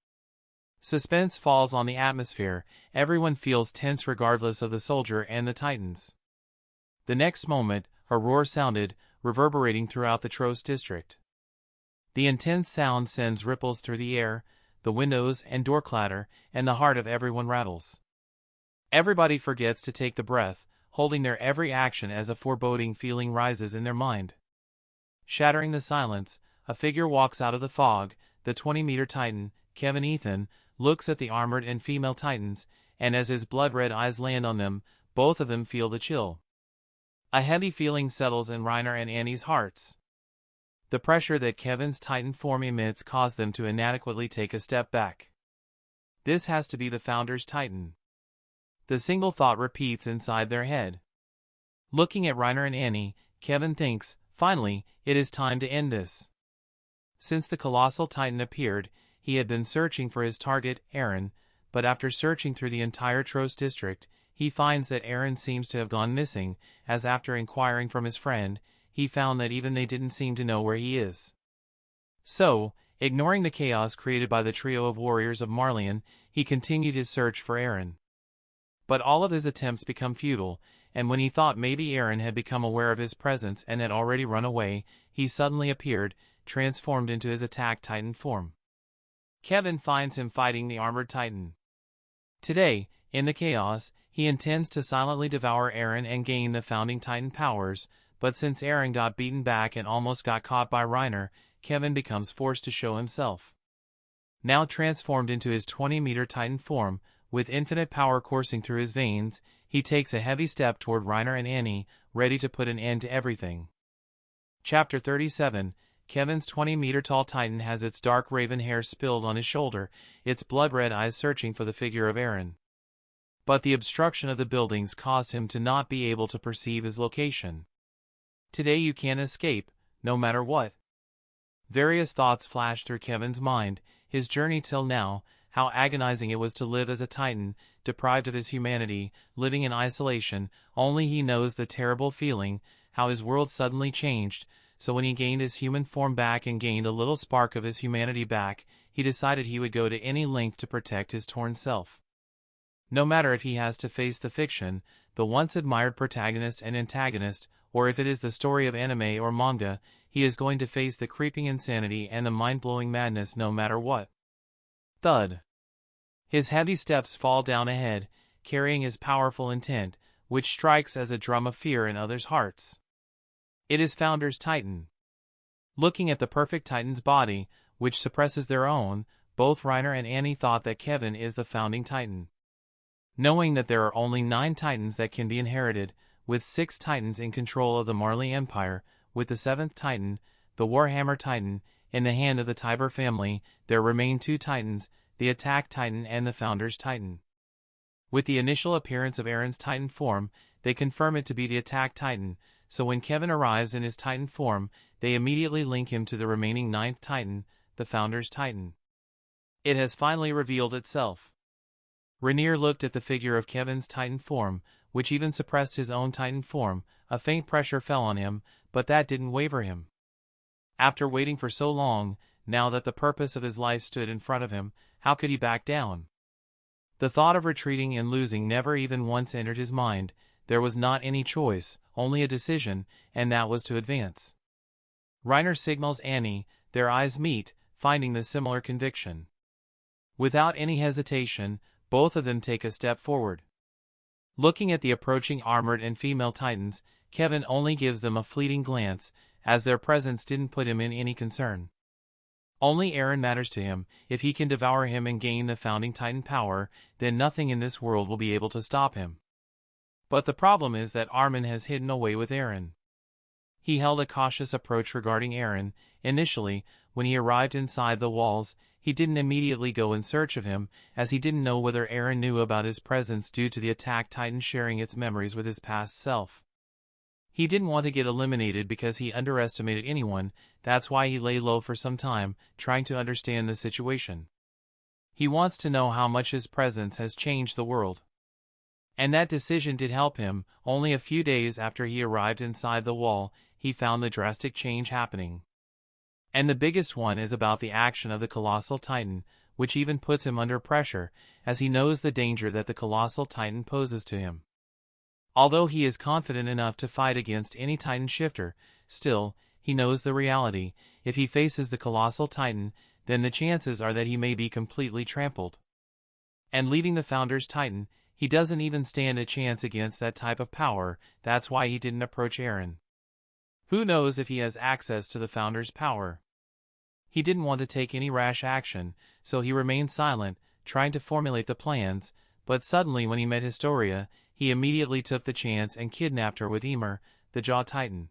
Suspense falls on the atmosphere. Everyone feels tense regardless of the soldier and the titans. The next moment, a roar sounded, reverberating throughout the Trost district. The intense sound sends ripples through the air, the windows and door clatter, and the heart of everyone rattles. Everybody forgets to take the breath, holding their every action as a foreboding feeling rises in their mind. Shattering the silence, a figure walks out of the fog. The 20-meter titan, Kevin Ethan, looks at the armored and female titans, and as his blood-red eyes land on them, both of them feel the chill. A heavy feeling settles in Reiner and Annie's hearts. The pressure that Kevin's titan form emits caused them to inadequately take a step back. This has to be the Founder's titan. The single thought repeats inside their head. Looking at Reiner and Annie, Kevin thinks, finally, it is time to end this. Since the colossal titan appeared, he had been searching for his target, Aron, but after searching through the entire Trost district, he finds that Aron seems to have gone missing, as after inquiring from his friend, he found that even they didn't seem to know where he is. So, ignoring the chaos created by the trio of warriors of Marleyan, he continued his search for Aron. But all of his attempts become futile, and when he thought maybe Aron had become aware of his presence and had already run away, he suddenly appeared, transformed into his attack titan form. Kevin finds him fighting the armored titan. Today, in the chaos, he intends to silently devour Aron and gain the founding titan powers, but since Aron got beaten back and almost got caught by Reiner, Kevin becomes forced to show himself. Now transformed into his 20-meter titan form, with infinite power coursing through his veins, he takes a heavy step toward Reiner and Annie, ready to put an end to everything. Chapter 37. Kevin's 20-meter-tall titan has its dark raven hair spilled on his shoulder, its blood-red eyes searching for the figure of Aron. But the obstruction of the buildings caused him to not be able to perceive his location. Today you can't escape, no matter what. Various thoughts flashed through Kevin's mind, his journey till now, how agonizing it was to live as a titan, deprived of his humanity, living in isolation. Only he knows the terrible feeling, how his world suddenly changed, so when he gained his human form back and gained a little spark of his humanity back, he decided he would go to any length to protect his torn self. No matter if he has to face the fiction, the once admired protagonist and antagonist, or if it is the story of anime or manga, he is going to face the creeping insanity and the mind-blowing madness no matter what. Thud. His heavy steps fall down ahead, carrying his powerful intent, which strikes as a drum of fear in others' hearts. It is Founder's Titan. Looking at the perfect Titan's body, which suppresses their own, both Reiner and Annie thought that Kevin is the founding Titan. Knowing that there are only 9 Titans that can be inherited, with 6 Titans in control of the Marley Empire, with the 7th Titan, the Warhammer Titan, in the hand of the Tiber family, there remain 2 Titans, the Attack Titan and the Founder's Titan. With the initial appearance of Aron's Titan form, they confirm it to be the Attack Titan, so when Kevin arrives in his Titan form, they immediately link him to the remaining 9th Titan, the Founder's Titan. It has finally revealed itself. Rainier looked at the figure of Kevin's Titan form, which even suppressed his own Titan form. A faint pressure fell on him, but that didn't waver him. After waiting for so long, now that the purpose of his life stood in front of him, how could he back down? The thought of retreating and losing never even once entered his mind. There was not any choice, only a decision, and that was to advance. Reiner signals Annie, their eyes meet, finding the similar conviction. Without any hesitation, both of them take a step forward. Looking at the approaching armored and female Titans, Kevin only gives them a fleeting glance, as their presence didn't put him in any concern. Only Aron matters to him. If he can devour him and gain the founding Titan power, then nothing in this world will be able to stop him. But the problem is that Armen has hidden away with Aron. He held a cautious approach regarding Aron. Initially, when he arrived inside the walls, he didn't immediately go in search of him, as he didn't know whether Aron knew about his presence due to the attack Titan sharing its memories with his past self. He didn't want to get eliminated because he underestimated anyone. That's why he lay low for some time, trying to understand the situation. He wants to know how much his presence has changed the world. And that decision did help him. Only a few days after he arrived inside the wall, he found the drastic change happening. And the biggest one is about the action of the Colossal Titan, which even puts him under pressure, as he knows the danger that the Colossal Titan poses to him. Although he is confident enough to fight against any Titan shifter, still, he knows the reality. If he faces the Colossal Titan, then the chances are that he may be completely trampled. And leading the Founder's Titan, he doesn't even stand a chance against that type of power. That's why he didn't approach Aron. Who knows if he has access to the Founder's power? He didn't want to take any rash action, so he remained silent, trying to formulate the plans, but suddenly when he met Historia, he immediately took the chance and kidnapped her with Ymir, the Jaw Titan.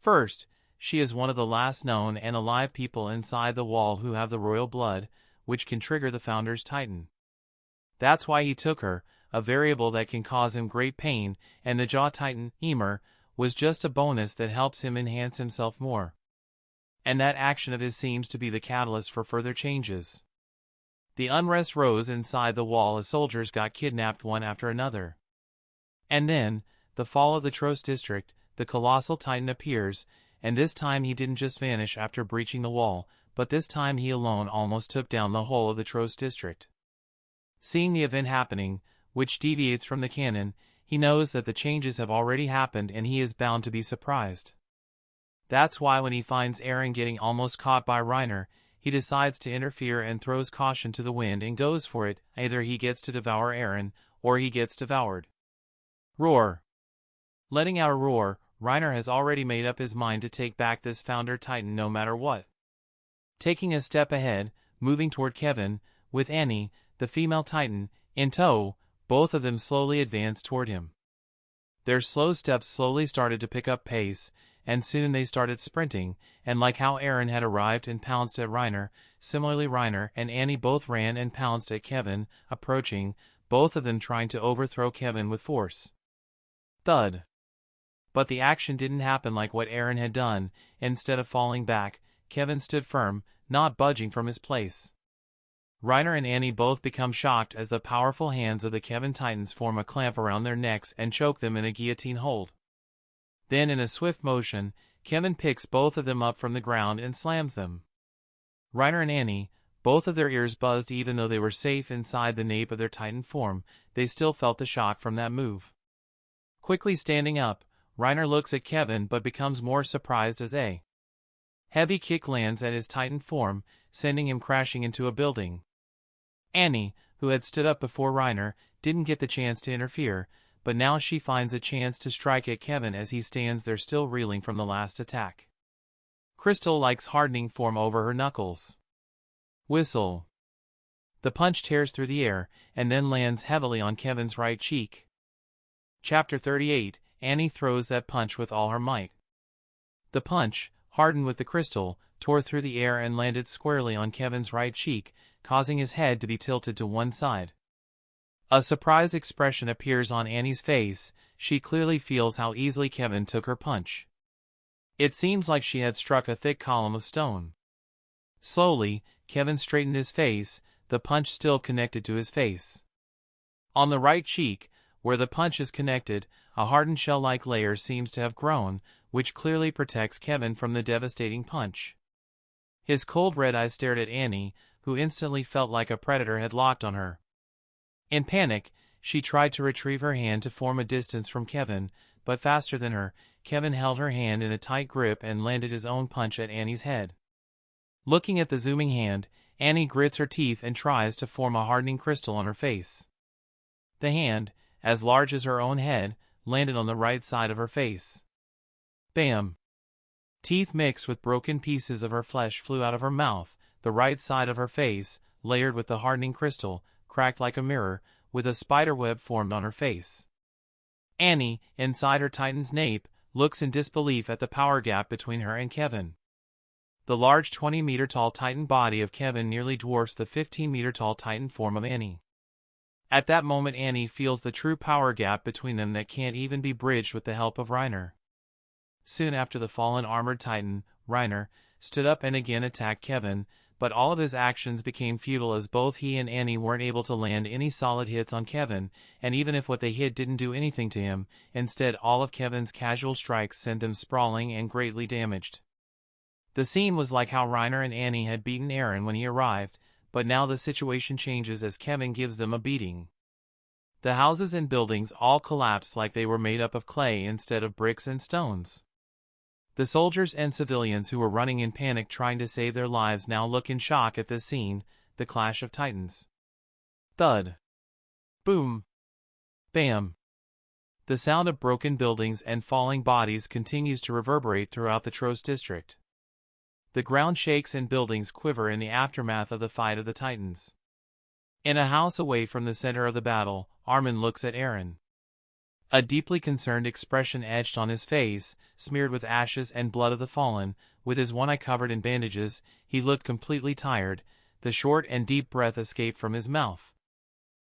First, she is one of the last known and alive people inside the wall who have the royal blood, which can trigger the Founder's Titan. That's why he took her, a variable that can cause him great pain, and the Jaw Titan, Ymir, was just a bonus that helps him enhance himself more. And that action of his seems to be the catalyst for further changes. The unrest rose inside the wall as soldiers got kidnapped one after another. And then, the fall of the Tros district, the Colossal Titan appears, and this time he didn't just vanish after breaching the wall, but this time he alone almost took down the whole of the Tros district. Seeing the event happening, which deviates from the canon, he knows that the changes have already happened and he is bound to be surprised. That's why when he finds Aron getting almost caught by Reiner, he decides to interfere and throws caution to the wind and goes for it. Either he gets to devour Aron, or he gets devoured. Roar. Letting out a roar, Reiner has already made up his mind to take back this Founder Titan no matter what. Taking a step ahead, moving toward Kevin, with Annie, the female Titan, in tow, both of them slowly advance toward him. Their slow steps slowly started to pick up pace, and soon they started sprinting, and like how Aron had arrived and pounced at Reiner, similarly Reiner and Annie both ran and pounced at Kevin, approaching, both of them trying to overthrow Kevin with force. Thud. But the action didn't happen like what Aron had done. Instead of falling back, Kevin stood firm, not budging from his place. Reiner and Annie both become shocked as the powerful hands of the Kevin Titans form a clamp around their necks and choke them in a guillotine hold. Then in a swift motion, Kevin picks both of them up from the ground and slams them. Reiner and Annie, both of their ears buzzed even though they were safe inside the nape of their Titan form, they still felt the shock from that move. Quickly standing up, Reiner looks at Kevin but becomes more surprised as a heavy kick lands at his Titan form, sending him crashing into a building. Annie, who had stood up before Reiner, didn't get the chance to interfere, but now she finds a chance to strike at Kevin as he stands there still reeling from the last attack. Crystal likes hardening form over her knuckles. Whistle. The punch tears through the air, and then lands heavily on Kevin's right cheek. Chapter 38, Annie throws that punch with all her might. The punch, hardened with the crystal, tore through the air and landed squarely on Kevin's right cheek, causing his head to be tilted to one side. A surprised expression appears on Annie's face. She clearly feels how easily Kevin took her punch. It seems like she had struck a thick column of stone. Slowly, Kevin straightened his face, the punch still connected to his face. On the right cheek, where the punch is connected, a hardened shell-like layer seems to have grown, which clearly protects Kevin from the devastating punch. His cold red eyes stared at Annie, who instantly felt like a predator had locked on her. In panic, she tried to retrieve her hand to form a distance from Kevin, but faster than her, Kevin held her hand in a tight grip and landed his own punch at Annie's head. Looking at the zooming hand, Annie grits her teeth and tries to form a hardening crystal on her face. The hand, as large as her own head, landed on the right side of her face. Bam! Teeth mixed with broken pieces of her flesh flew out of her mouth. The right side of her face, layered with the hardening crystal, cracked like a mirror, with a spiderweb formed on her face. Annie, inside her Titan's nape, looks in disbelief at the power gap between her and Kevin. The large 20-meter-tall Titan body of Kevin nearly dwarfs the 15-meter-tall Titan form of Annie. At that moment Annie feels the true power gap between them that can't even be bridged with the help of Reiner. Soon after, the fallen armored Titan, Reiner, stood up and again attacked Kevin, but all of his actions became futile as both he and Annie weren't able to land any solid hits on Kevin, and even if what they hit didn't do anything to him, instead all of Kevin's casual strikes sent them sprawling and greatly damaged. The scene was like how Reiner and Annie had beaten Aron when he arrived, but now the situation changes as Kevin gives them a beating. The houses and buildings all collapsed like they were made up of clay instead of bricks and stones. The soldiers and civilians who were running in panic trying to save their lives now look in shock at this scene, the clash of titans. Thud. Boom. Bam. The sound of broken buildings and falling bodies continues to reverberate throughout the Trost district. The ground shakes and buildings quiver in the aftermath of the fight of the titans. In a house away from the center of the battle, Armen looks at Aron. A deeply concerned expression etched on his face, smeared with ashes and blood of the fallen, with his one eye covered in bandages, he looked completely tired. The short and deep breath escaped from his mouth.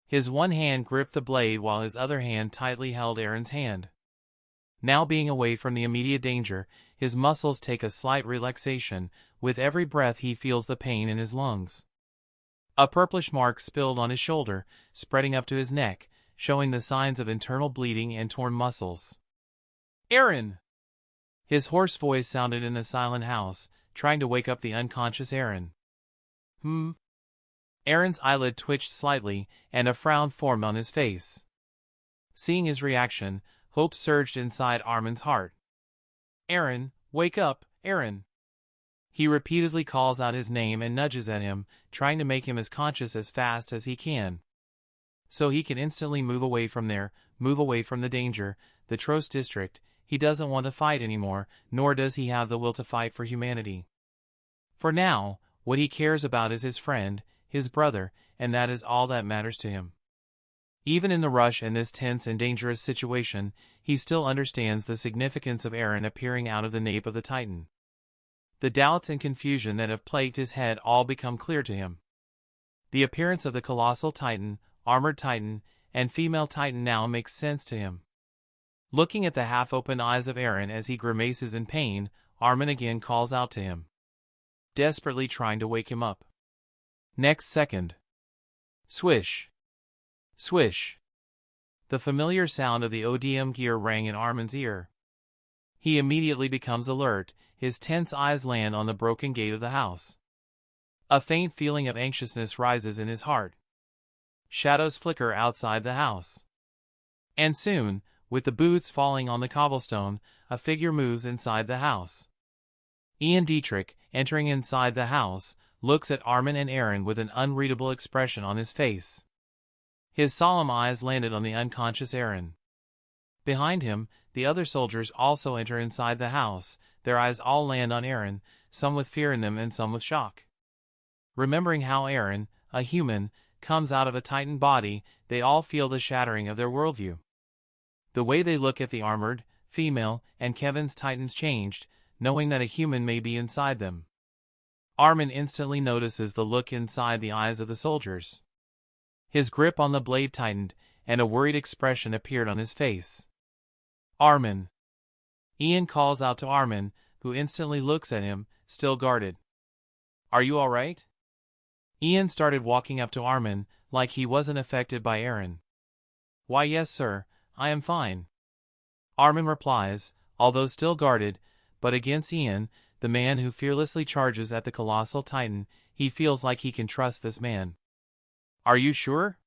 His one hand gripped the blade while his other hand tightly held Aron's hand. Now being away from the immediate danger, his muscles take a slight relaxation. With every breath he feels the pain in his lungs. A purplish mark spilled on his shoulder, spreading up to his neck, showing the signs of internal bleeding and torn muscles. Aron! His hoarse voice sounded in the silent house, trying to wake up the unconscious Aron. Aron's eyelid twitched slightly, and a frown formed on his face. Seeing his reaction, hope surged inside Armen's heart. Aron, wake up, Aron! He repeatedly calls out his name and nudges at him, trying to make him as conscious as fast as he can, so he can instantly move away from there, move away from the danger, the Trost district. He doesn't want to fight anymore, nor does he have the will to fight for humanity. For now, what he cares about is his friend, his brother, and that is all that matters to him. Even in the rush and this tense and dangerous situation, he still understands the significance of Aron appearing out of the nape of the Titan. The doubts and confusion that have plagued his head all become clear to him. The appearance of the colossal Titan, armored Titan, and female Titan now makes sense to him. Looking at the half-open eyes of Aron as he grimaces in pain, Armen again calls out to him, desperately trying to wake him up. Next second. Swish. Swish. The familiar sound of the ODM gear rang in Armen's ear. He immediately becomes alert, his tense eyes land on the broken gate of the house. A faint feeling of anxiousness rises in his heart. Shadows flicker outside the house. And soon, with the boots falling on the cobblestone, a figure moves inside the house. Ian Dietrich, entering inside the house, looks at Armen and Aron with an unreadable expression on his face. His solemn eyes landed on the unconscious Aron. Behind him, the other soldiers also enter inside the house, their eyes all land on Aron, some with fear in them and some with shock. Remembering how Aron, a human, comes out of a Titan body, they all feel the shattering of their worldview. The way they look at the armored, female, and Kevin's Titans changed, knowing that a human may be inside them. Armen instantly notices the look inside the eyes of the soldiers. His grip on the blade tightened, and a worried expression appeared on his face. Armen. Ian calls out to Armen, who instantly looks at him, still guarded. Are you alright? Ian started walking up to Armen, like he wasn't affected by Aron. Why yes sir, I am fine. Armen replies, although still guarded, but against Ian, the man who fearlessly charges at the colossal titan, he feels like he can trust this man. Are you sure?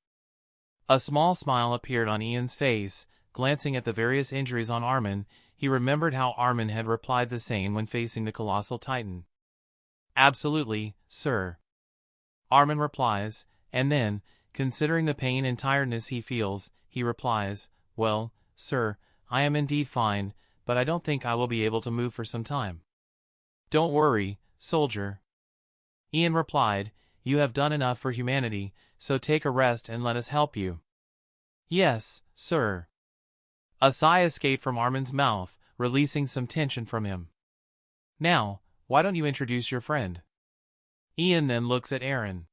A small smile appeared on Ian's face. Glancing at the various injuries on Armen, he remembered how Armen had replied the same when facing the colossal titan. Absolutely, sir. Armen replies, and then, considering the pain and tiredness he feels, he replies, well, sir, I am indeed fine, but I don't think I will be able to move for some time. Don't worry, soldier. Ian replied, you have done enough for humanity, so take a rest and let us help you. Yes, sir. A sigh escaped from Armen's mouth, releasing some tension from him. Now, why don't you introduce your friend? Ian then looks at Aron.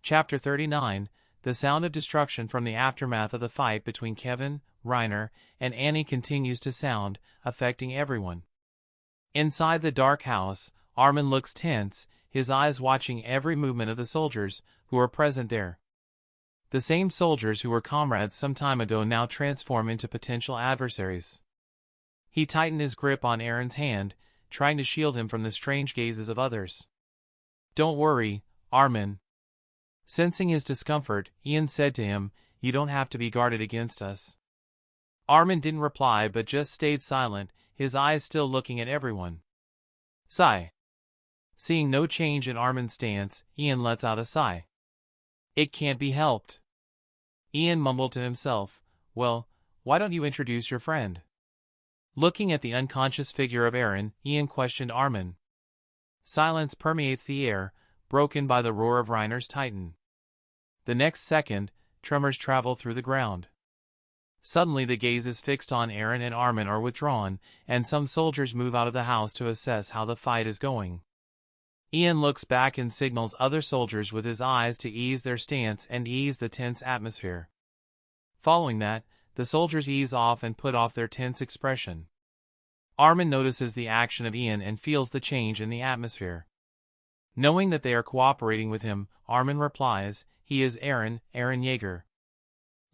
Chapter 39, The sound of destruction from the aftermath of the fight between Kevin, Reiner, and Annie continues to sound, affecting everyone. Inside the dark house, Armen looks tense, his eyes watching every movement of the soldiers who are present there. The same soldiers who were comrades some time ago now transform into potential adversaries. He tightened his grip on Aron's hand, trying to shield him from the strange gazes of others. Don't worry, Armen. Sensing his discomfort, Ian said to him, you don't have to be guarded against us. Armen didn't reply but just stayed silent, his eyes still looking at everyone. Sigh. Seeing no change in Armen's stance, Ian lets out a sigh. It can't be helped. Ian mumbled to himself, well, why don't you introduce your friend? Looking at the unconscious figure of Aron, Ian questioned Armen. Silence permeates the air, broken by the roar of Reiner's titan. The next second, tremors travel through the ground. Suddenly the gazes fixed on Aron and Armen are withdrawn, and some soldiers move out of the house to assess how the fight is going. Ian looks back and signals other soldiers with his eyes to ease their stance and ease the tense atmosphere. Following that, the soldiers ease off and put off their tense expression. Armen notices the action of Ian and feels the change in the atmosphere. Knowing that they are cooperating with him, Armen replies, he is Aron Jaeger.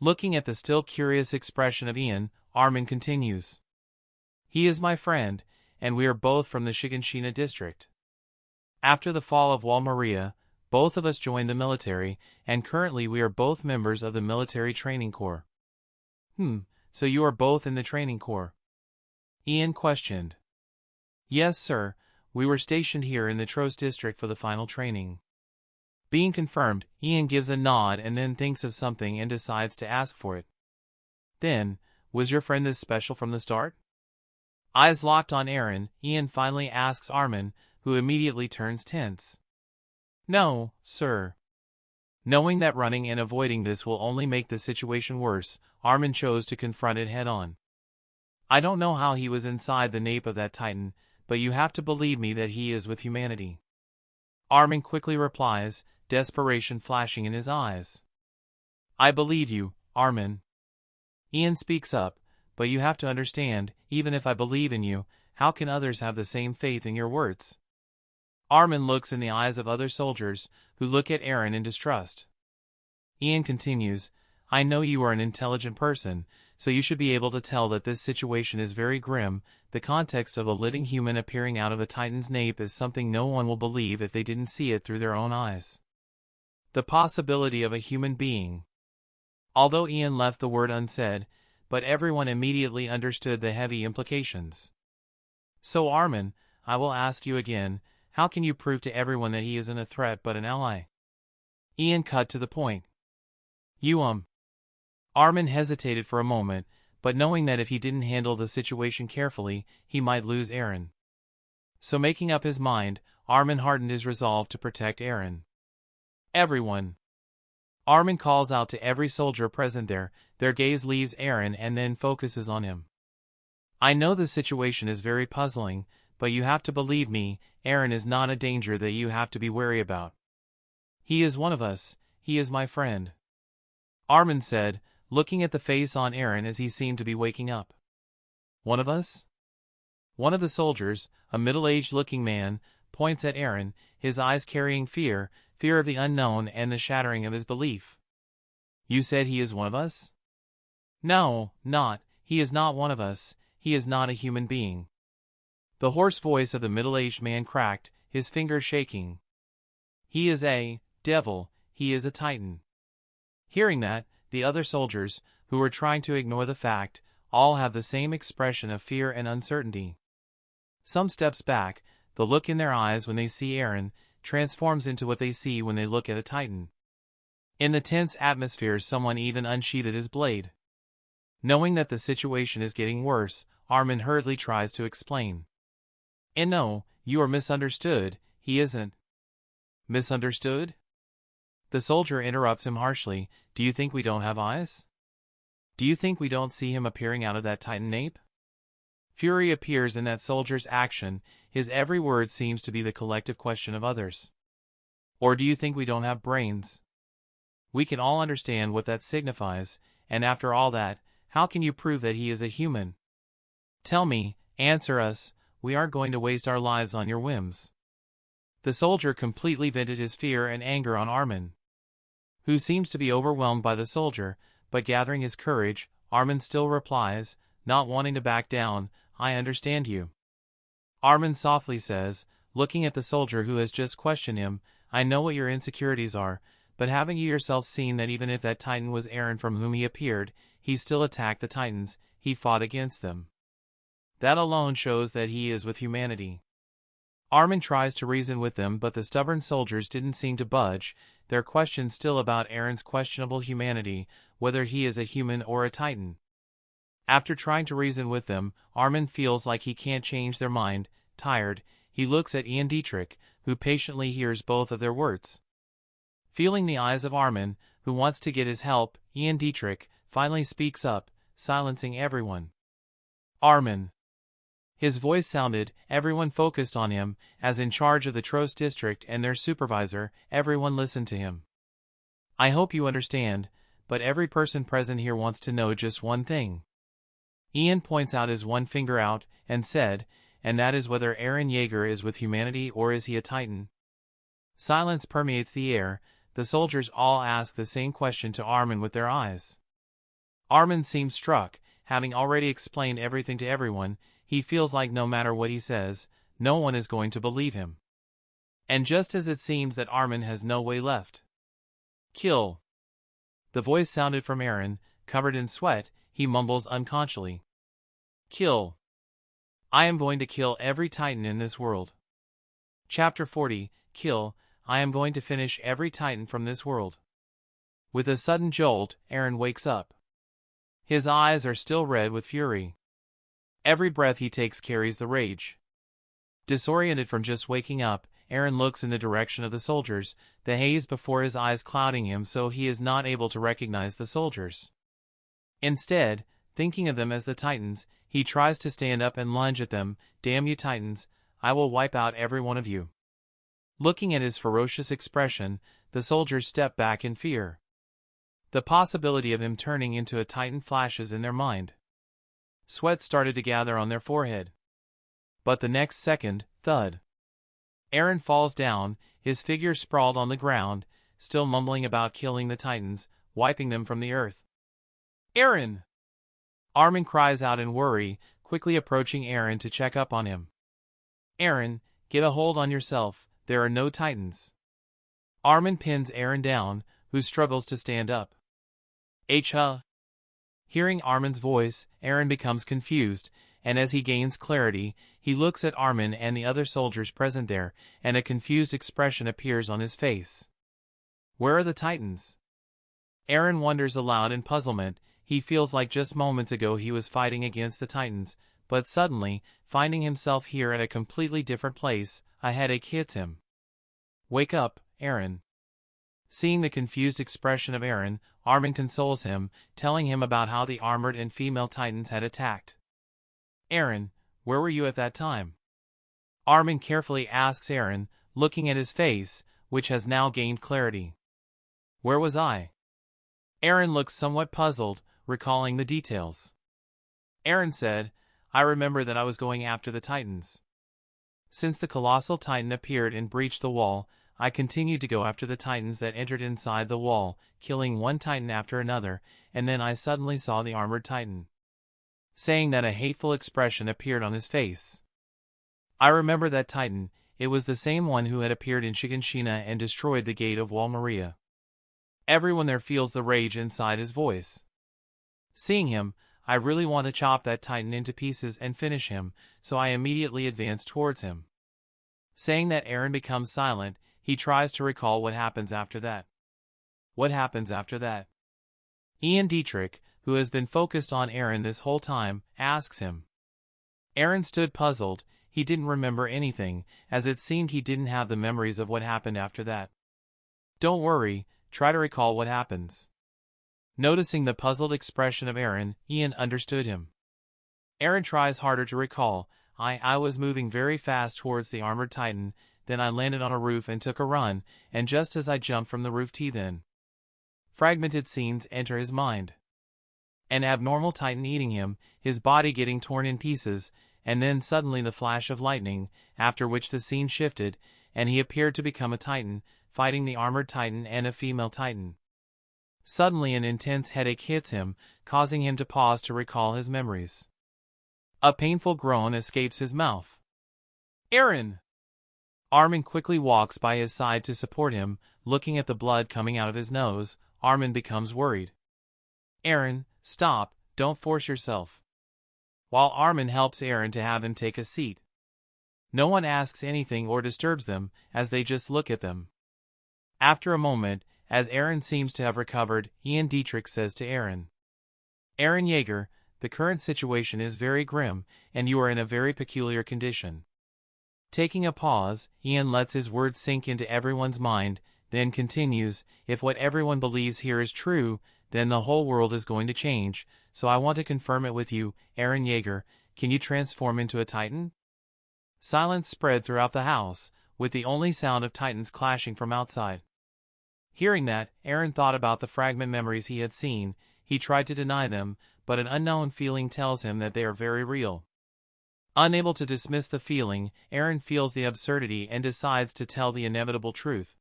Looking at the still curious expression of Ian, Armen continues. He is my friend, and we are both from the Shiganshina district. After the fall of Wal Maria, both of us joined the military, and currently we are both members of the military training corps. So you are both in the training corps? Ian questioned. Yes, sir, we were stationed here in the Tros district for the final training. Being confirmed, Ian gives a nod and then thinks of something and decides to ask for it. Then, was your friend this special from the start? Eyes locked on Aron, Ian finally asks Armen, who immediately turns tense. No, sir. Knowing that running and avoiding this will only make the situation worse, Armen chose to confront it head-on. I don't know how he was inside the nape of that titan, but you have to believe me that he is with humanity. Armen quickly replies, desperation flashing in his eyes. I believe you, Armen. Ian speaks up, but you have to understand, even if I believe in you, how can others have the same faith in your words? Armen looks in the eyes of other soldiers, who look at Aron in distrust. Ian continues, I know you are an intelligent person, so you should be able to tell that this situation is very grim. The context of a living human appearing out of a titan's nape is something no one will believe if they didn't see it through their own eyes. The possibility of a human being. Although Ian left the word unsaid, but everyone immediately understood the heavy implications. So Armen, I will ask you again, how can you prove to everyone that he isn't a threat but an ally? Ian cut to the point. You Armen hesitated for a moment, but knowing that if he didn't handle the situation carefully, he might lose Aron. So making up his mind, Armen hardened his resolve to protect Aron. Everyone. Armen calls out to every soldier present there, their gaze leaves Aron and then focuses on him. I know the situation is very puzzling, but you have to believe me, Aron is not a danger that you have to be wary about. He is one of us, he is my friend. Armen said, looking at the face on Aron as he seemed to be waking up. One of us? One of the soldiers, a middle-aged-looking man, points at Aron, his eyes carrying fear of the unknown and the shattering of his belief. You said he is one of us? No, he is not one of us, he is not a human being. The hoarse voice of the middle-aged man cracked, his fingers shaking. He is a devil, he is a titan. Hearing that, the other soldiers, who were trying to ignore the fact, all have the same expression of fear and uncertainty. Some steps back, the look in their eyes when they see Aron transforms into what they see when they look at a titan. In the tense atmosphere, someone even unsheathed his blade. Knowing that the situation is getting worse, Armen hurriedly tries to explain. And no, you are misunderstood, he isn't. Misunderstood? The soldier interrupts him harshly. Do you think we don't have eyes? Do you think we don't see him appearing out of that titan ape? Fury appears in that soldier's action, his every word seems to be the collective question of others. Or do you think we don't have brains? We can all understand what that signifies, and after all that, how can you prove that he is a human? Tell me, answer us, we aren't going to waste our lives on your whims. The soldier completely vented his fear and anger on Armen, who seems to be overwhelmed by the soldier, but gathering his courage, Armen still replies, not wanting to back down, I understand you. Armen softly says, looking at the soldier who has just questioned him, I know what your insecurities are, but haven't you yourself seen that even if that titan was Aron from whom he appeared, he still attacked the titans, he fought against them. That alone shows that he is with humanity. Armen tries to reason with them, but the stubborn soldiers didn't seem to budge, their questions still about Aron's questionable humanity, whether he is a human or a titan. After trying to reason with them, Armen feels like he can't change their mind. Tired, he looks at Ian Dietrich, who patiently hears both of their words. Feeling the eyes of Armen, who wants to get his help, Ian Dietrich finally speaks up, silencing everyone. Armen. His voice sounded, everyone focused on him, as in charge of the Trost district and their supervisor, everyone listened to him. I hope you understand, but every person present here wants to know just one thing. Ian points out his one finger out, and said, and that is whether Aron Yeager is with humanity or is he a titan? Silence permeates the air, the soldiers all ask the same question to Armen with their eyes. Armen seems struck, having already explained everything to everyone, he feels like no matter what he says, no one is going to believe him. And just as it seems that Armen has no way left. Kill. The voice sounded from Aron, covered in sweat, he mumbles unconsciously. Kill. I am going to kill every titan in this world. Chapter 40, Kill, I am going to finish every titan from this world. With a sudden jolt, Aron wakes up. His eyes are still red with fury. Every breath he takes carries the rage. Disoriented from just waking up, Aron looks in the direction of the soldiers, the haze before his eyes clouding him so he is not able to recognize the soldiers. Instead, thinking of them as the titans, he tries to stand up and lunge at them. Damn you titans, I will wipe out every one of you. Looking at his ferocious expression, the soldiers step back in fear. The possibility of him turning into a titan flashes in their mind. Sweat started to gather on their forehead. But the next second, thud. Aron falls down, his figure sprawled on the ground, still mumbling about killing the titans, wiping them from the earth. Aron! Armen cries out in worry, quickly approaching Aron to check up on him. Aron, get a hold on yourself, there are no titans. Armen pins Aron down, who struggles to stand up. Hearing Armen's voice, Aron becomes confused, and as he gains clarity, he looks at Armen and the other soldiers present there, and a confused expression appears on his face. Where are the titans? Aron wonders aloud in puzzlement, he feels like just moments ago he was fighting against the titans, but suddenly, finding himself here at a completely different place, a headache hits him. Wake up, Aron. Seeing the confused expression of Aron, Armen consoles him, telling him about how the armored and female titans had attacked. Aron, where were you at that time? Armen carefully asks Aron, looking at his face, which has now gained clarity. Where was I? Aron looked somewhat puzzled, recalling the details. Aron said, I remember that I was going after the Titans. Since the colossal Titan appeared and breached the wall, I continued to go after the Titans that entered inside the wall, killing one Titan after another, and then I suddenly saw the armored Titan. Saying that a hateful expression appeared on his face. I remember that Titan, it was the same one who had appeared in Shiganshina and destroyed the gate of Wall Maria. Everyone there feels the rage inside his voice. Seeing him, I really want to chop that Titan into pieces and finish him, so I immediately advance towards him. Saying that, Aron becomes silent. He tries to recall what happens after that. What happens after that? Ian Dietrich, who has been focused on Aron this whole time, asks him. Aron stood puzzled. He didn't remember anything, as it seemed he didn't have the memories of what happened after that. Don't worry, try to recall what happens. Noticing the puzzled expression of Aron, Ian understood him. Aron tries harder to recall. I was moving very fast towards the armored Titan, then I landed on a roof and took a run, and just as I jumped from the roof then. Fragmented scenes enter his mind. An abnormal Titan eating him, his body getting torn in pieces, and then suddenly the flash of lightning, after which the scene shifted, and he appeared to become a Titan, fighting the armored Titan and a female Titan. Suddenly an intense headache hits him, causing him to pause to recall his memories. A painful groan escapes his mouth. Aron! Armen quickly walks by his side to support him. Looking at the blood coming out of his nose, Armen becomes worried. Aron, stop, don't force yourself. While Armen helps Aron to have him take a seat. No one asks anything or disturbs them, as they just look at them. After a moment, as Aron seems to have recovered, Ian Dietrich says to Aron. Aron Yeager, the current situation is very grim, and you are in a very peculiar condition. Taking a pause, Ian lets his words sink into everyone's mind, then continues, if what everyone believes here is true, then the whole world is going to change, so I want to confirm it with you, Aron Yeager, can you transform into a Titan? Silence spread throughout the house, with the only sound of Titans clashing from outside. Hearing that, Aron thought about the fragment memories he had seen. He tried to deny them, but an unknown feeling tells him that they are very real. Unable to dismiss the feeling, Aron feels the absurdity and decides to tell the inevitable truth.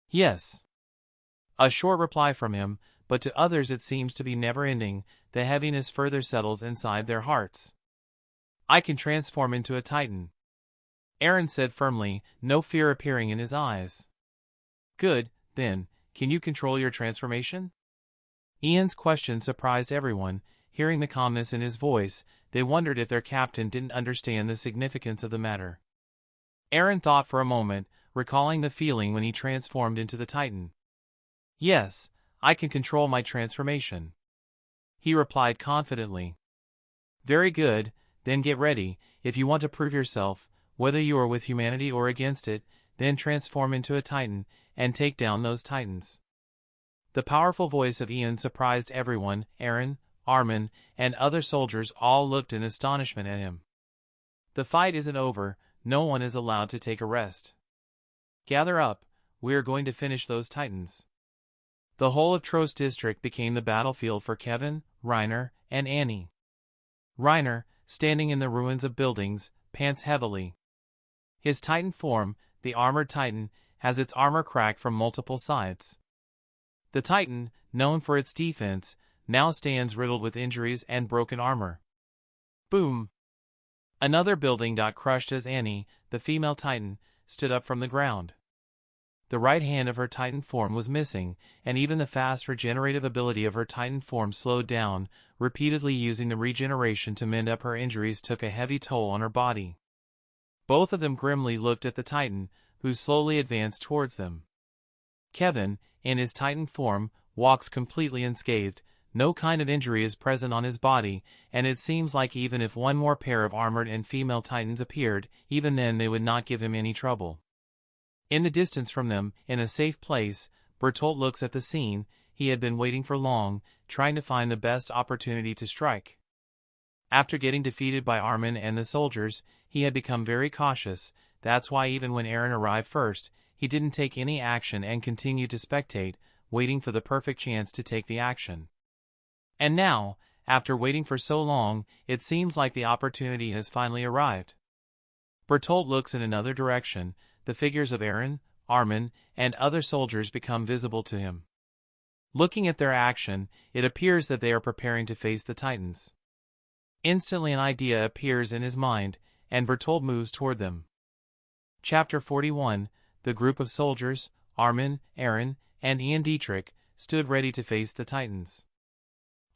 Yes. A short reply from him, but to others it seems to be never-ending. The heaviness further settles inside their hearts. I can transform into a Titan. Aron said firmly, no fear appearing in his eyes. Good, then, can you control your transformation? Ian's question surprised everyone. Hearing the calmness in his voice, they wondered if their captain didn't understand the significance of the matter. Aron thought for a moment, recalling the feeling when he transformed into the Titan. Yes, I can control my transformation. He replied confidently. Very good, then get ready. If you want to prove yourself, whether you are with humanity or against it, then transform into a Titan, and take down those Titans. The powerful voice of Ian surprised everyone. Aron, Armen, and other soldiers all looked in astonishment at him. The fight isn't over, no one is allowed to take a rest. Gather up, we are going to finish those Titans. The whole of Trost district became the battlefield for Kevin, Reiner, and Annie. Reiner, standing in the ruins of buildings, pants heavily. His Titan form, the armored Titan, has its armor cracked from multiple sides. The Titan, known for its defense, now stands riddled with injuries and broken armor. Boom! Another building got crushed as Annie, the female Titan, stood up from the ground. The right hand of her Titan form was missing, and even the fast regenerative ability of her Titan form slowed down. Repeatedly using the regeneration to mend up her injuries took a heavy toll on her body. Both of them grimly looked at the Titan, who slowly advanced towards them. Kevin, in his Titan form, walks completely unscathed. No kind of injury is present on his body, and it seems like even if one more pair of armored and female Titans appeared, even then they would not give him any trouble. In the distance from them, in a safe place, Bertolt looks at the scene. He had been waiting for long, trying to find the best opportunity to strike. After getting defeated by Armen and the soldiers, he had become very cautious. That's why even when Aron arrived first, he didn't take any action and continued to spectate, waiting for the perfect chance to take the action. And now, after waiting for so long, it seems like the opportunity has finally arrived. Bertolt looks in another direction. The figures of Aron, Armen, and other soldiers become visible to him. Looking at their action, it appears that they are preparing to face the Titans. Instantly an idea appears in his mind, and Bertolt moves toward them. Chapter 41. The group of soldiers, Armen, Aron, and Ian Dietrich, stood ready to face the Titans.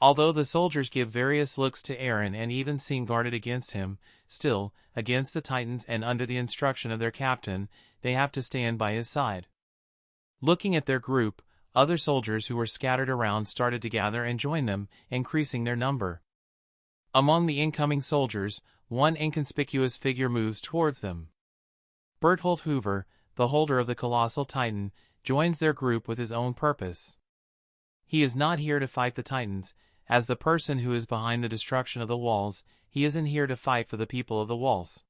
Although the soldiers give various looks to Aron and even seem guarded against him, still, against the Titans and under the instruction of their captain, they have to stand by his side. Looking at their group, other soldiers who were scattered around started to gather and join them, increasing their number. Among the incoming soldiers, one inconspicuous figure moves towards them. Bertolt Hoover, the holder of the colossal Titan, joins their group with his own purpose. He is not here to fight the Titans. As the person who is behind the destruction of the walls, he isn't here to fight for the people of the walls.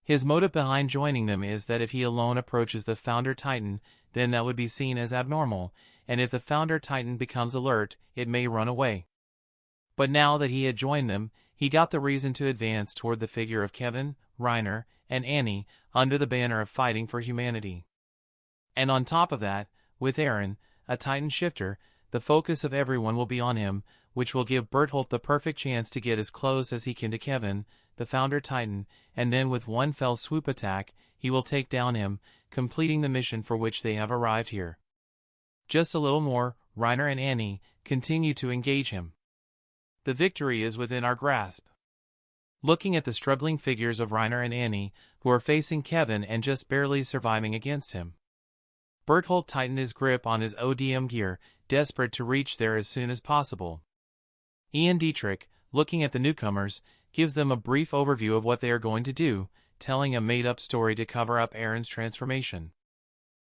His motive behind joining them is that if he alone approaches the Founder Titan, then that would be seen as abnormal, and if the Founder Titan becomes alert, it may run away. But now that he had joined them, he got the reason to advance toward the figure of Kevin, Reiner, and Annie, under the banner of fighting for humanity. And on top of that, with Aron, a Titan shifter, the focus of everyone will be on him, which will give Bertolt the perfect chance to get as close as he can to Kevin, the Founder Titan, and then with one fell swoop attack, he will take down him, completing the mission for which they have arrived here. Just a little more, Reiner and Annie continue to engage him. The victory is within our grasp. Looking at the struggling figures of Reiner and Annie, who are facing Kevin and just barely surviving against him, Bertolt tightened his grip on his ODM gear, desperate to reach there as soon as possible. Ian Dietrich, looking at the newcomers, gives them a brief overview of what they are going to do, telling a made-up story to cover up Aron's transformation.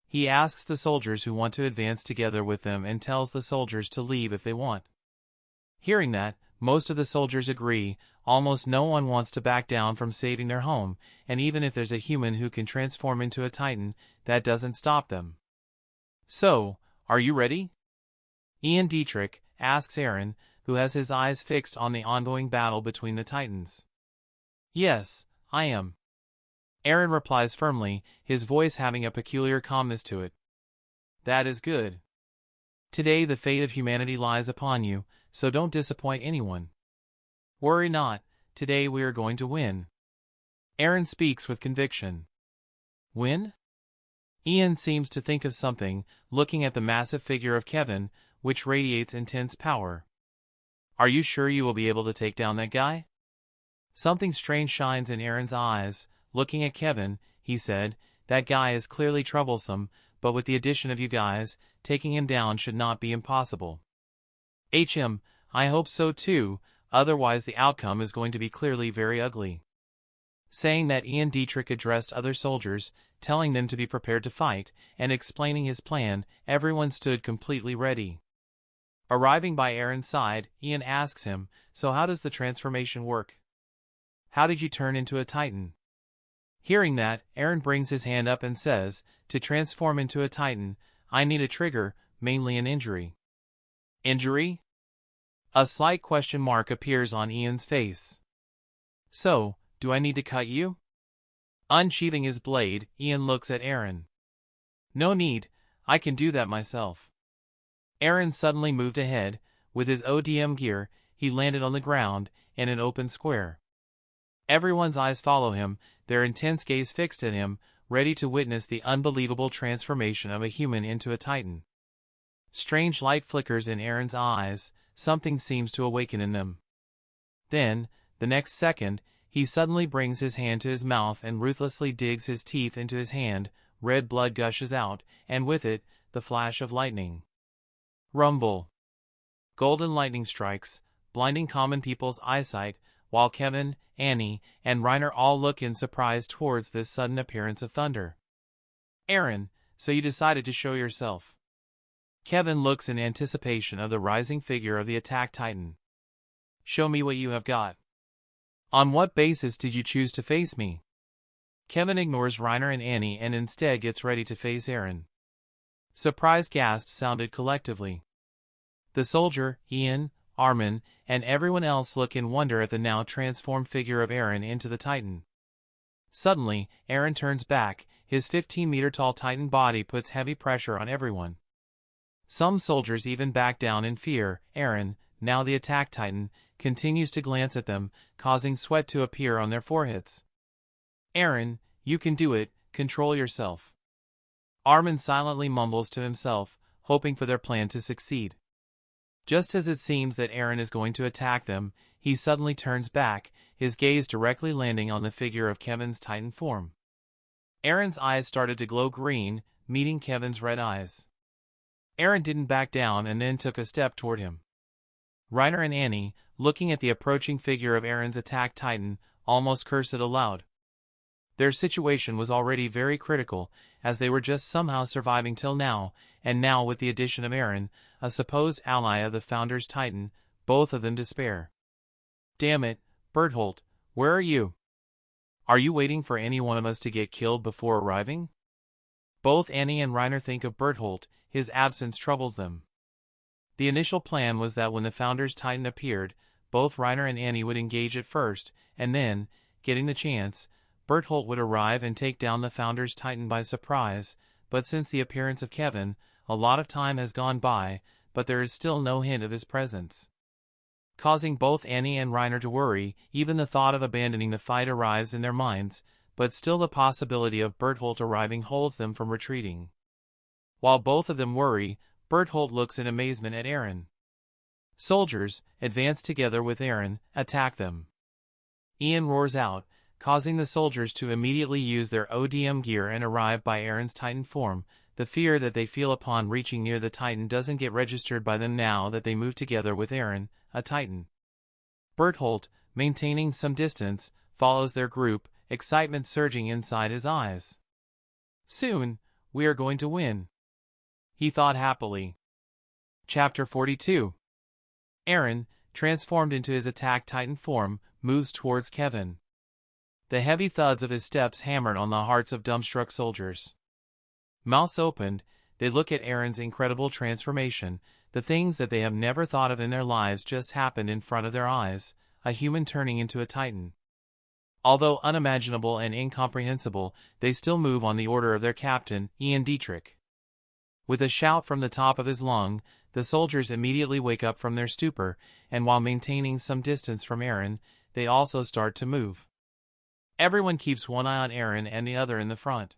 He asks the soldiers who want to advance together with them and tells the soldiers to leave if they want. Hearing that, most of the soldiers agree. Almost no one wants to back down from saving their home, and even if there's a human who can transform into a Titan, that doesn't stop them. So, are you ready? Ian Dietrich asks Aron, who has his eyes fixed on the ongoing battle between the Titans. Yes, I am. Aron replies firmly, his voice having a peculiar calmness to it. That is good. Today the fate of humanity lies upon you, so don't disappoint anyone. Worry not, today we are going to win. Aron speaks with conviction. Win? Ian seems to think of something, looking at the massive figure of Kevin, which radiates intense power. Are you sure you will be able to take down that guy? Something strange shines in Aron's eyes. Looking at Kevin, he said, that guy is clearly troublesome, but with the addition of you guys, taking him down should not be impossible. I hope so too, otherwise the outcome is going to be clearly very ugly. Saying that, Ian Dietrich addressed other soldiers, telling them to be prepared to fight, and explaining his plan. Everyone stood completely ready. Arriving by Aron's side, Ian asks him, so how does the transformation work? How did you turn into a Titan? Hearing that, Aron brings his hand up and says, to transform into a Titan, I need a trigger, mainly an injury. Injury? A slight question mark appears on Ian's face. So, do I need to cut you? Unsheathing his blade, Ian looks at Aron. No need, I can do that myself. Aron suddenly moved ahead. With his ODM gear, he landed on the ground, in an open square. Everyone's eyes follow him, their intense gaze fixed at him, ready to witness the unbelievable transformation of a human into a Titan. Strange light flickers in Aron's eyes, something seems to awaken in them. Then, the next second, he suddenly brings his hand to his mouth and ruthlessly digs his teeth into his hand. Red blood gushes out, and with it, the flash of lightning. Rumble. Golden lightning strikes, blinding common people's eyesight, while Kevin, Annie, and Reiner all look in surprise towards this sudden appearance of thunder. Aron, so you decided to show yourself. Kevin looks in anticipation of the rising figure of the attack Titan. Show me what you have got. On what basis did you choose to face me? Kevin ignores Reiner and Annie and instead gets ready to face Aron. Surprised gasps sounded collectively. The soldier, Ian, Armen, and everyone else look in wonder at the now transformed figure of Aron into the Titan. Suddenly, Aron turns back, his 15-meter-tall Titan body puts heavy pressure on everyone. Some soldiers even back down in fear. Aron, now the attack Titan, continues to glance at them, causing sweat to appear on their foreheads. Aron, you can do it, control yourself. Armen silently mumbles to himself, hoping for their plan to succeed. Just as it seems that Aron is going to attack them, he suddenly turns back, his gaze directly landing on the figure of Kevin's Titan form. Aron's eyes started to glow green, meeting Kevin's red eyes. Aron didn't back down and then took a step toward him. Reiner and Annie, looking at the approaching figure of Aron's attack Titan, almost cursed aloud. Their situation was already very critical, as they were just somehow surviving till now, and now with the addition of Aron, a supposed ally of the Founder's Titan, both of them despair. Damn it, Berthold, where are you? Are you waiting for any one of us to get killed before arriving? Both Annie and Reiner think of Berthold, his absence troubles them. The initial plan was that when the Founder's Titan appeared, both Reiner and Annie would engage it first, and then, getting the chance, Berthold would arrive and take down the Founder's Titan by surprise, but since the appearance of Kevin, a lot of time has gone by, but there is still no hint of his presence. Causing both Annie and Reiner to worry, even the thought of abandoning the fight arrives in their minds, but still the possibility of Berthold arriving holds them from retreating. While both of them worry, Berthold looks in amazement at Aron. Soldiers, advance together with Aron, attack them. Ian roars out, causing the soldiers to immediately use their ODM gear and arrive by Aron's Titan form. The fear that they feel upon reaching near the Titan doesn't get registered by them now that they move together with Aron, a Titan. Berthold, maintaining some distance, follows their group, excitement surging inside his eyes. Soon, we are going to win, he thought happily. Chapter 42. Aron, transformed into his attack Titan form, moves towards Kevin. The heavy thuds of his steps hammered on the hearts of dumbstruck soldiers. Mouths opened, they look at Aron's incredible transformation. The things that they have never thought of in their lives just happened in front of their eyes, a human turning into a Titan. Although unimaginable and incomprehensible, they still move on the order of their captain, Ian Dietrich. With a shout from the top of his lung, the soldiers immediately wake up from their stupor, and while maintaining some distance from Aron, they also start to move. Everyone keeps one eye on Aron and the other in the front.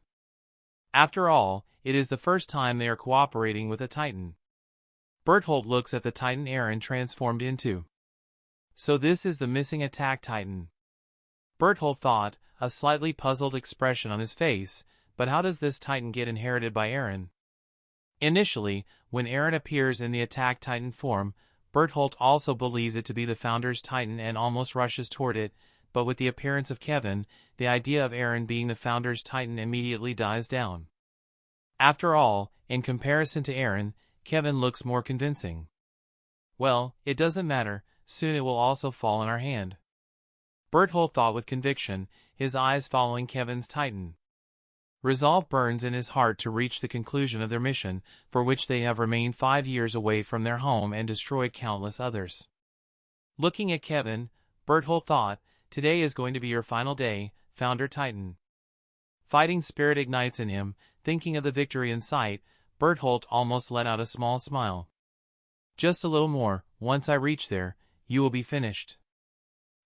After all, it is the first time they are cooperating with a Titan. Berthold looks at the Titan Aron transformed into. So this is the missing attack Titan. Berthold thought, a slightly puzzled expression on his face, but how does this Titan get inherited by Aron? Initially, when Aron appears in the attack Titan form, Berthold also believes it to be the Founder's Titan and almost rushes toward it, but with the appearance of Kevin, the idea of Aron being the Founder's Titan immediately dies down. After all, in comparison to Aron, Kevin looks more convincing. Well, it doesn't matter, soon it will also fall in our hand. Berthold thought with conviction, his eyes following Kevin's Titan. Resolve burns in his heart to reach the conclusion of their mission, for which they have remained 5 years away from their home and destroyed countless others. Looking at Kevin, Berthold thought, today is going to be your final day, Founder Titan. Fighting spirit ignites in him, thinking of the victory in sight, Berthold almost let out a small smile. Just a little more, once I reach there, you will be finished.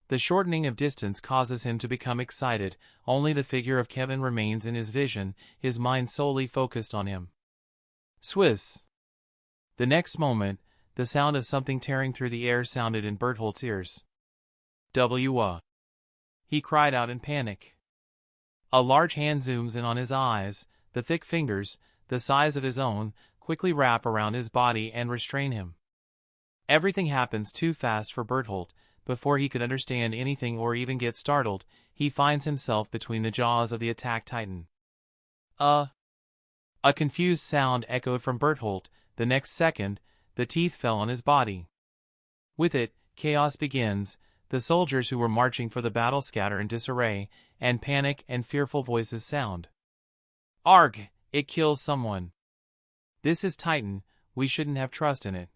The shortening of distance causes him to become excited, only the figure of Kevin remains in his vision, his mind solely focused on him. Swiss. The next moment, the sound of something tearing through the air sounded in Berthold's ears. He cried out in panic. A large hand zooms in on his eyes, the thick fingers, the size of his own, quickly wrap around his body and restrain him. Everything happens too fast for Berthold. Before he could understand anything or even get startled, he finds himself between the jaws of the attack Titan. A confused sound echoed from Berthold. The next second, the teeth fell on his body. With it, chaos begins. The soldiers who were marching for the battle scatter in disarray, and panic and fearful voices sound. Arg! It kills someone. This is Titan, we shouldn't have trust in it.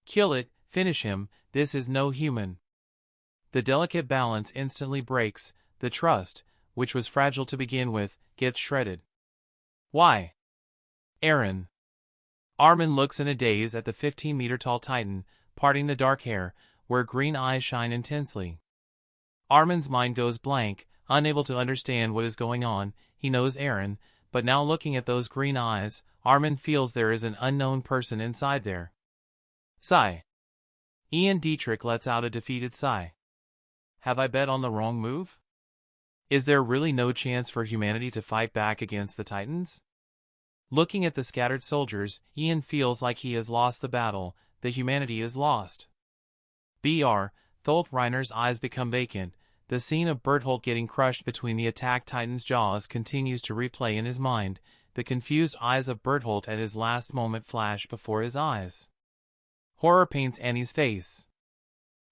Kill it, finish him, this is no human. The delicate balance instantly breaks, the trust, which was fragile to begin with, gets shredded. Why? Aron. Armen looks in a daze at the 15-meter-tall Titan, parting the dark hair, where green eyes shine intensely. Armen's mind goes blank, unable to understand what is going on. He knows Aron, but now looking at those green eyes, Armen feels there is an unknown person inside there. Sigh. Ian Dietrich lets out a defeated sigh. Have I bet on the wrong move? Is there really no chance for humanity to fight back against the Titans? Looking at the scattered soldiers, Ian feels like he has lost the battle, that humanity is lost. Br. Tholt Reiner's eyes become vacant. The scene of Berthold getting crushed between the attacked Titan's jaws continues to replay in his mind. The confused eyes of Berthold at his last moment flash before his eyes. Horror paints Annie's face.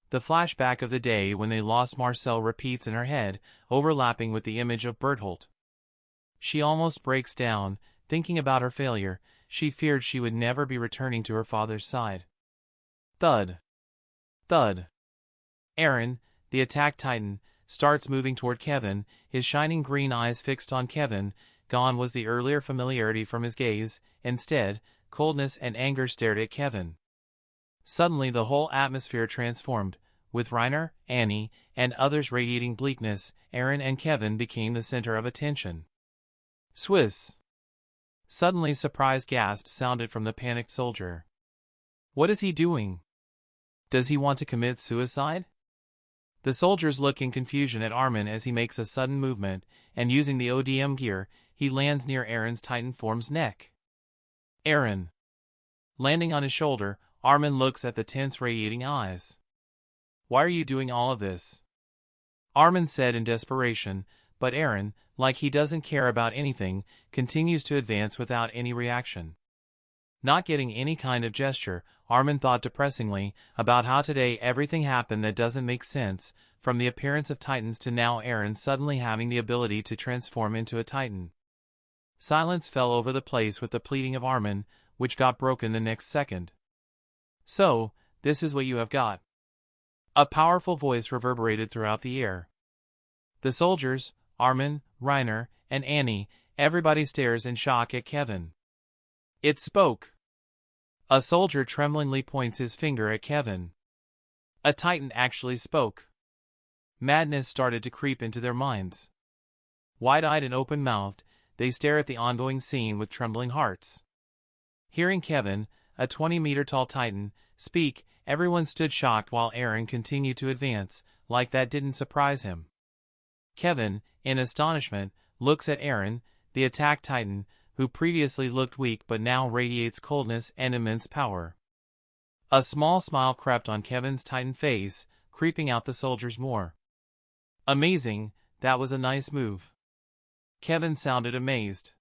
The flashback of the day when they lost Marcel repeats in her head, overlapping with the image of Berthold. She almost breaks down, thinking about her failure. She feared she would never be returning to her father's side. Thud. Thud. Aron, the attacked Titan, starts moving toward Kevin, his shining green eyes fixed on Kevin. Gone was the earlier familiarity from his gaze. Instead, coldness and anger stared at Kevin. Suddenly the whole atmosphere transformed. With Reiner, Annie, and others radiating bleakness, Aron and Kevin became the center of attention. Swiss. Suddenly surprised gasps sounded from the panicked soldier. What is he doing? Does he want to commit suicide? The soldiers look in confusion at Armen as he makes a sudden movement, and using the ODM gear, he lands near Aron's Titan form's neck. Aron. Landing on his shoulder, Armen looks at the tense radiating eyes. Why are you doing all of this? Armen said in desperation, but Aron, like he doesn't care about anything, continues to advance without any reaction. Not getting any kind of gesture, Armen thought depressingly about how today everything happened that doesn't make sense, from the appearance of Titans to now Aron suddenly having the ability to transform into a Titan. Silence fell over the place with the pleading of Armen, which got broken the next second. So, this is what you have got. A powerful voice reverberated throughout the air. The soldiers, Armen, Reiner, and Annie, everybody stares in shock at Kevin. It spoke. A soldier tremblingly points his finger at Kevin. A Titan actually spoke. Madness started to creep into their minds. Wide-eyed and open-mouthed, they stare at the ongoing scene with trembling hearts. Hearing Kevin, a 20-meter-tall Titan, speak, everyone stood shocked while Aron continued to advance, like that didn't surprise him. Kevin, in astonishment, looks at Aron, the attacked Titan, who previously looked weak but now radiates coldness and immense power. A small smile crept on Kevin's Titan face, creeping out the soldiers more. Amazing, that was a nice move. Kevin sounded amazed.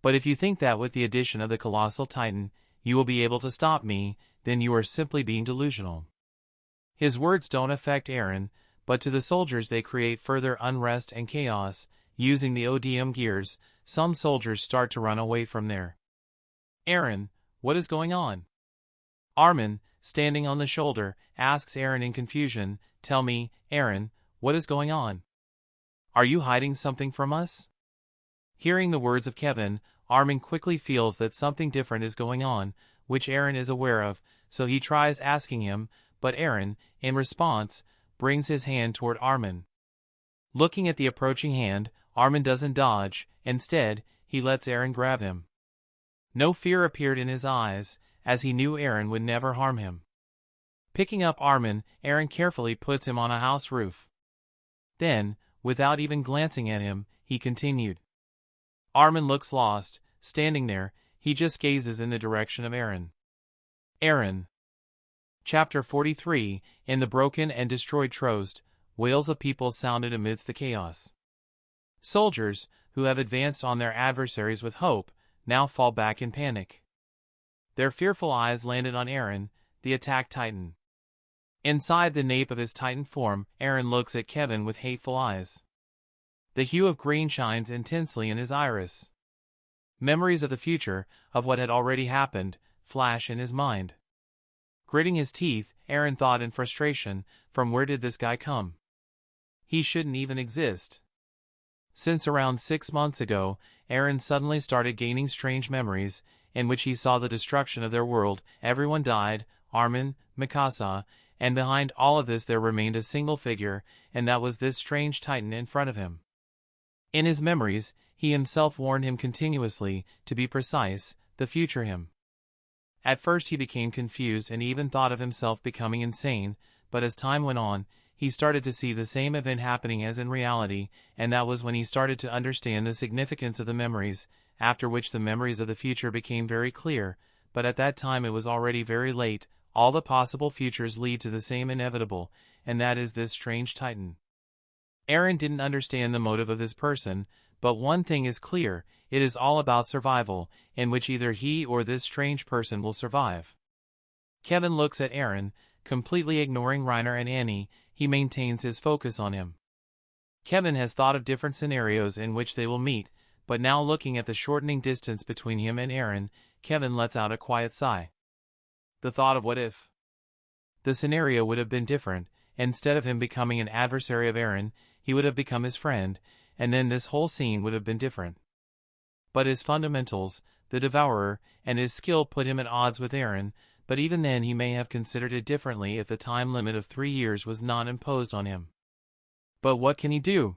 But if you think that with the addition of the colossal Titan, you will be able to stop me, then you are simply being delusional. His words don't affect Aron, but to the soldiers they create further unrest and chaos. Using the ODM gears, some soldiers start to run away from there. Aron, what is going on? Armen, standing on the shoulder, asks Aron in confusion, Tell me, Aron, what is going on? Are you hiding something from us? Hearing the words of Kevin, Armen quickly feels that something different is going on, which Aron is aware of, so he tries asking him, but Aron, in response, brings his hand toward Armen. Looking at the approaching hand, Armen doesn't dodge, instead, he lets Aron grab him. No fear appeared in his eyes, as he knew Aron would never harm him. Picking up Armen, Aron carefully puts him on a house roof. Then, without even glancing at him, he continued. Armen looks lost, standing there, he just gazes in the direction of Aron. Aron. Chapter 43, In the broken and destroyed Trost, wails of people sounded amidst the chaos. Soldiers, who have advanced on their adversaries with hope, now fall back in panic. Their fearful eyes landed on Aron, the attacked Titan. Inside the nape of his Titan form, Aron looks at Kevin with hateful eyes. The hue of green shines intensely in his iris. Memories of the future, of what had already happened, flash in his mind. Gritting his teeth, Aron thought in frustration, from where did this guy come? He shouldn't even exist. Since around 6 months ago, Aron suddenly started gaining strange memories, in which he saw the destruction of their world. Everyone died, Armen, Mikasa, and behind all of this there remained a single figure, and that was this strange titan in front of him. In his memories, he himself warned him continuously, to be precise, the future him. At first he became confused and even thought of himself becoming insane, but as time went on, he started to see the same event happening as in reality, and that was when he started to understand the significance of the memories, after which the memories of the future became very clear, but at that time it was already very late. All the possible futures lead to the same inevitable, and that is this strange titan. Aron didn't understand the motive of this person, but one thing is clear, it is all about survival, in which either he or this strange person will survive. Kevin looks at Aron, completely ignoring Reiner and Annie. He maintains his focus on him. Kevin has thought of different scenarios in which they will meet, but now looking at the shortening distance between him and Aron, Kevin lets out a quiet sigh. The thought of what if the scenario would have been different. Instead of him becoming an adversary of Aron, he would have become his friend, and then this whole scene would have been different. But his fundamentals, the Devourer, and his skill put him at odds with Aron, but even then he may have considered it differently if the time limit of 3 years was not imposed on him. But what can he do?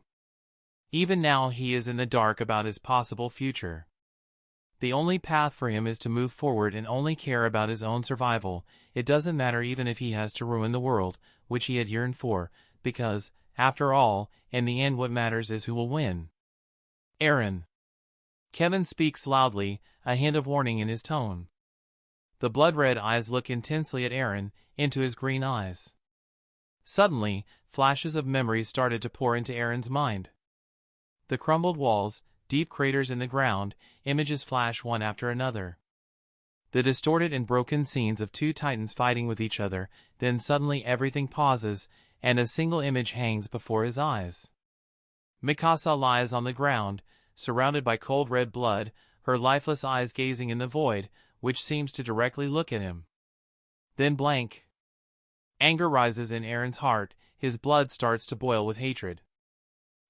Even now he is in the dark about his possible future. The only path for him is to move forward and only care about his own survival. It doesn't matter even if he has to ruin the world, which he had yearned for, because, after all, in the end what matters is who will win. Aron. Kevin speaks loudly, a hint of warning in his tone. The blood-red eyes look intensely at Aron, into his green eyes. Suddenly, flashes of memories started to pour into Aron's mind. The crumbled walls, deep craters in the ground, images flash one after another. The distorted and broken scenes of 2 titans fighting with each other, then suddenly everything pauses, and a single image hangs before his eyes. Mikasa lies on the ground, surrounded by cold red blood, her lifeless eyes gazing in the void, which seems to directly look at him. Then blank. Anger rises in Aron's heart, his blood starts to boil with hatred.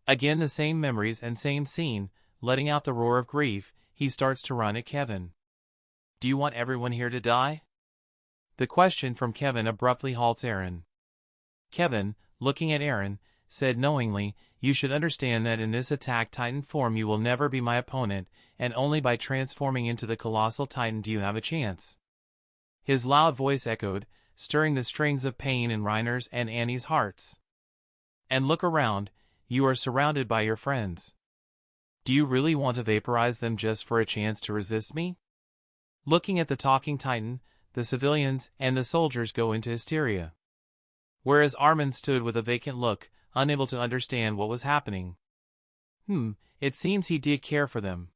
Again the same memories and same scene, letting out the roar of grief, he starts to run at Kevin. Do you want everyone here to die? The question from Kevin abruptly halts Aron. Kevin, looking at Aron, said knowingly, you should understand that in this attack titan form you will never be my opponent, and only by transforming into the colossal titan do you have a chance. His loud voice echoed, stirring the strings of pain in Reiner's and Annie's hearts. And look around, you are surrounded by your friends. Do you really want to vaporize them just for a chance to resist me? Looking at the talking titan, the civilians and the soldiers go into hysteria. Whereas Armen stood with a vacant look, unable to understand what was happening. It seems he did care for them.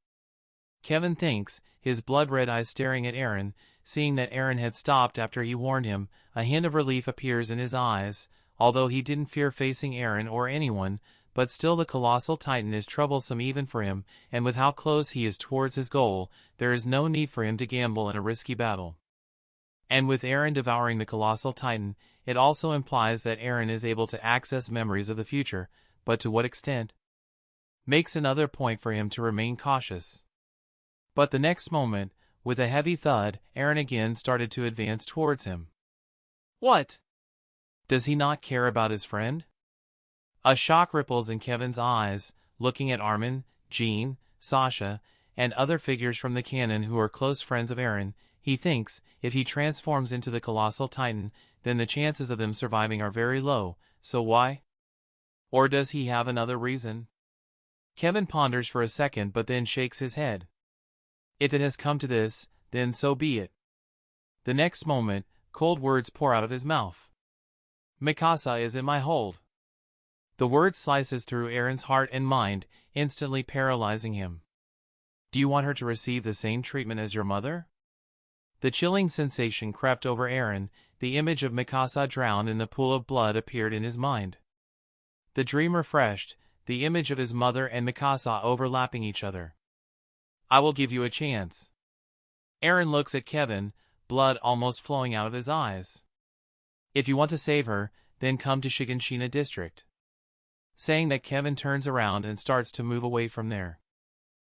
Kevin thinks, his blood-red eyes staring at Aron, seeing that Aron had stopped after he warned him, a hint of relief appears in his eyes, although he didn't fear facing Aron or anyone, but still the colossal titan is troublesome even for him, and with how close he is towards his goal, there is no need for him to gamble in a risky battle. And with Aron devouring the colossal titan, it also implies that Aron is able to access memories of the future, but to what extent? Makes another point for him to remain cautious. But the next moment, with a heavy thud, Aron again started to advance towards him. What? Does he not care about his friend? A shock ripples in Kevin's eyes, looking at Armen, Jean, Sasha, and other figures from the canon who are close friends of Aron. He thinks, if he transforms into the colossal titan, then the chances of them surviving are very low, so why? Or does he have another reason? Kevin ponders for a second but then shakes his head. If it has come to this, then so be it. The next moment, cold words pour out of his mouth. Mikasa is in my hold. The word slices through Aron's heart and mind, instantly paralyzing him. Do you want her to receive the same treatment as your mother? The chilling sensation crept over Aron, the image of Mikasa drowned in the pool of blood appeared in his mind. The dream refreshed, the image of his mother and Mikasa overlapping each other. I will give you a chance. Aron looks at Kevin, blood almost flowing out of his eyes. If you want to save her, then come to Shiganshina district. Saying that, Kevin turns around and starts to move away from there.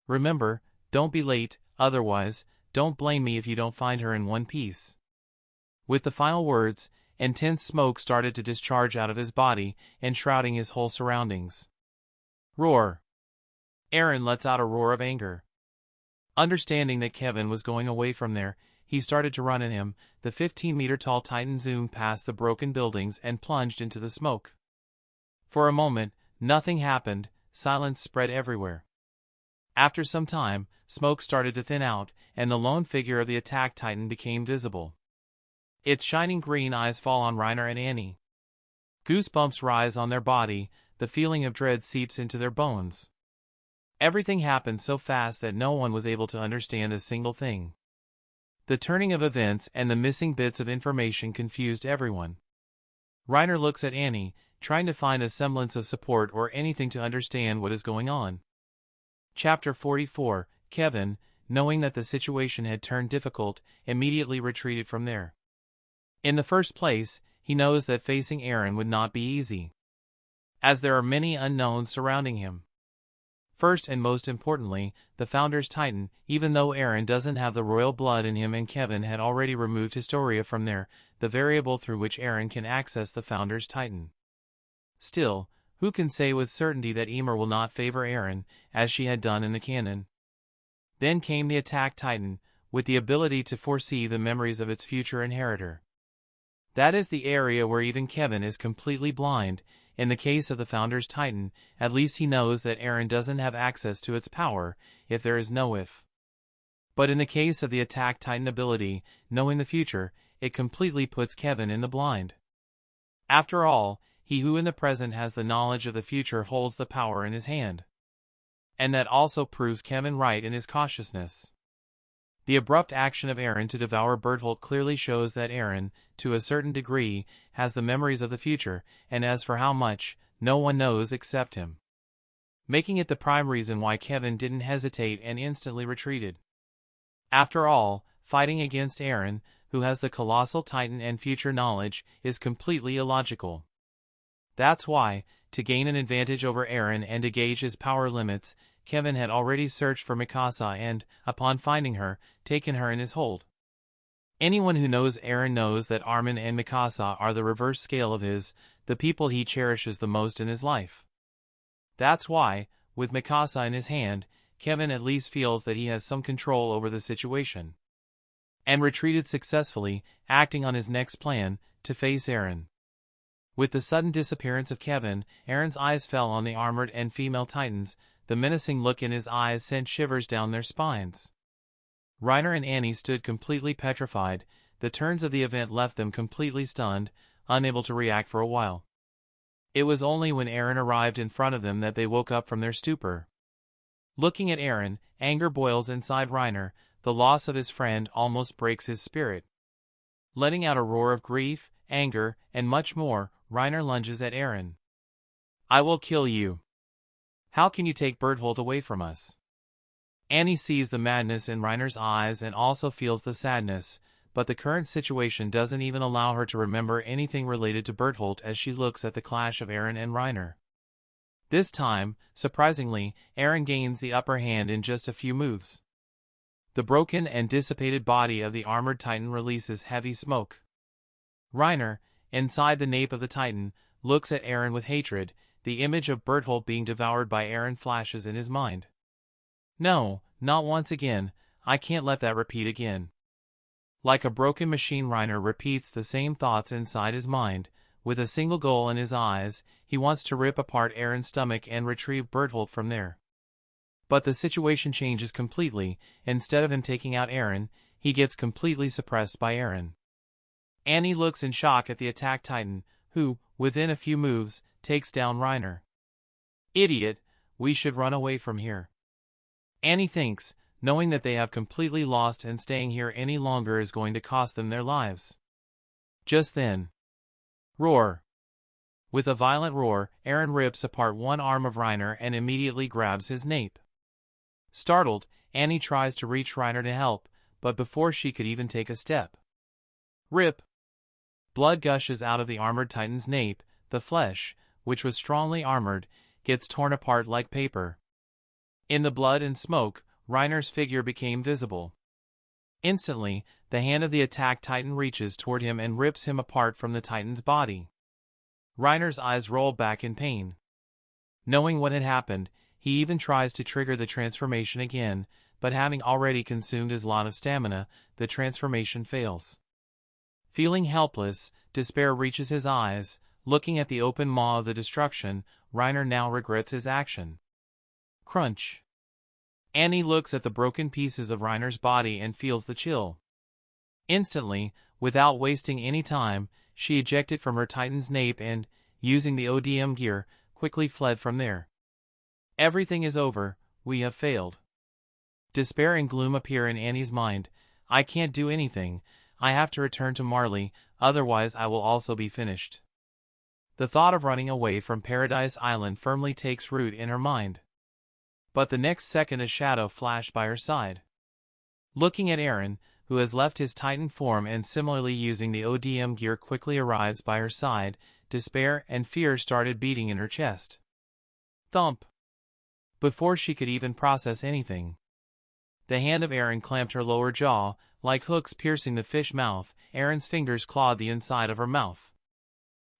Remember, don't be late, otherwise, don't blame me if you don't find her in one piece. With the final words, intense smoke started to discharge out of his body, enshrouding his whole surroundings. Roar! Aron lets out a roar of anger. Understanding that Kevin was going away from there, he started to run at him. The 15-meter-tall Titan zoomed past the broken buildings and plunged into the smoke. For a moment, nothing happened, silence spread everywhere. After some time, smoke started to thin out, and the lone figure of the attack Titan became visible. Its shining green eyes fall on Reiner and Annie. Goosebumps rise on their body, the feeling of dread seeps into their bones. Everything happened so fast that no one was able to understand a single thing. The turning of events and the missing bits of information confused everyone. Reiner looks at Annie, trying to find a semblance of support or anything to understand what is going on. Chapter 44, Kevin, knowing that the situation had turned difficult, immediately retreated from there. In the first place, he knows that facing Aron would not be easy, as there are many unknowns surrounding him. First and most importantly, the Founder's Titan. Even though Aron doesn't have the royal blood in him and Kevin had already removed Historia from there, the variable through which Aron can access the Founder's Titan. Still, who can say with certainty that Ymir will not favor Aron, as she had done in the canon? Then came the Attack Titan, with the ability to foresee the memories of its future inheritor. That is the area where even Kevin is completely blind. In the case of the Founder's Titan, at least he knows that Aron doesn't have access to its power, if there is no if. But in the case of the Attack Titan ability, knowing the future, it completely puts Kevin in the blind. After all, he who in the present has the knowledge of the future holds the power in his hand. And that also proves Kevin right in his cautiousness. The abrupt action of Aron to devour Berthold clearly shows that Aron, to a certain degree, has the memories of the future, and as for how much, no one knows except him. Making it the prime reason why Kevin didn't hesitate and instantly retreated. After all, fighting against Aron, who has the colossal Titan and future knowledge, is completely illogical. That's why, to gain an advantage over Aron and to gauge his power limits, Kevin had already searched for Mikasa and, upon finding her, taken her in his hold. Anyone who knows Aron knows that Armen and Mikasa are the reverse scale of his, the people he cherishes the most in his life. That's why, with Mikasa in his hand, Kevin at least feels that he has some control over the situation. And retreated successfully, acting on his next plan, to face Aron. With the sudden disappearance of Kevin, Aron's eyes fell on the armored and female Titans. The menacing look in his eyes sent shivers down their spines. Reiner and Annie stood completely petrified. The turns of the event left them completely stunned, unable to react for a while. It was only when Aron arrived in front of them that they woke up from their stupor. Looking at Aron, anger boils inside Reiner. The loss of his friend almost breaks his spirit. Letting out a roar of grief, anger, and much more, Reiner lunges at Aron. I will kill you. How can you take Berthold away from us? Annie sees the madness in Reiner's eyes and also feels the sadness, but the current situation doesn't even allow her to remember anything related to Berthold as she looks at the clash of Aron and Reiner. This time, surprisingly, Aron gains the upper hand in just a few moves. The broken and dissipated body of the armored Titan releases heavy smoke. Reiner, inside the nape of the Titan, looks at Aron with hatred. The image of Berthold being devoured by Aron flashes in his mind. No, not once again. I can't let that repeat again. Like a broken machine, Reiner repeats the same thoughts inside his mind. With a single goal in his eyes, he wants to rip apart Aron's stomach and retrieve Berthold from there. But the situation changes completely. Instead of him taking out Aron, he gets completely suppressed by Aron. Annie looks in shock at the Attack Titan, who, within a few moves, takes down Reiner. Idiot, we should run away from here. Annie thinks, knowing that they have completely lost and staying here any longer is going to cost them their lives. Just then. Roar! With a violent roar, Aron rips apart one arm of Reiner and immediately grabs his nape. Startled, Annie tries to reach Reiner to help, but before she could even take a step. Rip! Blood gushes out of the armored Titan's nape, the flesh, which was strongly armored, gets torn apart like paper. In the blood and smoke, Reiner's figure became visible. Instantly, the hand of the attacked Titan reaches toward him and rips him apart from the Titan's body. Reiner's eyes roll back in pain. Knowing what had happened, he even tries to trigger the transformation again, but having already consumed his lot of stamina, the transformation fails. Feeling helpless, despair reaches his eyes. Looking at the open maw of the destruction, Reiner now regrets his action. Crunch. Annie looks at the broken pieces of Reiner's body and feels the chill. Instantly, without wasting any time, she ejected from her Titan's nape and, using the ODM gear, quickly fled from there. Everything is over, we have failed. Despair and gloom appear in Annie's mind. I can't do anything, I have to return to Marley, otherwise I will also be finished. The thought of running away from Paradise Island firmly takes root in her mind. But the next second a shadow flashed by her side. Looking at Aron, who has left his Titan form and similarly using the ODM gear quickly arrives by her side, despair and fear started beating in her chest. Thump! Before she could even process anything, the hand of Aron clamped her lower jaw, like hooks piercing the fish mouth. Aron's fingers clawed the inside of her mouth.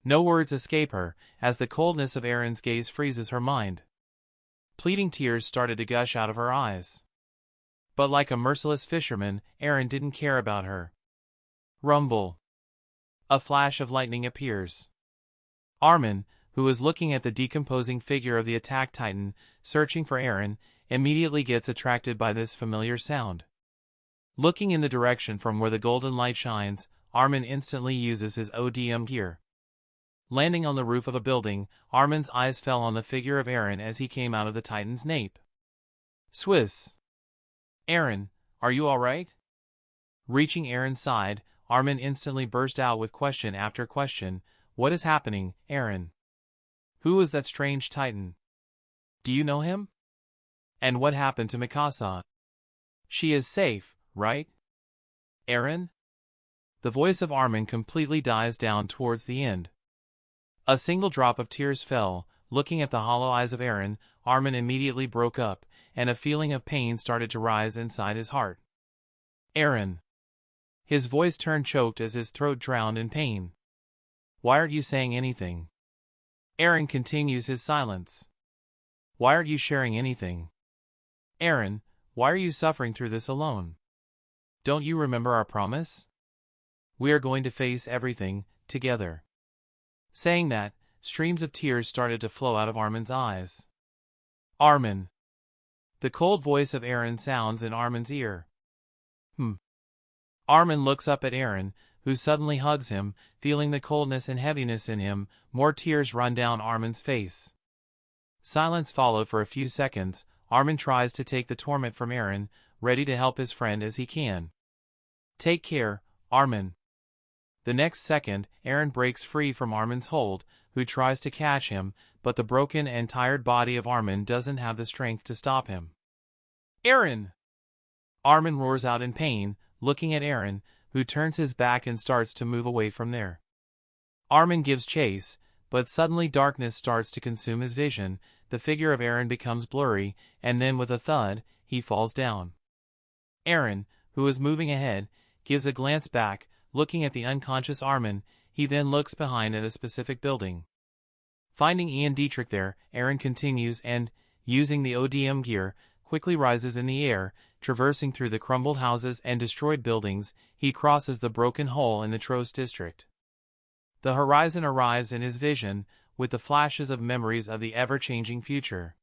No words escape her, as the coldness of Aron's gaze freezes her mind. Pleading tears started to gush out of her eyes. But like a merciless fisherman, Aron didn't care about her. Rumble. A flash of lightning appears. Armen, who was looking at the decomposing figure of the attack Titan, searching for Aron, immediately gets attracted by this familiar sound. Looking in the direction from where the golden light shines, Armen instantly uses his ODM gear. Landing on the roof of a building, Armen's eyes fell on the figure of Aron as he came out of the Titan's nape. Swiss. Aron, are you alright? Reaching Aron's side, Armen instantly burst out with question after question. What is happening, Aron? Who is that strange Titan? Do you know him? And what happened to Mikasa? She is safe, right? Aron? The voice of Armen completely dies down towards the end. A single drop of tears fell. Looking at the hollow eyes of Aron, Armen immediately broke up, and a feeling of pain started to rise inside his heart. Aron. His voice turned choked as his throat drowned in pain. Why aren't you saying anything? Aron continues his silence. Why aren't you sharing anything? Aron, why are you suffering through this alone? Don't you remember our promise? We are going to face everything, together. Saying that, streams of tears started to flow out of Armen's eyes. Armen. The cold voice of Aron sounds in Armen's ear. Armen looks up at Aron, who suddenly hugs him, feeling the coldness and heaviness in him. More tears run down Armen's face. Silence followed for a few seconds. Armen tries to take the torment from Aron, ready to help his friend as he can. Take care, Armen. The next second, Aron breaks free from Armen's hold, who tries to catch him, but the broken and tired body of Armen doesn't have the strength to stop him. Aron! Armen roars out in pain, looking at Aron, who turns his back and starts to move away from there. Armen gives chase, but suddenly darkness starts to consume his vision. The figure of Aron becomes blurry, and then with a thud, he falls down. Aron, who is moving ahead, gives a glance back, looking at the unconscious Armen. He then looks behind at a specific building. Finding Ian Dietrich there, Aron continues and, using the ODM gear, quickly rises in the air, traversing through the crumbled houses and destroyed buildings. He crosses the broken hole in the Tros district. The horizon arrives in his vision, with the flashes of memories of the ever-changing future.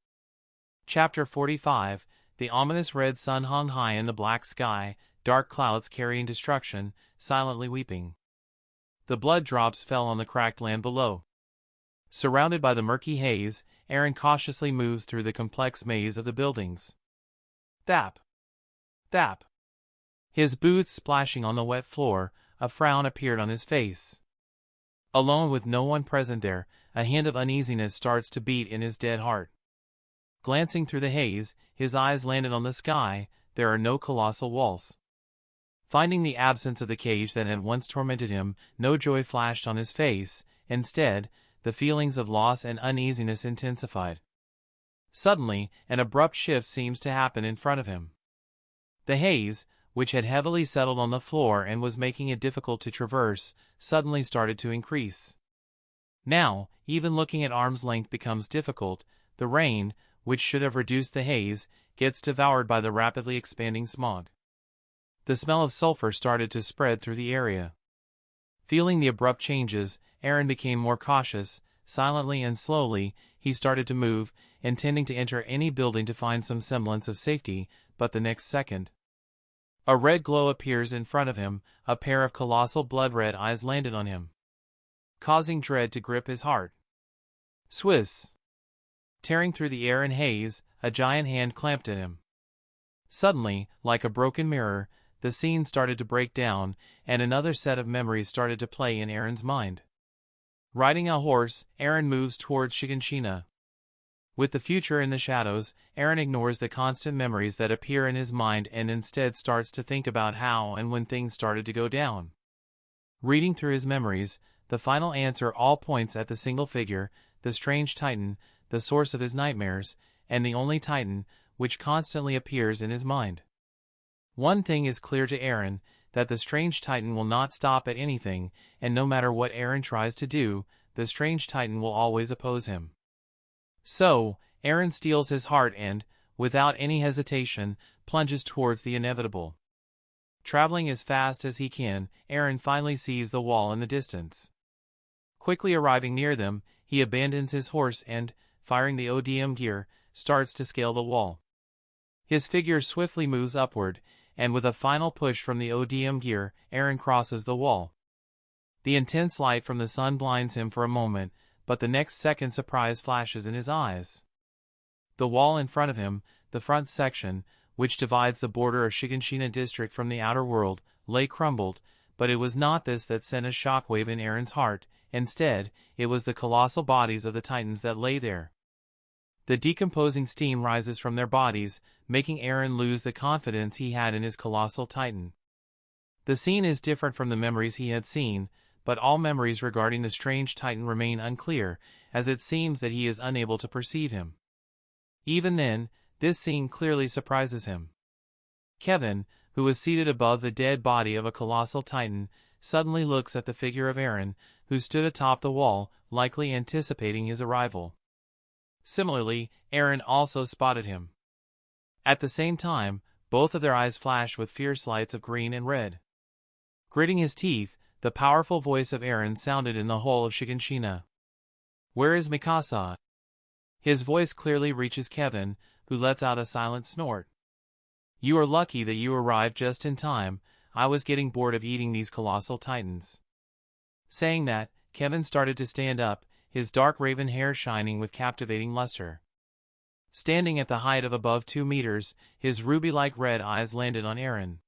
Chapter 45. The ominous red sun hung high in the black sky, dark clouds carrying destruction, silently weeping. The blood drops fell on the cracked land below. Surrounded by the murky haze, Aron cautiously moves through the complex maze of the buildings. Thap! Thap! His boots splashing on the wet floor, a frown appeared on his face. Alone with no one present there, a hint of uneasiness starts to beat in his dead heart. Glancing through the haze, his eyes landed on the sky. there are no colossal walls. Finding the absence of the cage that had once tormented him, no joy flashed on his face. Instead, the feelings of loss and uneasiness intensified. Suddenly, an abrupt shift seems to happen in front of him. The haze, which had heavily settled on the floor and was making it difficult to traverse, suddenly started to increase. Now, even looking at arm's length becomes difficult. The rain, which should have reduced the haze, gets devoured by the rapidly expanding smog. The smell of sulfur started to spread through the area. Feeling the abrupt changes, Aron became more cautious. Silently and slowly, he started to move, intending to enter any building to find some semblance of safety, but the next second, a red glow appears in front of him. A pair of colossal blood-red eyes landed on him, causing dread to grip his heart. Swiss! Tearing through the air and haze, a giant hand clamped at him. Suddenly, like a broken mirror, the scene started to break down, and another set of memories started to play in Aron's mind. Riding a horse, Aron moves towards Shiganshina. With the future in the shadows, Aron ignores the constant memories that appear in his mind and instead starts to think about how and when things started to go down. Reading through his memories, the final answer all points at the single figure, the strange Titan, the source of his nightmares, and the only Titan, which constantly appears in his mind. One thing is clear to Aron, that the strange Titan will not stop at anything, and no matter what Aron tries to do, the strange Titan will always oppose him. So, Aron steels his heart and, without any hesitation, plunges towards the inevitable. Traveling as fast as he can, Aron finally sees the wall in the distance. Quickly arriving near them, he abandons his horse and, firing the ODM gear, starts to scale the wall. His figure swiftly moves upward, and with a final push from the ODM gear, Aron crosses the wall. The intense light from the sun blinds him for a moment, but the next second surprise flashes in his eyes. The wall in front of him, the front section, which divides the border of Shiganshina district from the outer world, lay crumbled, but it was not this that sent a shockwave in Aron's heart. Instead, it was the colossal bodies of the Titans that lay there. The decomposing steam rises from their bodies, making Aron lose the confidence he had in his colossal Titan. The scene is different from the memories he had seen, but all memories regarding the strange Titan remain unclear, as it seems that he is unable to perceive him. Even then, this scene clearly surprises him. Kevin, who was seated above the dead body of a colossal Titan, suddenly looks at the figure of Aron, who stood atop the wall, likely anticipating his arrival. Similarly, Aron also spotted him. At the same time, both of their eyes flashed with fierce lights of green and red. Gritting his teeth, the powerful voice of Aron sounded in the whole of Shiganshina. "Where is Mikasa?" His voice clearly reaches Kevin, who lets out a silent snort. "You are lucky that you arrived just in time. I was getting bored of eating these colossal Titans." Saying that, Kevin started to stand up, his dark raven hair shining with captivating luster. Standing at the height of above 2 meters, his ruby-like red eyes landed on Aron.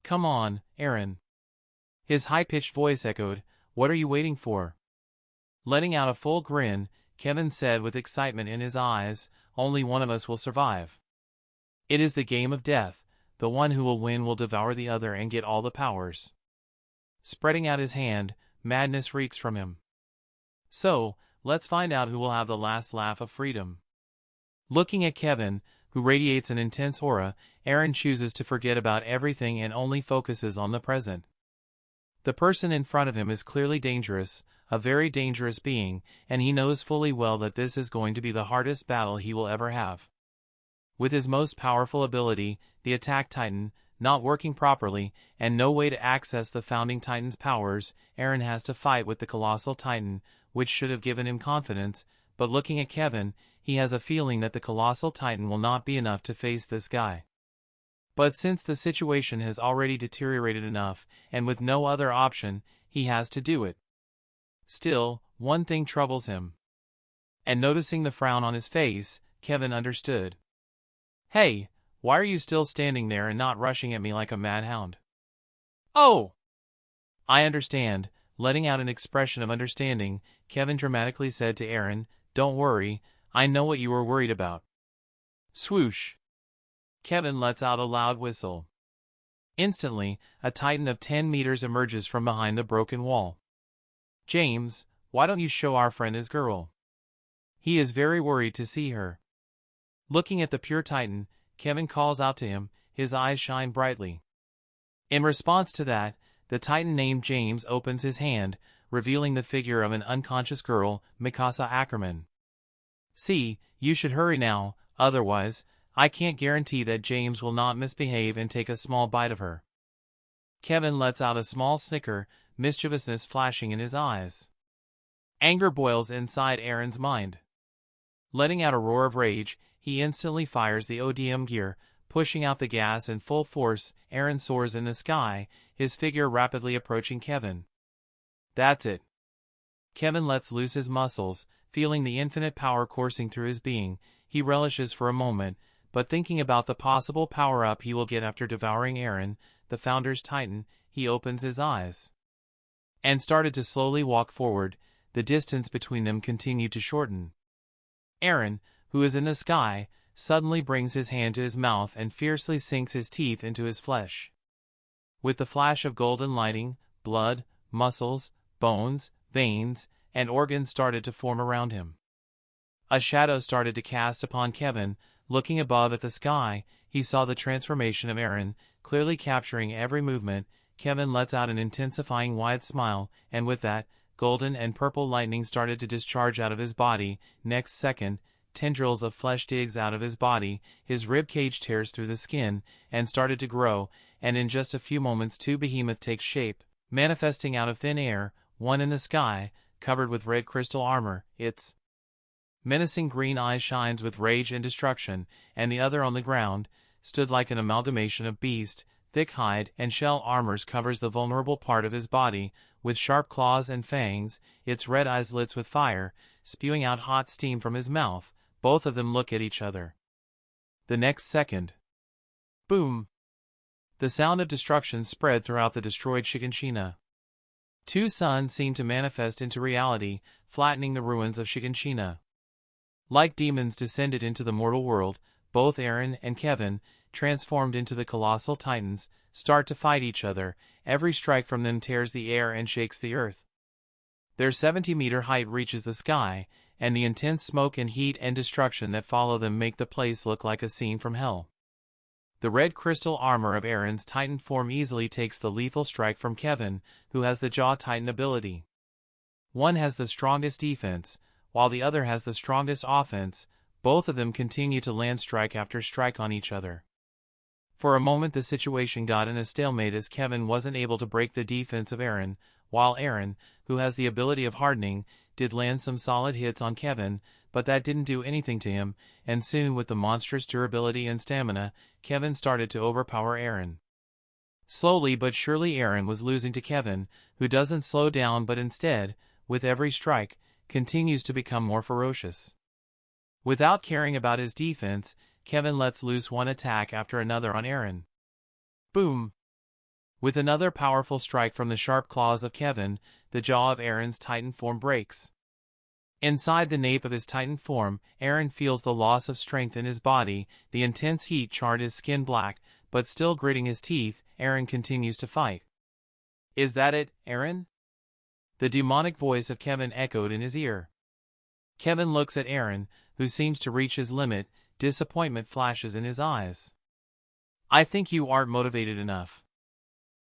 "Come on, Aron." His high-pitched voice echoed, "What are you waiting for?" Letting out a full grin, Kevin said with excitement in his eyes, "Only one of us will survive. It is the game of death. The one who will win will devour the other and get all the powers." Spreading out his hand, madness reeks from him. "So, let's find out who will have the last laugh of freedom." Looking at Kevin, who radiates an intense aura, Aron chooses to forget about everything and only focuses on the present. The person in front of him is clearly dangerous, a very dangerous being, and he knows fully well that this is going to be the hardest battle he will ever have. With his most powerful ability, the Attack Titan, not working properly, and no way to access the Founding Titan's powers, Aron has to fight with the Colossal Titan, which should have given him confidence, but looking at Kevin, he has a feeling that the Colossal Titan will not be enough to face this guy. But since the situation has already deteriorated enough, and with no other option, he has to do it. Still, one thing troubles him. And noticing the frown on his face, Kevin understood. "Hey, why are you still standing there and not rushing at me like a madhound?" "Oh! I understand." Letting out an expression of understanding, Kevin dramatically said to Aron, "Don't worry, I know what you were worried about." Swoosh! Kevin lets out a loud whistle. Instantly, a titan of 10 meters emerges from behind the broken wall. James, why don't you show our friend his girl? He is very worried to see her. Looking at the pure titan, Kevin calls out to him, his eyes shine brightly. In response to that, the titan named James opens his hand, revealing the figure of an unconscious girl, Mikasa Ackerman. See, you should hurry now, otherwise, I can't guarantee that James will not misbehave and take a small bite of her. Kevin lets out a small snicker, mischievousness flashing in his eyes. Anger boils inside Aron's mind. Letting out a roar of rage, he instantly fires the ODM gear, pushing out the gas in full force. Aron soars in the sky, his figure rapidly approaching Kevin. That's it. Kevin lets loose his muscles, feeling the infinite power coursing through his being. He relishes for a moment, but thinking about the possible power-up he will get after devouring Aron, the Founder's Titan, he opens his eyes. And started to slowly walk forward. The distance between them continued to shorten. Aron, who is in the sky, suddenly brings his hand to his mouth and fiercely sinks his teeth into his flesh. With the flash of golden lighting, blood, muscles, bones, veins, and organs started to form around him. A shadow started to cast upon Kevin. Looking above at the sky, he saw the transformation of Aron, clearly capturing every movement. Kevin lets out an intensifying wide smile, and with that, golden and purple lightning started to discharge out of his body. Next second, tendrils of flesh digs out of his body, his rib cage tears through the skin, and started to grow, and in just a few moments two behemoths take shape, manifesting out of thin air, one in the sky, covered with red crystal armor, its menacing green eye shines with rage and destruction, and the other on the ground, stood like an amalgamation of beast, thick hide and shell armors covers the vulnerable part of his body, with sharp claws and fangs, its red eyes lit with fire, spewing out hot steam from his mouth. Both of them look at each other. The next second. Boom! The sound of destruction spread throughout the destroyed Shiganshina. Two suns seemed to manifest into reality, flattening the ruins of Shiganshina. Like demons descended into the mortal world, both Aron and Kevin, transformed into the colossal titans, start to fight each other. Every strike from them tears the air and shakes the earth. Their 70-meter height reaches the sky, and the intense smoke and heat and destruction that follow them make the place look like a scene from hell. The red crystal armor of Aron's titan form easily takes the lethal strike from Kevin, who has the Jaw Titan ability. One has the strongest defense, while the other has the strongest offense. Both of them continue to land strike after strike on each other. For a moment the situation got in a stalemate as Kevin wasn't able to break the defense of Aron, while Aron, who has the ability of hardening, did land some solid hits on Kevin, but that didn't do anything to him, and soon with the monstrous durability and stamina, Kevin started to overpower Aron. Slowly but surely Aron was losing to Kevin, who doesn't slow down but instead, with every strike, continues to become more ferocious. Without caring about his defense, Kevin lets loose one attack after another on Aron. Boom! With another powerful strike from the sharp claws of Kevin, the jaw of Aron's titan form breaks. Inside the nape of his titan form, Aron feels the loss of strength in his body. The intense heat charred his skin black, but still gritting his teeth, Aron continues to fight. Is that it, Aron? The demonic voice of Kevin echoed in his ear. Kevin looks at Aron, who seems to reach his limit. Disappointment flashes in his eyes. I think you aren't motivated enough,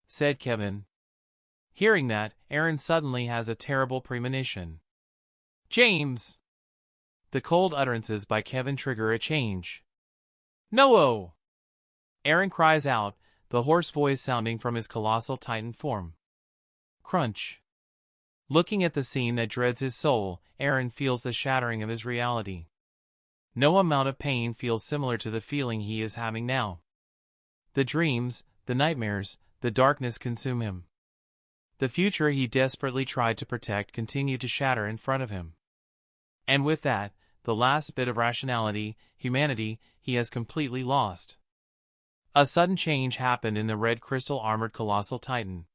said Kevin. Hearing that, Aron suddenly has a terrible premonition. James! The cold utterances by Kevin trigger a change. No! Aron cries out, the hoarse voice sounding from his colossal titan form. Crunch. Looking at the scene that dreads his soul, Aron feels the shattering of his reality. No amount of pain feels similar to the feeling he is having now. The dreams, the nightmares, the darkness consume him. The future he desperately tried to protect continued to shatter in front of him. And with that, the last bit of rationality, humanity, he has completely lost. A sudden change happened in the red crystal armored colossal titan.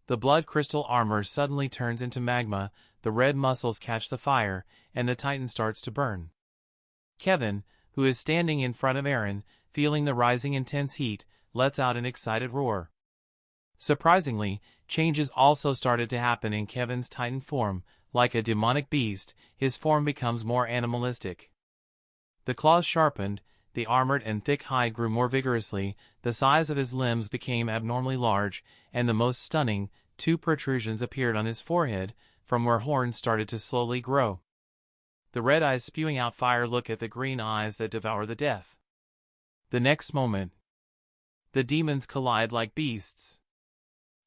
The blood crystal armor suddenly turns into magma, the red muscles catch the fire, and the titan starts to burn. Kevin, who is standing in front of Aron, feeling the rising intense heat, lets out an excited roar. Surprisingly, changes also started to happen in Kevin's Titan form. Like a demonic beast, his form becomes more animalistic. The claws sharpened, the armored and thick hide grew more vigorously, the size of his limbs became abnormally large, and the most stunning, 2 protrusions appeared on his forehead, from where horns started to slowly grow. The red eyes spewing out fire look at the green eyes that devour the death. The next moment, the demons collide like beasts.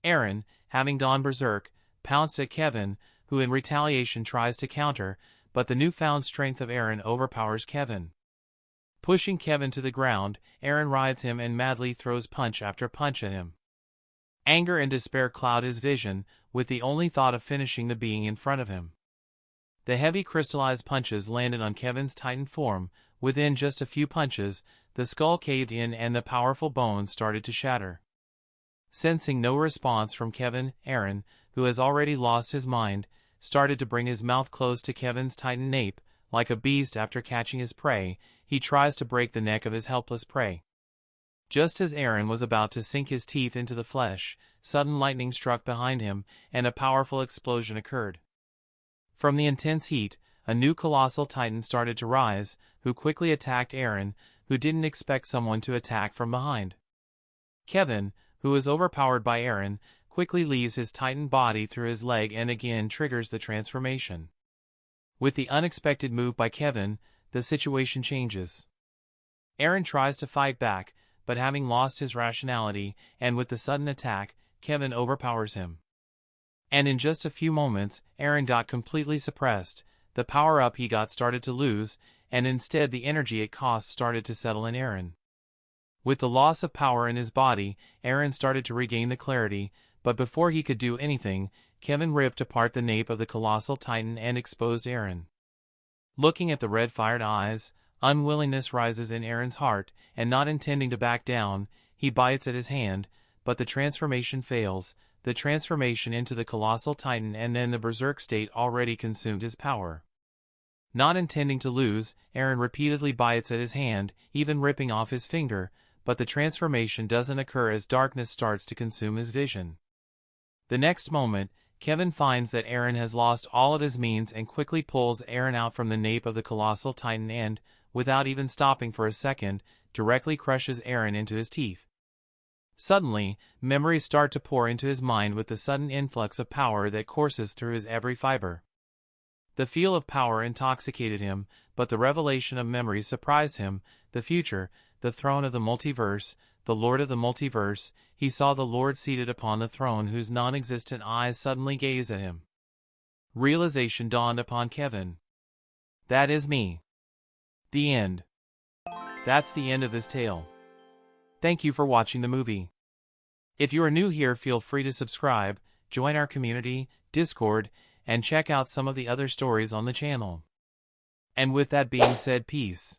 Aron, having gone berserk, pounced at Kevin, who in retaliation tries to counter, but the newfound strength of Aron overpowers Kevin. Pushing Kevin to the ground, Aron rides him and madly throws punch after punch at him. Anger and despair cloud his vision, with the only thought of finishing the being in front of him. The heavy crystallized punches landed on Kevin's Titan form. Within just a few punches, the skull caved in and the powerful bones started to shatter. Sensing no response from Kevin, Aron, who has already lost his mind, started to bring his mouth close to Kevin's Titan nape. Like a beast after catching his prey, he tries to break the neck of his helpless prey. Just as Aron was about to sink his teeth into the flesh, sudden lightning struck behind him, and a powerful explosion occurred. From the intense heat, a new colossal Titan started to rise, who quickly attacked Aron, who didn't expect someone to attack from behind. Kevin, who was overpowered by Aron, quickly leaves his Titan body through his leg and again triggers the transformation. With the unexpected move by Kevin, the situation changes. Aron tries to fight back, but having lost his rationality, and with the sudden attack, Kevin overpowers him. And in just a few moments, Aron got completely suppressed, the power-up he got started to lose, and instead the energy it cost started to settle in Aron. With the loss of power in his body, Aron started to regain the clarity, but before he could do anything, Kevin ripped apart the nape of the colossal Titan and exposed Aron. Looking at the red-fired eyes, unwillingness rises in Aron's heart, and not intending to back down, he bites at his hand, but the transformation fails, the transformation into the colossal Titan, and then the berserk state already consumed his power. Not intending to lose, Aron repeatedly bites at his hand, even ripping off his finger, but the transformation doesn't occur as darkness starts to consume his vision. The next moment, Kevin finds that Aron has lost all of his means and quickly pulls Aron out from the nape of the colossal Titan and, without even stopping for a second, directly crushes Aron into his teeth. Suddenly, memories start to pour into his mind with the sudden influx of power that courses through his every fiber. The feel of power intoxicated him, but the revelation of memories surprised him. The future, the throne of the multiverse, the Lord of the multiverse, he saw the Lord seated upon the throne whose non-existent eyes suddenly gazed at him. Realization dawned upon Kevin. That is me. The end. That's the end of this tale. Thank you for watching the movie. If you are new here, feel free to subscribe, join our community, Discord, and check out some of the other stories on the channel. And with that being said, peace.